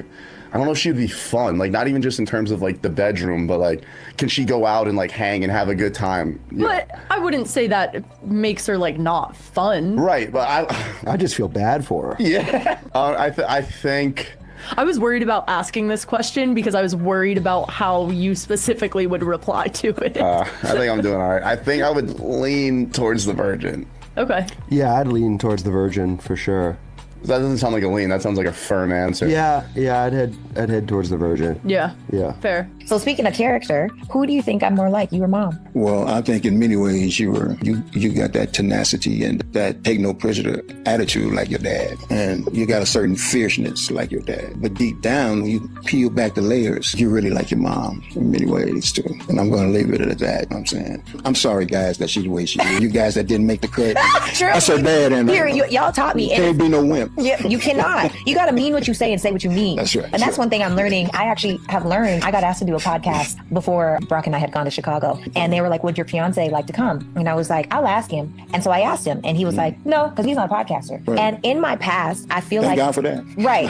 S12: I don't know if she'd be fun, like not even just in terms of like the bedroom, but like can she go out and like hang and have a good time?
S4: But I wouldn't say that makes her like not fun.
S12: Right, but
S13: I just feel bad for her.
S12: Yeah. I think
S4: I was worried about asking this question because I was worried about how you specifically would reply to it.
S12: I think I'm doing all right. I think I would lean towards the virgin.
S4: Okay.
S13: Yeah, I'd lean towards the virgin for sure.
S12: That doesn't sound like a lean. That sounds like a firm answer.
S13: Yeah, I'd head towards the virgin.
S4: Yeah.
S13: Yeah.
S4: Fair.
S16: So speaking of character, who do you think I'm more like, you or mom?
S17: Well, I think in many ways you got that tenacity and that take no prisoner attitude like your dad. And you got a certain fierceness like your dad. But deep down, when you peel back the layers, you really like your mom in many ways too. And I'm going to leave it at that, you know what I'm saying? I'm sorry, guys, that she's the way she is. You guys that didn't make the cut.
S16: True.
S17: That's her dad. And
S16: Here, y'all taught me.
S17: Can't be no wimp.
S16: Yeah, you cannot. You got to mean what you say and say what you mean.
S17: That's right.
S16: And that's one thing I'm learning. I actually have learned. I got asked to do a podcast before Brock and I had gone to Chicago. And they were like, would your fiance like to come? And I was like, I'll ask him. And so I asked him. And he was like, no, because he's not a podcaster.
S17: Right.
S16: And in my past, I feel
S17: Thank
S16: like...
S17: God for that.
S16: Right.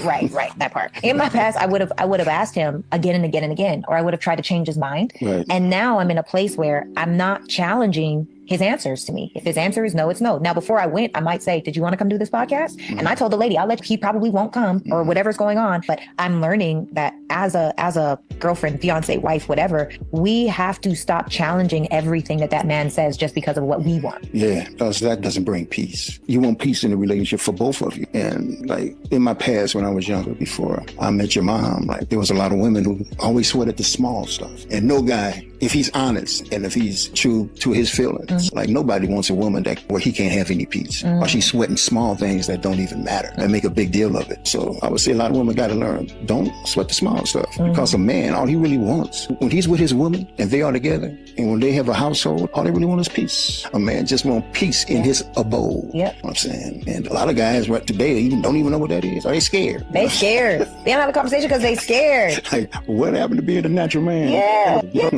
S16: That part. In my past, I would have asked him again and again and again. Or I would have tried to change his mind.
S17: Right.
S16: And now I'm in a place where I'm not challenging his answers to me. If his answer is no, it's no. Now, before I went, I might say, did you want to come do this podcast? Mm-hmm. And I told the lady, he probably won't come or whatever's going on. But I'm learning that as a girlfriend, fiance, wife, whatever, we have to stop challenging everything that man says just because of what we want.
S17: Yeah, because that doesn't bring peace. You want peace in the relationship for both of you. And like in my past, when I was younger, before I met your mom, like there was a lot of women who always sweated the small stuff. And no guy, if he's honest and if he's true to his feelings, like nobody wants a woman where he can't have any peace, or she's sweating small things that don't even matter and make a big deal of it. So I would say a lot of women got to learn, don't sweat the small stuff, because a man, all he really wants, when he's with his woman and they are together, and when they have a household, all they really want is peace. A man just wants peace in his abode.
S16: Yep.
S17: You know what I'm saying? And a lot of guys right today don't even know what that is. Are they scared?
S16: They scared. They don't have a conversation because they scared.
S17: Like, what happened to being a natural man?
S16: Yeah,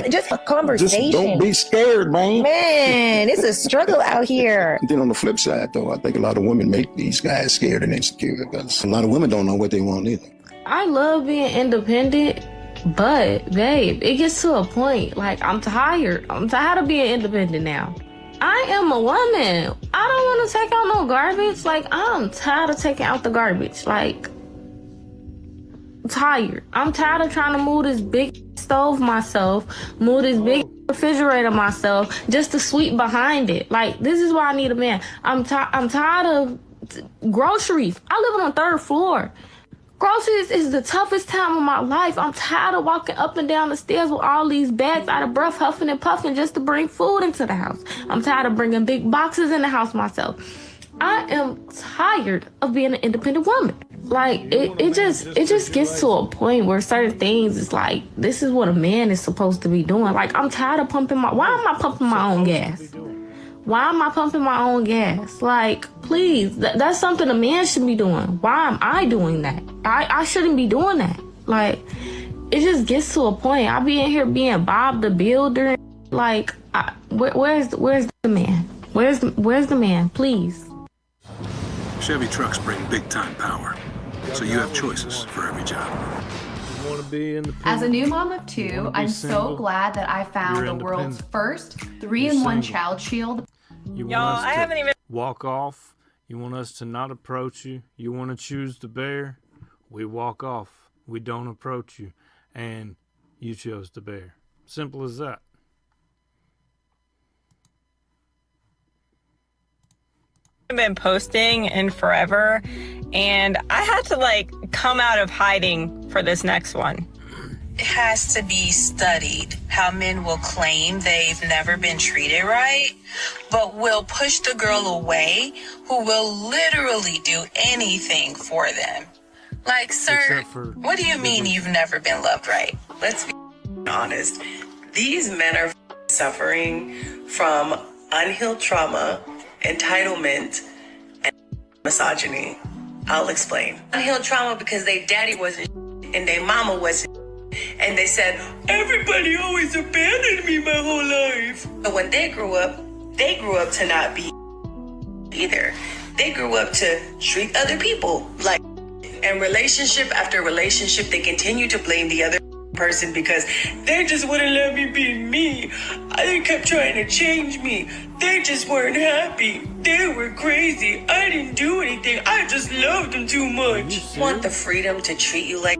S16: just a conversation.
S17: Just don't be scared, man.
S16: Man, it's a struggle out here.
S17: Then on the flip side, though, I think a lot of women make these guys scared and insecure because a lot of women don't know what they want either.
S19: I love being independent, but babe, it gets to a point, like I'm tired. I'm tired of being independent now. I am a woman. I don't want to take out no garbage. Like, I'm tired of taking out the garbage. Like, tired. I'm tired of trying to move this big stove myself, move this big refrigerator myself, just to sweep behind it. Like, this is why I need a man. I'm tired of groceries. I live on the 3rd floor. Groceries is the toughest time of my life. I'm tired of walking up and down the stairs with all these bags out of breath, huffing and puffing just to bring food into the house. I'm tired of bringing big boxes in the house myself. I am tired of being an independent woman. Like, it just gets to a point where certain things is like, this is what a man is supposed to be doing. Like, I'm tired of why am I pumping my own gas? Why am I pumping my own gas? Like, please, that's something a man should be doing. Why am I doing that? I shouldn't be doing that. Like, it just gets to a point. I be in here being Bob the Builder. Like, where's the man? Where's the man? Please.
S20: Chevy trucks bring big time power, so you have choices for every job.
S27: As a new mom of 2, I'm so glad that I found the world's first 3-in-1 child shield.
S18: Y'all, I haven't even walk off. You want us to not approach you. You want to choose the bear. We walk off. We don't approach you, and you chose the bear. Simple as that.
S6: been posting in forever, and I had to like come out of hiding for this next one.
S8: It has to be studied how men will claim they've never been treated right, but will push the girl away who will literally do anything for them. Like, sir, what do you mean you've never been loved right?
S9: Let's be honest. These men are suffering from unhealed trauma, entitlement, and misogyny. I'll explain. Unhealed trauma because their daddy wasn't and their mama wasn't. And they said, everybody always abandoned me my whole life. But when they grew up to not be either. They grew up to treat other people like, and relationship after relationship, they continue to blame the other person because they just wouldn't let me be me. They kept trying to change me. They just weren't happy. They were crazy. I didn't do anything. I just loved them too much. Want the freedom to treat you like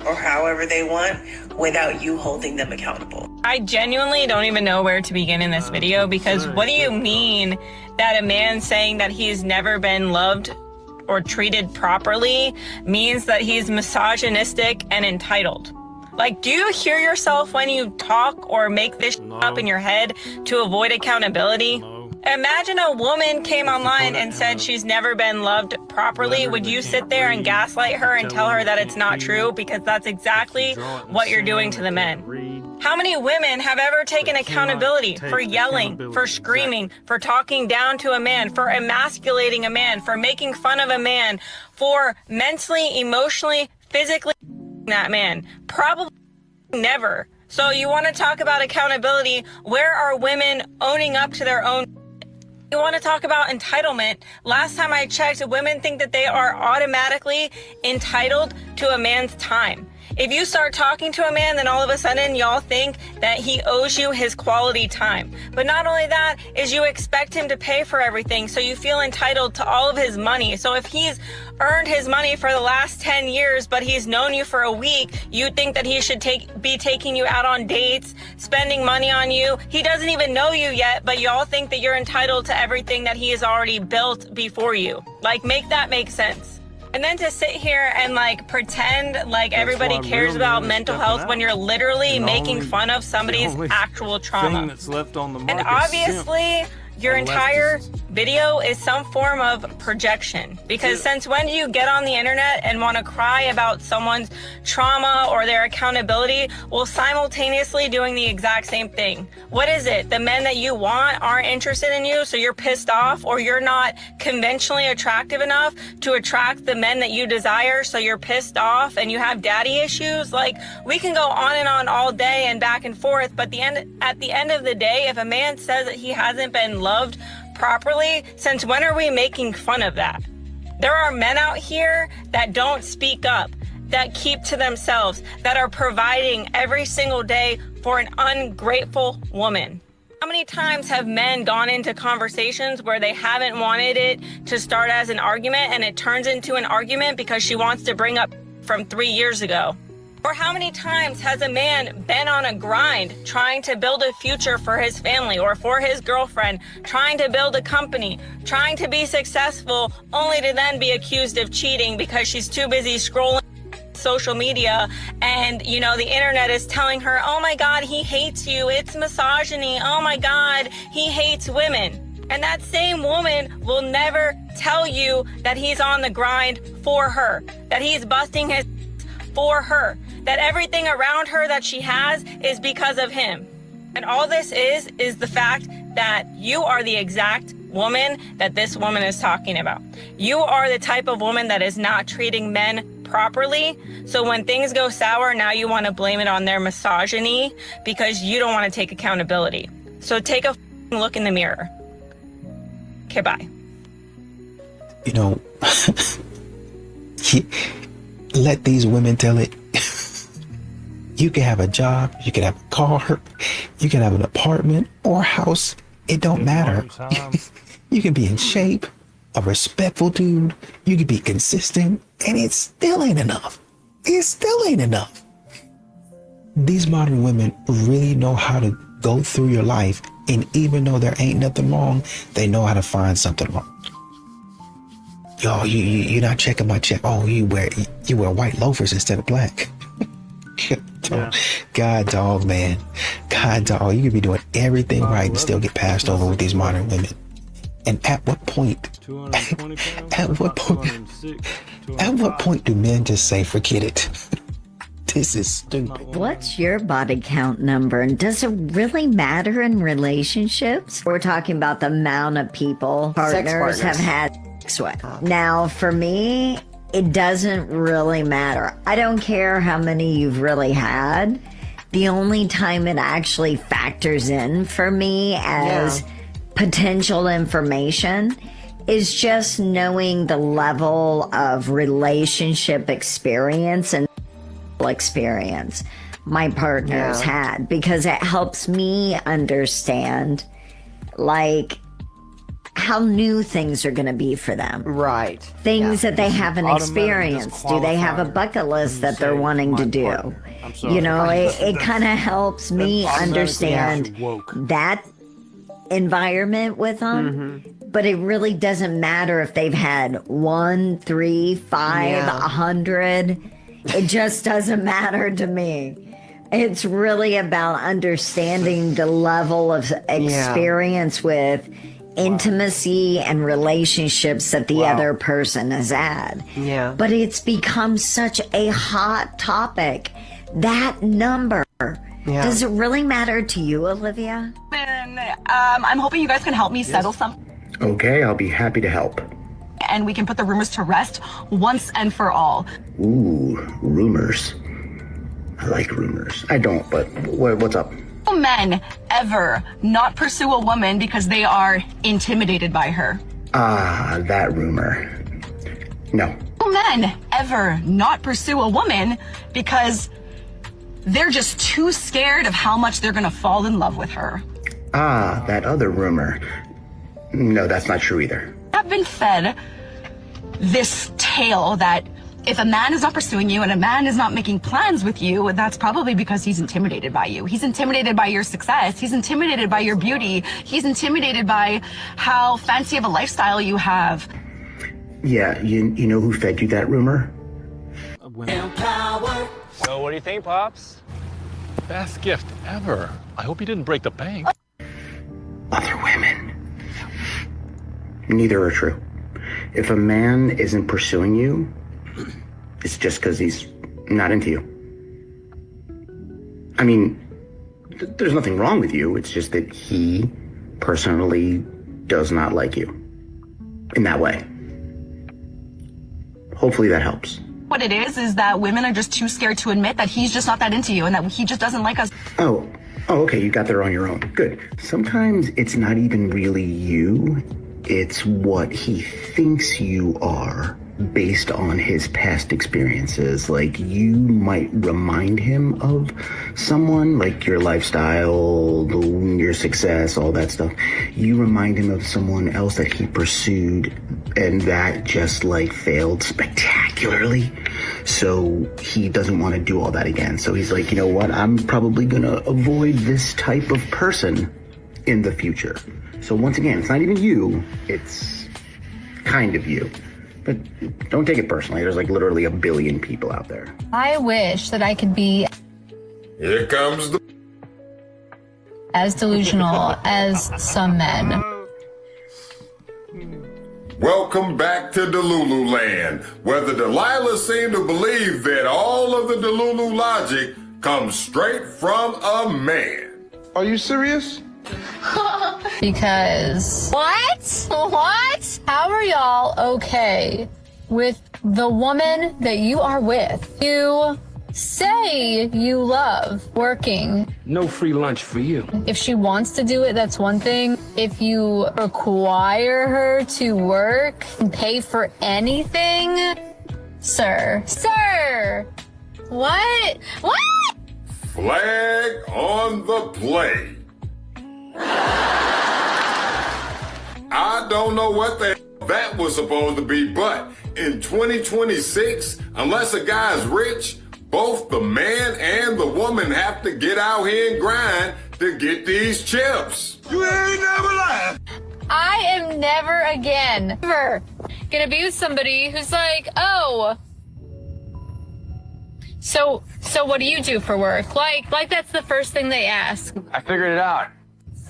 S9: or however they want without you holding them accountable.
S6: I genuinely don't even know where to begin in this video because what do you mean that a man saying that he's never been loved or treated properly means that he's misogynistic and entitled? Like, do you hear yourself when you talk or make this up in your head to avoid accountability? Imagine a woman came online and said she's never been loved properly. Would you sit there and gaslight her and tell her that it's not true? Because that's exactly what you're doing to the men. How many women have ever taken accountability for yelling, for screaming, for talking down to a man, for emasculating a man, for making fun of a man, for mentally, emotionally, physically that man? Probably never. So you want to talk about accountability? Where are women owning up to their own? You want to talk about entitlement? Last time I checked, women think that they are automatically entitled to a man's time. If you start talking to a man, then all of a sudden y'all think that he owes you his quality time. But not only that, is you expect him to pay for everything, so you feel entitled to all of his money. So if he's earned his money for the last 10 years, but he's known you for a week, you think that he should be taking you out on dates, spending money on you. He doesn't even know you yet, but y'all think that you're entitled to everything that he has already built before you. Like, make that make sense. And then to sit here and like pretend like everybody cares about mental health when you're literally making fun of somebody's actual trauma. And obviously your entire video is some form of projection, because since when do you get on the internet and want to cry about someone's trauma or their accountability while simultaneously doing the exact same thing? What is it? The men that you want aren't interested in you, so you're pissed off, or you're not conventionally attractive enough to attract the men that you desire, so you're pissed off and you have daddy issues? Like, we can go on and on all day and back and forth, but at the end of the day, if a man says that he hasn't been loved properly, since when are we making fun of that? There are men out here that don't speak up, that keep to themselves, that are providing every single day for an ungrateful woman. How many times have men gone into conversations where they haven't wanted it to start as an argument and it turns into an argument because she wants to bring up from 3 years ago? Or how many times has a man been on a grind trying to build a future for his family or for his girlfriend, trying to build a company, trying to be successful, only to then be accused of cheating because she's too busy scrolling social media and, you know, the internet is telling her, oh my God, he hates you, it's misogyny, oh my God, he hates women. And that same woman will never tell you that he's on the grind for her, that he's busting his for her, that everything around her that she has is because of him. And all this is the fact that you are the exact woman that this woman is talking about. You are the type of woman that is not treating men properly. So when things go sour, now you want to blame it on their misogyny because you don't want to take accountability. So take a look in the mirror. Okay, bye.
S7: You know, let these women tell it. You can have a job, you can have a car, you can have an apartment or a house. It don't matter. You can be in shape, a respectful dude, you can be consistent, and it still ain't enough. It still ain't enough. These modern women really know how to go through your life, and even though there ain't nothing wrong, they know how to find something wrong. Yo, you're not checking my check. Oh, you wear white loafers instead of black. God, dog, man. God, dog, you could be doing everything right and still get passed over with these modern women. And at what point? At what point do men just say, forget it? This is stupid.
S11: What's your body count number? And does it really matter in relationships? We're talking about the amount of people partners have had sex with. Now, for me, it doesn't really matter. I don't care how many you've really had. The only time it actually factors in for me as potential information is just knowing the level of relationship experience and experience my partners had, because it helps me understand like how new things are going to be be for them.
S14: Right.
S11: Things that they haven't experienced. Do they have a bucket list that they're wanting to do? You know, it kind of helps me understand that environment with them. But it really doesn't matter if they've had 1, 3, 5, 100. It just doesn't matter to me. It's really about understanding the level of experience with intimacy and relationships that the other person has had.
S14: Yeah.
S11: But it's become such a hot topic. That number. Does it really matter to you, Olivia?
S15: I'm hoping you guys can help me settle something.
S28: Okay, I'll be happy to help.
S15: And we can put the rumors to rest once and for all.
S28: Ooh, rumors. I like rumors. I don't, but what's up?
S15: Will men ever not pursue a woman because they are intimidated by her?
S28: Ah, that rumor. No.
S15: Will men ever not pursue a woman because they're just too scared of how much they're gonna fall in love with her?
S28: Ah, that other rumor. No, that's not true either.
S15: I've been fed this tale that if a man is not pursuing you and a man is not making plans with you, that's probably because he's intimidated by you. He's intimidated by your success. He's intimidated by your beauty. He's intimidated by how fancy of a lifestyle you have.
S28: Yeah, you know who fed you that rumor?
S22: So what do you think, Pops? Best gift ever. I hope you didn't break the bank.
S28: Other women. Neither are true. If a man isn't pursuing you, it's just because he's not into you. I mean, there's nothing wrong with you. It's just that he personally does not like you in that way. Hopefully that helps.
S15: What it is that women are just too scared to admit that he's just not that into you and that he just doesn't like us.
S28: Oh, okay, you got there on your own. Good. Sometimes it's not even really you. It's what he thinks you are based on his past experiences. Like, you might remind him of someone, like your lifestyle, your success, all that stuff. You remind him of someone else that he pursued and that just like failed spectacularly. So he doesn't want to do all that again. So he's like, you know what? I'm probably gonna avoid this type of person in the future. So once again, it's not even you, it's kind of you. But don't take it personally. There's like literally a billion people out there.
S21: I wish that I could be
S23: Here comes the
S21: as delusional as some men.
S23: Welcome back to Delulu Land, where the Delilah seem to believe that all of the Delulu logic comes straight from a man.
S5: Are you serious?
S21: Because what? How are y'all okay with the woman that you are with? You say you love working.
S22: No free lunch for you.
S21: If she wants to do it, that's one thing. If you require her to work and pay for anything, sir, what?
S23: Flag on the play. I don't know what the hell that was supposed to be, but in 2026, unless a guy's rich, both the man and the woman have to get out here and grind to get these chips. You ain't never lied.
S21: I am never again, ever
S1: gonna be with somebody who's like, oh, so what do you do for work? Like that's the first thing they ask.
S2: I figured it out.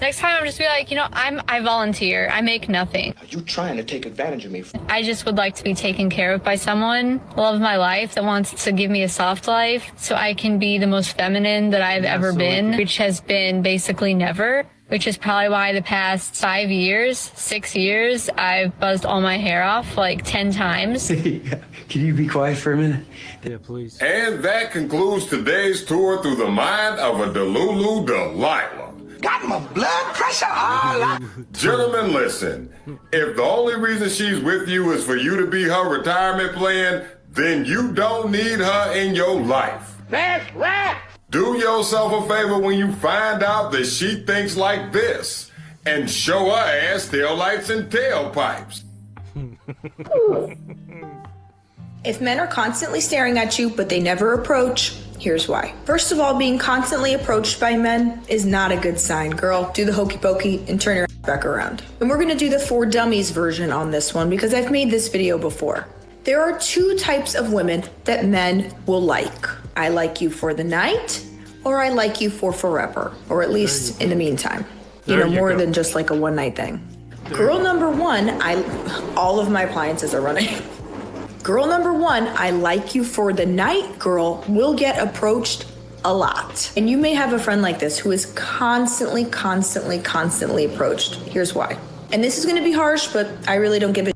S1: Next time I'm just be like, I volunteer. I make nothing.
S17: Are you trying to take advantage of me?
S1: I just would like to be taken care of by someone, love of my life, that wants to give me a soft life so I can be the most feminine that I've ever been, which has been basically never, which is probably why the past 6 years, I've buzzed all my hair off like 10 times.
S2: Can you be quiet for a minute? Yeah, please.
S23: And that concludes today's tour through the mind of a Delulu Delilah.
S3: Got my blood pressure all up.
S23: Gentlemen, listen. If the only reason she's with you is for you to be her retirement plan, then you don't need her in your life.
S3: That's right.
S23: Do yourself a favor when you find out that she thinks like this and show her ass taillights and tailpipes.
S10: If men are constantly staring at you, but they never approach, here's why. First of all, being constantly approached by men is not a good sign. Girl, do the hokey pokey and turn your ass back around. And we're gonna do the For Dummies version on this one because I've made this video before. There are 2 types of women that men will like. I like you for the night, or I like you for forever, or at least in the meantime. More than just like a one-night thing. Girl number 1, all of my appliances are running. Girl number 1, I like you for the night girl, will get approached a lot. And you may have a friend like this who is constantly approached. Here's why. And this is gonna be harsh, but I really don't give a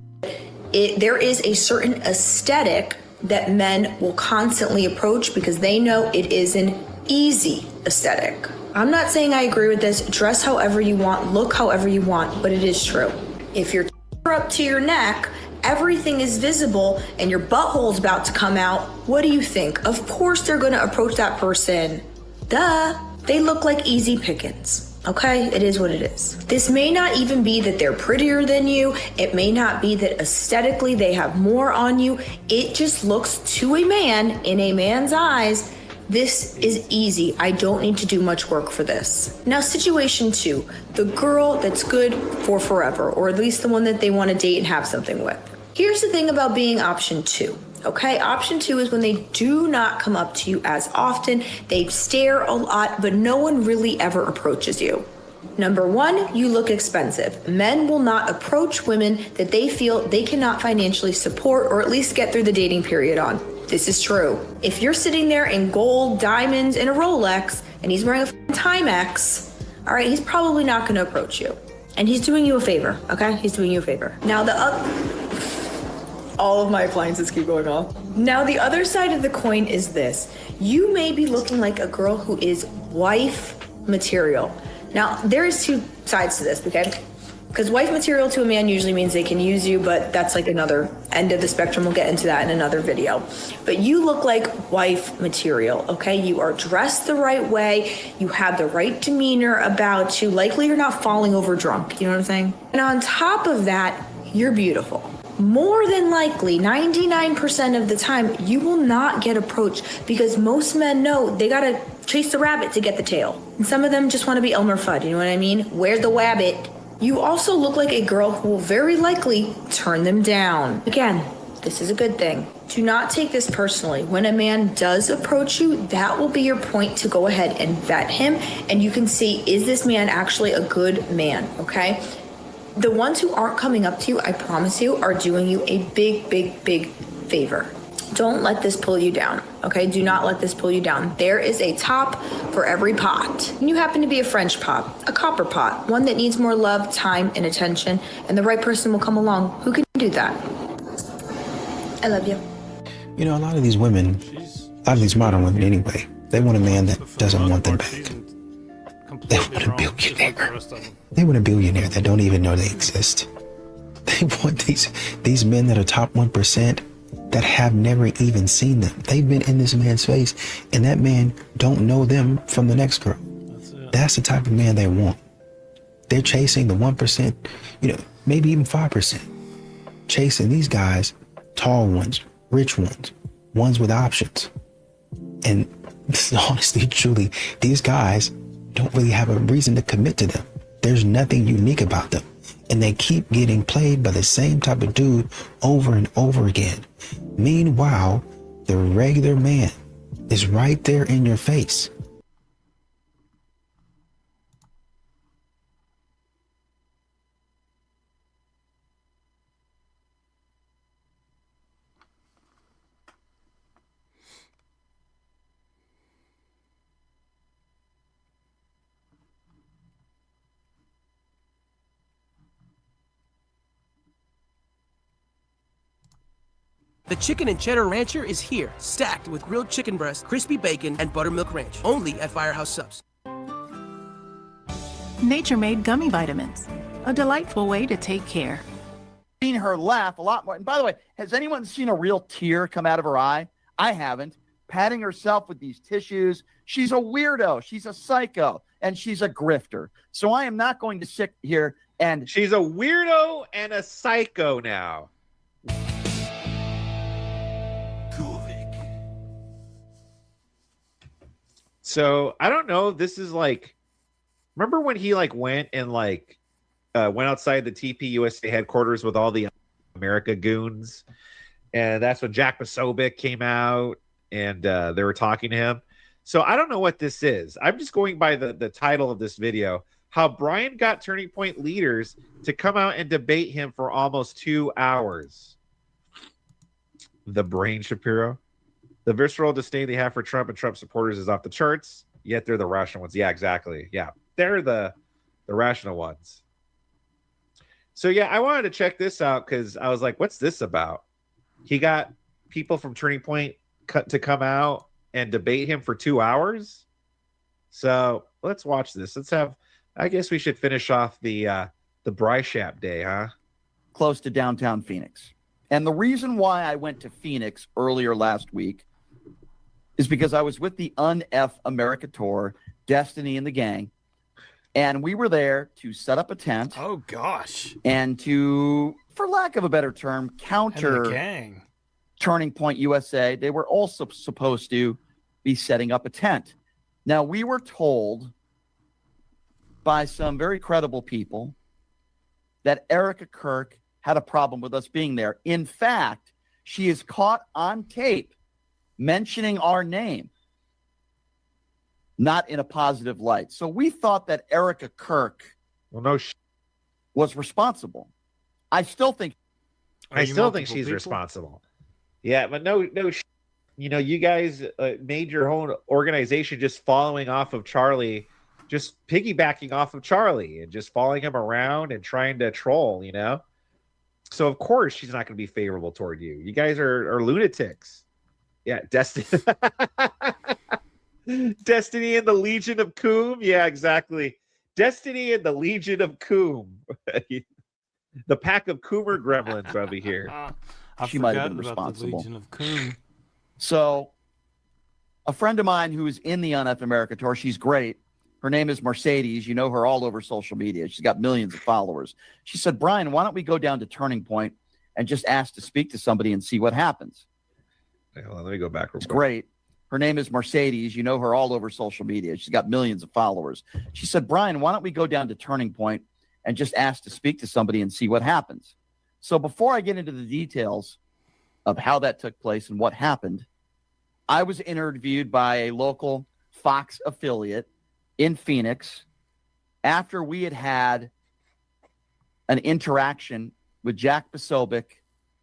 S10: shit. There is a certain aesthetic that men will constantly approach because they know it is an easy aesthetic. I'm not saying I agree with this. Dress however you want, look however you want, but it is true. If you're up to your neck, everything is visible and your butthole's about to come out, what do you think? Of course they're gonna approach that person. Duh. They look like easy pickings. Okay, it is what it is. This may not even be that they're prettier than you. It may not be that aesthetically they have more on you. It just looks to a man, in a man's eyes, this is easy. I don't need to do much work for this. Now, situation 2, the girl that's good for forever, or at least the one that they want to date and have something with. Here's the thing about being option 2. Okay, option 2 is when they do not come up to you as often, they stare a lot, but no one really ever approaches you. Number 1, you look expensive. Men will not approach women that they feel they cannot financially support or at least get through the dating period on. This is true. If you're sitting there in gold, diamonds, and a Rolex, and he's wearing a Timex, all right, he's probably not going to approach you. And he's doing you a favor, okay? He's doing you a favor. Now, all of my appliances keep going off. Now, the other side of the coin is this. You may be looking like a girl who is wife material. Now, there's 2 sides to this, okay? Because wife material to a man usually means they can use you, but that's like another end of the spectrum. We'll get into that in another video. But you look like wife material, okay? You are dressed the right way. You have the right demeanor about you. Likely you're not falling over drunk, you know what I'm saying? And on top of that, you're beautiful. More than likely, 99% of the time, you will not get approached because most men know they gotta chase the rabbit to get the tail. And some of them just wanna be Elmer Fudd, you know what I mean? Where's the wabbit? You also look like a girl who will very likely turn them down. Again, this is a good thing. Do not take this personally. When a man does approach you, that will be your point to go ahead and vet him. And you can see, is this man actually a good man, okay? The ones who aren't coming up to you, I promise you, are doing you a big favor. Don't let this pull you down, okay? Do not let this pull you down. There is a top for every pot. And you happen to be a French pot, a copper pot, one that needs more love, time, and attention, and the right person will come along who can do that. I love you.
S7: You know, a lot of these women, a lot of these modern women anyway, they want a man that doesn't want them back. They want a billionaire. They want a billionaire that don't even know they exist. They want these men that are top 1% that have never even seen them. They've been in this man's face, and that man don't know them from the next girl. That's the type of man they want. They're chasing the 1%, maybe even 5%. Chasing these guys, tall ones, rich ones with options. And honestly, truly, these guys don't really have a reason to commit to them. There's nothing unique about them. and they keep getting played by the same type of dude over and over again. Meanwhile, the regular man is right there in your face.
S4: The Chicken and Cheddar Rancher is here, stacked with grilled chicken breast, crispy bacon, and buttermilk ranch. Only at Firehouse Subs.
S12: Nature-made gummy vitamins. A delightful way to take care.
S13: Seen her laugh a lot more. And by the way, has anyone seen a real tear come out of her eye? I haven't. Patting herself with these tissues. She's a weirdo. She's a psycho. And she's a grifter. So I am not going to sit here and...
S14: She's a weirdo and a psycho now. So I don't know. This is like, remember when he like went and like went outside the TP USA headquarters with all the America goons, and that's when Jack Posobiec came out and they were talking to him. So I don't know what this is. I'm just going by the title of this video. How Brian got Turning Point leaders to come out and debate him for almost 2 hours. The Brain Shapiro. The visceral disdain they have for Trump and Trump supporters is off the charts, yet they're the rational ones. Yeah, exactly. Yeah, they're the rational ones. So, yeah, I wanted to check this out because I was like, what's this about? He got people from Turning Point to come out and debate him for 2 hours? So let's watch this. Let's have, I guess we should finish off the Bryshap day, huh?
S13: Close to downtown Phoenix. And the reason why I went to Phoenix earlier last week is because I was with the UNF America Tour, Destiny and the gang, and we were there to set up a tent.
S18: Oh, gosh.
S13: And to, for lack of a better term, counter
S18: the gang.
S13: Turning Point USA. They were also supposed to be setting up a tent. Now, we were told by some very credible people that Erica Kirk had a problem with us being there. In fact, she is caught on tape mentioning our name, not in a positive light. So we thought that Erica Kirk was responsible. I still think
S14: she's responsible. Yeah, but no, you know, you guys made your own organization just following off of Charlie, just piggybacking off of Charlie and just following him around and trying to troll, you know? So of course she's not going to be favorable toward you. You guys are lunatics. Yeah, Destiny. Destiny and the Legion of Coom. Yeah, exactly. Destiny and the Legion of Coom. The pack of Coomer gremlins over here.
S13: She might have been responsible. Legion of Coom. So a friend of mine who is in the UNF America Tour, she's great. Her name is Mercedes. You know her all over social media. She's got millions of followers. She said, Brian, why don't we go down to Turning Point and just ask to speak to somebody and see what happens?
S14: Hold on, let me go back.
S13: It's great. Her name is Mercedes. You know her all over social media. She's got millions of followers. She said, Brian, why don't we go down to Turning Point and just ask to speak to somebody and see what happens? So before I get into the details of how that took place and what happened, I was interviewed by a local Fox affiliate in Phoenix after we had an interaction with Jack Posobiec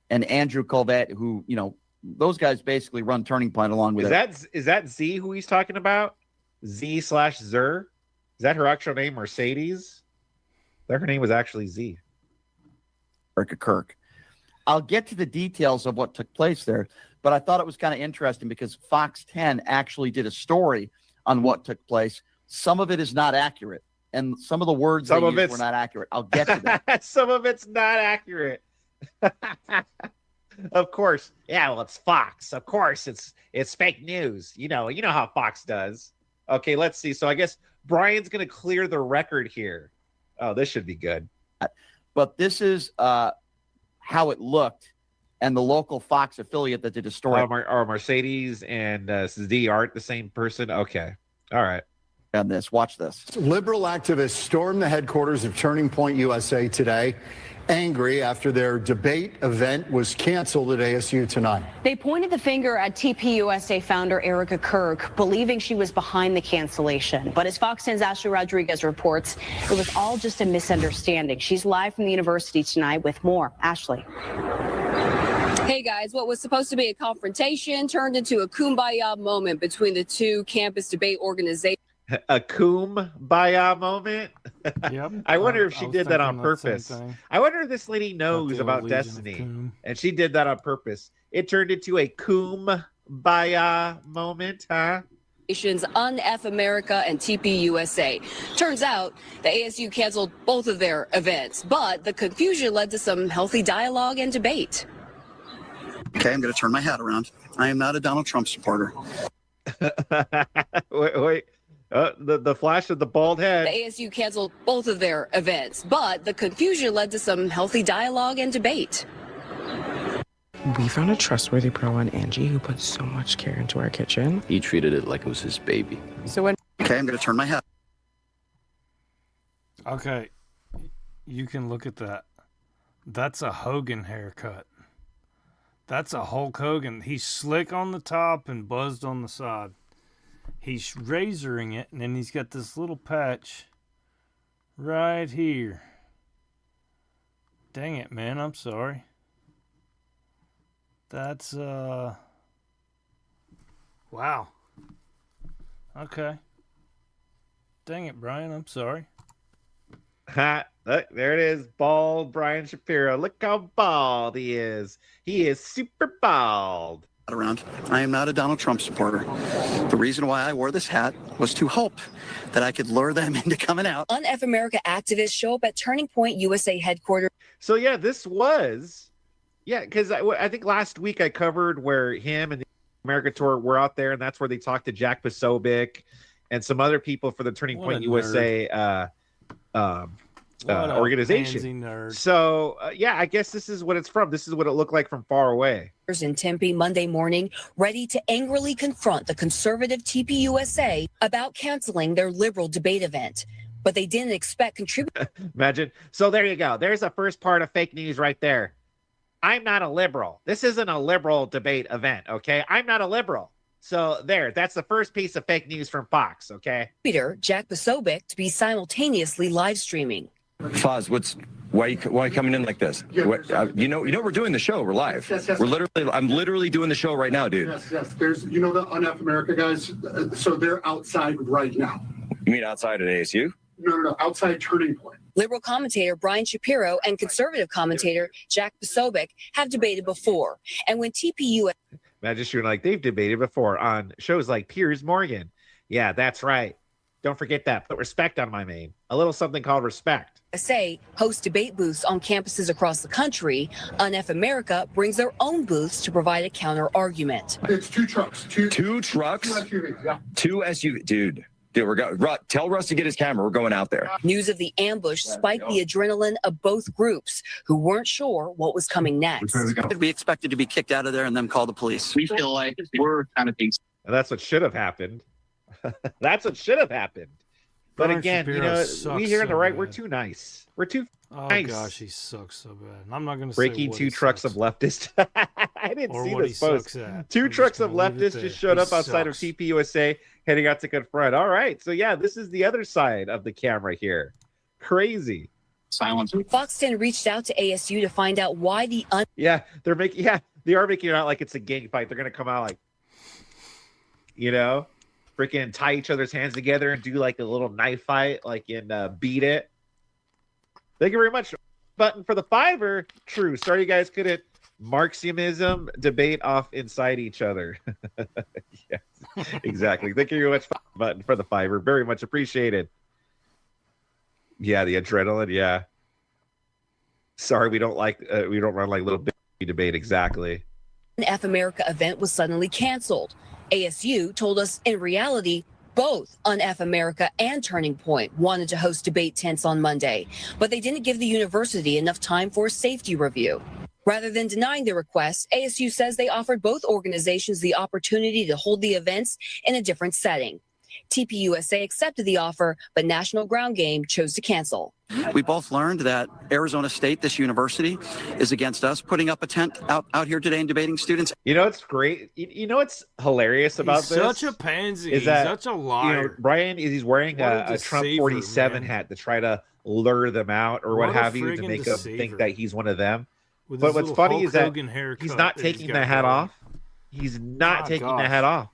S13: and Andrew Colvett, who, you know, those guys basically run Turning Point along with
S14: Is that Z who he's talking about? Z/Zer? Is that her actual name, Mercedes? Her name was actually Z.
S13: Erica Kirk. I'll get to the details of what took place there, but I thought it was kind of interesting because Fox 10 actually did a story on what took place. Some of it is not accurate, and some of the words they used were not accurate. I'll get to that.
S14: Some of it's not accurate. Of course. Yeah, well, it's Fox. Of course, it's fake news. You know how Fox does. Okay, let's see. So I guess Brian's going to clear the record here. Oh, this should be good.
S13: But this is how it looked, and the local Fox affiliate that did a story.
S14: Are Mercedes and Z aren't the same person? Okay. All right.
S13: on this. Watch this.
S8: Liberal activists stormed the headquarters of Turning Point USA today, angry after their debate event was canceled at ASU tonight.
S16: They pointed the finger at TPUSA founder Erica Kirk, believing she was behind the cancellation. But as Fox 10's Ashley Rodriguez reports, it was all just a misunderstanding. She's live from the university tonight with more. Ashley.
S19: Hey guys, what was supposed to be a confrontation turned into a kumbaya moment between the two campus debate organizations.
S14: A kumbaya moment.
S18: Yep.
S14: I wonder if she did that on
S18: thinking
S14: purpose.
S18: that same thing.
S14: I wonder if this lady knows
S18: the
S14: about
S18: old Legion of
S14: Destiny,
S18: Coom.
S14: and she did that on purpose. It turned into a kumbaya moment, huh?
S19: Un-F America and TPUSA. Turns out the ASU canceled both of their events, but the confusion led to some healthy dialogue and debate.
S20: Okay, I'm going to turn my hat around. I am not a Donald Trump supporter.
S14: wait. The flash of the bald head.
S19: The ASU canceled both of their events, but the confusion led to some healthy dialogue and debate.
S24: We found a trustworthy pro on Angie who put so much care into our kitchen.
S25: He treated it like it was his baby.
S24: So when
S20: Okay, I'm going to turn my hat.
S18: Okay, you can look at that. That's a Hogan haircut. That's a Hulk Hogan. He's slick on the top and buzzed on the side. He's razoring it, and then he's got this little patch right here. Dang it, man. I'm sorry. That's, wow. Okay. Dang it, Brian. I'm sorry.
S14: Ha! Look, there it is. Bald Brian Shapiro. Look how bald he is. He is super bald.
S20: Around. I am not a Donald Trump supporter. The reason why I wore this hat was to hope that I could lure them into coming out.
S19: Un-F America activists show up at Turning Point USA headquarters.
S14: So yeah, this was, because I think last week I covered where him and the America tour were out there, and that's where they talked to Jack Posobiec and some other people for the Turning Point USA organization. So I guess this is what it's from. This is what it looked like from far away.
S19: In Tempe Monday morning, ready to angrily confront the conservative TPUSA about canceling their liberal debate event. But they didn't expect contributors.
S14: Imagine. So there you go. There's the first part of fake news right there. I'm not a liberal. This isn't a liberal debate event, okay? I'm not a liberal. So that's the first piece of fake news from Fox, okay?
S19: Jack Posobiec to be simultaneously live streaming.
S26: Foz, why are you coming in like this? You know we're doing the show. We're live.
S27: Yes.
S26: I'm literally doing the show right now, dude.
S27: Yes. There's the Un-F America guys. So they're outside right now.
S26: You mean outside at ASU?
S27: No. Outside Turning Point.
S19: Liberal commentator Brian Shapiro and conservative commentator Jack Posobiec have debated before. And when TPU...
S14: Imagine you're like, they've debated before on shows like Piers Morgan. Yeah, that's right. Don't forget that. Put respect on my name. A little something called respect.
S19: Host debate booths on campuses across the country. Un-F America brings their own booths to provide a counter argument.
S27: It's two trucks. Two
S26: trucks?
S27: Two SUVs, yeah.
S26: Two SUVs. Dude, we're going. Tell Russ to get his camera. We're going out there.
S19: News of the ambush spiked the adrenaline of both groups who weren't sure what was coming next.
S20: We expected to be kicked out of there and then call the police.
S26: We feel like we're kind of being...
S14: And that's what should have happened. That's what should have happened. But
S18: Brian
S14: again,
S18: Shapiro
S14: we here on the right,
S18: bad.
S14: we're too nice. We're too
S18: Oh
S14: nice.
S18: gosh, he sucks so bad. And I'm not going to
S14: Breaking
S18: say
S14: two trucks of leftists. I didn't
S18: or
S14: see
S18: what
S14: this
S18: he
S14: post.
S18: sucks at.
S14: Two
S18: I'm
S14: trucks
S18: just
S14: of
S18: gonna leave it
S14: leftists
S18: there.
S14: just showed
S18: He
S14: up outside
S18: sucks.
S14: of TPUSA heading out to confront. All right. So yeah, this is the other side of the camera here. Crazy.
S26: Silence.
S19: Fox 10 reached out to ASU to find out why the
S14: they are making it out like it's a gang fight. They're gonna come out like, freaking tie each other's hands together and do like a little knife fight, like in Beat It. Thank you very much. Button for the $5. True. Sorry you guys couldn't Marxism debate off inside each other. Yes, exactly. Thank you very much. Button for the $5. Very much appreciated. Yeah, the adrenaline. Yeah. Sorry, we don't run like little baby debate. Exactly.
S19: Un-F America event was suddenly canceled. ASU told us in reality, both Un-F America and Turning Point wanted to host debate tents on Monday, but they didn't give the university enough time for a safety review. Rather than denying the request, ASU says they offered both organizations the opportunity to hold the events in a different setting. TPUSA accepted the offer, but National Ground Game chose to cancel.
S20: We both learned that Arizona State, this university, is against us putting up a tent out here today and debating students.
S14: You know what's great? You know what's hilarious about
S18: He's
S14: this?
S18: such a pansy.
S14: Is that,
S18: He's such a liar.
S14: Brian he's wearing
S18: What a
S14: a Trump
S18: deceiver,
S14: 47
S18: man.
S14: hat to try to lure them out or what
S18: What a
S14: have you to
S18: friggin'
S14: make them
S18: deceiver.
S14: think that he's one of them.
S18: With
S14: But
S18: his
S14: what's
S18: little
S14: funny
S18: Hulk
S14: is that
S18: Hogan haircut
S14: he's not
S18: that he's
S14: taking
S18: got
S14: the hat
S18: going.
S14: off. He's not
S18: My
S14: taking the
S18: gosh.
S14: hat off.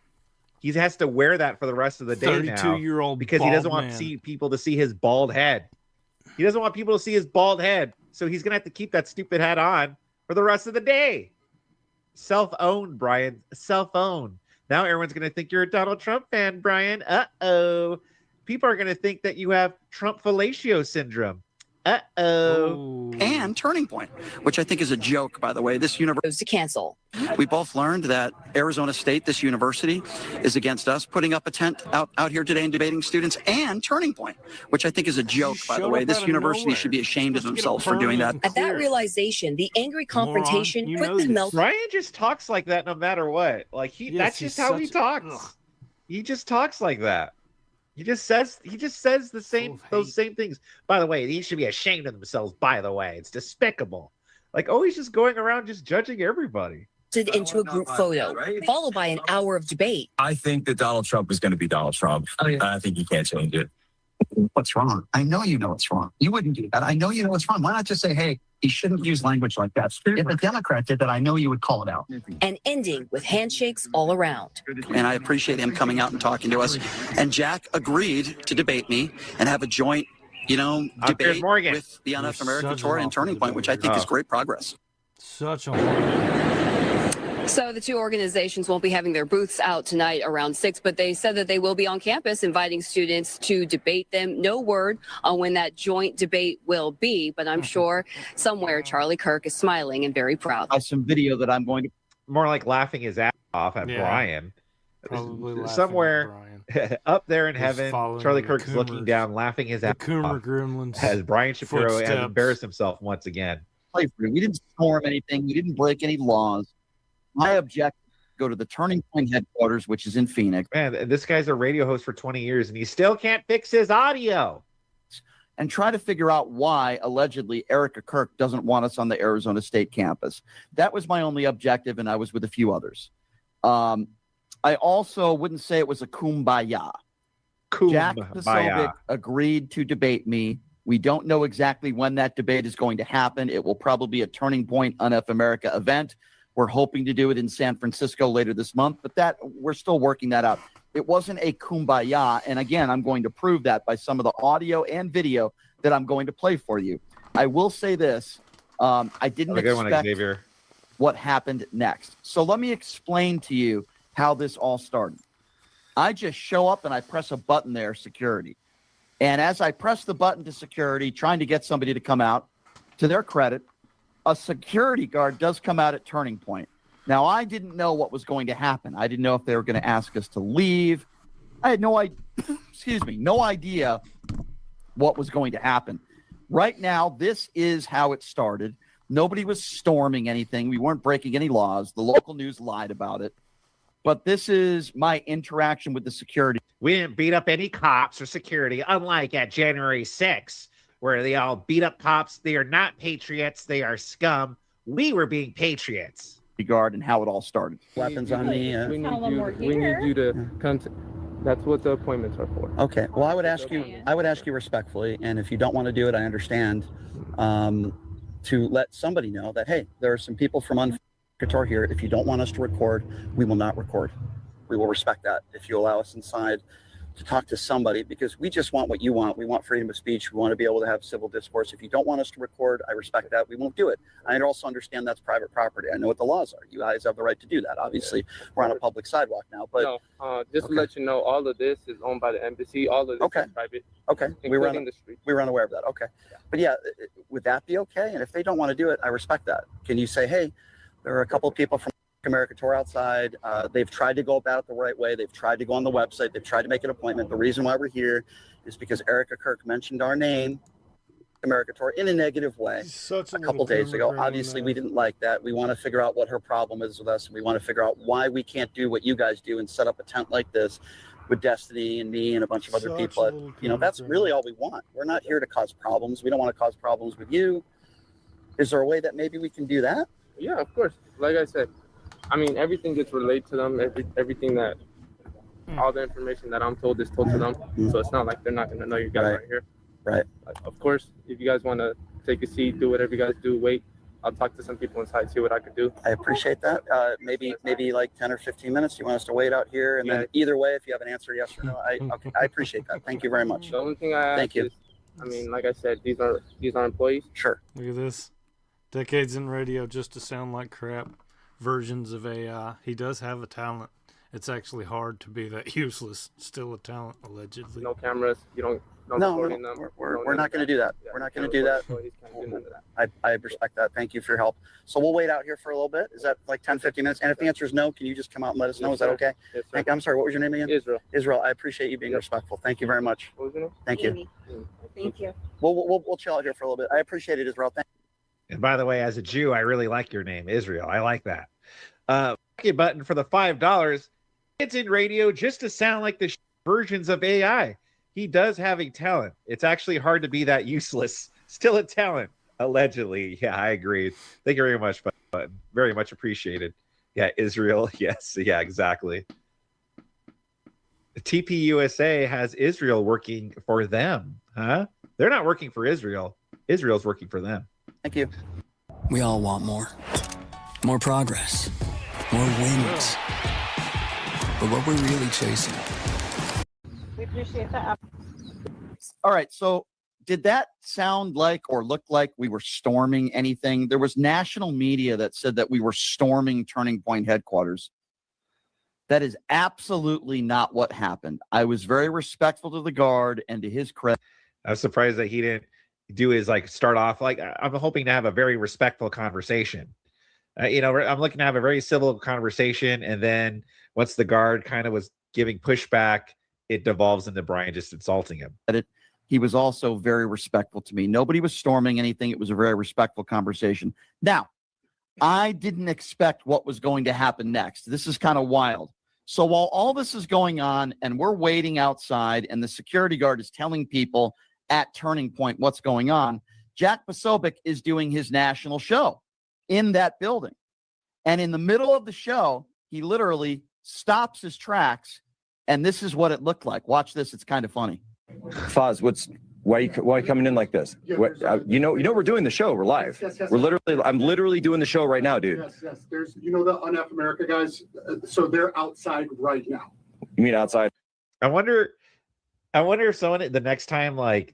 S14: He has to wear that for the rest of the day now
S18: 32-year-old
S14: because he doesn't
S18: bald
S14: want
S18: man.
S14: people to see his bald head. He doesn't want people to see his bald head, so he's gonna have to keep that stupid hat on for the rest of the day. Self-owned, Brian. Self-owned. Now everyone's gonna think you're a Donald Trump fan, Brian. Uh-oh. People are gonna think that you have Trump fellatio syndrome. Uh-oh.
S20: And Turning Point, which I think is a joke, by the way. This university
S19: Chose to cancel.
S20: We both learned that Arizona State, this university, is against us putting up a tent out here today and debating students, and Turning Point, which I think is a joke, by the way. This university should be ashamed of themselves for doing that.
S19: At that realization, the angry confrontation quickly melted.
S14: Brian just talks like that no matter what. Like that's just how he talks. He just talks like that. He just says those same things. By the way, he should be ashamed of themselves, by the way. It's despicable. Like, oh, he's just going around just judging everybody.
S19: Into a group photo, followed by an hour of debate.
S26: I think that Donald Trump is going to be Donald Trump. I think he can't change it.
S5: What's wrong? I know you know what's wrong. You wouldn't do that. I know you know what's wrong. Why not just say, hey, he shouldn't use language like that? If a Democrat did that, I know you would call it out.
S19: And ending with handshakes all around.
S20: And I appreciate him coming out and talking to us. And Jack agreed to debate me and have a joint, debate with the NF America Tour and Turning Point, which I think is great progress.
S18: Such a
S6: So the two organizations won't be having their booths out tonight around 6, but they said that they will be on campus inviting students to debate them. No word on when that joint debate will be, but I'm sure somewhere Charlie Kirk is smiling and very proud.
S13: Some video that I'm going to
S14: more like laughing his ass off at Brian.
S18: Probably
S14: Somewhere up there in heaven,
S18: following
S14: Charlie
S18: the
S14: Kirk is looking down, laughing his ass
S18: Coomer
S14: off
S18: Gremlins
S14: as Brian Shapiro has
S18: footsteps.
S14: embarrassed himself once again.
S13: play through. We didn't storm anything. We didn't break any laws. My objective is to go to the Turning Point headquarters, which is in Phoenix.
S14: Man, this guy's a radio host for 20 years, and he still can't fix his audio.
S13: And try to figure out why, allegedly, Erica Kirk doesn't want us on the Arizona State campus. That was my only objective, and I was with a few others. I also wouldn't say it was a kumbaya. Jack Posobiec agreed to debate me. We don't know exactly when that debate is going to happen. It will probably be a Turning Point UNF America event. We're hoping to do it in San Francisco later this month, but that we're still working that out. It wasn't a kumbaya. And again, I'm going to prove that by some of the audio and video that I'm going to play for you. I will say this. I didn't expect what happened next. So let me explain to you how this all started. I just show up and I press a button there, security. And as I press the button to security, trying to get somebody to come out, to their credit, a security guard does come out at Turning Point. Now, I didn't know what was going to happen. I didn't know if they were going to ask us to leave. I had no idea, no idea what was going to happen. Right now, this is how it started. Nobody was storming anything. We weren't breaking any laws. The local news lied about it. But this is my interaction with the security.
S14: We didn't beat up any cops or security, unlike at January 6th, where they all beat up cops. They are not patriots. They are scum. We were being patriots.
S13: Guard and how it all started.
S9: Weapons on me. We need you to come to, that's what the appointments are for.
S20: Okay. Well, I would ask you respectfully, and if you don't want to do it, I understand, to let somebody know that, hey, there are some people from UNF here. If you don't want us to record, we will not record. We will respect that. If you allow us inside to talk to somebody, because we just want what you want. We want freedom of speech. We want to be able to have civil discourse. If you don't want us to record, I respect that. We won't do it. I also understand that's private property. I know what the laws are. You guys have the right to do that. Obviously, we're on a public sidewalk now. But
S9: just to let you know, all of this is owned by the embassy. All of this is private.
S20: Okay. We were unaware of that. Okay. But yeah, would that be okay? And if they don't want to do it, I respect that. Can you say, hey, there are a couple of people from America Tour outside. They've tried to go about it the right way. They've tried to go on the website. They've tried to make an appointment. The reason why we're here is because Erica Kirk mentioned our name, America Tour, in a negative way a couple days ago. Obviously, we didn't like that. We want to figure out what her problem is with us. And we want to figure out why we can't do what you guys do and set up a tent like this. with Destiny and me and a bunch of other people. That's really all we want. We're not here to cause problems. We don't want to cause problems with you. Is there a way that maybe we can do that?
S9: Yeah, of course. Like I said, I mean, everything gets relayed to them. Everything that, all the information that I'm told is told to them. So it's not like they're not going to know you guys right here.
S20: Right.
S9: Like, of course, if you guys want to take a seat, do whatever you guys do, wait. I'll talk to some people inside, see what I could do.
S20: I appreciate that. Maybe like 10 or 15 minutes. You want us to wait out here? And then either way, if you have an answer, yes or no, I appreciate that. Thank you very much.
S9: The only thing I ask
S20: Thank you.
S9: is, I mean, like I said, these are employees.
S20: Sure.
S18: Look at this. Decades in radio just to sound like crap. Versions of AI. He does have a talent. It's actually hard to be that useless. Still a talent, allegedly.
S9: No cameras. You don't.
S20: No, we're not going to do that. We're not going to do that. I respect that. Thank you for your help. So we'll wait out here for a little bit. Is that like 10, 15 minutes? And if the answer is no, can you just come out and let us know? Is that okay?
S9: Yes, sir.
S20: I'm sorry, what was your name again?
S9: Israel.
S20: Israel, I appreciate you being respectful. Thank you very much.
S9: What was your name?
S20: Thank you.
S6: Thank you.
S20: We'll chill out here for a little bit. I appreciate it, Israel. Thank you.
S14: And by the way, as a Jew, I really like your name, Israel. I like that. Button for the $5. It's in radio just to sound like the versions of AI. He does have a talent. It's actually hard to be that useless. Still a talent, allegedly. Yeah, I agree. Thank you very much, Button. Very much appreciated. Yeah, Israel. Yes, yeah, exactly. TPUSA has Israel working for them, huh? They're not working for Israel. Israel's working for them.
S20: Thank you.
S1: We all want more. More progress. More wins. But what we're really chasing.
S2: We appreciate that.
S13: All right. So did that sound like or look like we were storming anything? There was national media that said that we were storming Turning Point headquarters. That is absolutely not what happened. I was very respectful to the guard, and to his credit,
S14: I was surprised that he didn't do his start off I'm hoping to have a very respectful conversation. I'm looking to have a very civil conversation, and then once the guard kind of was giving pushback, it devolves into Brian just insulting him.
S13: He was also very respectful to me. Nobody was storming anything. It was a very respectful conversation. Now, I didn't expect what was going to happen next. This is kind of wild. So while all this is going on and we're waiting outside and the security guard is telling people at Turning Point what's going on, Jack Posobiec is doing his national show in that building. And in the middle of the show, he literally stops his tracks, and this is what it looked like. Watch this. It's kind of funny.
S26: Foz, why are you coming in like this? We're doing the show. We're live.
S27: Yes.
S26: I'm literally doing the show right now, dude.
S27: Yes. There's, the Un-F America guys. So they're outside right now.
S26: You mean outside?
S14: I wonder if someone the next time, I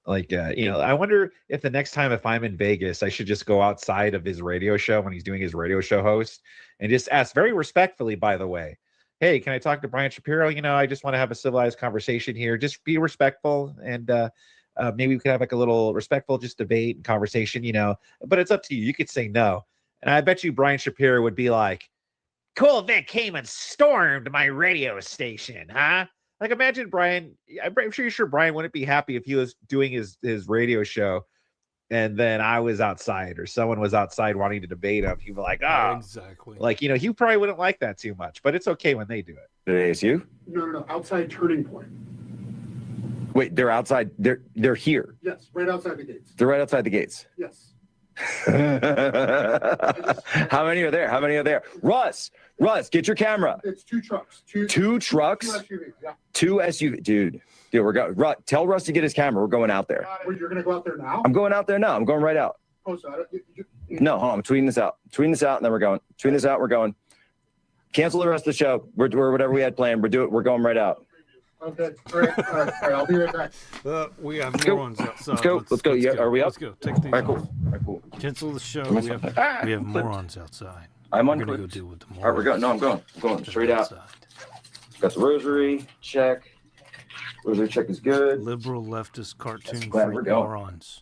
S14: wonder if the next time if I'm in Vegas, I should just go outside of his radio show when he's doing his radio show host and just ask very respectfully, by the way, hey, can I talk to Brian Shapiro? I just want to have a civilized conversation here. Just be respectful, and maybe we could have a little respectful just debate and conversation, but it's up to you. You could say no. And I bet you Brian Shapiro would be like, cool, Vic came and stormed my radio station, huh? Imagine Brian. I'm sure Brian wouldn't be happy if he was doing his radio show and then I was outside or someone was outside wanting to debate him. He'd be like,
S18: exactly.
S14: He probably wouldn't like that too much, but it's okay when they do it.
S26: The ASU?
S27: No. Outside Turning Point.
S26: Wait, they're outside. They're here.
S27: Yes, right outside the gates.
S26: They're right outside the gates.
S27: Yes.
S26: How many are there? Russ, get your camera.
S27: It's two trucks.
S26: Two trucks?
S27: Two SUVs, yeah.
S26: Two SUV. Dude, we're going. Tell Russ to get his camera. We're going out there.
S27: Wait, you're going to go out there now?
S26: I'm going out there now. I'm going right out.
S27: Oh, so
S26: No, hold on. I'm tweeting this out. And then we're going. Tweeting this out. We're going. Cancel the rest of the show. We're whatever we had planned. We're going right out.
S27: Okay. All right. I'll be right back.
S18: We have morons outside.
S26: Let's go. Yeah, are we up?
S18: Let's go. Take these off.
S26: All right, cool.
S18: Cancel the show. We have morons outside.
S26: I'm
S18: on.
S26: We're
S18: gonna go deal with the morons.
S26: All right, we're going. No, I'm going straight out. Got the rosary check. Rosary check is good.
S18: Liberal leftist cartoon
S26: glad
S18: free
S26: we're going.
S18: morons.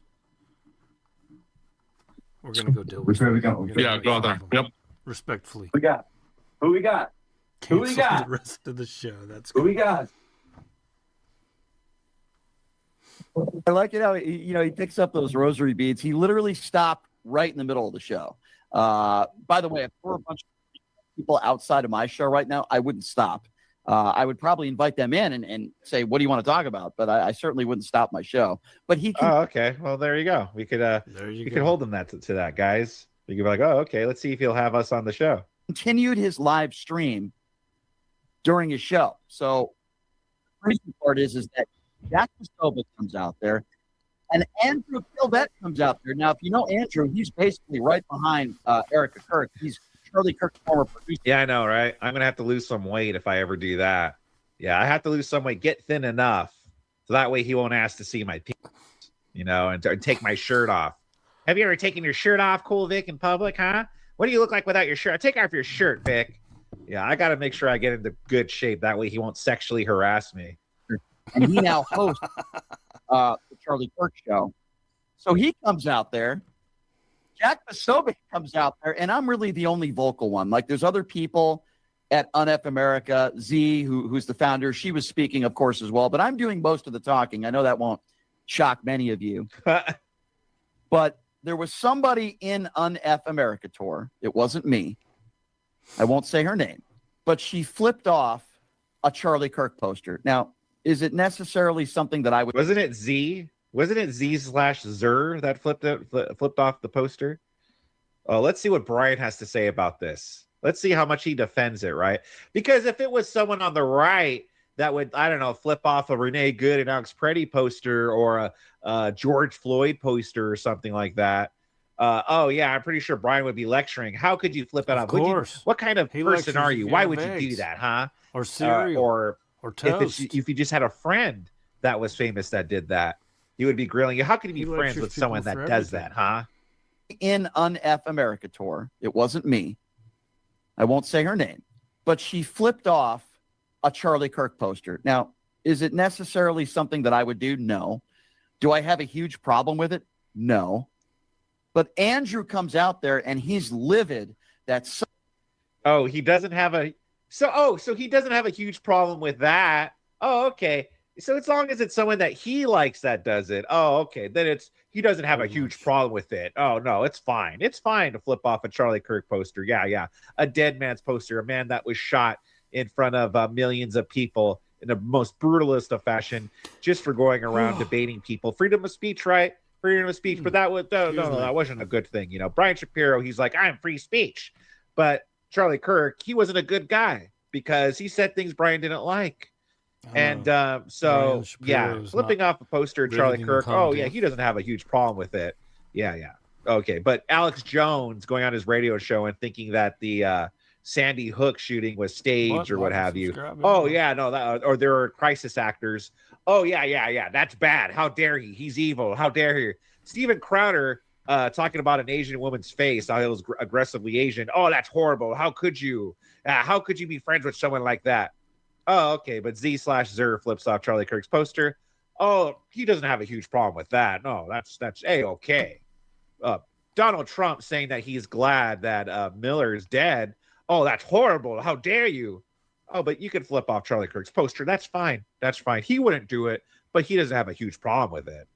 S18: We're gonna go deal with.
S26: Which way we go?
S18: Yeah,
S26: go there.
S18: Yep. Respectfully.
S26: Who we got?
S18: Cancel the rest of the show. That's
S26: who we got.
S13: I like it how he picks up those rosary beads. He literally stopped right in the middle of the show. By the way, if we're a bunch people outside of my show right now, I wouldn't stop. I would probably invite them in and say, what do you want to talk about? But I certainly wouldn't stop my show. But he can.
S14: Oh, okay. Well, there you go. We could could hold him to that, guys. You could be like, oh, okay, let's see if he'll have us on the show.
S13: Continued his live stream during his show. So the crazy part is that Jack Pastoba comes out there and Andrew Kilbett comes out there. Now, if you know Andrew, he's basically right behind Erica Kirk. He's Charlie Kirk's former producer.
S14: Yeah, I know, right? I'm going to have to lose some weight if I ever do that. Yeah, I have to lose some weight, get thin enough so that way he won't ask to see my penis, and take my shirt off. Have you ever taken your shirt off, Cool Vic, in public, huh? What do you look like without your shirt? Take off your shirt, Vic. Yeah, I got to make sure I get into good shape. That way he won't sexually harass me.
S13: And he now hosts the Charlie Kirk show. So he comes out there. Jack Pastovic comes out there, and I'm really the only vocal one. Like, there's other people at UNF America, Z, who's the founder. She was speaking, of course, as well. But I'm doing most of the talking. I know that won't shock many of you. But there was somebody in UNF America tour. It wasn't me. I won't say her name. But she flipped off a Charlie Kirk poster. Now, is it necessarily something that I would...
S14: Wasn't it Z? Wasn't it Z/Zer that flipped off the poster? Oh, let's see what Brian has to say about this. Let's see how much he defends it, right? Because if it was someone on the right that would, I don't know, flip off a Renee Good and Alex Preddy poster or a George Floyd poster or something like that, oh yeah, I'm pretty sure Brian would be lecturing. How could you flip it off?
S18: Of course.
S14: What kind of person are you? Why would you do
S18: eggs.
S14: that, huh?
S18: Or cereal.
S14: Or
S18: toast.
S14: If you just had a friend that was famous that did that, he would be grilling you. How can you be friends with someone that does that, huh?
S13: In UNF America tour, it wasn't me. I won't say her name, but she flipped off a Charlie Kirk poster. Now, is it necessarily something that I would do? No. Do I have a huge problem with it? No. But Andrew comes out there and he's livid that.
S14: Oh, he doesn't have a. So he doesn't have a huge problem with that. Oh, okay. So as long as it's someone that he likes that does it, oh, okay, then he doesn't have a huge problem with it. Oh no, it's fine. It's fine to flip off a Charlie Kirk poster. Yeah, a dead man's poster, a man that was shot in front of millions of people in the most brutalist of fashion, just for going around debating people. Freedom of speech, right? Freedom of speech, but that wasn't a good thing. Brian Shapiro, he's like, I'm free speech, but Charlie Kirk, he wasn't a good guy because he said things Brian didn't like. And so, yeah, flipping off a poster, Charlie Kirk, oh, yeah, he doesn't have a huge problem with it. Yeah. Okay. But Alex Jones going on his radio show and thinking that the Sandy Hook shooting was staged or what have you. Oh, yeah, no, or there are crisis actors. Oh, yeah. That's bad. How dare he? He's evil. How dare he? Steven Crowder talking about an Asian woman's face, how he was aggressively Asian. Oh, that's horrible. How could you? How could you be friends with someone like that? Oh, okay, but Z/Zer flips off Charlie Kirk's poster. Oh, he doesn't have a huge problem with that. No, that's A-okay. Donald Trump saying that he's glad that Miller is dead. Oh, that's horrible. How dare you? Oh, but you could flip off Charlie Kirk's poster. That's fine. That's fine. He wouldn't do it, but he doesn't have a huge problem with it.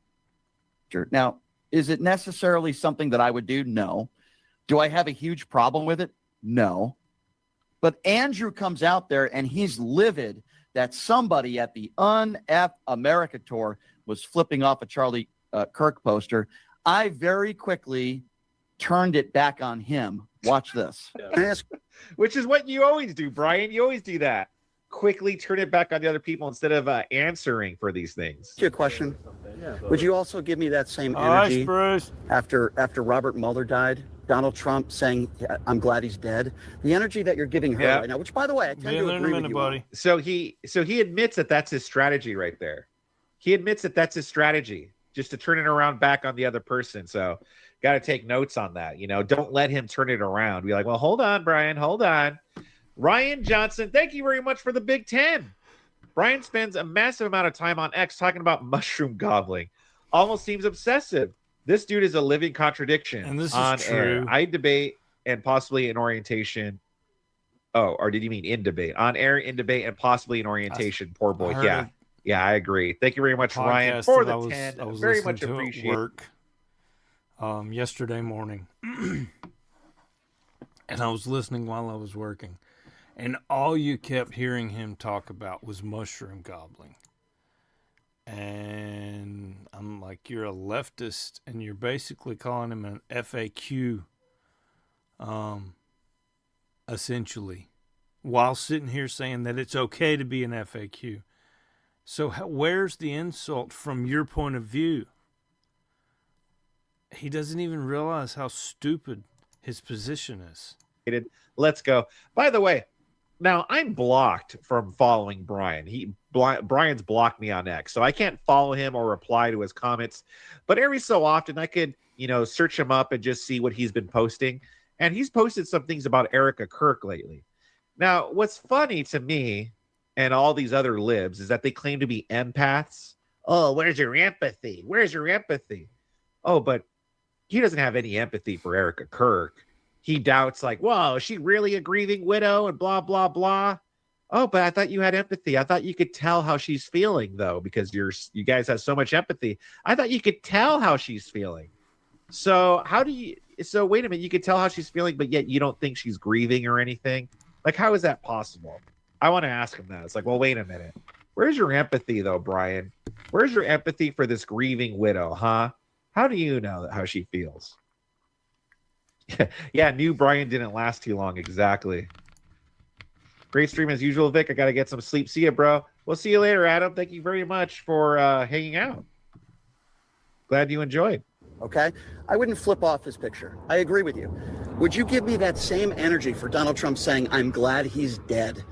S13: Sure. Now, is it necessarily something that I would do? No. Do I have a huge problem with it? No. But Andrew comes out there and he's livid that somebody at the UNF America tour was flipping off a Charlie Kirk poster. I very quickly turned it back on him. Watch this.
S14: Which is what you always do, Brian. You always do that. Quickly turn it back on the other people instead of answering for these things.
S20: Your question. Would you also give me that same energy after Robert Mueller died? Donald Trump saying, I'm glad he's dead. The energy that you're giving her right now, which, by the way, I tend to agree with you, buddy.
S14: So he admits that that's his strategy right there. He admits that that's his strategy, just to turn it around back on the other person. So got to take notes on that. Don't let him turn it around. Be like, well, hold on, Brian, hold on. Ryan Johnson, thank you very much for the Big 10. Brian spends a massive amount of time on X talking about mushroom gobbling. Almost seems obsessive. This dude is a living contradiction. And this is true. Air. I debate and possibly in orientation. Oh, or did you mean in debate? On air, in debate, and possibly in orientation. Poor boy. Yeah, I agree. Thank you very much, Ryan, for the 10. I was very much appreciate
S18: work yesterday morning. and I was listening while I was working, and all you kept hearing him talk about was mushroom gobbling. And I'm like, you're a leftist, and you're basically calling him an FAQ, essentially, while sitting here saying that it's okay to be an FAQ. So where's the insult from your point of view? He doesn't even realize how stupid his position is.
S14: Let's go. By the way, now I'm blocked from following Brian. Brian's blocked me on X, so I can't follow him or reply to his comments. But every so often I could, search him up and just see what he's been posting. And he's posted some things about Erica Kirk lately. Now, what's funny to me and all these other libs is that they claim to be empaths. Oh, where's your empathy? Where's your empathy? Oh, but he doesn't have any empathy for Erica Kirk. He doubts, like, whoa, is she really a grieving widow and blah, blah, blah. Oh, but I thought you had empathy. I thought you could tell how she's feeling, though, because you guys have so much empathy. I thought you could tell how she's feeling. So wait a minute, you could tell how she's feeling, but yet you don't think she's grieving or anything? Like, how is that possible? I want to ask him that. It's like, well, wait a minute. Where's your empathy, though, Brian? Where's your empathy for this grieving widow, huh? How do you know how she feels? Yeah, knew Brian didn't last too long. Exactly. Great stream as usual, Vic. I got to get some sleep. See you, bro. We'll see you later, Adam. Thank you very much for hanging out. Glad you enjoyed.
S20: Okay? I wouldn't flip off his picture. I agree with you. Would you give me that same energy for Donald Trump saying, I'm glad he's dead?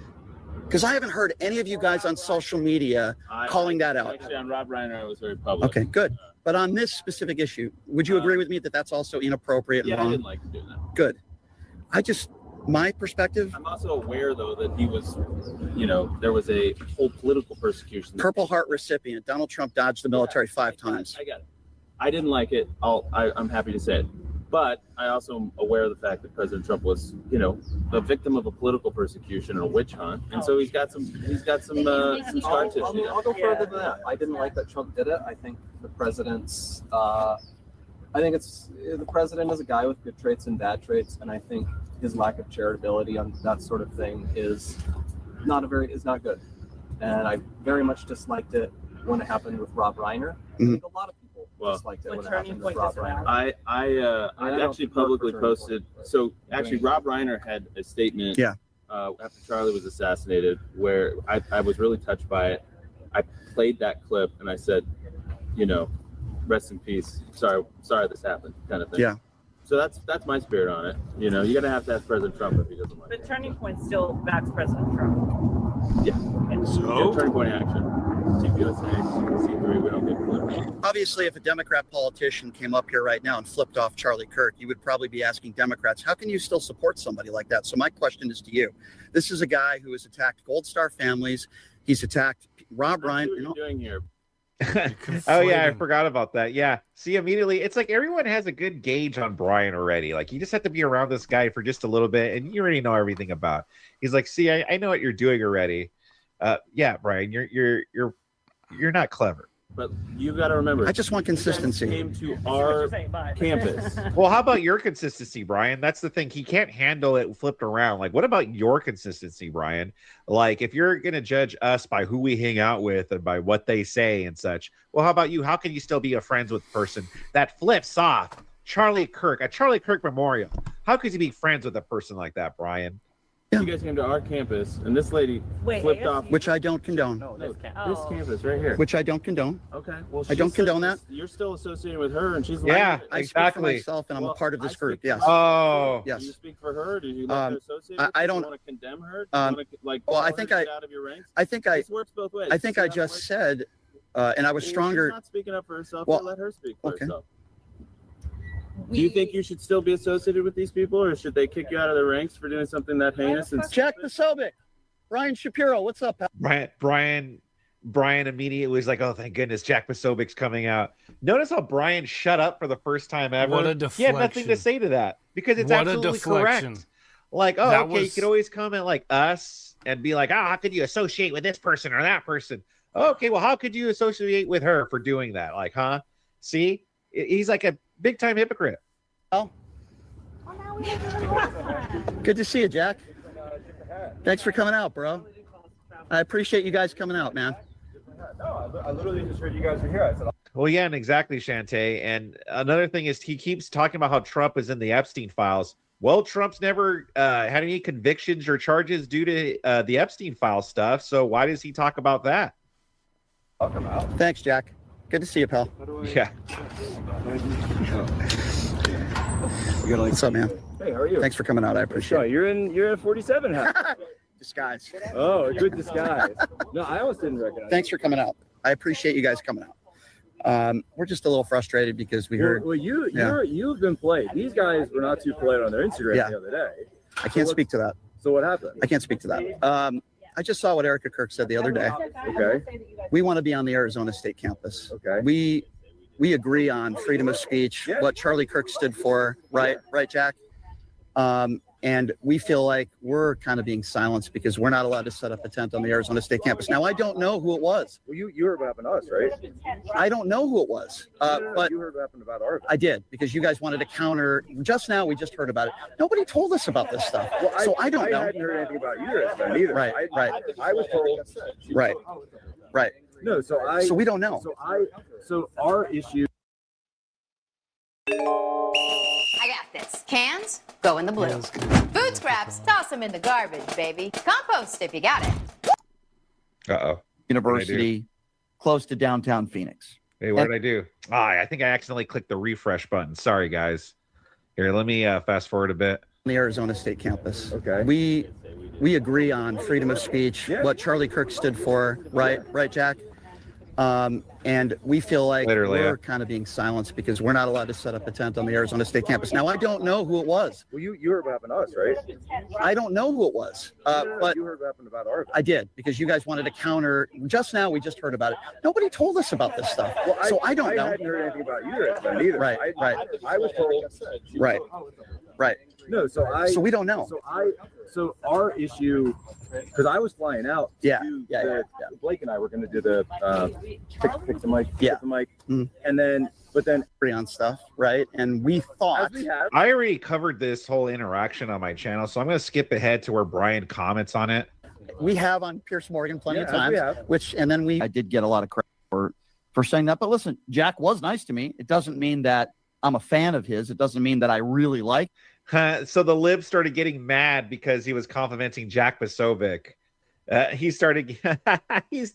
S20: Because I haven't heard any of you guys on social media calling that out.
S3: Actually, on Rob Reiner, I was very public.
S20: Okay, good. But on this specific issue, would you agree with me that that's also inappropriate and wrong?
S3: I didn't like to do that.
S20: Good. My perspective.
S3: I'm also aware, though, that he was, there was a whole political persecution.
S20: Purple Heart recipient. Donald Trump dodged the military 5 times.
S3: I got it. I didn't like it. I'm happy to say it. But I also am aware of the fact that President Trump was, a victim of a political persecution and a witch hunt, and so he's got some scar tissue.
S11: I'll go further than that. I didn't like that Trump did it. I think the president's. I think the president is a guy with good traits and bad traits, and I think his lack of charitability on that sort of thing is not good. And I very much disliked it when it happened with Rob Reiner. I think a lot of people disliked it when it happened with Rob Reiner.
S3: I actually publicly posted. So actually, Rob Reiner had a statement after Charlie was assassinated where I was really touched by it. I played that clip and I said, rest in peace. Sorry this happened, kind of thing.
S20: Yeah.
S3: So that's my spirit on it. You gotta have to ask President Trump if he doesn't like it.
S2: The Turning Point still backs President Trump.
S3: Yeah. So Turning Point action. TPUSA, C3, we don't get political.
S20: Obviously, if a Democrat politician came up here right now and flipped off Charlie Kirk, you would probably be asking Democrats, how can you still support somebody like that? So my question is to you. This is a guy who has attacked Gold Star families. He's attacked Rob Reiner.
S3: What are you doing here?
S14: Oh yeah, I forgot about that. Yeah, see, immediately it's like everyone has a good gauge on Brian already. Like you just have to be around this guy for just a little bit and you already know everything about. He's like, see, I know what you're doing already. Yeah, Brian, you're not clever.
S3: But you got to remember,
S20: I just want consistency.
S3: He came to our campus.
S14: Well, how about your consistency, Brian? That's the thing. He can't handle it flipped around. Like, what about your consistency, Brian? Like, if you're going to judge us by who we hang out with and by what they say and such, well, how about you? How can you still be a friends with a person that flips off Charlie Kirk, a Charlie Kirk memorial? How could you be friends with a person like that, Brian?
S3: You guys came to our campus, and this lady flipped off.
S20: Which I don't condone.
S3: No, this campus right here.
S20: Which I don't condone.
S3: Okay. Well,
S20: I don't condone that.
S3: You're still associated with her, and she's
S20: I speak for myself, and I'm a part of this group. Yes.
S14: Oh.
S20: Yes.
S3: Do you speak for her? Do you let her associate with
S20: I don't.
S3: Do you want to condemn her? Do you want to,
S20: well, I think
S3: out of your ranks?
S20: This
S3: works both ways.
S20: I think I just said, and I was stronger.
S3: She's not speaking up for herself.
S20: Well,
S3: let her speak for herself. Do you think you should still be associated with these people, or should they kick you out of the ranks for doing something that heinous? And
S20: Jack Posobiec, Brian Shapiro, what's up, pal?
S14: Brian immediately was like, oh, thank goodness, Jack Posobiec's coming out. Notice how Brian shut up for the first time ever.
S18: What a
S14: He
S18: deflection.
S14: had nothing to say to that because it's
S18: What a
S14: absolutely
S18: deflection.
S14: correct. Like, oh,
S18: That
S14: okay, you
S18: was-
S14: could always comment like us and be like, how could you associate with this person or that person? Okay, well, how could you associate with her for doing that? Like, huh? See, he's like a big time hypocrite.
S20: Well, Good to see you, Jack. Thanks for coming out, bro. I appreciate you guys coming out, man.
S26: No, I literally just heard you guys were here. I said,
S14: Well, yeah, and exactly, Shantae. And another thing is he keeps talking about how Trump is in the Epstein files. Well, Trump's never had any convictions or charges due to the Epstein file stuff. So why does he talk about that?
S20: Thanks, Jack. Good to see you, pal.
S14: Yeah.
S20: What's up, man?
S26: Hey, how are you?
S20: Thanks for coming out. I appreciate it.
S26: You're in 47 hat.
S20: Disguise.
S26: Oh, good disguise. No, I almost didn't recognize.
S20: Thanks for coming out. I appreciate you guys coming out. We're just a little frustrated because we heard.
S26: Well, you've been played. These guys were not too polite on their Instagram the other day.
S20: I can't speak to that.
S26: So what happened?
S20: I can't speak to that. I just saw what Erica Kirk said the other day.
S26: Okay.
S20: We want to be on the Arizona State campus.
S26: Okay.
S20: We agree on freedom of speech, what Charlie Kirk stood for, right, Jack? And we feel like we're kind of being silenced because we're not allowed to set up a tent on the Arizona State campus. Now, I don't know who it was.
S26: Well, you heard what happened to us, right?
S20: I don't know who it was, but
S26: you heard what happened about ours.
S20: I did, because you guys wanted to counter. Just now, we just heard about it. Nobody told us about this stuff, so I don't know.
S26: I hadn't heard anything about you guys then either.
S20: Right.
S26: I was told.
S20: Right.
S26: No, so
S20: we don't know.
S26: So our issue.
S7: I got this. Cans, go in the blue. Food scraps, toss them in the garbage, baby. Compost if you got it.
S14: Uh-oh.
S13: University, close to downtown Phoenix.
S14: Hey, what did I do? I think I accidentally clicked the refresh button. Sorry, guys. Here, let me fast forward a bit.
S20: The Arizona State campus.
S26: Okay.
S20: We agree on freedom of speech, what Charlie Kirk stood for, right, Jack? And we feel like we're kind of being silenced because we're not allowed to set up a tent on the Arizona State campus. Now, I don't know who it was.
S26: Well, you heard what happened to us, right?
S20: I don't know who it was, but
S26: you heard what happened about ours.
S20: I did, because you guys wanted to counter. Just now, we just heard about it. Nobody told us about this stuff, so I don't know.
S26: I hadn't heard anything about you guys then either.
S20: Right.
S26: I was told.
S20: Right.
S26: No, so
S20: we don't know.
S26: So our issue, because I was flying out.
S20: Yeah.
S26: Blake and I were going to do the pick the mic.
S20: Yeah.
S26: Pick the mic.
S20: And but then free on stuff, right? And we thought
S14: I already covered this whole interaction on my channel, so I'm going to skip ahead to where Brian comments on it.
S20: We have on Pierce Morgan plenty of times,
S13: I did get a lot of credit for saying that. But listen, Jack was nice to me. It doesn't mean that I'm a fan of his. It doesn't mean that I really like.
S14: So the libs started getting mad because he was complimenting Jack Posobiec.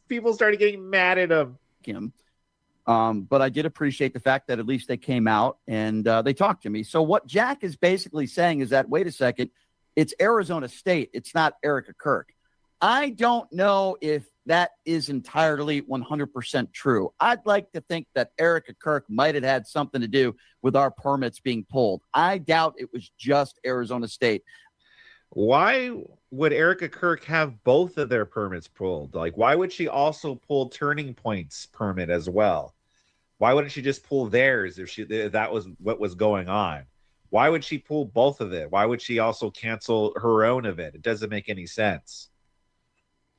S14: People started getting mad at him.
S13: But I did appreciate the fact that at least they came out and they talked to me. So what Jack is basically saying is that, wait a second, it's Arizona State. It's not Erica Kirk. I don't know if that is entirely 100% true. I'd like to think that Erica Kirk might have had something to do with our permits being pulled. I doubt it was just Arizona State.
S14: Why would Erica Kirk have both of their permits pulled? Like, why would she also pull Turning Point's permit as well? Why wouldn't she just pull theirs if that was what was going on? Why would she pull both of it? Why would she also cancel her own event? It doesn't make any sense.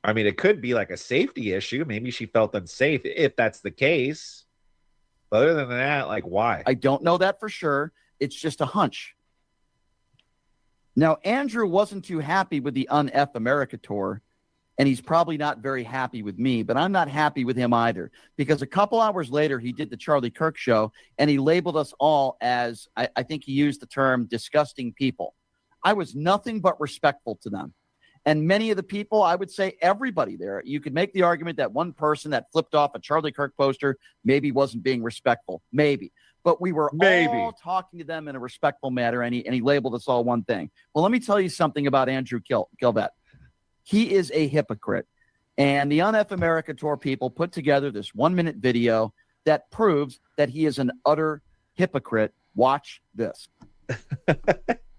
S14: I mean, it could be like a safety issue. Maybe she felt unsafe if that's the case. But other than that, like, why?
S13: I don't know that for sure. It's just a hunch. Now, Andrew wasn't too happy with the Un-F America tour, and he's probably not very happy with me, but I'm not happy with him either, because a couple hours later, he did the Charlie Kirk show, and he labeled us all as, I think he used the term, disgusting people. I was nothing but respectful to them. And many of the people, I would say everybody there, you could make the argument that one person that flipped off a Charlie Kirk poster maybe wasn't being respectful. Maybe. But we were all talking to them in a respectful manner, and he labeled us all one thing. Well, let me tell you something about Andrew Kilvet. He is a hypocrite. And the Un-F America tour people put together this 1-minute video that proves that he is an utter hypocrite. Watch this.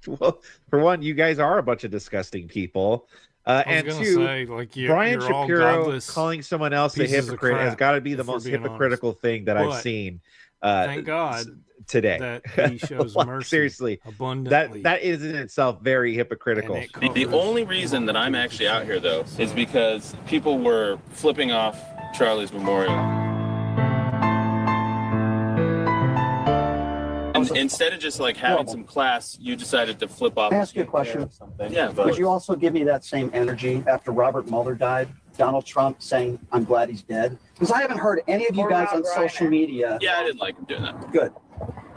S14: Well, for one, you guys are a bunch of disgusting people. And two, Brian Shapiro calling someone else a hypocrite has got to be the most hypocritical thing that I've seen.
S18: Thank God
S14: today
S18: that he shows mercy
S14: seriously
S18: abundantly.
S14: That is in itself very hypocritical.
S3: The only reason that I'm actually out here, though, is because people were flipping off Charlie's memorial. Instead of just like having some class, you decided to flip off.
S20: Can I ask you a question?
S3: Yeah, but
S20: Would you also give me that same energy after Robert Mueller died? Donald Trump saying, I'm glad he's dead? Because I haven't heard any of you guys on social media.
S3: Yeah, I didn't like him doing that.
S20: Good.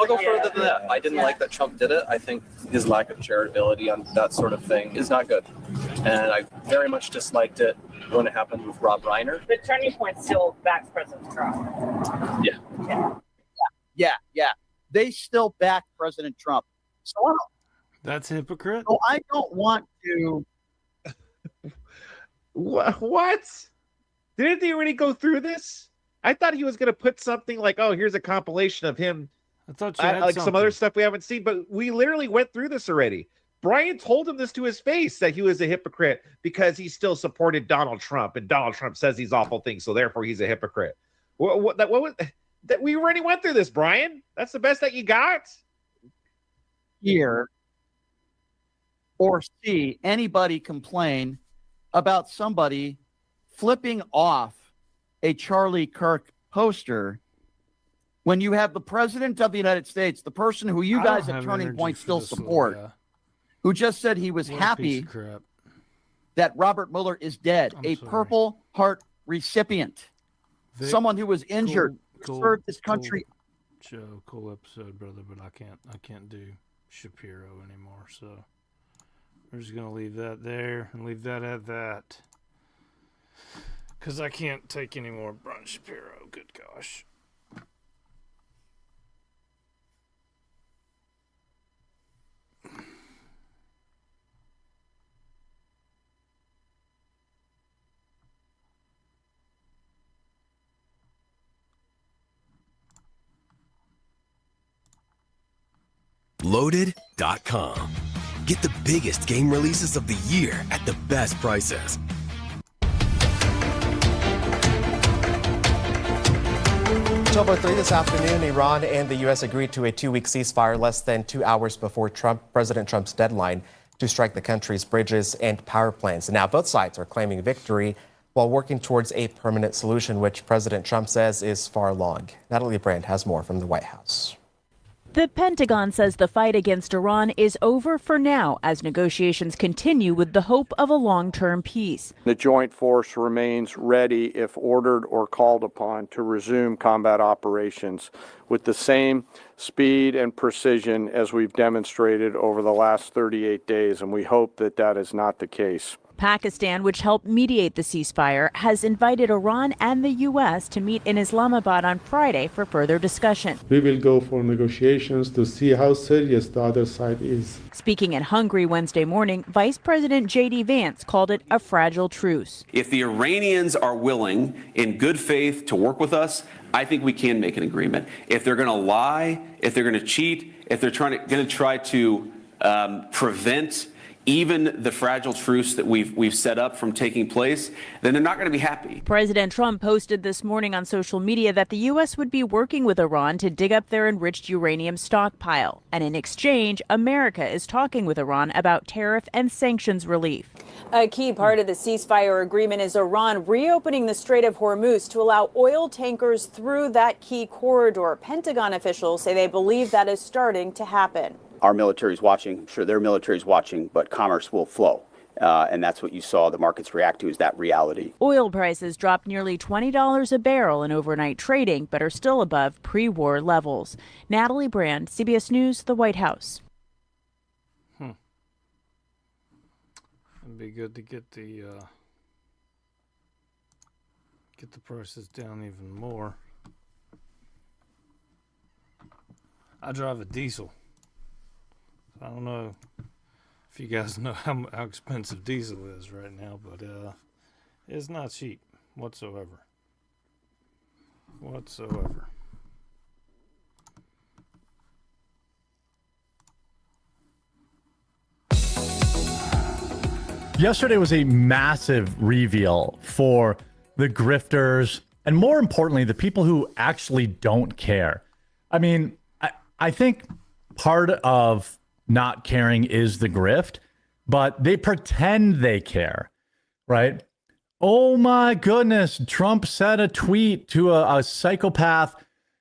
S11: I'll go further than that. I didn't like that Trump did it. I think his lack of charitability on that sort of thing is not good. And I very much disliked it when it happened with Rob Reiner.
S2: The turning point still backs President Trump.
S13: Yeah. They still back President Trump. So
S18: That's hypocrite.
S13: So I don't want to.
S14: What? Didn't he already go through this? I thought he was going to put something like, "Oh, here's a compilation of him."
S18: I thought you had
S14: like
S18: something.
S14: some other stuff we haven't seen, but we literally went through this already. Brian told him this to his face that he was a hypocrite because he still supported Donald Trump, and Donald Trump says these awful things, so therefore he's a hypocrite. What was that? We already went through this, Brian. That's the best that you got.
S13: Hear or see anybody complain about somebody flipping off a Charlie Kirk poster when you have the president of the United States, the person who you guys at Turning Point still support, who just said he was happy that Robert Mueller is dead, Purple Heart recipient, someone who was injured, served this country.
S18: Joe, cool episode, brother, but I can't do Shapiro anymore, so we're just gonna leave that there and leave that at that, because I can't take any more Brian Shapiro. Good gosh.
S4: Loaded.com. Get the biggest game releases of the year at the best prices.
S10: October 3 this afternoon, Iran and the U.S. agreed to a 2-week ceasefire less than 2 hours before President Trump's deadline to strike the country's bridges and power plants. And now both sides are claiming victory while working towards a permanent solution, which President Trump says is far along. Natalie Brand has more from the White House.
S15: The Pentagon says the fight against Iran is over for now as negotiations continue with the hope of a long-term peace.
S17: The joint force remains ready, if ordered or called upon, to resume combat operations with the same speed and precision as we've demonstrated over the last 38 days, and we hope that that is not the case.
S15: Pakistan, which helped mediate the ceasefire, has invited Iran and the U.S. to meet in Islamabad on Friday for further discussion.
S21: We will go for negotiations to see how serious the other side is.
S15: Speaking in Hungary Wednesday morning, Vice President J.D. Vance called it a fragile truce.
S22: If the Iranians are willing, in good faith, to work with us, I think we can make an agreement. If they're going to lie, if they're going to cheat, if they're going to try to prevent even the fragile truce that we've set up from taking place, then they're not going to be happy.
S15: President Trump posted this morning on social media that the U.S. would be working with Iran to dig up their enriched uranium stockpile. And in exchange, America is talking with Iran about tariff and sanctions relief.
S23: A key part of the ceasefire agreement is Iran reopening the Strait of Hormuz to allow oil tankers through that key corridor. Pentagon officials say they believe that is starting to happen.
S28: Our military is watching, I'm sure their military is watching, but commerce will flow. And that's what you saw the markets react to, is that reality.
S15: Oil prices dropped nearly $20 a barrel in overnight trading, but are still above pre-war levels. Natalie Brand, CBS News, the White House.
S18: It'd be good to get the prices down even more. I drive a diesel. I don't know if you guys know how expensive diesel is right now, but it's not cheap whatsoever.
S29: Yesterday was a massive reveal for the grifters and, more importantly, the people who actually don't care. I mean, I think part of not caring is the grift, but they pretend they care, right? Oh my goodness, Trump sent a tweet to a psychopath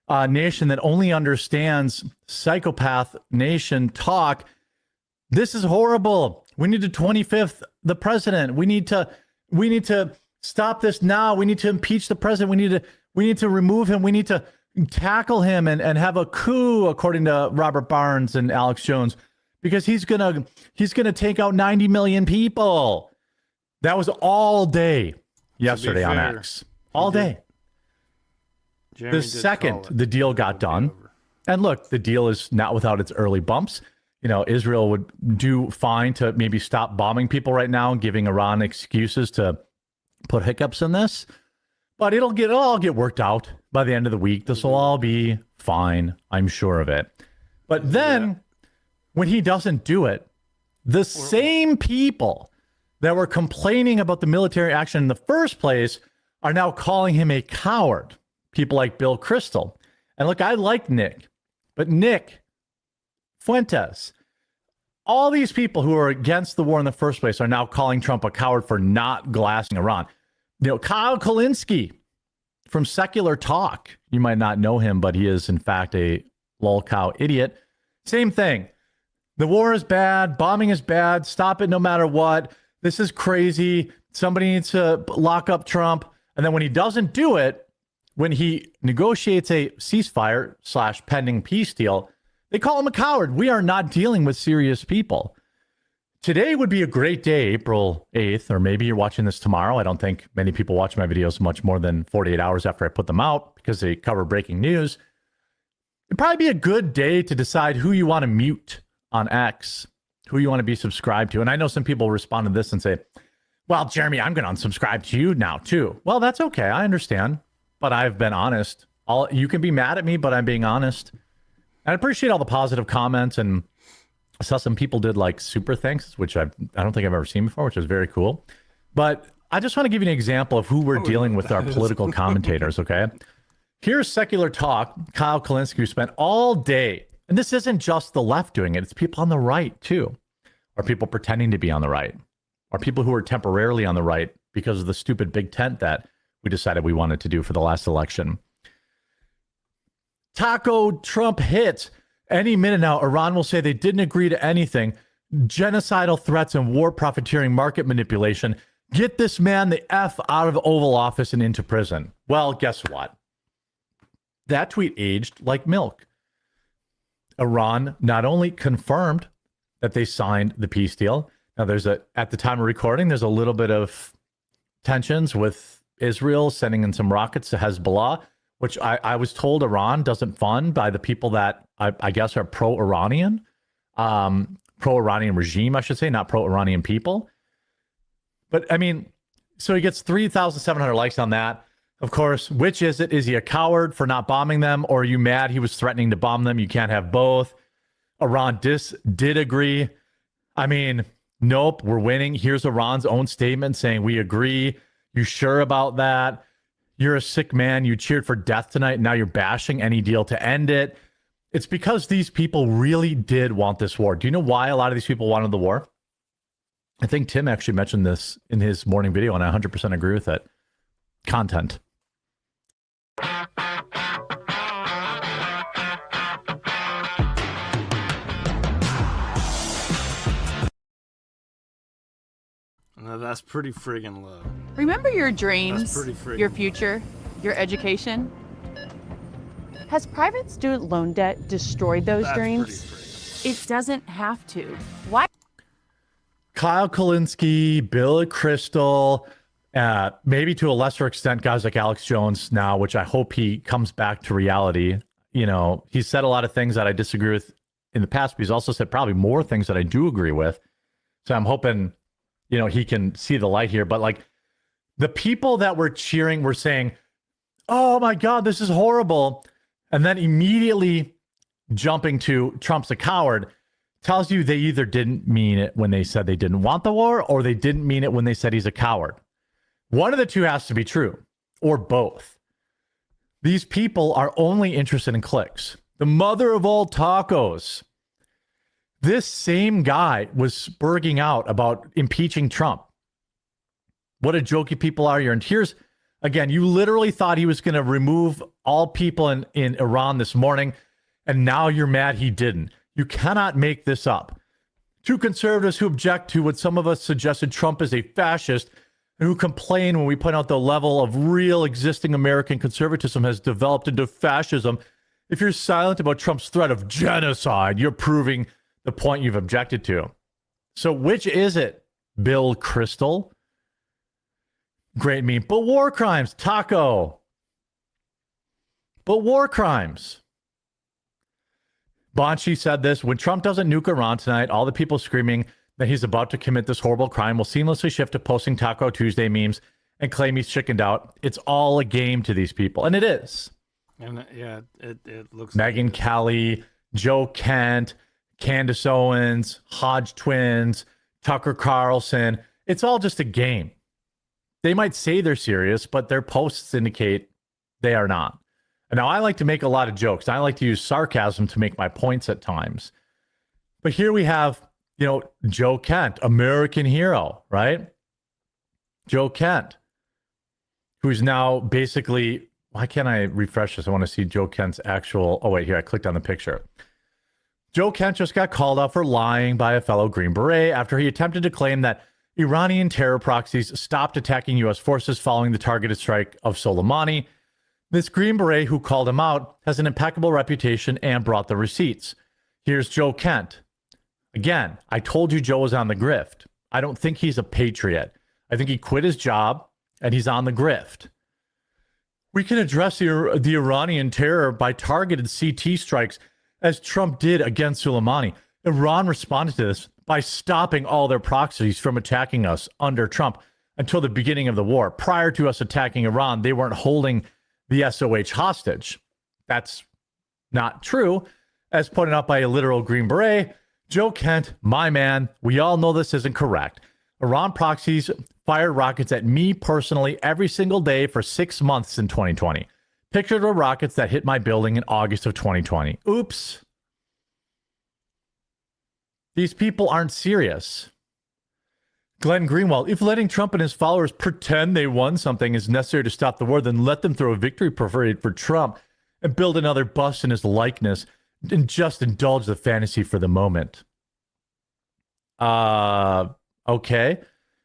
S29: nation that only understands psychopath nation talk. This is horrible. We need to 25th the president. We need to stop this now. We need to impeach the president. We need to remove him. We need to tackle him and have a coup, according to Robert Barnes and Alex Jones, because he's gonna take out 90 million people. That was all day yesterday on X. All day. The second the deal got done, and look, the deal is not without its early bumps. You know, Israel would do fine to maybe stop bombing people right now, giving Iran excuses to put hiccups in this. But it'll all get worked out by the end of the week. This will all be fine. I'm sure of it. But then when he doesn't do it, the same people that were complaining about the military action in the first place are now calling him a coward. People like Bill Kristol. And look, I like Nick, but Nick Fuentes, all these people who are against the war in the first place are now calling Trump a coward for not glassing Iran. You know, Kyle Kulinski from Secular Talk, you might not know him, but he is in fact a lolcow idiot. Same thing. The war is bad. Bombing is bad. Stop it no matter what. This is crazy. Somebody needs to lock up Trump. And then when he doesn't do it, when he negotiates a ceasefire / pending peace deal, they call him a coward. We are not dealing with serious people. Today would be a great day, April 8th, or maybe you're watching this tomorrow. I don't think many people watch my videos much more than 48 hours after I put them out because they cover breaking news. It'd probably be a good day to decide who you want to mute on X, who you want to be subscribed to. And I know some people respond to this and say, well, Jeremy, I'm going to unsubscribe to you now too. Well, that's okay. I understand. But I've been honest. You can be mad at me, but I'm being honest. I appreciate all the positive comments, and I saw some people did like super thanks, which I don't think I've ever seen before, which was very cool. But I just want to give you an example of who we're dealing with, our political commentators, okay? Here's Secular Talk, Kyle Kulinski, who spent all day, and this isn't just the left doing it, it's people on the right too, or people pretending to be on the right, or people who are temporarily on the right because of the stupid big tent that we decided we wanted to do for the last election. Taco Trump hits. Any minute now, Iran will say they didn't agree to anything. Genocidal threats and war profiteering market manipulation. Get this man the F out of Oval Office and into prison. Well, guess what? That tweet aged like milk. Iran not only confirmed that they signed the peace deal. Now, at the time of recording, there's a little bit of tensions with Israel sending in some rockets to Hezbollah, which I was told Iran doesn't fund by the people that I guess are pro-Iranian regime, I should say, not pro-Iranian people. But I mean, so he gets 3,700 likes on that. Of course, which is it? Is he a coward for not bombing them? Or are you mad he was threatening to bomb them? You can't have both. Iran did agree. I mean, nope, we're winning. Here's Iran's own statement saying we agree. You sure about that? You're a sick man. You cheered for death tonight. And now you're bashing any deal to end it. It's because these people really did want this war. Do you know why a lot of these people wanted the war? I think Tim actually mentioned this in his morning video, and I 100% agree with it. Content.
S18: Now that's pretty friggin' low.
S5: Remember your dreams,
S18: That's pretty friggin'
S5: your future, your education? Has private student loan debt destroyed those
S18: That's
S5: dreams? It doesn't have to. Why?
S29: Kyle Kulinski, Bill Kristol, maybe to a lesser extent, guys like Alex Jones now, which I hope he comes back to reality. You know, he's said a lot of things that I disagree with in the past, but he's also said probably more things that I do agree with. So I'm hoping, you know, he can see the light here. But like the people that were cheering were saying, oh my God, this is horrible. And then immediately jumping to Trump's a coward tells you they either didn't mean it when they said they didn't want the war, or they didn't mean it when they said he's a coward. One of the two has to be true, or both. These people are only interested in clicks. The mother of all tacos. This same guy was spurging out about impeaching Trump. What a jokey people are here. And here's Again, you literally thought he was going to remove all people in Iran this morning, and now you're mad he didn't. You cannot make this up. Two conservatives who object to what some of us suggested Trump is a fascist and who complain when we point out the level of real existing American conservatism has developed into fascism. If you're silent about Trump's threat of genocide, you're proving the point you've objected to. So which is it, Bill Kristol? Great meme. But war crimes, Taco. But war crimes. Bonchi said this: when Trump doesn't nuke Iran tonight, all the people screaming that he's about to commit this horrible crime will seamlessly shift to posting Taco Tuesday memes and claim he's chickened out. It's all a game to these people. And it is.
S18: And yeah, it looks
S29: Megyn Kelly, Joe Kent, Candace Owens, Hodge twins, Tucker Carlson. It's all just a game. They might say they're serious, but their posts indicate they are not. And now I like to make a lot of jokes. I like to use sarcasm to make my points at times. But here we have, Joe Kent, American hero, right? Joe Kent, who's now basically, why can't I refresh this? I want to see Joe Kent's actual, oh wait, here, I clicked on the picture. Joe Kent just got called out for lying by a fellow Green Beret after he attempted to claim that Iranian terror proxies stopped attacking U.S. forces following the targeted strike of Soleimani. This Green Beret who called him out has an impeccable reputation and brought the receipts. Here's Joe Kent. Again, I told you Joe was on the grift. I don't think he's a patriot. I think he quit his job and he's on the grift. We can address the Iranian terror by targeted CT strikes, as Trump did against Soleimani. Iran responded to this by stopping all their proxies from attacking us under Trump until the beginning of the war. Prior to us attacking Iran, they weren't holding the SOH hostage. That's not true. As pointed out by a literal Green Beret, Joe Kent, my man, we all know this isn't correct. Iran proxies fired rockets at me personally every single day for 6 months in 2020. Picture the rockets that hit my building in August of 2020. Oops. These people aren't serious. Glenn Greenwald, if letting Trump and his followers pretend they won something is necessary to stop the war, then let them throw a victory parade for Trump and build another bust in his likeness and just indulge the fantasy for the moment. Okay.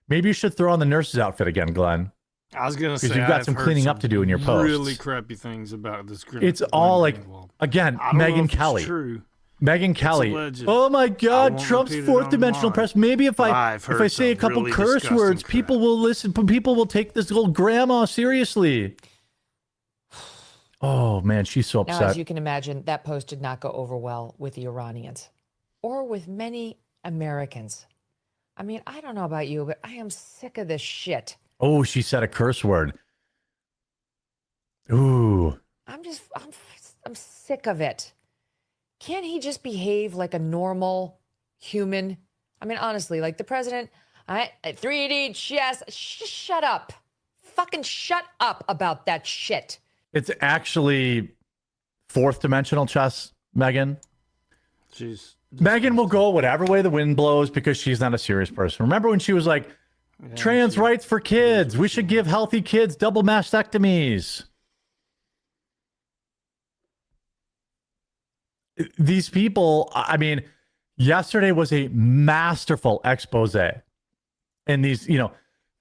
S29: Maybe you should throw on the nurse's outfit again, Glenn.
S18: I was gonna say
S29: because you've got some cleaning up to do in your posts.
S18: Really crappy things about this.
S29: It's all like, again, Megyn Kelly. Megyn Kelly. Oh my God, Trump's fourth dimensional press. Maybe if I say a couple really curse words, people will listen. People will take this old grandma seriously. Oh man, she's so upset.
S1: Now, as you can imagine, that post did not go over well with the Iranians or with many Americans. I mean, I don't know about you, but I am sick of this shit.
S29: Oh, she said a curse word. Ooh.
S1: I'm sick of it. Can't he just behave like a normal human? I mean, honestly, like the president, 3D chess, shut up. Fucking shut up about that shit.
S29: It's actually fourth dimensional chess, Megyn. Megyn will go whatever way the wind blows because she's not a serious person. Remember when she was like, trans rights for kids. We should give healthy kids double mastectomies. These people, I mean, yesterday was a masterful expose. And these,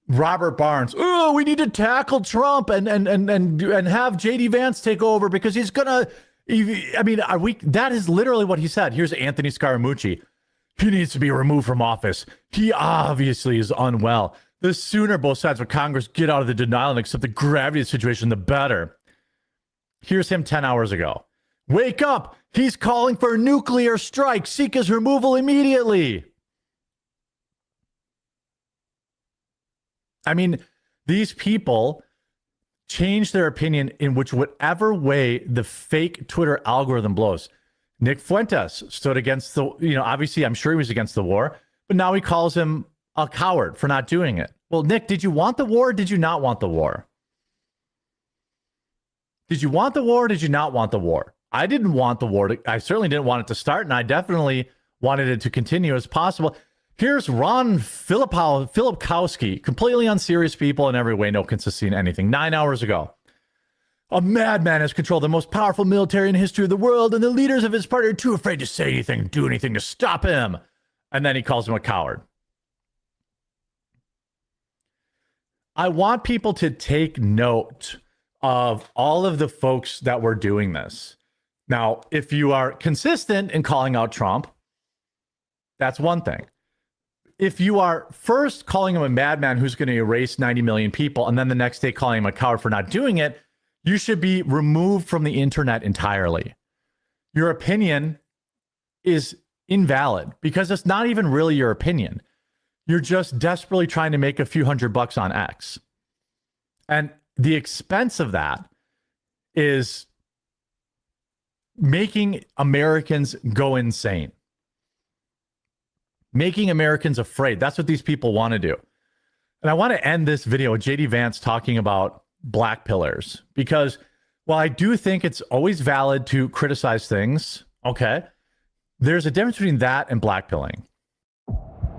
S29: Robert Barnes, oh, we need to tackle Trump and have JD Vance take over because he's gonna. I mean, that is literally what he said. Here's Anthony Scaramucci. He needs to be removed from office. He obviously is unwell. The sooner both sides of Congress get out of the denial and accept the gravity of the situation, the better. Here's him 10 hours ago. Wake up! He's calling for a nuclear strike. Seek his removal immediately. I mean, these people change their opinion in whatever way the fake Twitter algorithm blows. Nick Fuentes stood against obviously I'm sure he was against the war, but now he calls him a coward for not doing it. Well, Nick, did you want the war or did you not want the war? Did you want the war or did you not want the war? I didn't want the war. I certainly didn't want it to start, and I definitely wanted it to continue as possible. Here's Ron Filipkowski, completely unserious people in every way, no consistency in anything, 9 hours ago. A madman has controlled the most powerful military in the history of the world, and the leaders of his party are too afraid to say anything, do anything to stop him. And then he calls him a coward. I want people to take note of all of the folks that were doing this. Now, if you are consistent in calling out Trump, that's one thing. If you are first calling him a madman who's going to erase 90 million people, and then the next day calling him a coward for not doing it, you should be removed from the internet entirely. Your opinion is invalid because it's not even really your opinion. You're just desperately trying to make a few $100 on X. And the expense of that is making Americans go insane. Making Americans afraid. That's what these people want to do. And I want to end this video with JD Vance talking about black pillars, because while I do think it's always valid to criticize things, okay, there's a difference between that and blackpilling.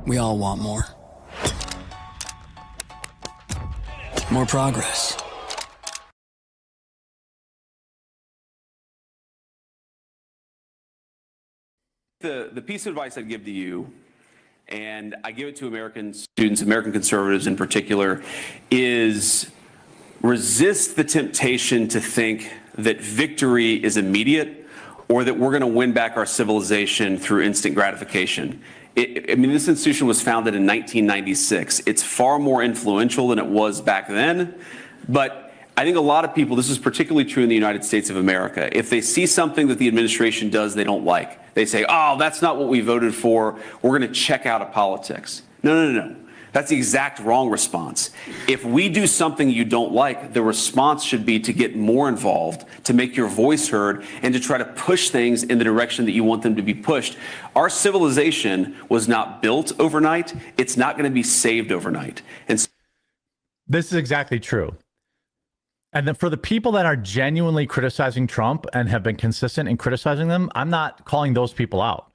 S6: We all want more. More progress.
S22: The piece of advice I'd give to you, and I give it to American students, American conservatives in particular, is resist the temptation to think that victory is immediate or that we're going to win back our civilization through instant gratification. I mean, this institution was founded in 1996. It's far more influential than it was back then, but I think a lot of people, this is particularly true in the United States of America, if they see something that the administration does they don't like, they say, oh, that's not what we voted for, we're going to check out of politics. No. That's the exact wrong response. If we do something you don't like, the response should be to get more involved, to make your voice heard, and to try to push things in the direction that you want them to be pushed. Our civilization was not built overnight. It's not going to be saved overnight. And
S29: this is exactly true. And then for the people that are genuinely criticizing Trump and have been consistent in criticizing them, I'm not calling those people out.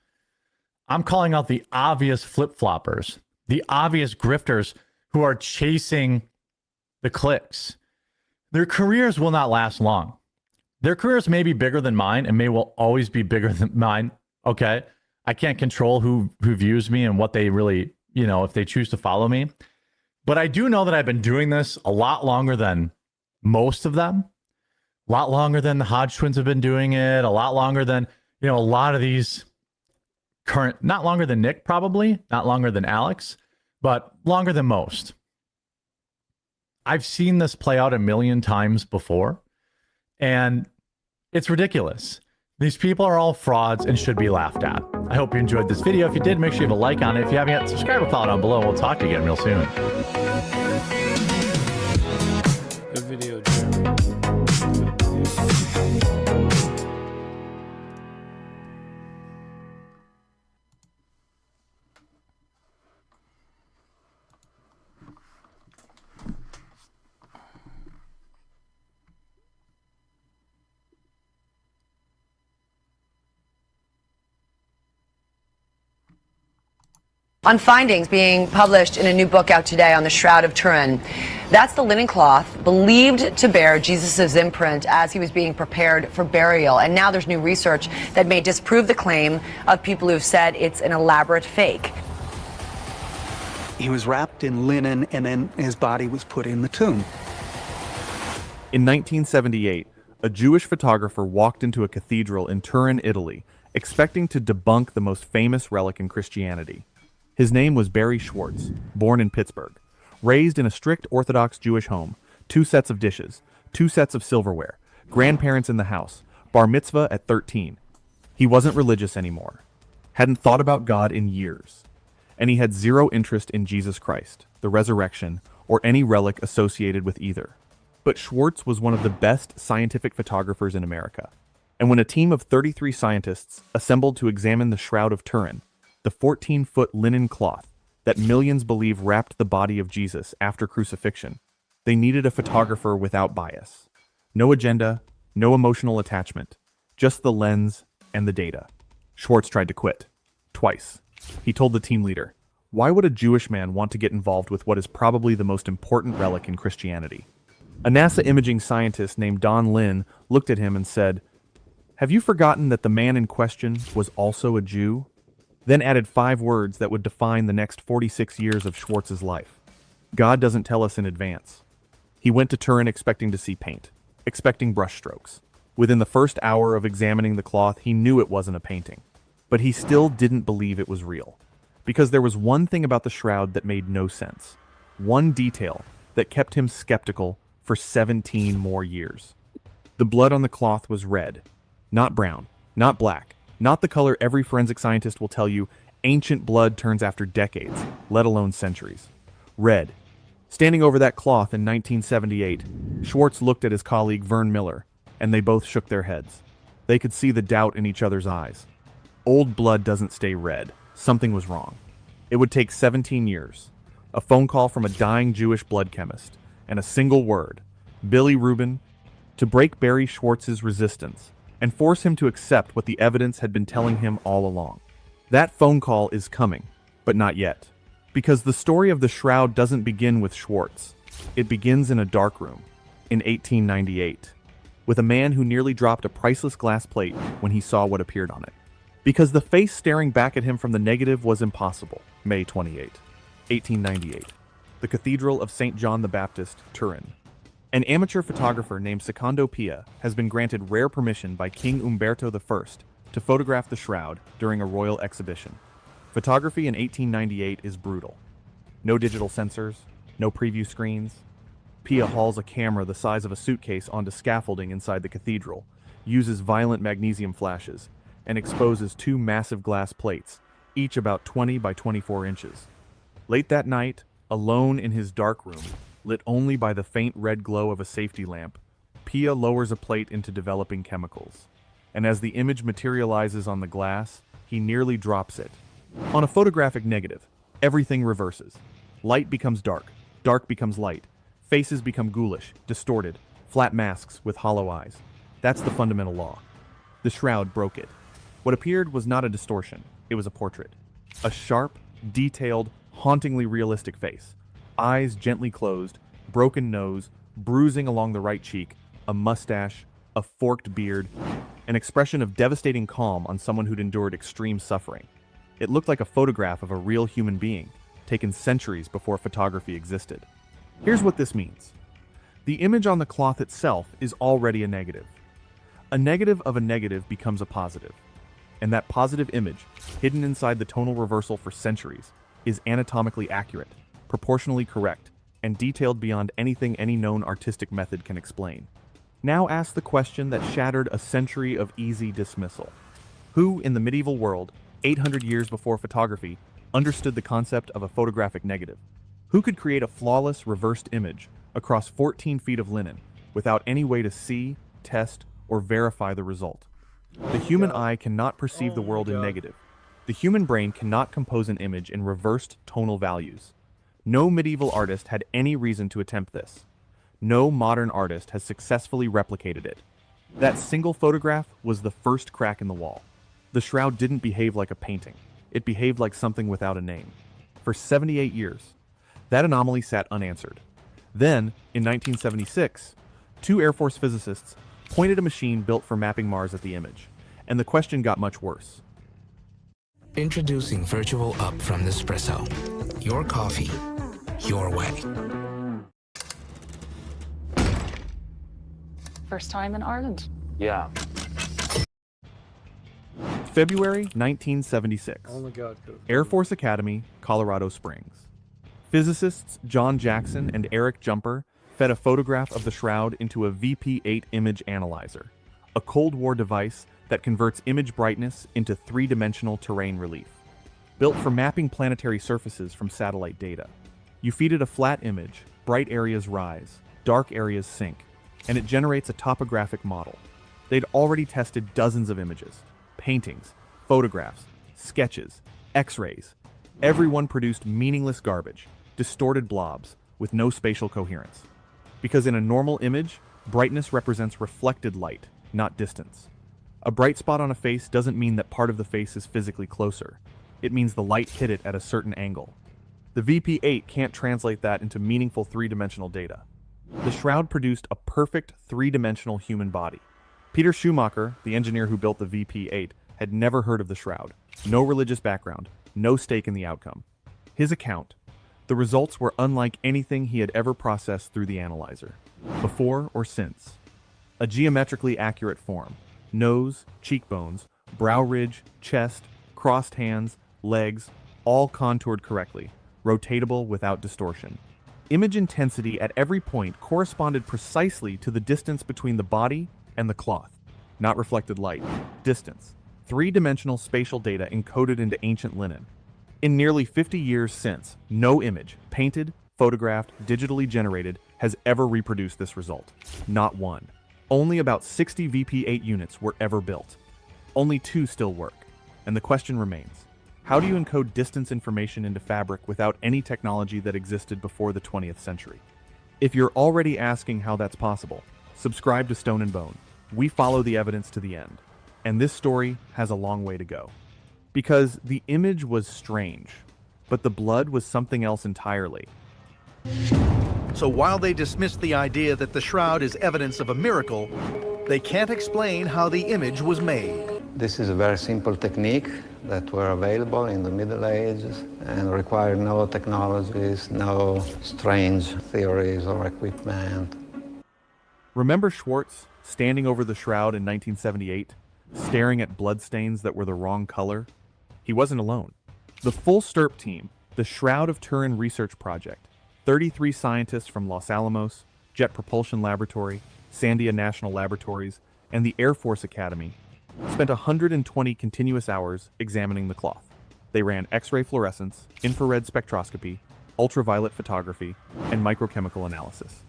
S29: I'm calling out the obvious flip-floppers, the obvious grifters who are chasing the clicks. Their careers will not last long. Their careers may be bigger than mine and may will always be bigger than mine. Okay. I can't control who views me and what they really, if they choose to follow me. But I do know that I've been doing this a lot longer than most of them, a lot longer than the Hodge twins have been doing it, a lot longer than, a lot of these current, not longer than Nick, probably, not longer than Alex, but longer than most. I've seen this play out a million times before, and it's ridiculous. These people are all frauds and should be laughed at. I hope you enjoyed this video. If you did, make sure you have a like on it. If you haven't yet, subscribe or follow down below. We'll talk to you again real soon.
S18: Good video,
S8: on findings being published in a new book out today on the Shroud of Turin. That's the linen cloth believed to bear Jesus' imprint as he was being prepared for burial. And now there's new research that may disprove the claim of people who've said it's an elaborate fake.
S9: He was wrapped in linen and then his body was put in the tomb.
S12: In 1978, a Jewish photographer walked into a cathedral in Turin, Italy, expecting to debunk the most famous relic in Christianity. His name was Barry Schwartz, born in Pittsburgh. Raised in a strict Orthodox Jewish home, 2 sets of dishes, 2 sets of silverware, grandparents in the house, bar mitzvah at 13. He wasn't religious anymore, hadn't thought about God in years, and he had zero interest in Jesus Christ, the resurrection, or any relic associated with either. But Schwartz was one of the best scientific photographers in America. And when a team of 33 scientists assembled to examine the Shroud of Turin, the 14-foot linen cloth that millions believe wrapped the body of Jesus after crucifixion, they needed a photographer without bias. No agenda, no emotional attachment, just the lens and the data. Schwartz tried to quit. Twice. He told the team leader, Why would a Jewish man want to get involved with what is probably the most important relic in Christianity? A NASA imaging scientist named Don Lin looked at him and said, "Have you forgotten that the man in question was also a Jew?" Then added 5 words that would define the next 46 years of Schwartz's life. God doesn't tell us in advance. He went to Turin expecting to see paint, expecting brushstrokes. Within the first hour of examining the cloth, he knew it wasn't a painting. But he still didn't believe it was real. Because there was one thing about the shroud that made no sense. One detail that kept him skeptical for 17 more years. The blood on the cloth was red, not brown, not black, not the color every forensic scientist will tell you ancient blood turns after decades, let alone centuries. Red. Standing over that cloth in 1978, Schwartz looked at his colleague Vern Miller, and they both shook their heads. They could see the doubt in each other's eyes. Old blood doesn't stay red. Something was wrong. It would take 17 years, a phone call from a dying Jewish blood chemist, and a single word, Billy Rubin, to break Barry Schwartz's resistance and force him to accept what the evidence had been telling him all along. That phone call is coming, but not yet. Because the story of the shroud doesn't begin with Schwartz. It begins in a darkroom in 1898, with a man who nearly dropped a priceless glass plate when he saw what appeared on it. Because the face staring back at him from the negative was impossible. May 28, 1898. The Cathedral of St. John the Baptist, Turin. An amateur photographer named Secondo Pia has been granted rare permission by King Umberto I to photograph the shroud during a royal exhibition. Photography in 1898 is brutal. No digital sensors, no preview screens. Pia hauls a camera the size of a suitcase onto scaffolding inside the cathedral, uses violent magnesium flashes, and exposes 2 massive glass plates, each about 20 by 24 inches. Late that night, alone in his dark room, lit only by the faint red glow of a safety lamp, Pia lowers a plate into developing chemicals. And as the image materializes on the glass, he nearly drops it. On a photographic negative, everything reverses. Light becomes dark, dark becomes light. Faces become ghoulish, distorted, flat masks with hollow eyes. That's the fundamental law. The shroud broke it. What appeared was not a distortion, it was a portrait. A sharp, detailed, hauntingly realistic face. Eyes gently closed, broken nose, bruising along the right cheek, a mustache, a forked beard, an expression of devastating calm on someone who'd endured extreme suffering. It looked like a photograph of a real human being, taken centuries before photography existed. Here's what this means. The image on the cloth itself is already a negative. A negative of a negative becomes a positive. And that positive image, hidden inside the tonal reversal for centuries, is anatomically accurate, proportionally correct, and detailed beyond anything any known artistic method can explain. Now ask the question that shattered a century of easy dismissal. Who, in the medieval world, 800 years before photography, understood the concept of a photographic negative? Who could create a flawless reversed image across 14 feet of linen without any way to see, test, or verify the result? The human eye cannot perceive the world in negative. The human brain cannot compose an image in reversed tonal values. No medieval artist had any reason to attempt this. No modern artist has successfully replicated it. That single photograph was the first crack in the wall. The shroud didn't behave like a painting. It behaved like something without a name. For 78 years, that anomaly sat unanswered. Then, in 1976, 2 Air Force physicists pointed a machine built for mapping Mars at the image, and the question got much worse.
S3: Introducing Virtual Up from Nespresso. Your coffee, your way.
S7: First time in Ireland.
S3: Yeah.
S12: February 1976.
S16: Oh my God.
S12: Air Force Academy, Colorado Springs. Physicists John Jackson and Eric Jumper fed a photograph of the shroud into a VP8 image analyzer, a Cold War device that converts image brightness into 3-dimensional terrain relief. Built for mapping planetary surfaces from satellite data. You feed it a flat image, bright areas rise, dark areas sink, and it generates a topographic model. They'd already tested dozens of images, paintings, photographs, sketches, x-rays. Everyone produced meaningless garbage, distorted blobs, with no spatial coherence. Because in a normal image, brightness represents reflected light, not distance. A bright spot on a face doesn't mean that part of the face is physically closer. it means the light hit it at a certain angle. The VP-8 can't translate that into meaningful three-dimensional data. The shroud produced a perfect three-dimensional human body. Peter Schumacher, the engineer who built the VP-8, had never heard of the shroud. No religious background, no stake in the outcome. His account: the results were unlike anything he had ever processed through the analyzer, before or since. A geometrically accurate form: nose, cheekbones, brow ridge, chest, crossed hands, legs, all contoured correctly, rotatable without distortion. Image intensity at every point corresponded precisely to the distance between the body and the cloth. Not reflected light, distance. Three-dimensional spatial data encoded into ancient linen. In nearly 50 years since, no image, painted, photographed, digitally generated, has ever reproduced this result. Not one. Only about 60 VP-8 units were ever built. Only 2 still work. And the question remains: how do you encode distance information into fabric without any technology that existed before the 20th century? If you're already asking how that's possible, subscribe to Stone and Bone. We follow the evidence to the end. And this story has a long way to go. Because the image was strange, but the blood was something else entirely.
S7: So while they dismiss the idea that the shroud is evidence of a miracle, they can't explain how the image was made.
S11: This is a very simple technique that were available in the Middle Ages and required no technologies, no strange theories or equipment.
S12: Remember Schwartz standing over the shroud in 1978, staring at bloodstains that were the wrong color? He wasn't alone. The full STURP team, the Shroud of Turin Research Project, 33 scientists from Los Alamos, Jet Propulsion Laboratory, Sandia National Laboratories, and the Air Force Academy, spent 120 continuous hours examining the cloth. They ran X-ray fluorescence, infrared spectroscopy, ultraviolet photography, and microchemical analysis.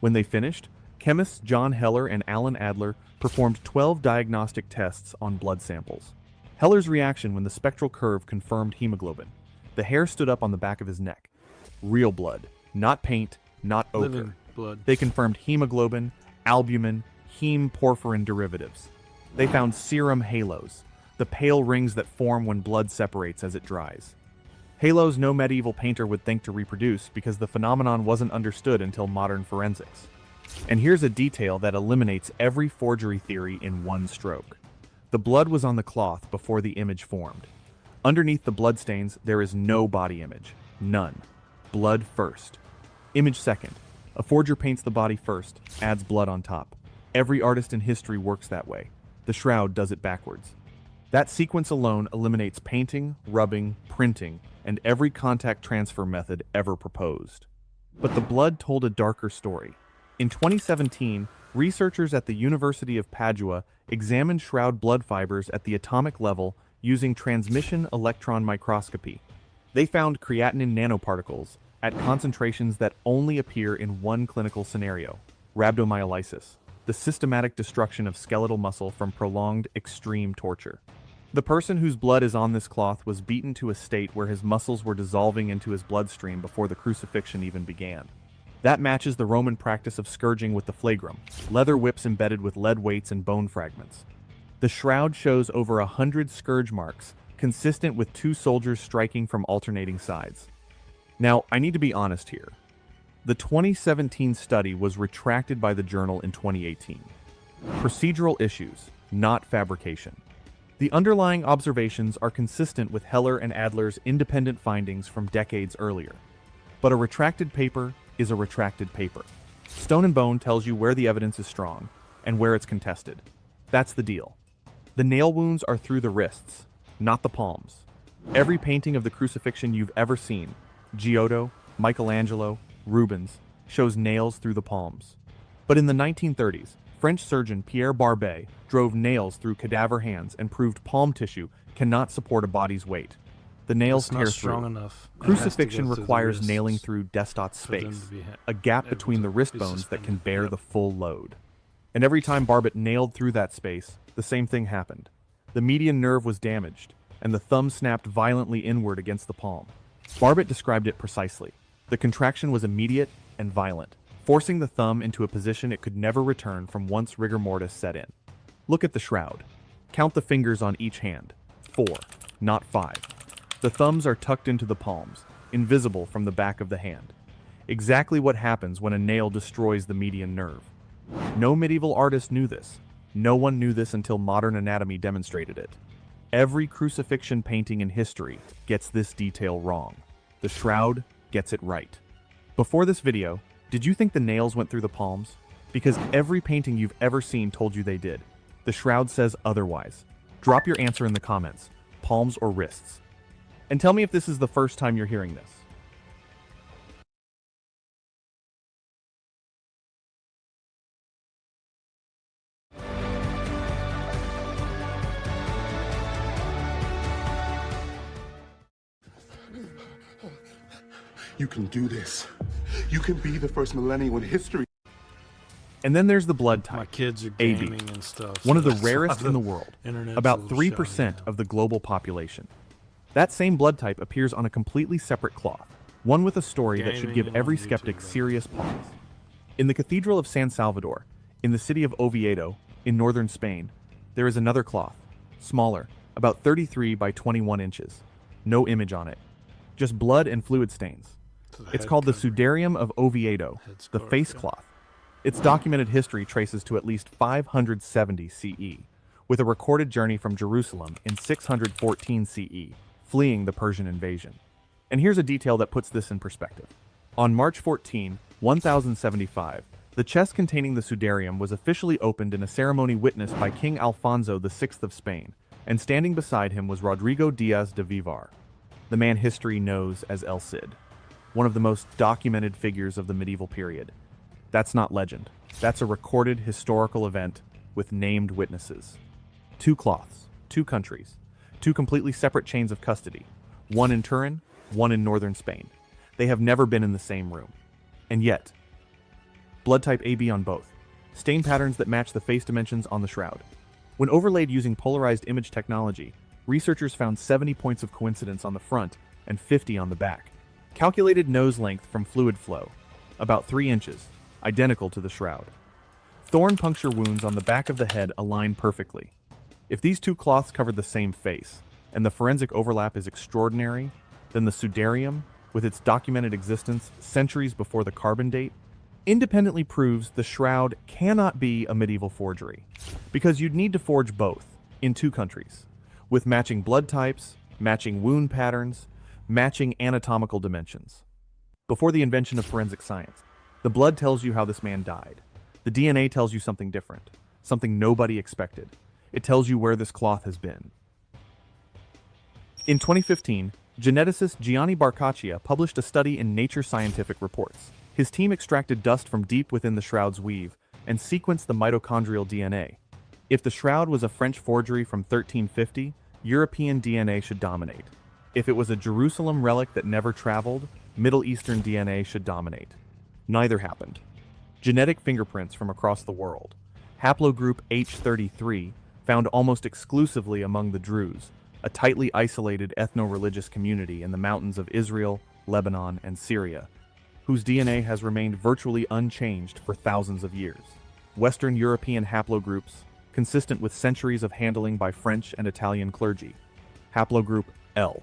S12: When they finished, chemists John Heller and Alan Adler performed 12 diagnostic tests on blood samples. Heller's reaction when the spectral curve confirmed hemoglobin: the hair stood up on the back of his neck. Real blood, not paint, not ochre.
S18: Living blood.
S12: They confirmed hemoglobin, albumin, heme porphyrin derivatives. They found serum halos, the pale rings that form when blood separates as it dries. Halos no medieval painter would think to reproduce because the phenomenon wasn't understood until modern forensics. And here's a detail that eliminates every forgery theory in one stroke. The blood was on the cloth before the image formed. Underneath the bloodstains, there is no body image. None. Blood first. Image second. A forger paints the body first, adds blood on top. Every artist in history works that way. The shroud does it backwards. That sequence alone eliminates painting, rubbing, printing, and every contact transfer method ever proposed. But the blood told a darker story. In 2017, researchers at the University of Padua examined shroud blood fibers at the atomic level using transmission electron microscopy. They found creatinine nanoparticles at concentrations that only appear in one clinical scenario: rhabdomyolysis, the systematic destruction of skeletal muscle from prolonged, extreme torture. The person whose blood is on this cloth was beaten to a state where his muscles were dissolving into his bloodstream before the crucifixion even began. That matches the Roman practice of scourging with the flagrum, leather whips embedded with lead weights and bone fragments. The shroud shows over 100 scourge marks, consistent with 2 soldiers striking from alternating sides. Now, I need to be honest here. The 2017 study was retracted by the journal in 2018. Procedural issues, not fabrication. The underlying observations are consistent with Heller and Adler's independent findings from decades earlier. But a retracted paper is a retracted paper. Stone and Bone tells you where the evidence is strong and where it's contested. That's the deal. The nail wounds are through the wrists, not the palms. Every painting of the crucifixion you've ever seen, Giotto, Michelangelo, Rubens, shows nails through the palms. But in the 1930s, French surgeon Pierre Barbet drove nails through cadaver hands and proved palm tissue cannot support a body's weight. The nails
S18: It's not
S12: tear
S18: strong
S12: through.
S18: enough. It has to
S12: Crucifixion
S18: go through the
S12: requires
S18: wrists
S12: nailing through destot
S18: for them
S12: space,
S18: to be
S12: a gap
S18: able
S12: between
S18: to
S12: the wrist
S18: be
S12: bones that can
S18: suspended.
S12: bear
S18: Yep.
S12: the full load. And every time Barbet nailed through that space, the same thing happened. The median nerve was damaged, and the thumb snapped violently inward against the palm. Barbet described it precisely. The contraction was immediate and violent, forcing the thumb into a position it could never return from once rigor mortis set in. Look at the shroud. Count the fingers on each hand. 4, not 5. The thumbs are tucked into the palms, invisible from the back of the hand. Exactly what happens when a nail destroys the median nerve. No medieval artist knew this. No one knew this until modern anatomy demonstrated it. Every crucifixion painting in history gets this detail wrong. The shroud gets it right. Before this video, did you think the nails went through the palms? Because every painting you've ever seen told you they did. The shroud says otherwise. Drop your answer in the comments, palms or wrists. And tell me if this is the first time you're hearing this.
S2: You can do this. You can be the first millennial in history.
S12: And then there's the blood type,
S18: My kids are
S12: AB,
S18: gaming and stuff.
S12: one of the
S18: so that's why
S12: rarest in the world,
S18: internet's
S12: about
S18: a little
S12: 3% of the global population. That same blood type appears on a completely separate cloth, one with a story that should
S18: Gaming
S12: give
S18: and
S12: every
S18: on YouTube,
S12: skeptic
S18: though.
S12: serious pause. In the Cathedral of San Salvador, in the city of Oviedo, in northern Spain, there is another cloth, smaller, about 33 by 21 inches. No image on it, just blood and fluid stains. It's called the Sudarium of Oviedo, the face cloth. Its documented history traces to at least 570 CE, with a recorded journey from Jerusalem in 614 CE, fleeing the Persian invasion. And here's a detail that puts this in perspective. On March 14, 1075, the chest containing the Sudarium was officially opened in a ceremony witnessed by King Alfonso VI of Spain, and standing beside him was Rodrigo Diaz de Vivar, the man history knows as El Cid, one of the most documented figures of the medieval period. That's not legend. That's a recorded historical event with named witnesses. Two cloths, two countries, two completely separate chains of custody, one in Turin, one in northern Spain. They have never been in the same room. And yet, blood type AB on both, stain patterns that match the face dimensions on the shroud. When overlaid using polarized image technology, researchers found 70 points of coincidence on the front and 50 on the back. Calculated nose length from fluid flow, about 3 inches, identical to the shroud. Thorn puncture wounds on the back of the head align perfectly. If these two cloths covered the same face, and the forensic overlap is extraordinary, then the Sudarium, with its documented existence centuries before the carbon date, independently proves the shroud cannot be a medieval forgery, because you'd need to forge both, in two countries, with matching blood types, matching wound patterns, matching anatomical dimensions. Before the invention of forensic science, the blood tells you how this man died. The DNA tells you something different, something nobody expected. It tells you where this cloth has been. In 2015, geneticist Gianni Barcaccia published a study in Nature Scientific Reports. His team extracted dust from deep within the shroud's weave and sequenced the mitochondrial DNA. If the shroud was a French forgery from 1350, European DNA should dominate. If it was a Jerusalem relic that never traveled, Middle Eastern DNA should dominate. Neither happened. Genetic fingerprints from across the world, haplogroup H33, found almost exclusively among the Druze, a tightly isolated ethno-religious community in the mountains of Israel, Lebanon, and Syria, whose DNA has remained virtually unchanged for thousands of years. Western European haplogroups, consistent with centuries of handling by French and Italian clergy. Haplogroup L,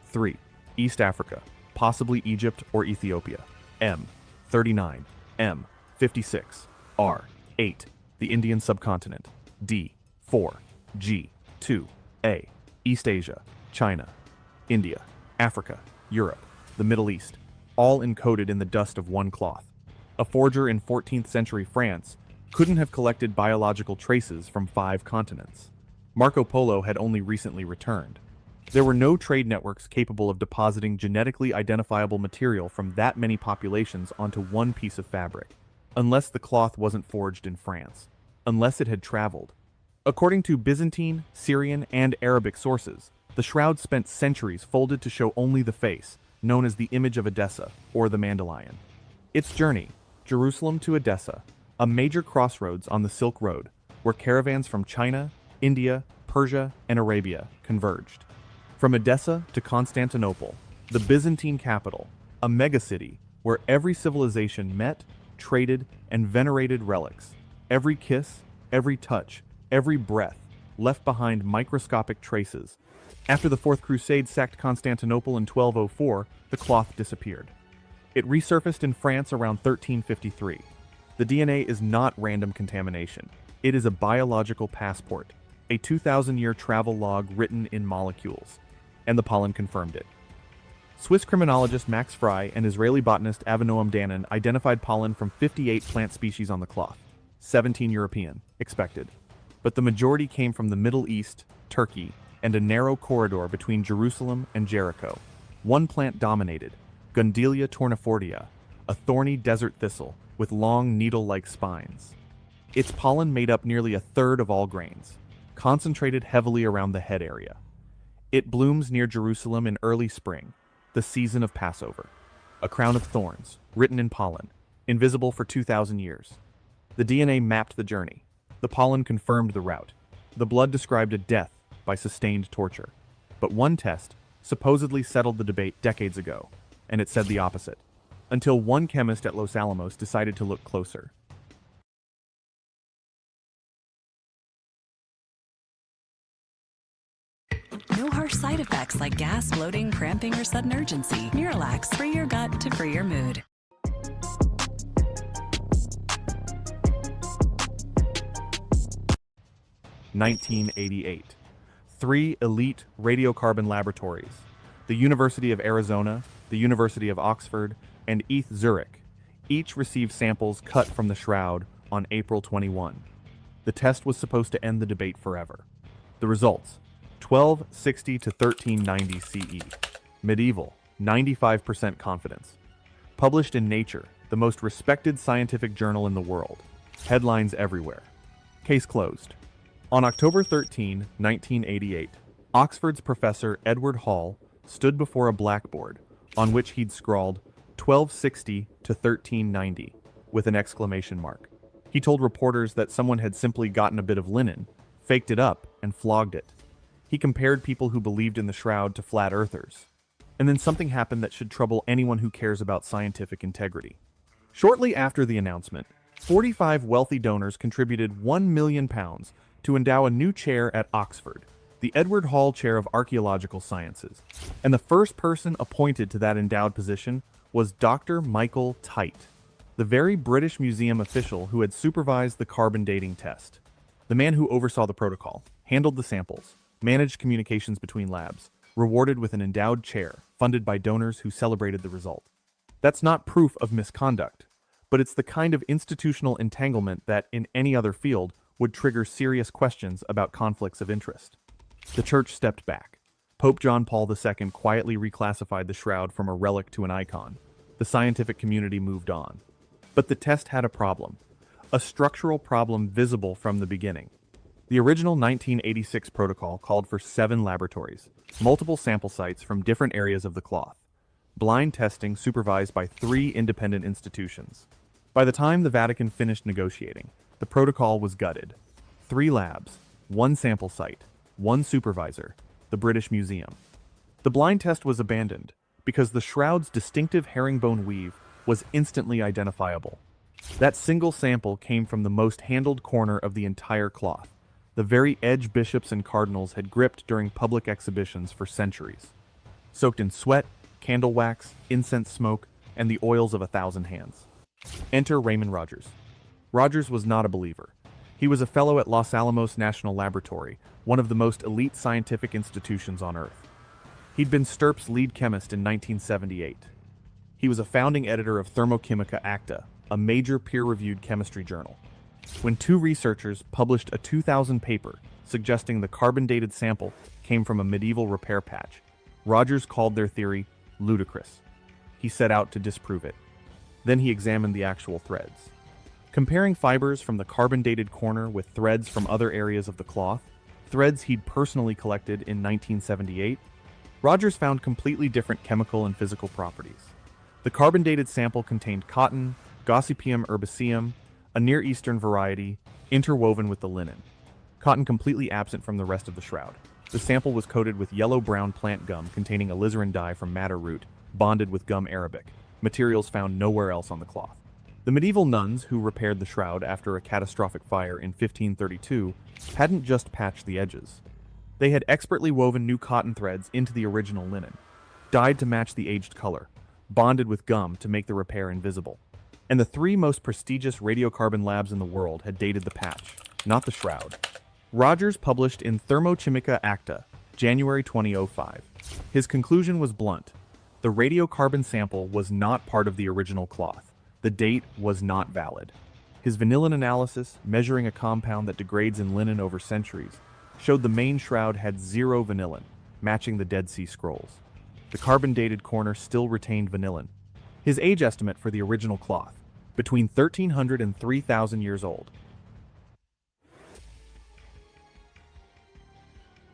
S12: 3, East Africa, possibly Egypt or Ethiopia. M, 39, M, 56, R, 8, the Indian subcontinent. D, 4, G, 2, A, East Asia, China, India, Africa, Europe, the Middle East, all encoded in the dust of one cloth. A forger in 14th century France couldn't have collected biological traces from 5 continents. Marco Polo had only recently returned. There were no trade networks capable of depositing genetically identifiable material from that many populations onto one piece of fabric, unless the cloth wasn't forged in France, unless it had traveled. According to Byzantine, Syrian, and Arabic sources, the shroud spent centuries folded to show only the face, known as the image of Edessa, or the Mandalion. Its journey, Jerusalem to Edessa, a major crossroads on the Silk Road, where caravans from China, India, Persia, and Arabia converged. From Edessa to Constantinople, the Byzantine capital, a megacity where every civilization met, traded, and venerated relics. Every kiss, every touch, every breath left behind microscopic traces After the Fourth Crusade sacked Constantinople in 1204, the cloth disappeared. It resurfaced in France around 1353. The DNA is not random contamination. It is a biological passport, a 2,000-year travel log written in molecules, and the pollen confirmed it. Swiss criminologist Max Frey and Israeli botanist Avinoam Danon identified pollen from 58 plant species on the cloth, 17 European, expected. But the majority came from the Middle East, Turkey, and a narrow corridor between Jerusalem and Jericho. One plant dominated, Gundelia tournifordia, a thorny desert thistle with long needle-like spines. Its pollen made up nearly a third of all grains, concentrated heavily around the head area. It blooms near Jerusalem in early spring, the season of Passover. A crown of thorns, written in pollen, invisible for 2,000 years. The DNA mapped the journey. The pollen confirmed the route. The blood described a death by sustained torture. But one test supposedly settled the debate decades ago, and it said the opposite, until one chemist at Los Alamos decided to look closer.
S13: No harsh side effects like gas, bloating, cramping, or sudden urgency. Miralax, free your gut to free your mood.
S12: (1988). 3 elite radiocarbon laboratories, the University of Arizona, the University of Oxford, and ETH Zurich, each received samples cut from the shroud on April 21. The test was supposed to end the debate forever. The results: 1260 to 1390 CE. Medieval, 95% confidence. Published in Nature, the most respected scientific journal in the world. Headlines everywhere. Case closed. On October 13, 1988, Oxford's Professor Edward Hall stood before a blackboard on which he'd scrawled 1260 to 1390 with an exclamation mark. He told reporters that someone had simply gotten a bit of linen, faked it up, and flogged it. He compared people who believed in the shroud to flat earthers. And then something happened that should trouble anyone who cares about scientific integrity. Shortly after the announcement, 45 wealthy donors contributed £1 million to endow a new chair at Oxford, the Edward Hall Chair of Archaeological Sciences. And the first person appointed to that endowed position was Dr. Michael Tite, the very British Museum official who had supervised the carbon dating test. The man who oversaw the protocol, handled the samples, managed communications between labs, rewarded with an endowed chair funded by donors who celebrated the result. That's not proof of misconduct, but it's the kind of institutional entanglement that, in any other field, would trigger serious questions about conflicts of interest. The church stepped back. Pope John Paul II quietly reclassified the shroud from a relic to an icon. The scientific community moved on. But the test had a problem. A structural problem visible from the beginning. The original 1986 protocol called for 7 laboratories, multiple sample sites from different areas of the cloth. Blind testing supervised by 3 independent institutions. By the time the Vatican finished negotiating, the protocol was gutted. 3 labs, 1 sample site, 1 supervisor, the British Museum. The blind test was abandoned because the shroud's distinctive herringbone weave was instantly identifiable. That single sample came from the most handled corner of the entire cloth, the very edge bishops and cardinals had gripped during public exhibitions for centuries. Soaked in sweat, candle wax, incense smoke, and the oils of 1,000 hands. Enter Raymond Rogers. Rogers was not a believer. He was a fellow at Los Alamos National Laboratory, one of the most elite scientific institutions on Earth. He'd been Stirp's lead chemist in 1978. He was a founding editor of Thermochimica Acta, a major peer-reviewed chemistry journal. When 2 researchers published a 2000 paper suggesting the carbon-dated sample came from a medieval repair patch, Rogers called their theory ludicrous. He set out to disprove it. Then he examined the actual threads. Comparing fibers from the carbon-dated corner with threads from other areas of the cloth, threads he'd personally collected in 1978, Rogers found completely different chemical and physical properties. The carbon-dated sample contained cotton, Gossypium herbaceum, a Near Eastern variety, interwoven with the linen. Cotton completely absent from the rest of the shroud. The sample was coated with yellow-brown plant gum containing alizarin dye from madder root, bonded with gum arabic, materials found nowhere else on the cloth. The medieval nuns who repaired the shroud after a catastrophic fire in 1532 hadn't just patched the edges. They had expertly woven new cotton threads into the original linen, dyed to match the aged color, bonded with gum to make the repair invisible. And the three most prestigious radiocarbon labs in the world had dated the patch, not the shroud. Rogers published in Thermochimica Acta, January 2005. His conclusion was blunt. The radiocarbon sample was not part of the original cloth. The date was not valid. His vanillin analysis, measuring a compound that degrades in linen over centuries, showed the main shroud had 0 vanillin, matching the Dead Sea Scrolls. The carbon-dated corner still retained vanillin. His age estimate for the original cloth, between 1,300 and 3,000 years old.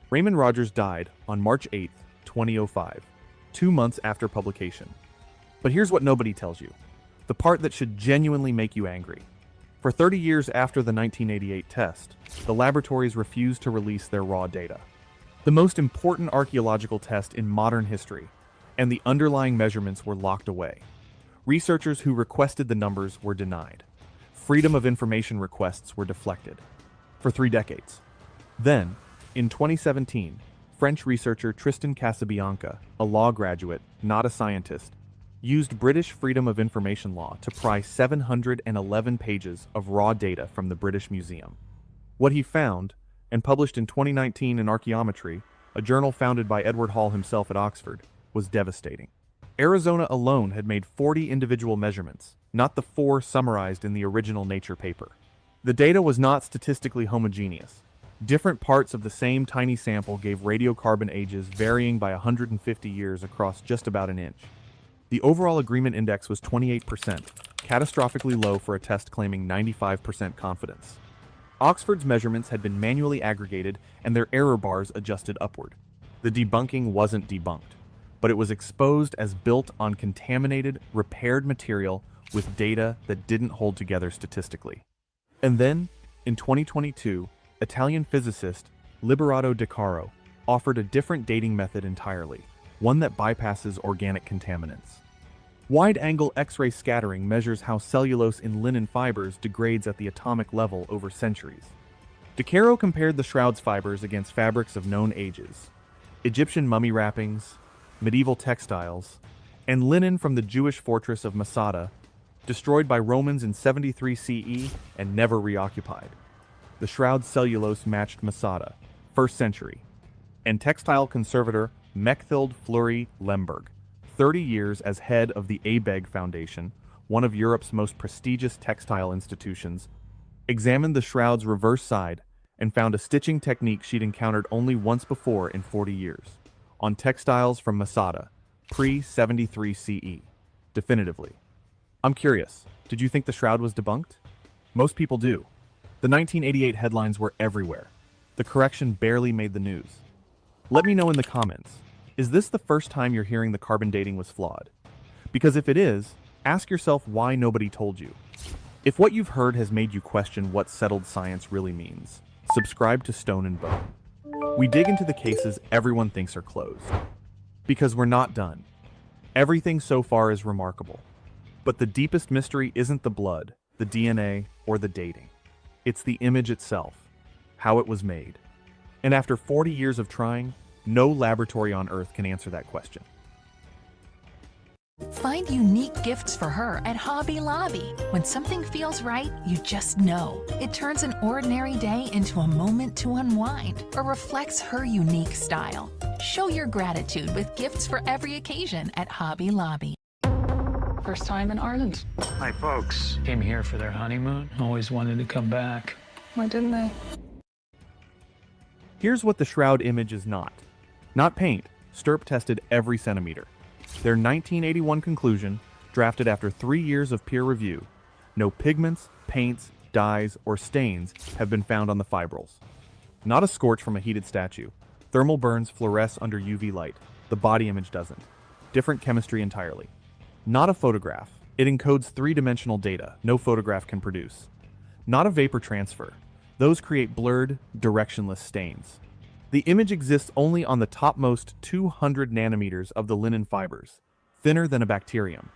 S12: Raymond Rogers died on March 8, 2005, 2 months after publication. But here's what nobody tells you, the part that should genuinely make you angry. For 30 years after the 1988 test, the laboratories refused to release their raw data. The most important archaeological test in modern history, and the underlying measurements were locked away. Researchers who requested the numbers were denied. Freedom of information requests were deflected. For 3 decades. Then, in 2017, French researcher Tristan Casabianca, a law graduate, not a scientist, used British Freedom of Information law to pry 711 pages of raw data from the British Museum. What he found, and published in 2019 in Archaeometry, a journal founded by Edward Hall himself at Oxford, was devastating. Arizona alone had made 40 individual measurements, not the 4 summarized in the original Nature paper. The data was not statistically homogeneous. Different parts of the same tiny sample gave radiocarbon ages varying by 150 years across just about an inch. The overall agreement index was 28%, catastrophically low for a test claiming 95% confidence. Oxford's measurements had been manually aggregated and their error bars adjusted upward. The debunking wasn't debunked, but it was exposed as built on contaminated, repaired material with data that didn't hold together statistically. And then, in 2022, Italian physicist Liberato De Caro offered a different dating method entirely, one that bypasses organic contaminants. Wide-angle X-ray scattering measures how cellulose in linen fibers degrades at the atomic level over centuries. De Caro compared the shroud's fibers against fabrics of known ages, Egyptian mummy wrappings, medieval textiles, and linen from the Jewish fortress of Masada, destroyed by Romans in 73 CE and never reoccupied. The shroud's cellulose matched Masada, 1st century, and textile conservator Mechthild Fleury Lemberg, 30 years as head of the Abegg Foundation, one of Europe's most prestigious textile institutions, examined the shroud's reverse side and found a stitching technique she'd encountered only once before in 40 years, on textiles from Masada, pre-73 CE, definitively. I'm curious, did you think the shroud was debunked? Most people do. The 1988 headlines were everywhere. The correction barely made the news. Let me know in the comments, is this the first time you're hearing the carbon dating was flawed? Because if it is, ask yourself why nobody told you. If what you've heard has made you question what settled science really means, subscribe to Stone and Bone. We dig into the cases everyone thinks are closed. Because we're not done. Everything so far is remarkable. But the deepest mystery isn't the blood, the DNA, or the dating. It's the image itself, how it was made. And after 40 years of trying, no laboratory on Earth can answer that question.
S4: Find unique gifts for her at Hobby Lobby. When something feels right, you just know. It turns an ordinary day into a moment to unwind or reflects her unique style. Show your gratitude with gifts for every occasion at Hobby Lobby.
S14: First time in Ireland.
S16: My folks came here for their honeymoon. Always wanted to come back.
S14: Why didn't they?
S12: Here's what the shroud image is not. Not paint, Stirp tested every centimeter. Their 1981 conclusion, drafted after 3 years of peer review, no pigments, paints, dyes, or stains have been found on the fibrils. Not a scorch from a heated statue. Thermal burns fluoresce under UV light. The body image doesn't. Different chemistry entirely. Not a photograph. It encodes 3-dimensional data no photograph can produce. Not a vapor transfer. Those create blurred, directionless stains. The image exists only on the topmost 200 nanometers of the linen fibers, thinner than a bacterium.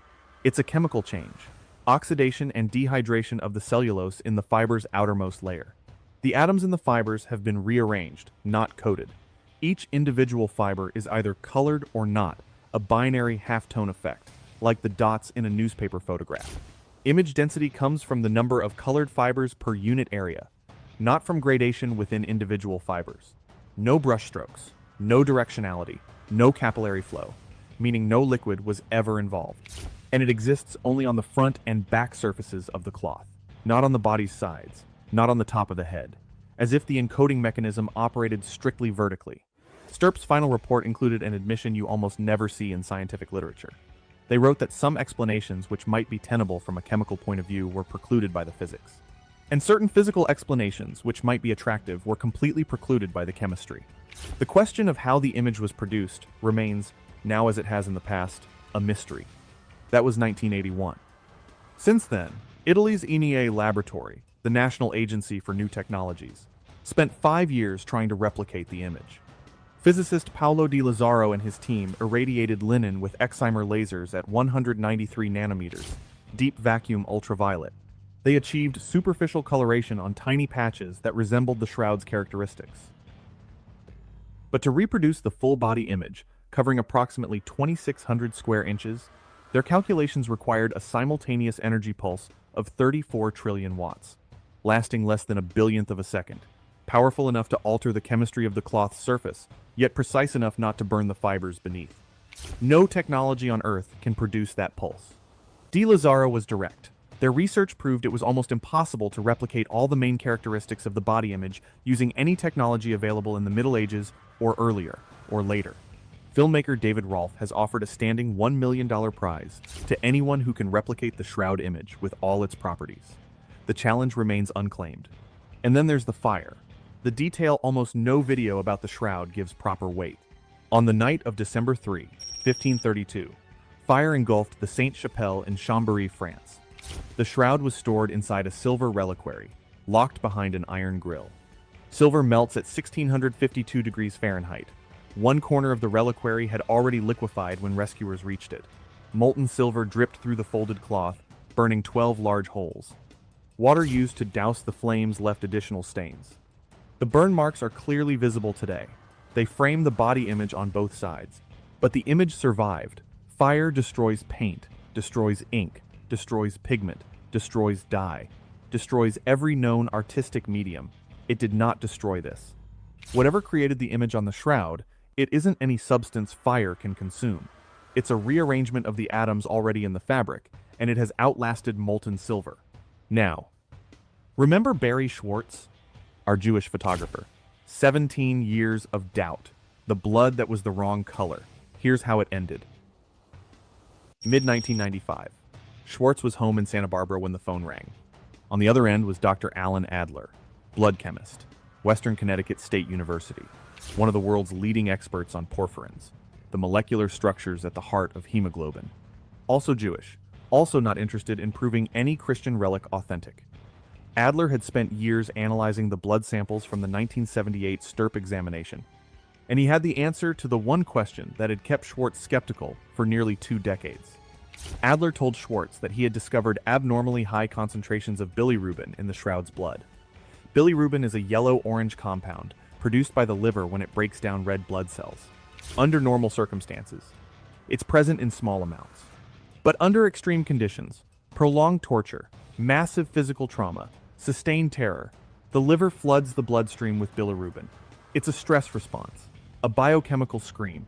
S12: It's a chemical change, oxidation and dehydration of the cellulose in the fiber's outermost layer. The atoms in the fibers have been rearranged, not coated. Each individual fiber is either colored or not, a binary halftone effect, like the dots in a newspaper photograph. Image density comes from the number of colored fibers per unit area, not from gradation within individual fibers. No brushstrokes, no directionality, no capillary flow, meaning no liquid was ever involved. And it exists only on the front and back surfaces of the cloth, not on the body's sides, not on the top of the head, as if the encoding mechanism operated strictly vertically. Stirp's final report included an admission you almost never see in scientific literature. They wrote that some explanations which might be tenable from a chemical point of view were precluded by the physics. And certain physical explanations, which might be attractive, were completely precluded by the chemistry. The question of how the image was produced remains, now as it has in the past, a mystery. That was 1981. Since then, Italy's ENIA laboratory, the National Agency for New Technologies, spent 5 years trying to replicate the image. Physicist Paolo Di Lazzaro and his team irradiated linen with excimer lasers at 193 nanometers, deep vacuum ultraviolet. They achieved superficial coloration on tiny patches that resembled the shroud's characteristics. But to reproduce the full-body image, covering approximately 2,600 square inches, their calculations required a simultaneous energy pulse of 34 trillion watts, lasting less than a billionth of a second, powerful enough to alter the chemistry of the cloth's surface, yet precise enough not to burn the fibers beneath. No technology on Earth can produce that pulse. Di Lazzaro was direct. Their research proved it was almost impossible to replicate all the main characteristics of the body image using any technology available in the Middle Ages or earlier, or later. Filmmaker David Rolfe has offered a standing $1 million prize to anyone who can replicate the shroud image with all its properties. The challenge remains unclaimed. And then there's the fire. The detail almost no video about the shroud gives proper weight. On the night of December 3, 1532, fire engulfed the Sainte-Chapelle in Chambéry, France. The shroud was stored inside a silver reliquary, locked behind an iron grill. Silver melts at 1652 degrees Fahrenheit. One corner of the reliquary had already liquefied when rescuers reached it. Molten silver dripped through the folded cloth, burning 12 large holes. Water used to douse the flames left additional stains. The burn marks are clearly visible today. They frame the body image on both sides. But the image survived. Fire destroys paint, destroys ink, destroys pigment, destroys dye, destroys every known artistic medium. It did not destroy this. Whatever created the image on the shroud, it isn't any substance fire can consume. It's a rearrangement of the atoms already in the fabric, and it has outlasted molten silver. Now, remember Barry Schwartz, our Jewish photographer? 17 years of doubt. The blood that was the wrong color. Here's how it ended. Mid-1995. Schwartz was home in Santa Barbara when the phone rang. On the other end was Dr. Alan Adler, blood chemist, Western Connecticut State University, one of the world's leading experts on porphyrins, the molecular structures at the heart of hemoglobin. Also Jewish, also not interested in proving any Christian relic authentic. Adler had spent years analyzing the blood samples from the 1978 Stirp examination, and he had the answer to the one question that had kept Schwartz skeptical for nearly 2 decades. Adler told Schwartz that he had discovered abnormally high concentrations of bilirubin in the shroud's blood. Bilirubin is a yellow-orange compound produced by the liver when it breaks down red blood cells. Under normal circumstances, it's present in small amounts. But under extreme conditions, prolonged torture, massive physical trauma, sustained terror, the liver floods the bloodstream with bilirubin. It's a stress response, a biochemical scream.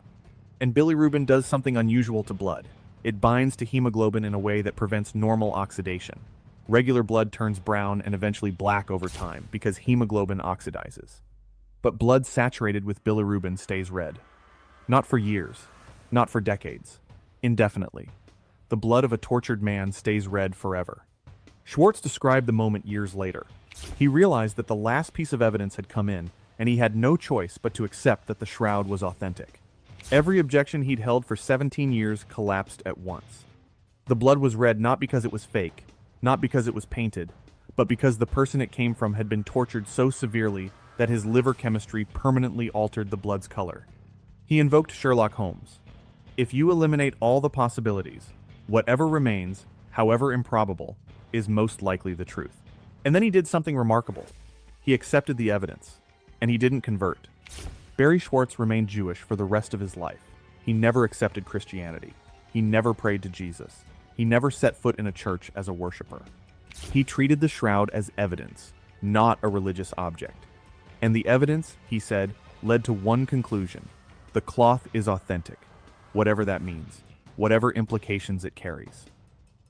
S12: And bilirubin does something unusual to blood. It binds to hemoglobin in a way that prevents normal oxidation. Regular blood turns brown and eventually black over time because hemoglobin oxidizes. But blood saturated with bilirubin stays red. Not for years, not for decades, indefinitely. The blood of a tortured man stays red forever. Schwartz described the moment years later. He realized that the last piece of evidence had come in, and he had no choice but to accept that the shroud was authentic. Every objection he'd held for 17 years collapsed at once. The blood was red not because it was fake, not because it was painted, but because the person it came from had been tortured so severely that his liver chemistry permanently altered the blood's color. He invoked Sherlock Holmes. If you eliminate all the possibilities, whatever remains, however improbable, is most likely the truth. And then he did something remarkable. He accepted the evidence, and he didn't convert. Barry Schwartz remained Jewish for the rest of his life. He never accepted Christianity. He never prayed to Jesus. He never set foot in a church as a worshiper. He treated the shroud as evidence, not a religious object. And the evidence, he said, led to one conclusion: the cloth is authentic, whatever that means, whatever implications it carries.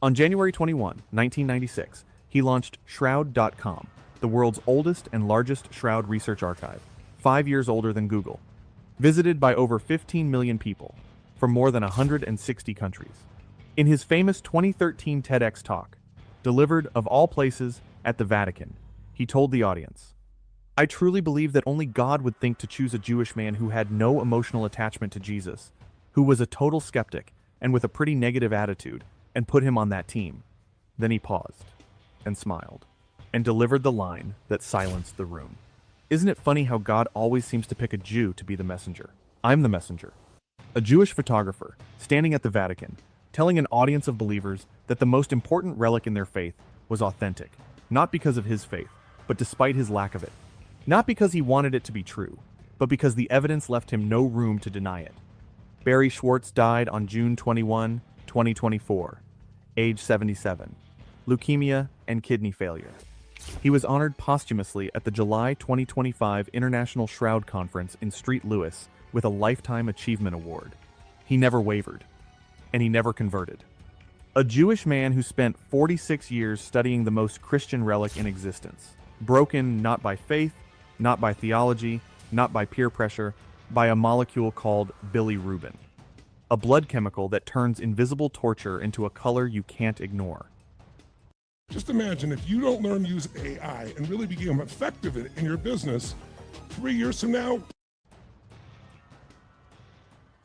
S12: On January 21, 1996, he launched Shroud.com, the world's oldest and largest shroud research archive, 5 years older than Google, visited by over 15 million people from more than 160 countries. In his famous 2013 TEDx talk, delivered of all places at the Vatican, he told the audience, "I truly believe that only God would think to choose a Jewish man who had no emotional attachment to Jesus, who was a total skeptic and with a pretty negative attitude, and put him on that team." Then he paused and smiled and delivered the line that silenced the room. Isn't it funny how God always seems to pick a Jew to be the messenger? I'm the messenger. A Jewish photographer standing at the Vatican, telling an audience of believers that the most important relic in their faith was authentic, not because of his faith, but despite his lack of it. Not because he wanted it to be true, but because the evidence left him no room to deny it. Barry Schwartz died on June 21, 2024, age 77, leukemia and kidney failure. He was honored posthumously at the July 2025 International Shroud Conference in St. Louis with a Lifetime Achievement Award. He never wavered, and he never converted. A Jewish man who spent 46 years studying the most Christian relic in existence, broken not by faith, not by theology, not by peer pressure, by a molecule called bilirubin, a blood chemical that turns invisible torture into a color you can't ignore.
S10: Just imagine if you don't learn to use AI and really become effective in your business 3 years from now.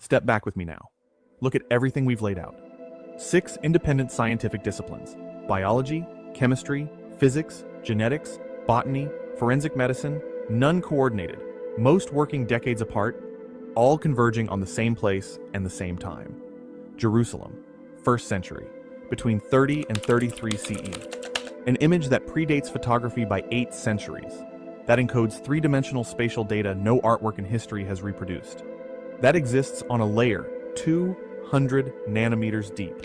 S12: Step back with me now. Look at everything we've laid out. 6 independent scientific disciplines: biology, chemistry, physics, genetics, botany, forensic medicine, none coordinated, most working decades apart, all converging on the same place and the same time. Jerusalem, 1st century, between 30 and 33 CE. An image that predates photography by 8 centuries, that encodes 3-dimensional spatial data no artwork in history has reproduced. That exists on a layer 200 nanometers deep,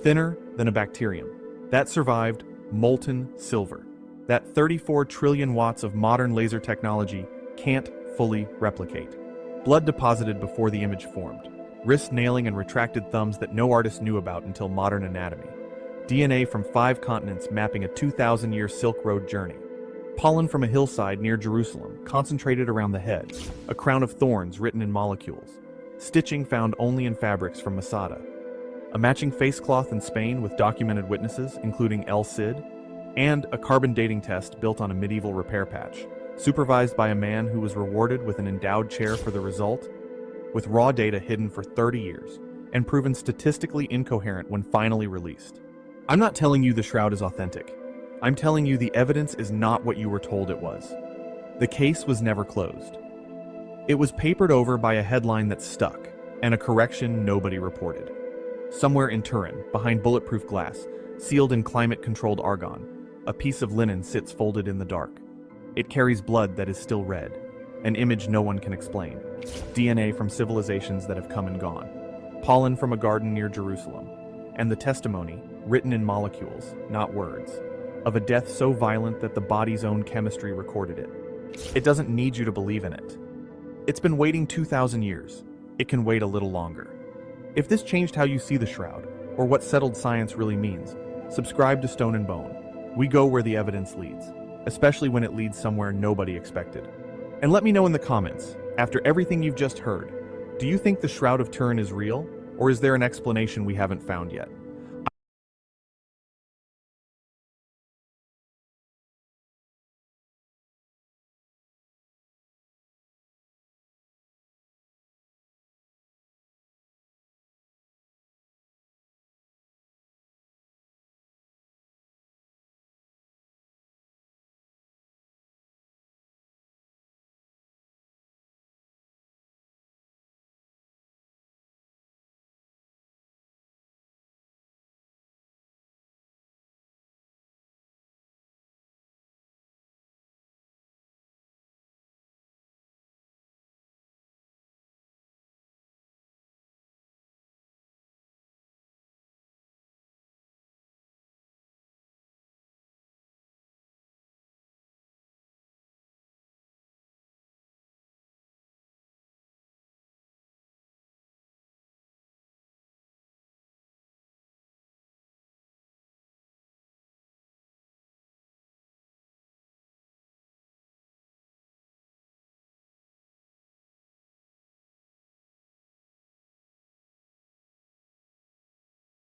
S12: thinner than a bacterium. That survived molten silver. That 34 trillion watts of modern laser technology can't fully replicate. Blood deposited before the image formed. Wrist nailing and retracted thumbs that no artist knew about until modern anatomy. DNA from 5 continents mapping a 2,000-year Silk Road journey. Pollen from a hillside near Jerusalem, concentrated around the head. A crown of thorns written in molecules. Stitching found only in fabrics from Masada. A matching face cloth in Spain with documented witnesses, including El Cid. And a carbon dating test built on a medieval repair patch, supervised by a man who was rewarded with an endowed chair for the result, with raw data hidden for 30 years, and proven statistically incoherent when finally released. I'm not telling you the shroud is authentic. I'm telling you the evidence is not what you were told it was. The case was never closed. It was papered over by a headline that stuck, and a correction nobody reported. Somewhere in Turin, behind bulletproof glass, sealed in climate-controlled argon, a piece of linen sits folded in the dark. It carries blood that is still red, an image no one can explain, DNA from civilizations that have come and gone, pollen from a garden near Jerusalem, and the testimony, written in molecules, not words, of a death so violent that the body's own chemistry recorded it. It doesn't need you to believe in it. It's been waiting 2,000 years. It can wait a little longer. If this changed how you see the shroud, or what settled science really means, subscribe to Stone and Bone. We go where the evidence leads, especially when it leads somewhere nobody expected. And let me know in the comments, after everything you've just heard, do you think the Shroud of Turin is real, or is there an explanation we haven't found yet?